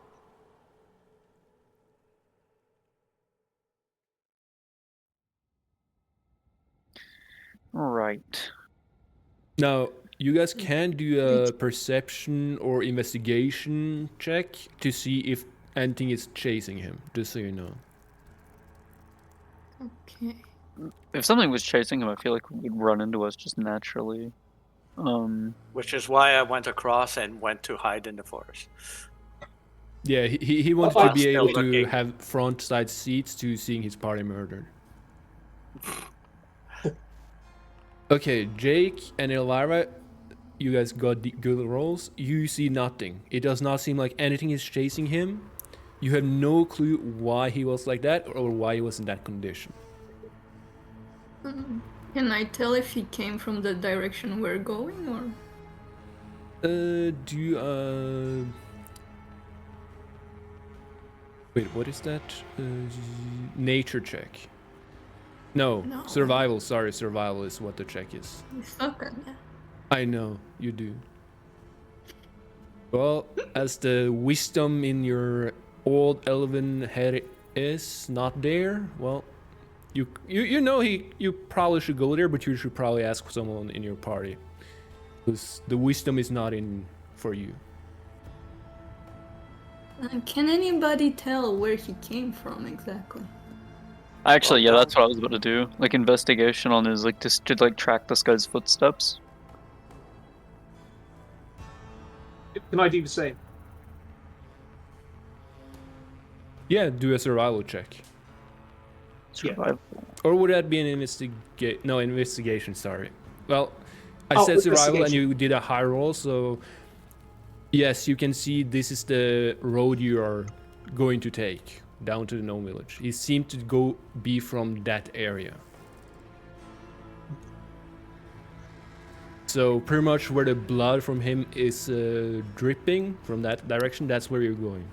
Right. Now, you guys can do a perception or investigation check to see if anything is chasing him, just so you know. Okay. If something was chasing him, I feel like it would run into us just naturally. Which is why I went across and went to hide in the forest. Yeah, he wanted to be able to have front side seats to seeing his party murdered. Okay, Jake and Elvira, you guys got good rolls. You see nothing. It does not seem like anything is chasing him. You have no clue why he was like that or why he was in that condition. Can I tell if he came from the direction we're going, or? Wait, what is that? Nature check. No, survival. Sorry, survival is what the check is. You suck at that. I know, you do. Well, as the wisdom in your old elven head is not there, well, you know you probably should go there, but you should probably ask someone in your party, because the wisdom is not in for you. Can anybody tell where he came from exactly? Actually, yeah, that's what I was about to do. Like investigation on his to track this guy's footsteps. Can I do the same? Yeah, do a survival check. Survival. Or would that be an investigation, sorry. Well, I said survival and you did a high roll, so yes, you can see this is the road you are going to take down to the gnome village. He seemed to be from that area. So pretty much where the blood from him is dripping from that direction, that's where you're going.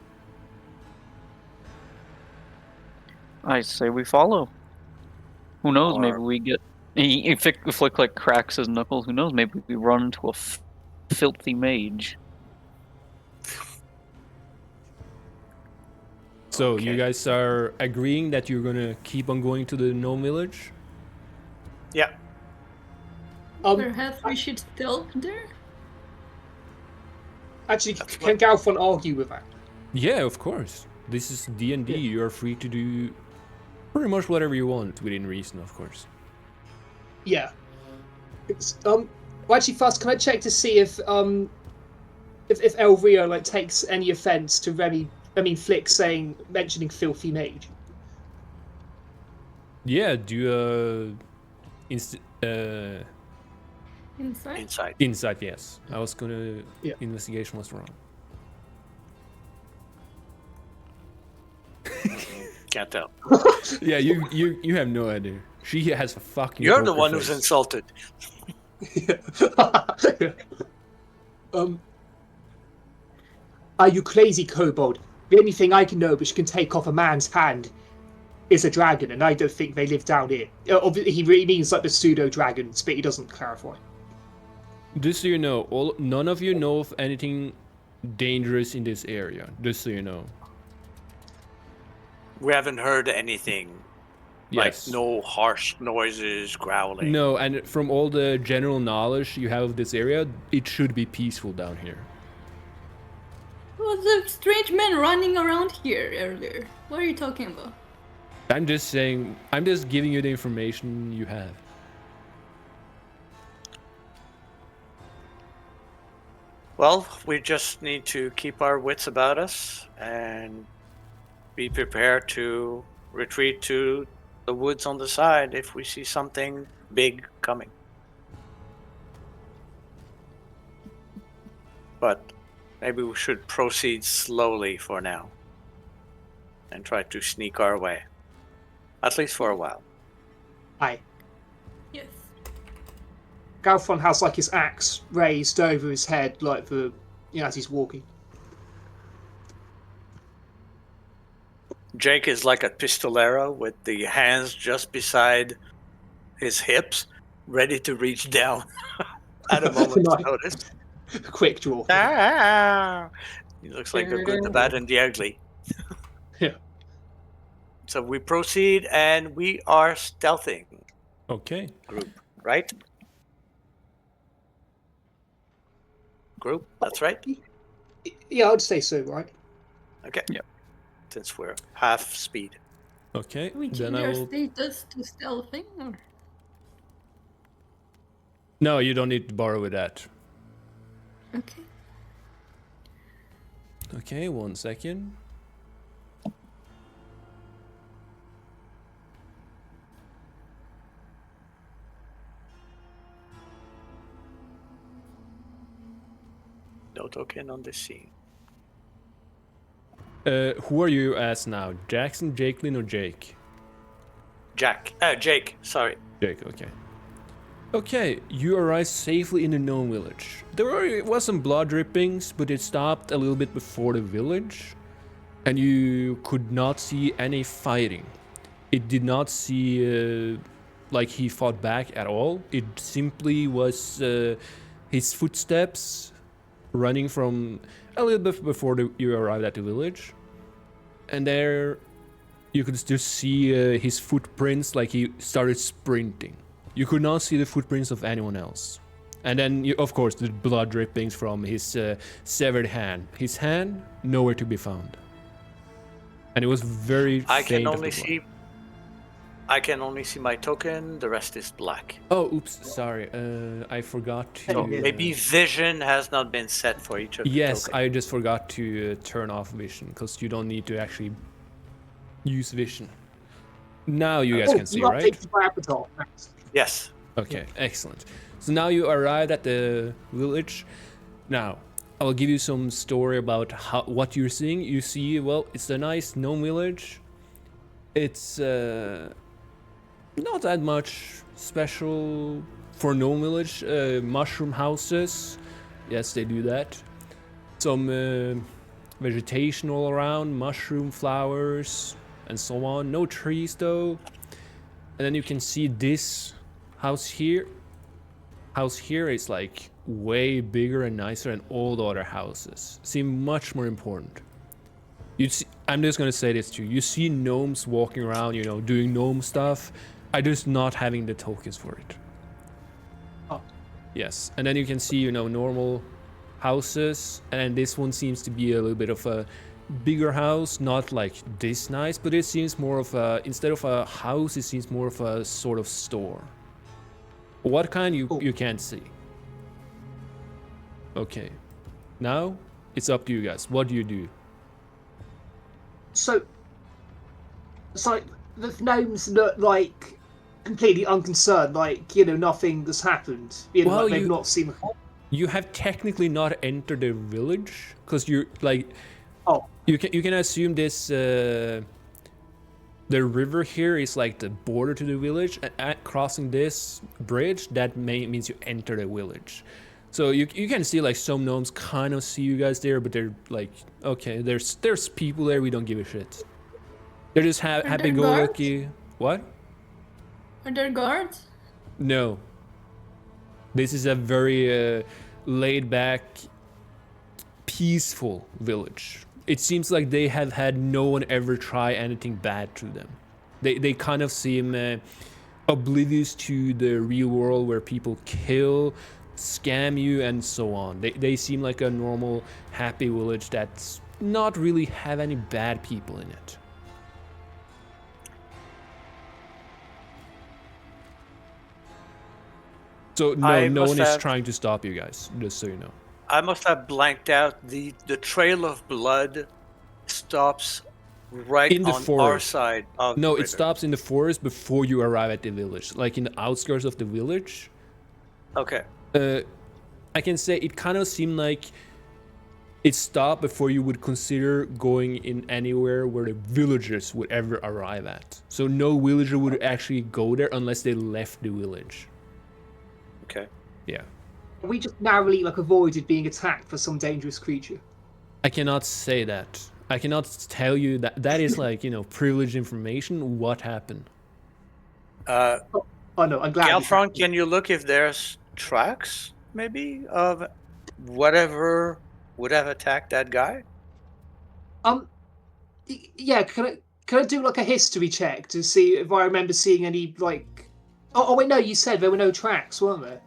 I say we follow. Who knows? Maybe we get. If Flik like cracks his knuckles, who knows? Maybe we run into a filthy mage. So you guys are agreeing that you're gonna keep on going to the gnome village? Yeah. Perhaps we should stealth there? Actually, can Galfrun argue with that? Yeah, of course. This is D&D. Yeah. You are free to do pretty much whatever you want, within reason, of course. Yeah. Well, actually, first, can I check to see if Elvira takes any offense to Flik mentioning filthy mage? Yeah, do Insight? Insight, yes. I was gonna... Yeah. Investigation was wrong. Can't tell. Yeah, you have no idea. She has a fucking... You're the one who's insulted. Are you crazy, kobold? The only thing I can know which can take off a man's hand is a dragon, and I don't think they live down here. Obviously, he really means the pseudo dragons, but he doesn't clarify. Just so you know, none of you know of anything dangerous in this area. Just so you know. We haven't heard anything. Yes. Like no harsh noises, growling. No, and from all the general knowledge you have of this area, it should be peaceful down here. There was a strange man running around here earlier. What are you talking about? I'm just saying, I'm just giving you the information you have. Well, we just need to keep our wits about us and be prepared to retreat to the woods on the side if we see something big coming. But maybe we should proceed slowly for now and try to sneak our way, at least for a while. Aye. Yes. Galfrun has like his axe raised over his head, like as he's walking. Jake is like a pistolero with the hands just beside his hips, ready to reach down at a moment's Nice. notice. Quick draw. Ah! He looks like the good, the bad, and the ugly. Yeah. So we proceed, and we are stealthing. Okay. Group, right? Group, that's right? Yeah, I'd say so, right? Okay. Yep. Since we're half speed. Okay. We Then change I our will. status to stealthing, or No, you don't need to borrow with that. okay. Okay, 1 second. No token on the scene. Who are you as now? Jackson, Jakelin, or Jake? Jake, sorry. Jake, okay. Okay, you arrived safely in the gnome village. There was some blood drippings, but it stopped a little bit before the village. And you could not see any fighting. It did not see like he fought back at all. It simply was his footsteps running from a little bit before you arrived at the village. And there you could just see his footprints, like he started sprinting. You could not see the footprints of anyone else. And then, of course, the blood drippings from his severed hand. His hand, nowhere to be found. And it was very I faint can of only the blood. see. I can only see my token. The rest is black. Oh, oops, sorry. I forgot to... So maybe vision has not been set for each of the Yes, tokens. I just forgot to turn off vision, because you don't need to actually use vision. Now you guys can see, you right? updated my avatar. Thanks. Yes. Okay, excellent. So now you arrived at the village. Now, I will give you some story about what you're seeing. You see, well, it's a nice gnome village. It's not that much special for gnome village. Mushroom houses, yes, they do that. Some vegetation all around, mushroom flowers, and so on. No trees though. And then you can see this house here. House here is like way bigger and nicer than all the other houses. Seem much more important. You see, I'm just gonna say this to you. You see gnomes walking around, you know, doing gnome stuff. I'm just not having the tokens for it. Oh. Yes, and then you can see, you know, normal houses, and this one seems to be a little bit of a bigger house, not like this nice, but it seems more of a, instead of a house, it seems more of a sort of store. What kind you can't see. Okay, now it's up to you guys. What do you do? So the gnomes look like completely unconcerned, like, you know, nothing has happened. You know, Well, like they've not seen the... You have technically not entered the village, because you're like... Oh. You can assume this... the river here is like the border to the village. At crossing this bridge, that means you enter the village. So you can see like some gnomes kind of see you guys there, but they're like, okay, there's people there, we don't give a shit. They're just happy-go-lucky. What? Are there guards? No. This is a very laid-back, peaceful village. It seems like they have had no one ever try anything bad to them. They kind of seem oblivious to the real world where people kill, scam you, and so on. They seem like a normal, happy village that's not really have any bad people in it. So no one is trying to stop you guys, just so you know. I must have blanked out. The trail of blood stops right In the on our forest. side of No, the it river. stops in the forest before you arrive at the village, like in the outskirts of the village. Okay. I can say it kind of seemed like it stopped before you would consider going in anywhere where the villagers would ever arrive at. So no villager would actually go there unless they left the village. Okay. Yeah. We just narrowly avoided being attacked for some dangerous creature. I cannot say that. I cannot tell you that. That is privileged information. What happened? Oh no, I'm glad. Galfrun, can you look if there's tracks, maybe, of whatever would have attacked that guy? Yeah. Can I do a history check to see if I remember seeing any Oh wait, no. You said there were no tracks, weren't there?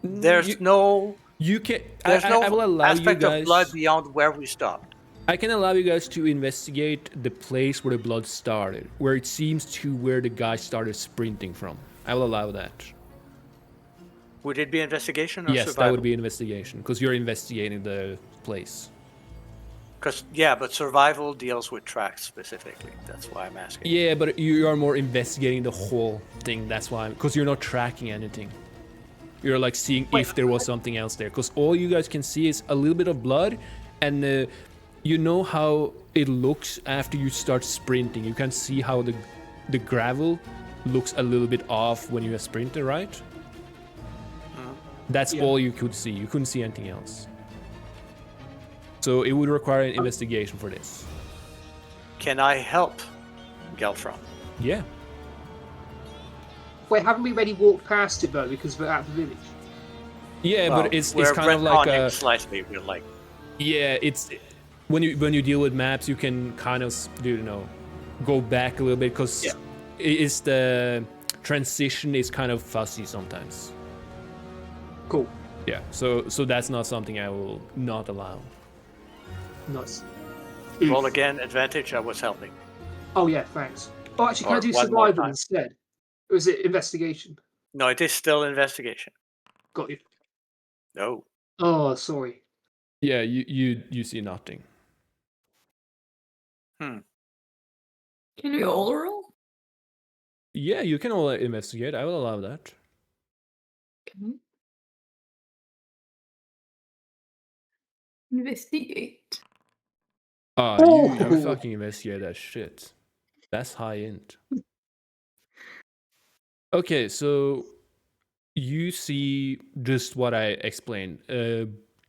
There's no. You can. There's no I will allow aspect you guys. of blood beyond where we stopped. I can allow you guys to investigate the place where the blood started, where it seems to where the guy started sprinting from. I will allow that. Would it be investigation or yes, survival? that would be investigation, because you're investigating the place. But survival deals with tracks specifically. That's why I'm asking. Yeah, but you are more investigating the whole thing. That's why, because you're not tracking anything. You're seeing if there was something else there, because all you guys can see is a little bit of blood, and you know how it looks after you start sprinting. You can see how the gravel looks a little bit off when you are sprinting, right? That's all you could see. You couldn't see anything else. So it would require an investigation for this. Can I help Galfrun? Yeah. Wait, haven't we already walked past it though because we're at the village? Yeah, but it's we're kind of like a slightly. We're like. Yeah, it's when you deal with maps, you can kind of go back a little bit because it's the transition is kind of fuzzy sometimes. Cool. Yeah, so that's not something I will not allow. Nice. Roll again, advantage. I was helping. Oh yeah, thanks. Oh, actually, can I do one more survival time. instead? Or is it investigation? No, it is still investigation. Got you. No. Oh, sorry. Yeah, you see nothing. Hmm. Can we all roll? Yeah, you can all investigate. I will allow that. Okay. Investigate. You never fucking investigate that shit. That's high end. Okay, so you see just what I explained.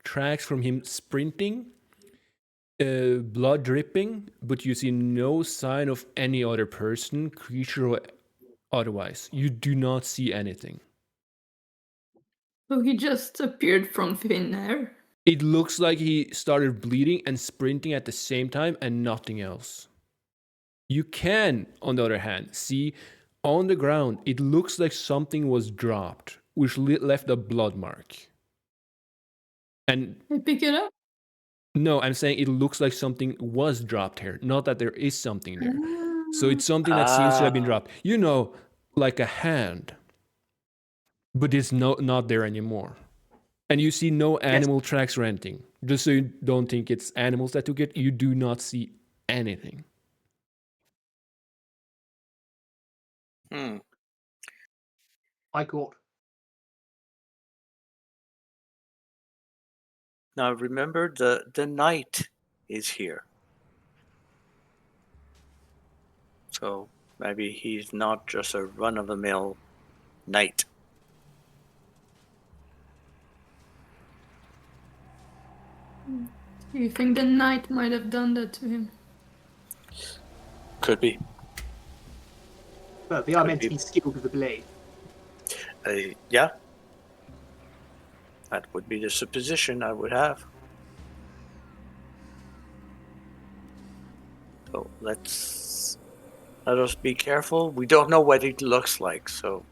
Tracks from him sprinting, blood dripping, but you see no sign of any other person, creature, or otherwise. You do not see anything. So he just appeared from thin air. It looks like he started bleeding and sprinting at the same time and nothing else. You can, on the other hand, see on the ground, it looks like something was dropped, which left a blood mark. And I pick it up. no, I'm saying it looks like something was dropped here, not that there is something there. So it's something that seems to have been dropped. Like a hand. But it's not there anymore. And you see no animal tracks or anything. Just so you don't think it's animals that took it, you do not see anything. I got. Now remember, the knight is here. So maybe he's not just a run-of-the-mill knight. Do you think the knight might have done that to him? Could be. But they are meant to be skilled with the blade. Yeah. That would be the supposition I would have. So let us be careful. We don't know what it looks like, so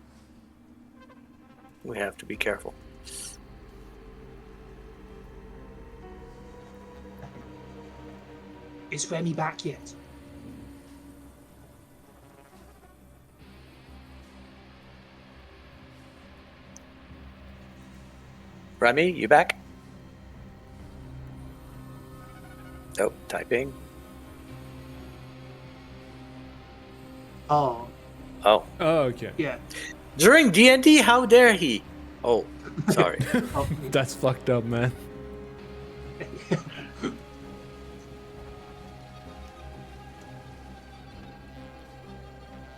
we have to be careful. Is Remi back yet? Remi, you back? Oh, typing. Oh, Oh. Oh, okay. yeah. During D&D, how dare he? Oh, sorry. Oh, That's fucked up, man.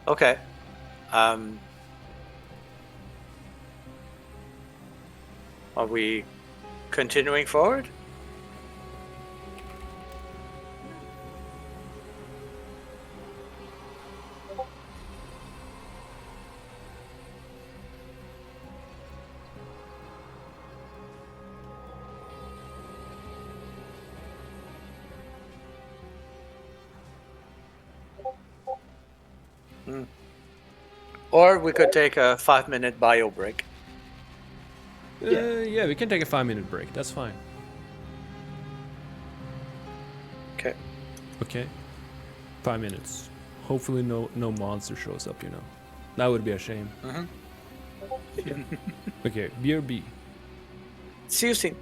Okay. Are we continuing forward? Or we could take a 5-minute bio break. Yeah, we can take a 5-minute break. That's fine. Okay. Okay. 5 minutes. Hopefully no monster shows up, you know. That would be a shame. Okay, BRB. See you soon.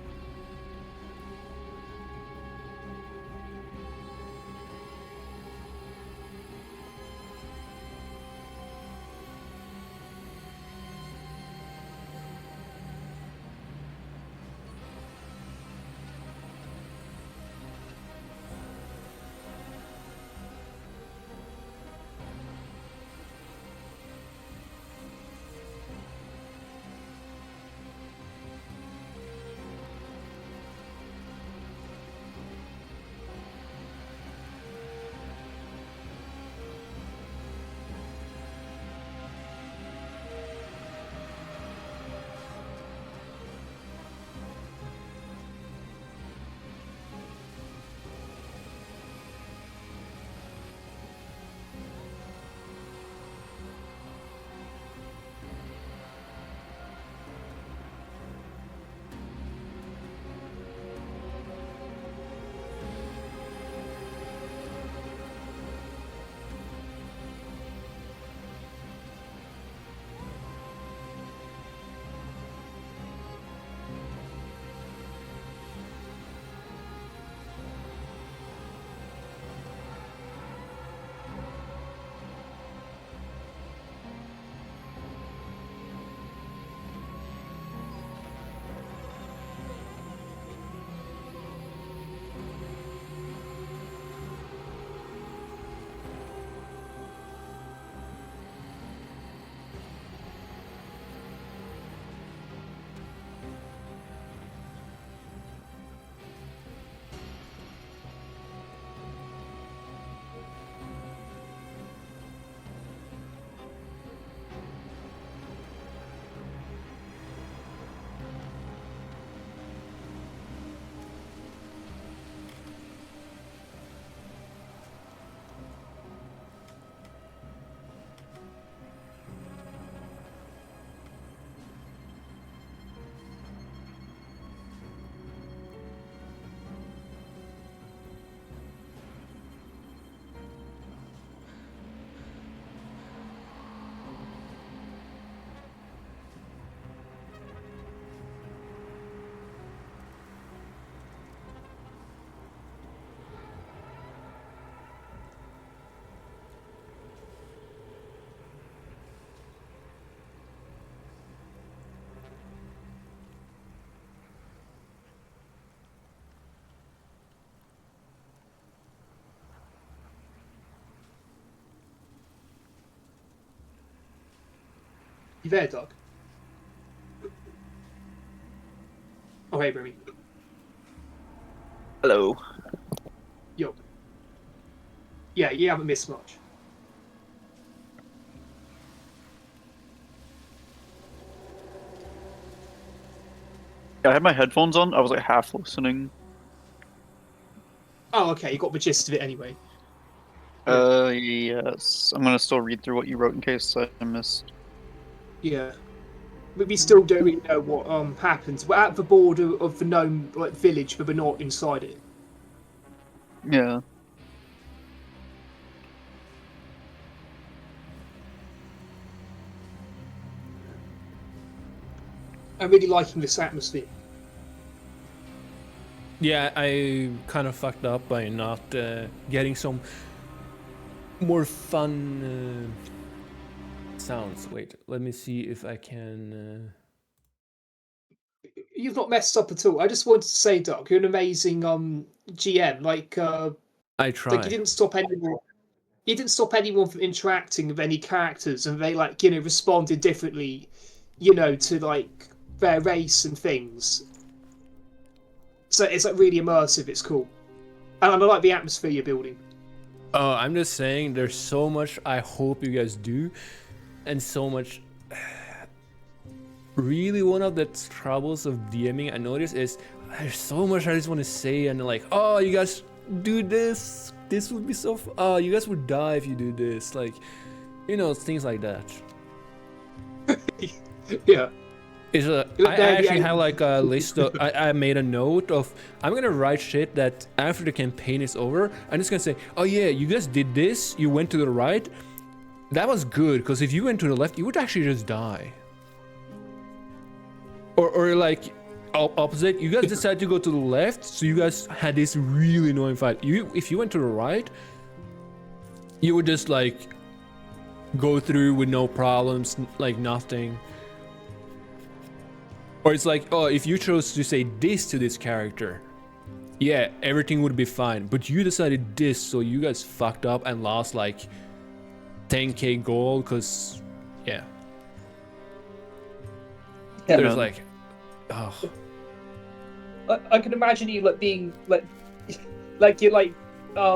You there, Doug? Oh, hey, Remy. Hello. Yo. Yeah, you haven't missed much. I had my headphones on. I was like half listening. Oh, okay, you got the gist of it anyway. Yes. I'm gonna still read through what you wrote in case I missed. Yeah. But we still don't really know what happens. We're at the border of the gnome village, but we're not inside it. Yeah. I'm really liking this atmosphere. Yeah, I kind of fucked up by not getting some more fun sounds. Wait, let me see if I can. You've not messed up at all. I just wanted to say, Duck, you're an amazing GM. I Like try. you didn't stop anyone. You didn't stop anyone from interacting with any characters, and they responded differently, to like their race and things. So it's like really immersive. It's cool, and I like the atmosphere you're building. Oh, I'm just saying, there's so much I hope you guys do, and so much. Really, one of the troubles of DMing I noticed is there's so much I just want to say, and like, oh, you guys do this. This would be so. Oh, you guys would die if you do this. Like, things like that. Yeah. I actually have like a list of. I made a note of. I'm gonna write shit that after the campaign is over, I'm just gonna say, oh yeah, you guys did this. You went to the right. That was good, because if you went to the left, you would actually just die. Or like opposite, you guys decided to go to the left, so you guys had this really annoying fight. If you went to the right, you would just like go through with no problems, like nothing. Or it's like, oh, if you chose to say this to this character, yeah, everything would be fine. But you decided this, so you guys fucked up and lost like 10k gold, because yeah. Yeah, there's like, oh. I can imagine you like being like you're like but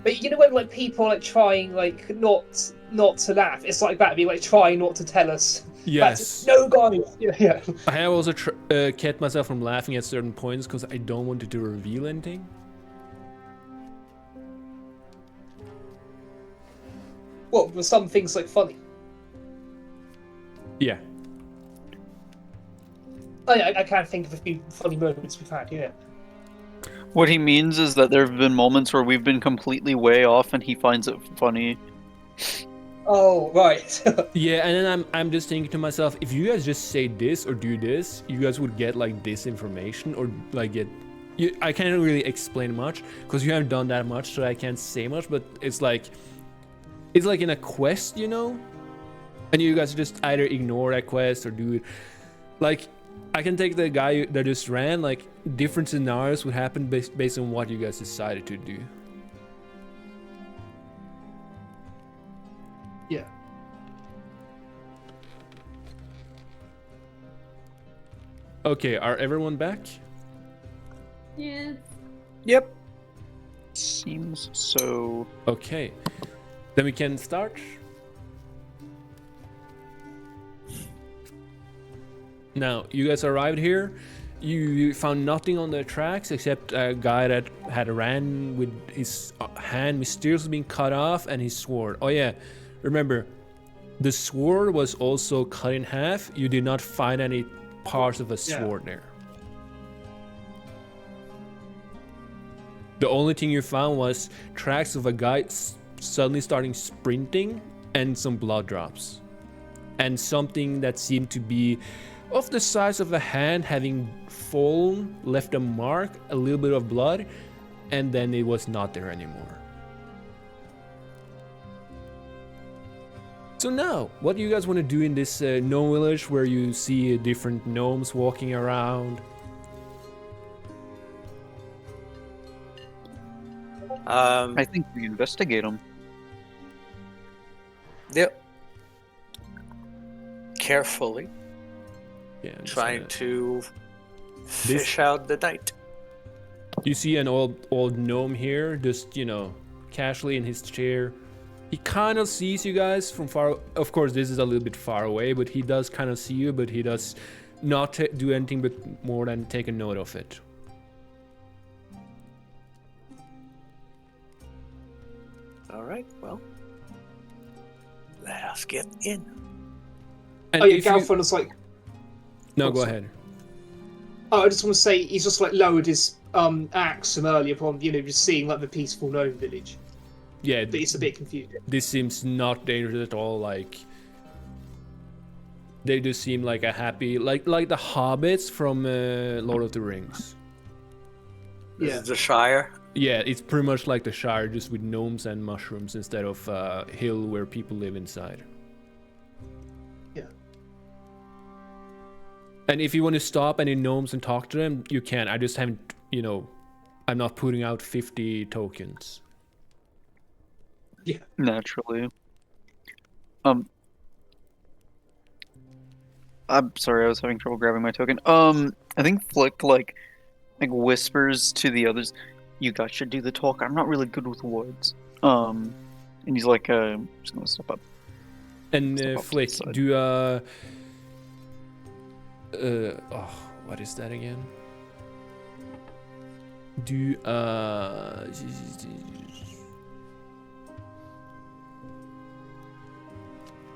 when like people like trying like not to laugh, it's like that. Be like trying not to tell us. Yes. No, guys. Yeah. I have also kept myself from laughing at certain points because I don't want to reveal anything. Well, were some things like funny? Yeah. I can't think of a few funny moments we've had. Yeah. What he means is that there have been moments where we've been completely way off, and he finds it funny. Oh, right. Yeah, and then I'm just thinking to myself, if you guys just say this or do this, you guys would get like this information, or like get. I can't really explain much because you haven't done that much, so I can't say much. But it's like in a quest, and you guys just either ignore that quest or do it. Like, I can take the guy that just ran. Like, different scenarios would happen based on what you guys decided to do. Yeah. Okay, are everyone back? Yes. Yep. Seems so. Okay, then we can start. Now, you guys arrived here. You found nothing on the tracks except a guy that had ran with his hand mysteriously being cut off and his sword. Oh yeah, remember, the sword was also cut in half. You did not find any parts of a sword there. The only thing you found was tracks of a guy suddenly starting sprinting and some blood drops. And something that seemed to be of the size of a hand having fallen, left a mark, a little bit of blood, and then it was not there anymore. So now, what do you guys want to do in this gnome village where you see different gnomes walking around? I think we investigate them. Yep. Carefully. Yeah, I'm just Trying gonna- to fish out the night. You see an old gnome here, just, casually in his chair. He kind of sees you guys from far. Of course, this is a little bit far away, but he does kind of see you, but he does not do anything but more than take a note of it. All right, well, let us get in. And Oh yeah, if you- Galfrun is like. No, Oh, go sorry. ahead. Oh, I just want to say he's just like lowered his axe from earlier upon just seeing like the peaceful gnome village. Yeah, But it's a bit confusing. this seems not dangerous at all. Like, they just seem like a happy, like the hobbits from Lord of the Rings. This is the Shire. Yeah, it's pretty much like the Shire, just with gnomes and mushrooms instead of hill where people live inside. Yeah. And if you want to stop any gnomes and talk to them, you can. I just haven't, I'm not putting out 50 tokens. Yeah. Naturally. I'm sorry, I was having trouble grabbing my token. I think Flik like whispers to the others, "You guys should do the talk. I'm not really good with words." And he's like, "I'm just gonna step up." And Step up to the Flik, side. do what is that again? Do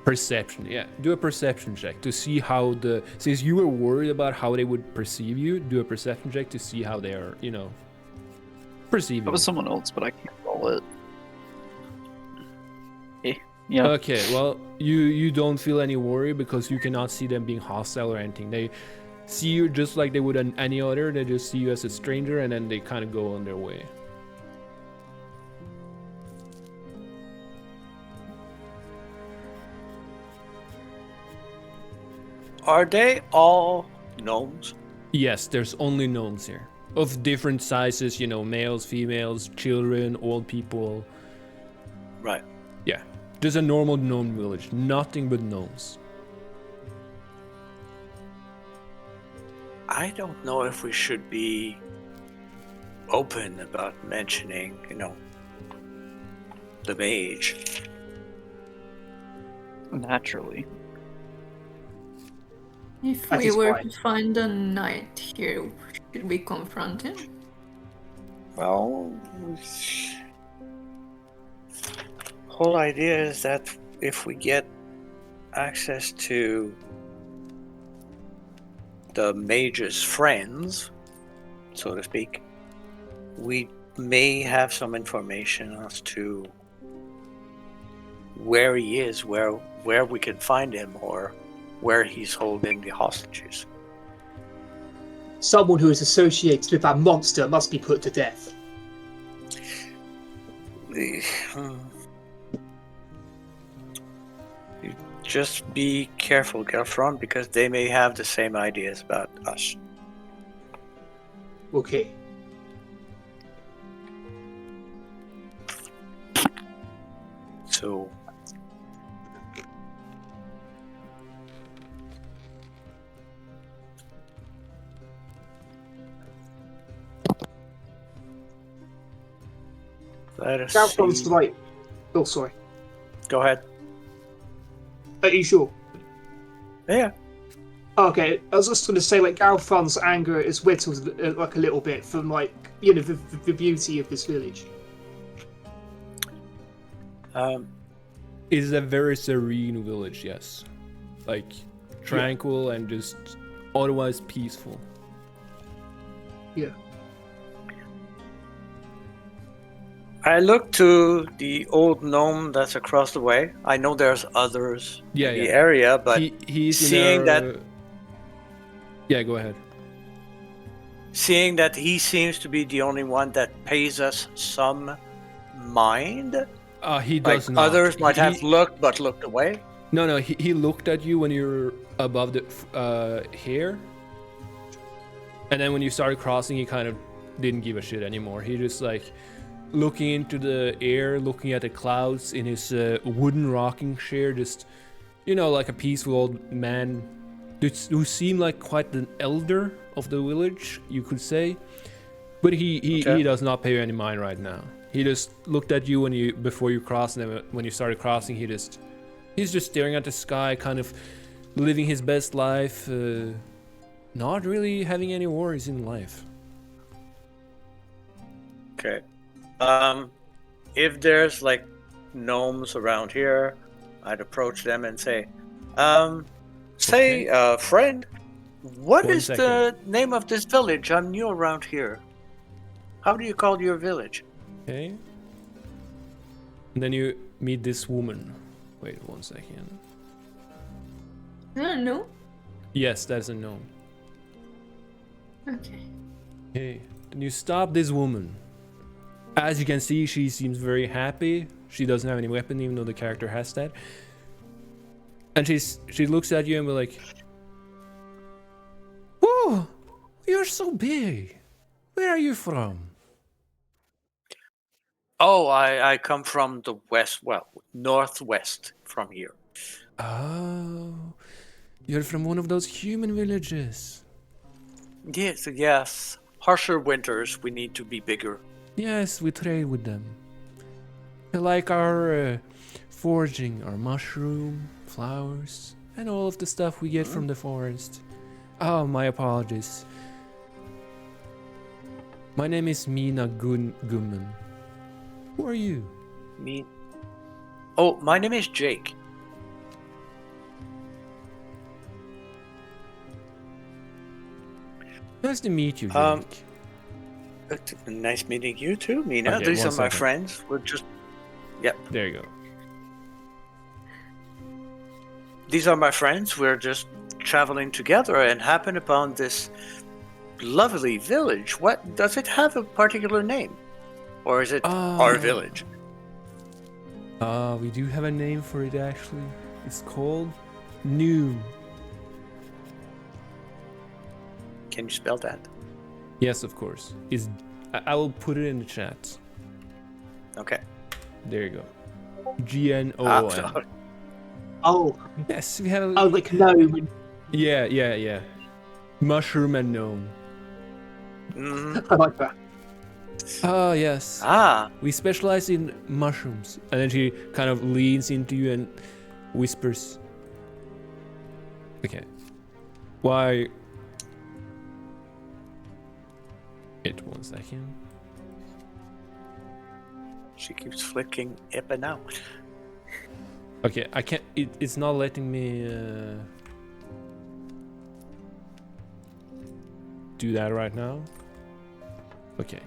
perception, yeah. Do a perception check to see how since you were worried about how they would perceive you, do a perception check to see how they are, perceiving That was you. someone else, but I can't roll it. Yeah. Okay, well, you don't feel any worry because you cannot see them being hostile or anything. They see you just like they would any other. They just see you as a stranger, and then they kind of go on their way. Are they all gnomes? Yes, there's only gnomes here. Of different sizes, males, females, children, old people. Right. Yeah. Just a normal gnome village. Nothing but gnomes. I don't know if we should be open about mentioning, the mage. Naturally. If That we is were fine. to find a knight here, should we confront him? Well, whole idea is that if we get access to the mage's friends, so to speak, we may have some information as to where he is, where we can find him, or where he's holding the hostages. Someone who is associated with that monster must be put to death. You just be careful, Galfrun, because they may have the same ideas about us. Okay. So let us Galfrun's see. right. Oh, sorry. Go ahead. Are you sure? Yeah. Okay, I was just going to say, Galfrun's anger is whittled a little bit from, the beauty of this village. It's a very serene village, yes. Tranquil and just otherwise peaceful. Yeah. I look to the old gnome that's across the way. I know there's others in the area, but he's seeing that Yeah, go ahead. seeing that he seems to be the only one that pays us some mind, He does not. others might have looked but looked away. No, he looked at you when you're above the hair. And then when you started crossing, he kind of didn't give a shit anymore. He just looking into the air, looking at the clouds in his wooden rocking chair, just, like a peaceful old man who seemed like quite an elder of the village, you could say. But he does not pay you any mind right now. He just looked at you before you crossed, and then when you started crossing, he's just staring at the sky, kind of living his best life, not really having any worries in life. Okay. If there's gnomes around here, I'd approach them and say, friend, what is the name of this village? I'm new around here. How do you call your village? Okay. And then you meet this woman. Wait 1 second. I don't know. Yes, that's a gnome. Okay. Hey. Then you stop this woman. As you can see, she seems very happy. She doesn't have any weapon, even though the character has that. And she looks at you and be like, "Whoa, you're so big. Where are you from?" Oh, I come from the west, well, northwest from here. Oh, you're from one of those human villages. Yes. Harsher winters, we need to be bigger. Yes, we trade with them. They like our foraging, our mushroom, flowers, and all of the stuff we get from the forest. Oh, my apologies. My name is Mina Gumman. Who are you? Me? Oh, my name is Jake. Nice to meet you, Jake. Nice meeting you too, Mina. Okay, These one are my second. friends. We're just... Yep. There you go. These are my friends. We're just traveling together and happen upon this lovely village. What does it have a particular name? Or is it our village? We do have a name for it actually. It's called Noom. Can you spell that? Yes, of course. I will put it in the chat. Okay. There you go. GNOOM. sorry. Oh, Yes, we have a... oh, like gnome. Yeah. Mushroom and gnome. Mhm. I like that. Oh, yes. Ah, We specialize in mushrooms. And then she kind of leans into you and whispers. Okay. Why... Wait 1 second. she keeps flicking up and out. Okay, I can't... It's not letting me... do that right now. Okay.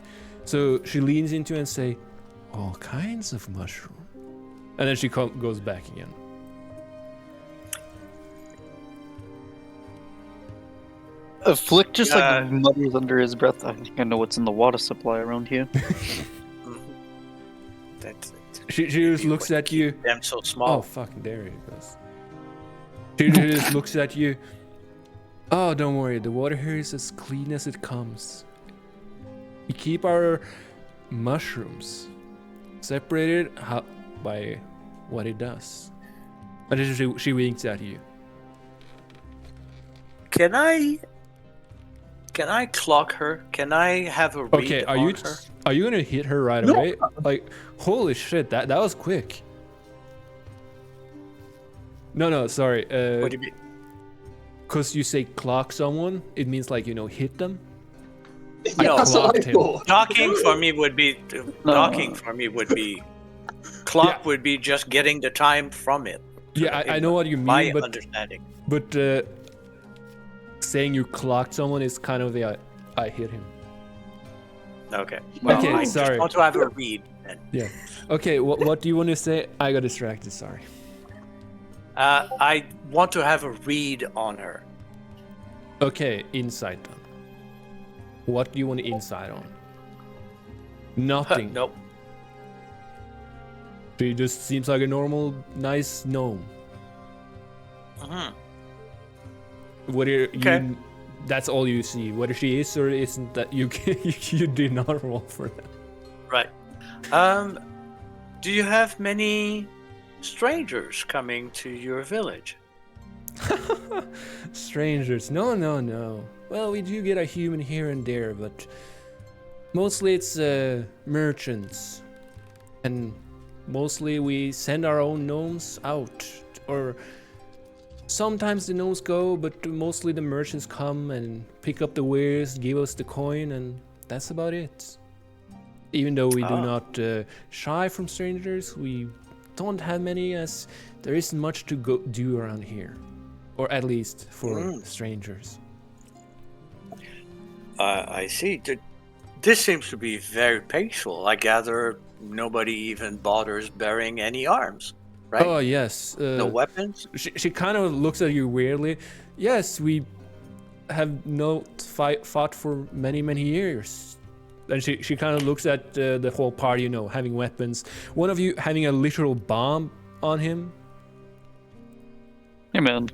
So she leans into and say, all kinds of mushroom. And then she goes back again. Flik just like mutters under his breath. I think I know what's in the water supply around here. That's She just looks at you. them so Oh, small. fuck, there it goes. She just looks at you. Oh, don't worry, the water here is as clean as it comes. We keep our mushrooms separated by what it does. And then she winks at you. Can I clock her? Can I have a read Okay, on her? are you gonna hit her right No. away? Like, holy shit, that was quick. No, sorry. What do you mean? Cause you say clock someone, it means like, hit them. No, That's what I blocked him. thought. Docking for me would be clock Yeah. would be just getting the time from it. Yeah, I know what you mean, My but understanding. saying you clocked someone is kind of the I hit him. Okay. Okay, I sorry. just want to have a read. Then. Yeah. Okay, what do you want to say? I got distracted, sorry. I want to have a read on her. Okay, insight then. What do you want to insight on? Nothing. Nope. She just seems like a normal, nice gnome. Mhm. Whether Okay. that's all you see. Whether she is or isn't, that you you did not roll for that. Right. Do you have many strangers coming to your village? Strangers? No. Well, we do get a human here and there, but mostly it's merchants, and mostly we send our own gnomes out, or sometimes the gnomes go, but mostly the merchants come and pick up the wares, give us the coin, and that's about it. Even though we do not shy from strangers, we don't have many, as there isn't much to do around here, or at least for strangers. I see. This seems to be very peaceful. I gather nobody even bothers bearing any arms, right? Oh yes. No weapons? She kind of looks at you weirdly. Yes, we have fought for many years. And she kind of looks at the whole party, having weapons. One of you having a literal bomb on him. Hey, man.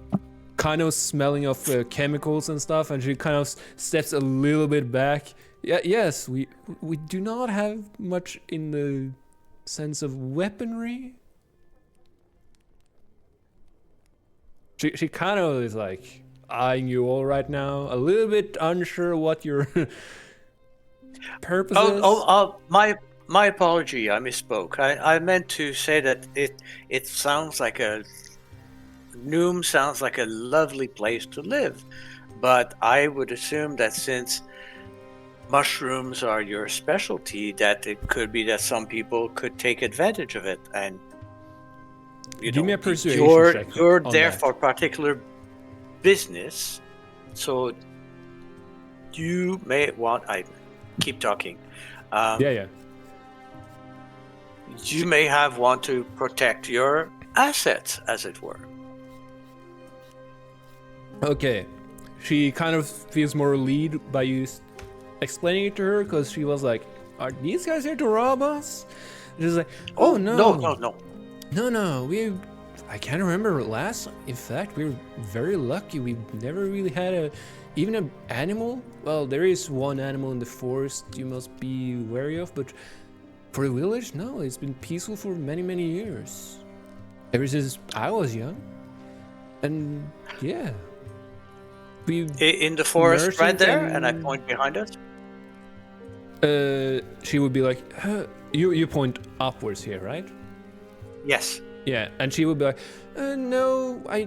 Kind of smelling of chemicals and stuff, and she kind of steps a little bit back. Yeah, yes, we do not have much in the sense of weaponry. She kind of is like eyeing you all right now, a little bit unsure what your purpose is. My apology, I misspoke. I meant to say that it sounds like Noom sounds like a lovely place to live, but I would assume that since mushrooms are your specialty, that it could be that some people could take advantage of it, and give me a persuasion check. You're on there that. for particular business, so you may want. I keep talking. Yeah. You may want to protect your assets, as it were. Okay, she kind of feels more relieved by you explaining it to her, because she was like, "Are these guys here to rob us?" And she's like, "Oh no, no. I can't remember last. In fact, we're very lucky. We've never really had even an animal. Well, there is one animal in the forest you must be wary of, but for the village, no. It's been peaceful for many, many years, ever since I was young. And yeah." In the forest right there, and I point behind us. She would be like, you point upwards here, right? Yes. Yeah, and she would be like, no, I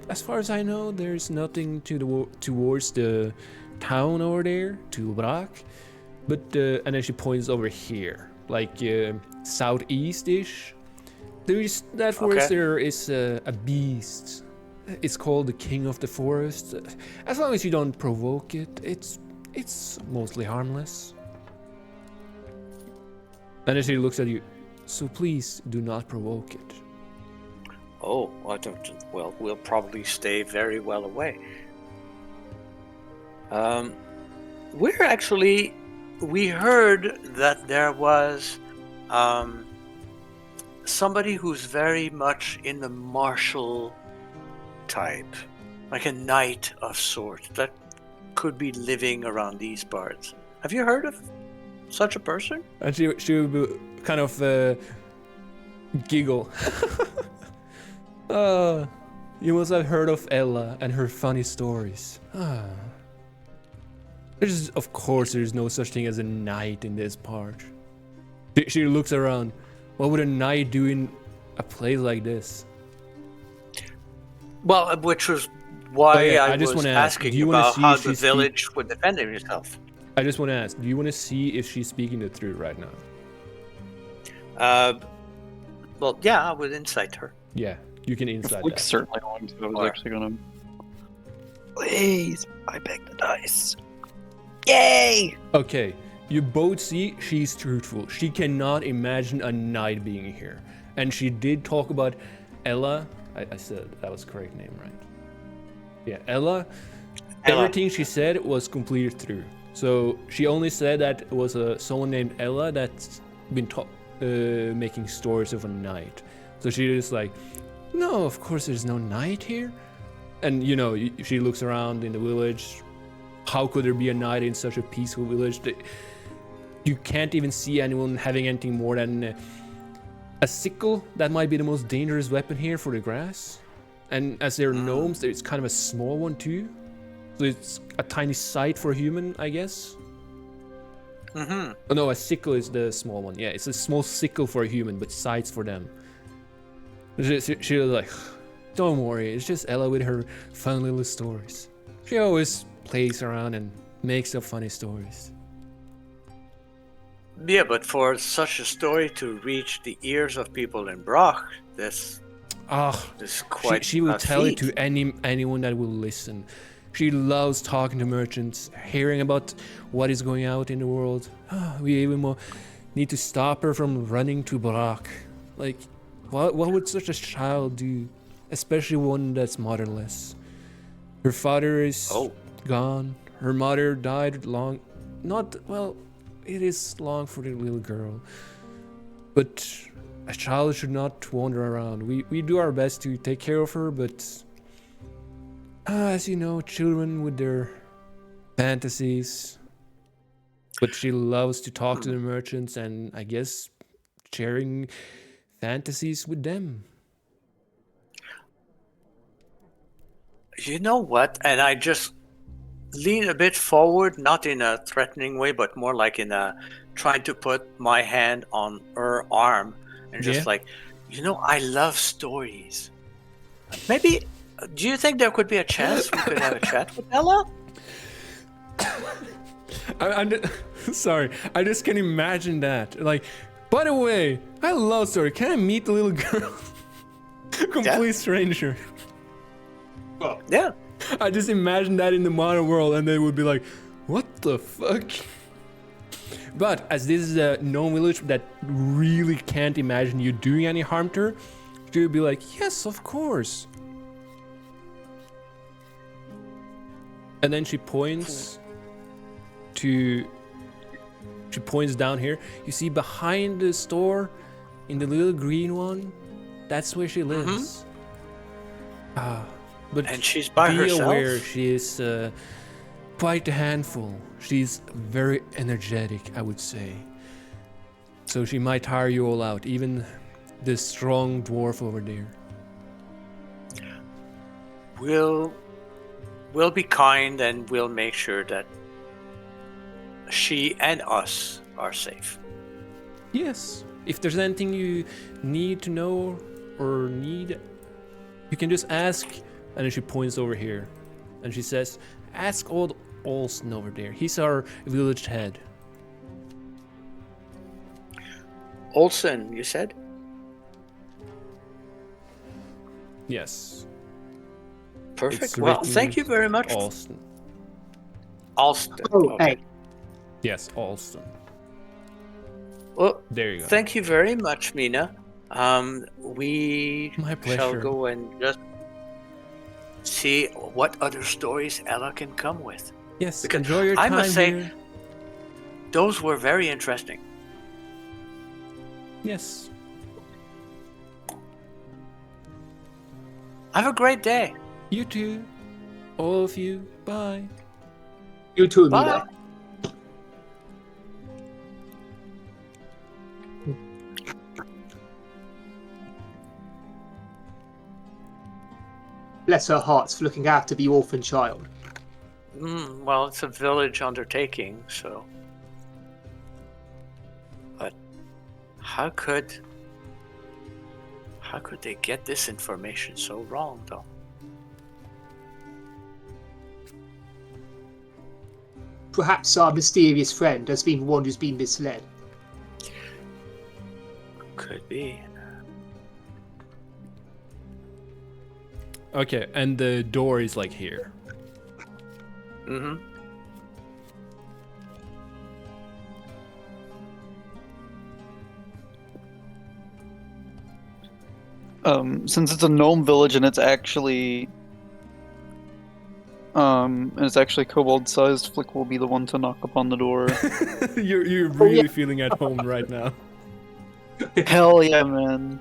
as far as I know, there's nothing towards the town over there, to Brak, but and then she points over here, like southeast-ish. That forest there is a beast. It's called the King of the Forest. As long as you don't provoke it, it's mostly harmless. And then she looks at you. So please do not provoke it. Oh, I don't. Well, we'll probably stay very well away. We heard that there was somebody who's very much in the martial type, like a knight of sorts, that could be living around these parts. Have you heard of such a person? And she would be kind of giggle. You must have heard of Ella and her funny stories. Of course, there's no such thing as a knight in this part. She looks around. What would a knight do in a place like this? Well, which was why I just was want to ask, asking do you want about to see how if the she's village would defend itself. I just want to ask, do you want to see if she's speaking the truth right now? Well, yeah, I would incite her. Yeah, you can insight Flik that. certainly wanted to. I was actually gonna. Please, I beg the dice. Yay! Okay, you both see she's truthful. She cannot imagine a knight being here. And she did talk about Ella. I said that was the correct name, right? Yeah, Ella. Everything she said was completely true. So she only said that it was someone named Ella that's been making stories of a knight. So she is like, no, of course there's no knight here. And she looks around in the village. How could there be a knight in such a peaceful village? You can't even see anyone having anything more than a sickle. That might be the most dangerous weapon here for the grass. And as they're gnomes, it's kind of a small one too. So it's a tiny scythe for a human, I guess. Oh no, a sickle is the small one. Yeah, it's a small sickle for a human, but scythes for them. She was like, don't worry, it's just Ella with her fun little stories. She always plays around and makes up funny stories. Yeah, but for such a story to reach the ears of people in Brock, this quite. She will tell feat. it to anyone that will listen. She loves talking to merchants, hearing about what is going out in the world. We even need to stop her from running to Brock. Like, what would such a child do? Especially one that's motherless. Her father is gone. Her mother died it is long for the little girl. But a child should not wander around. We do our best to take care of her, but as you know, children with their fantasies. But she loves to talk to the merchants and I guess sharing fantasies with them. You know what? And I just lean a bit forward, not in a threatening way, but more like in a trying to put my hand on her arm and just like, I love stories. Maybe, do you think there could be a chance we could have a chat with Ella? Sorry, I just can imagine that. Like, by the way, I love story. Can I meet the little girl? Complete stranger. Well, yeah. I just imagine that in the modern world, and they would be like, "What the fuck?" But as this is a known village that really can't imagine you doing any harm to her, she would be like, "Yes, of course." And then she points down here. You see behind the store, in the little green one, that's where she lives. And she's by herself. Be aware, she is quite a handful. She's very energetic, I would say. So she might tire you all out, even this strong dwarf over there. We'll be kind and we'll make sure that she and us are safe. Yes. If there's anything you need to know or need, you can just ask. And then she points over here. And she says, ask old Olsen over there. He's our village head. Olsen, you said? Yes. Perfect. It's Well, written thank you very much. Alston. Alston. Oh, okay. hey. Yes, Alston. Well, there you go. Thank you very much, Mina. We My pleasure. shall go and just see what other stories Ella can come with. Yes, Because enjoy your time I must say, here. those were very interesting. Yes. Have a great day. You too. All of you. Bye. You too, Bye. Mina. Bless her hearts for looking after the orphan child. Well, it's a village undertaking, so. But how could they get this information so wrong, though? Perhaps our mysterious friend has been the one who's been misled. Could be. Okay, and the door is like here. Mm-hmm. Since it's a gnome village and it's actually kobold-sized, Flik will be the one to knock upon the door. You're really feeling at home right now. Hell yeah, man.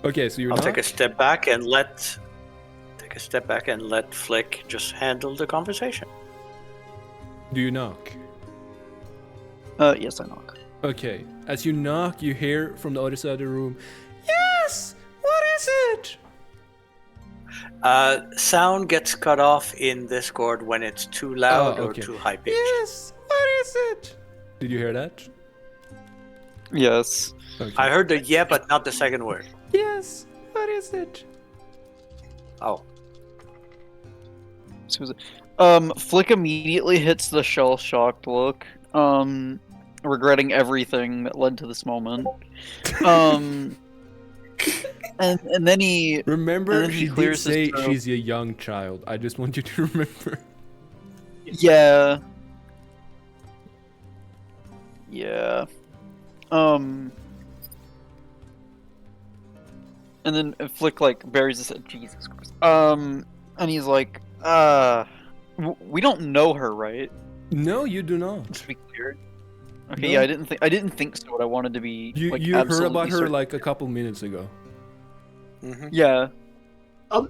Okay, so I'll take a step back and let Flik just handle the conversation. Do you knock? Yes, I knock. Okay, as you knock, you hear from the other side of the room, "Yes! What is it?" Sound gets cut off in Discord when it's too loud or too high pitched. "Yes! What is it?" Did you hear that? Yes. Okay. I heard the yeah, but not the second word. "Yes! What is it?" Oh. Flik immediately hits the shell-shocked look, regretting everything that led to this moment. And then he remember, and then she clears did say his throat. she's a young child. I just want you to remember. Yeah. Yeah. And then Flik buries his head. Jesus Christ. And he's like, we don't know her, right? No, you do not. To be clear. Okay, No. yeah, I didn't think so. I wanted to be You like you heard absolutely about her certain. like a couple minutes ago. Yeah.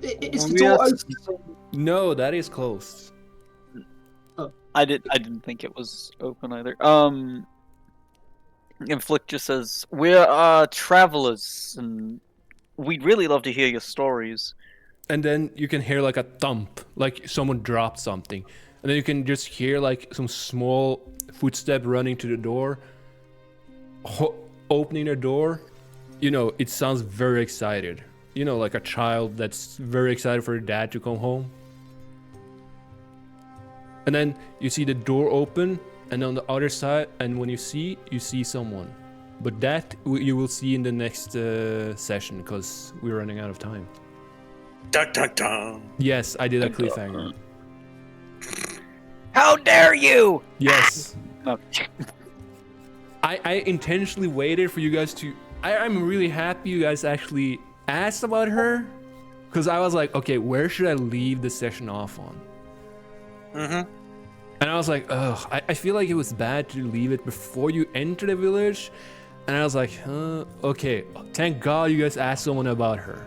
Is the We door asked- open? No, that is closed. I didn't think it was open either. And Flik just says, "We're travelers, and we'd really love to hear your stories." And then you can hear like a thump, like someone dropped something. And then you can just hear like some small footstep running to the door, opening the door. You know, it sounds very excited. You know, like a child that's very excited for their dad to come home. And then you see the door open, and on the other side, and when you see someone. But that you will see in the next session, because we're running out of time. Dun, dun, dun. Yes, I did a cliffhanger. How dare you! Yes. No. I intentionally waited for you guys to... I'm really happy you guys actually asked about her. Because I was like, okay, where should I leave the session off on? And I was like, ugh, I feel like it was bad to leave it before you enter the village. And I was like, okay, thank God you guys asked someone about her.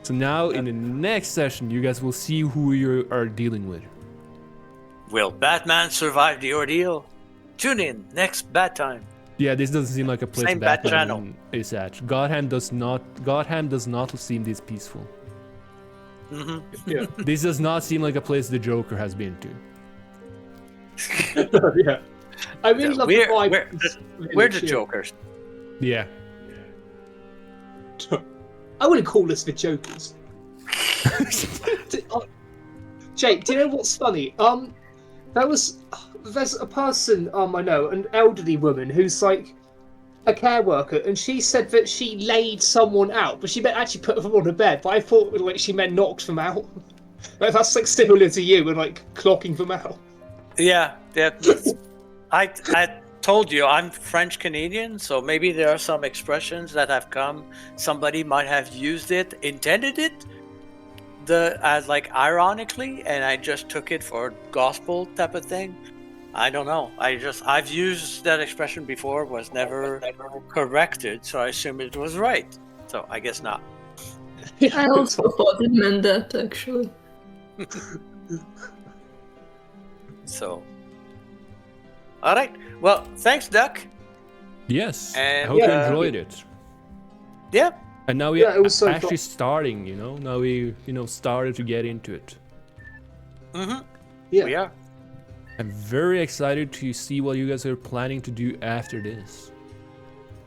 So now in the next session, you guys will see who you are dealing with. Will Batman survive the ordeal? Tune in next Bat Time. Yeah, this doesn't seem like a place Same bat channel. Batman is at. Gotham does not seem this peaceful. Yeah. This does not seem like a place the Joker has been to. Yeah. I really love the vibe. We're the Jokers. Yeah. I wouldn't call us the Jokers. Jake, do you know what's funny? There's a person I know, an elderly woman who's like a care worker, and she said that she laid someone out, but she meant actually put them on a bed. But I thought like she meant knocked them out. Like, that's like similar to you and like clocking them out. Yeah. I told you I'm French Canadian, so maybe there are some expressions that have come. Somebody might have used it, intended it, as like ironically, and I just took it for gospel type of thing. I don't know. I've used that expression before, was never corrected, so I assume it was right. So I guess not. I also thought it meant that, actually. So, all right. Well, thanks, Duck. Yes. And, I hope you yeah. enjoyed it. Yeah. And now we Yeah, it was so actually fun. starting, you know? Now we, started to get into it. Yeah. We are. I'm very excited to see what you guys are planning to do after this.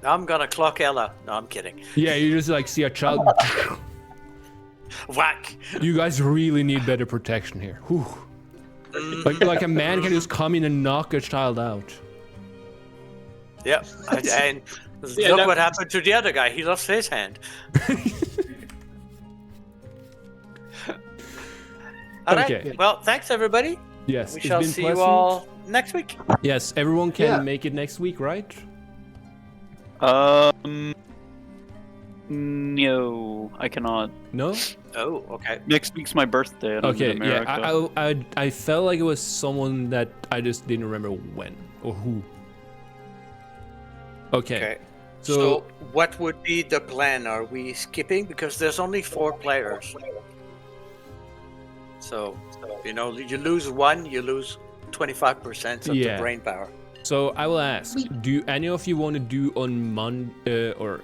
I'm gonna clock Ella. No, I'm kidding. Yeah, you just like see a child. Whack. You guys really need better protection here. Whew. Like a man can just come in and knock a child out. Yep. And Yeah, look that- what happened to the other guy. He lost his hand. All right. Okay. Well, thanks everybody. Yes, We it's shall been see pleasant. you all next week. Yes, everyone can Yeah. make it next week, right? No, I cannot. No? Oh, okay. Next week's my birthday. And Okay, I'm in yeah. America. I felt like it was someone that I just didn't remember when or who. Okay. Okay. So, So, what would be the plan? Are we skipping? Because there's only 4 players. So, you lose one, you lose 25% of Yeah. the brain power. so I will ask: do any of you want to do on Monday or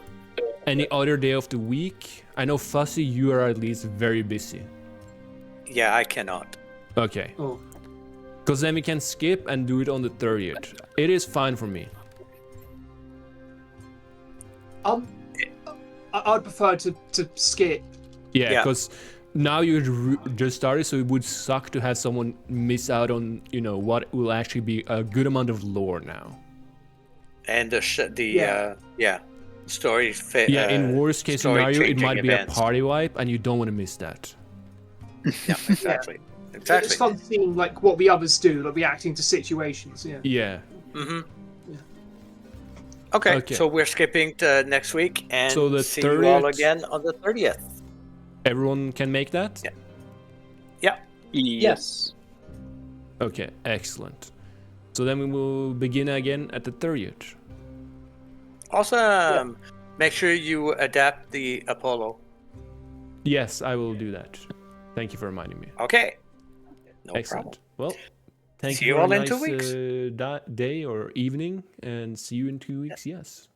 any other day of the week? I know Fuzzy, you are at least very busy. Yeah, I cannot. Okay. Oh. Because then we can skip and do it on the 30th. It is fine for me. I'd prefer to skip. Yeah, Yeah. because now you just started, so it would suck to have someone miss out on, what will actually be a good amount of lore now. And story. In worst case scenario, it might be a party wipe, and you don't want to miss that. Yeah, exactly. It's Exactly. fun seeing like what the others do, like reacting to situations. Yeah. Yeah. Mm-hmm. Yeah. Okay, Okay. so we're skipping to next week and So the see you all 30th? again on the 30th. Everyone can make that? Yeah. Yeah. Yes. Okay, excellent. So then we will begin again at the 30th. Awesome. Make sure you adapt the Apollo. Yes, I will do that. Thank you for reminding me. Okay. No Excellent. problem. Well, thank See you you for all a in nice 2 weeks. day or evening, and see you in 2 weeks. Yes.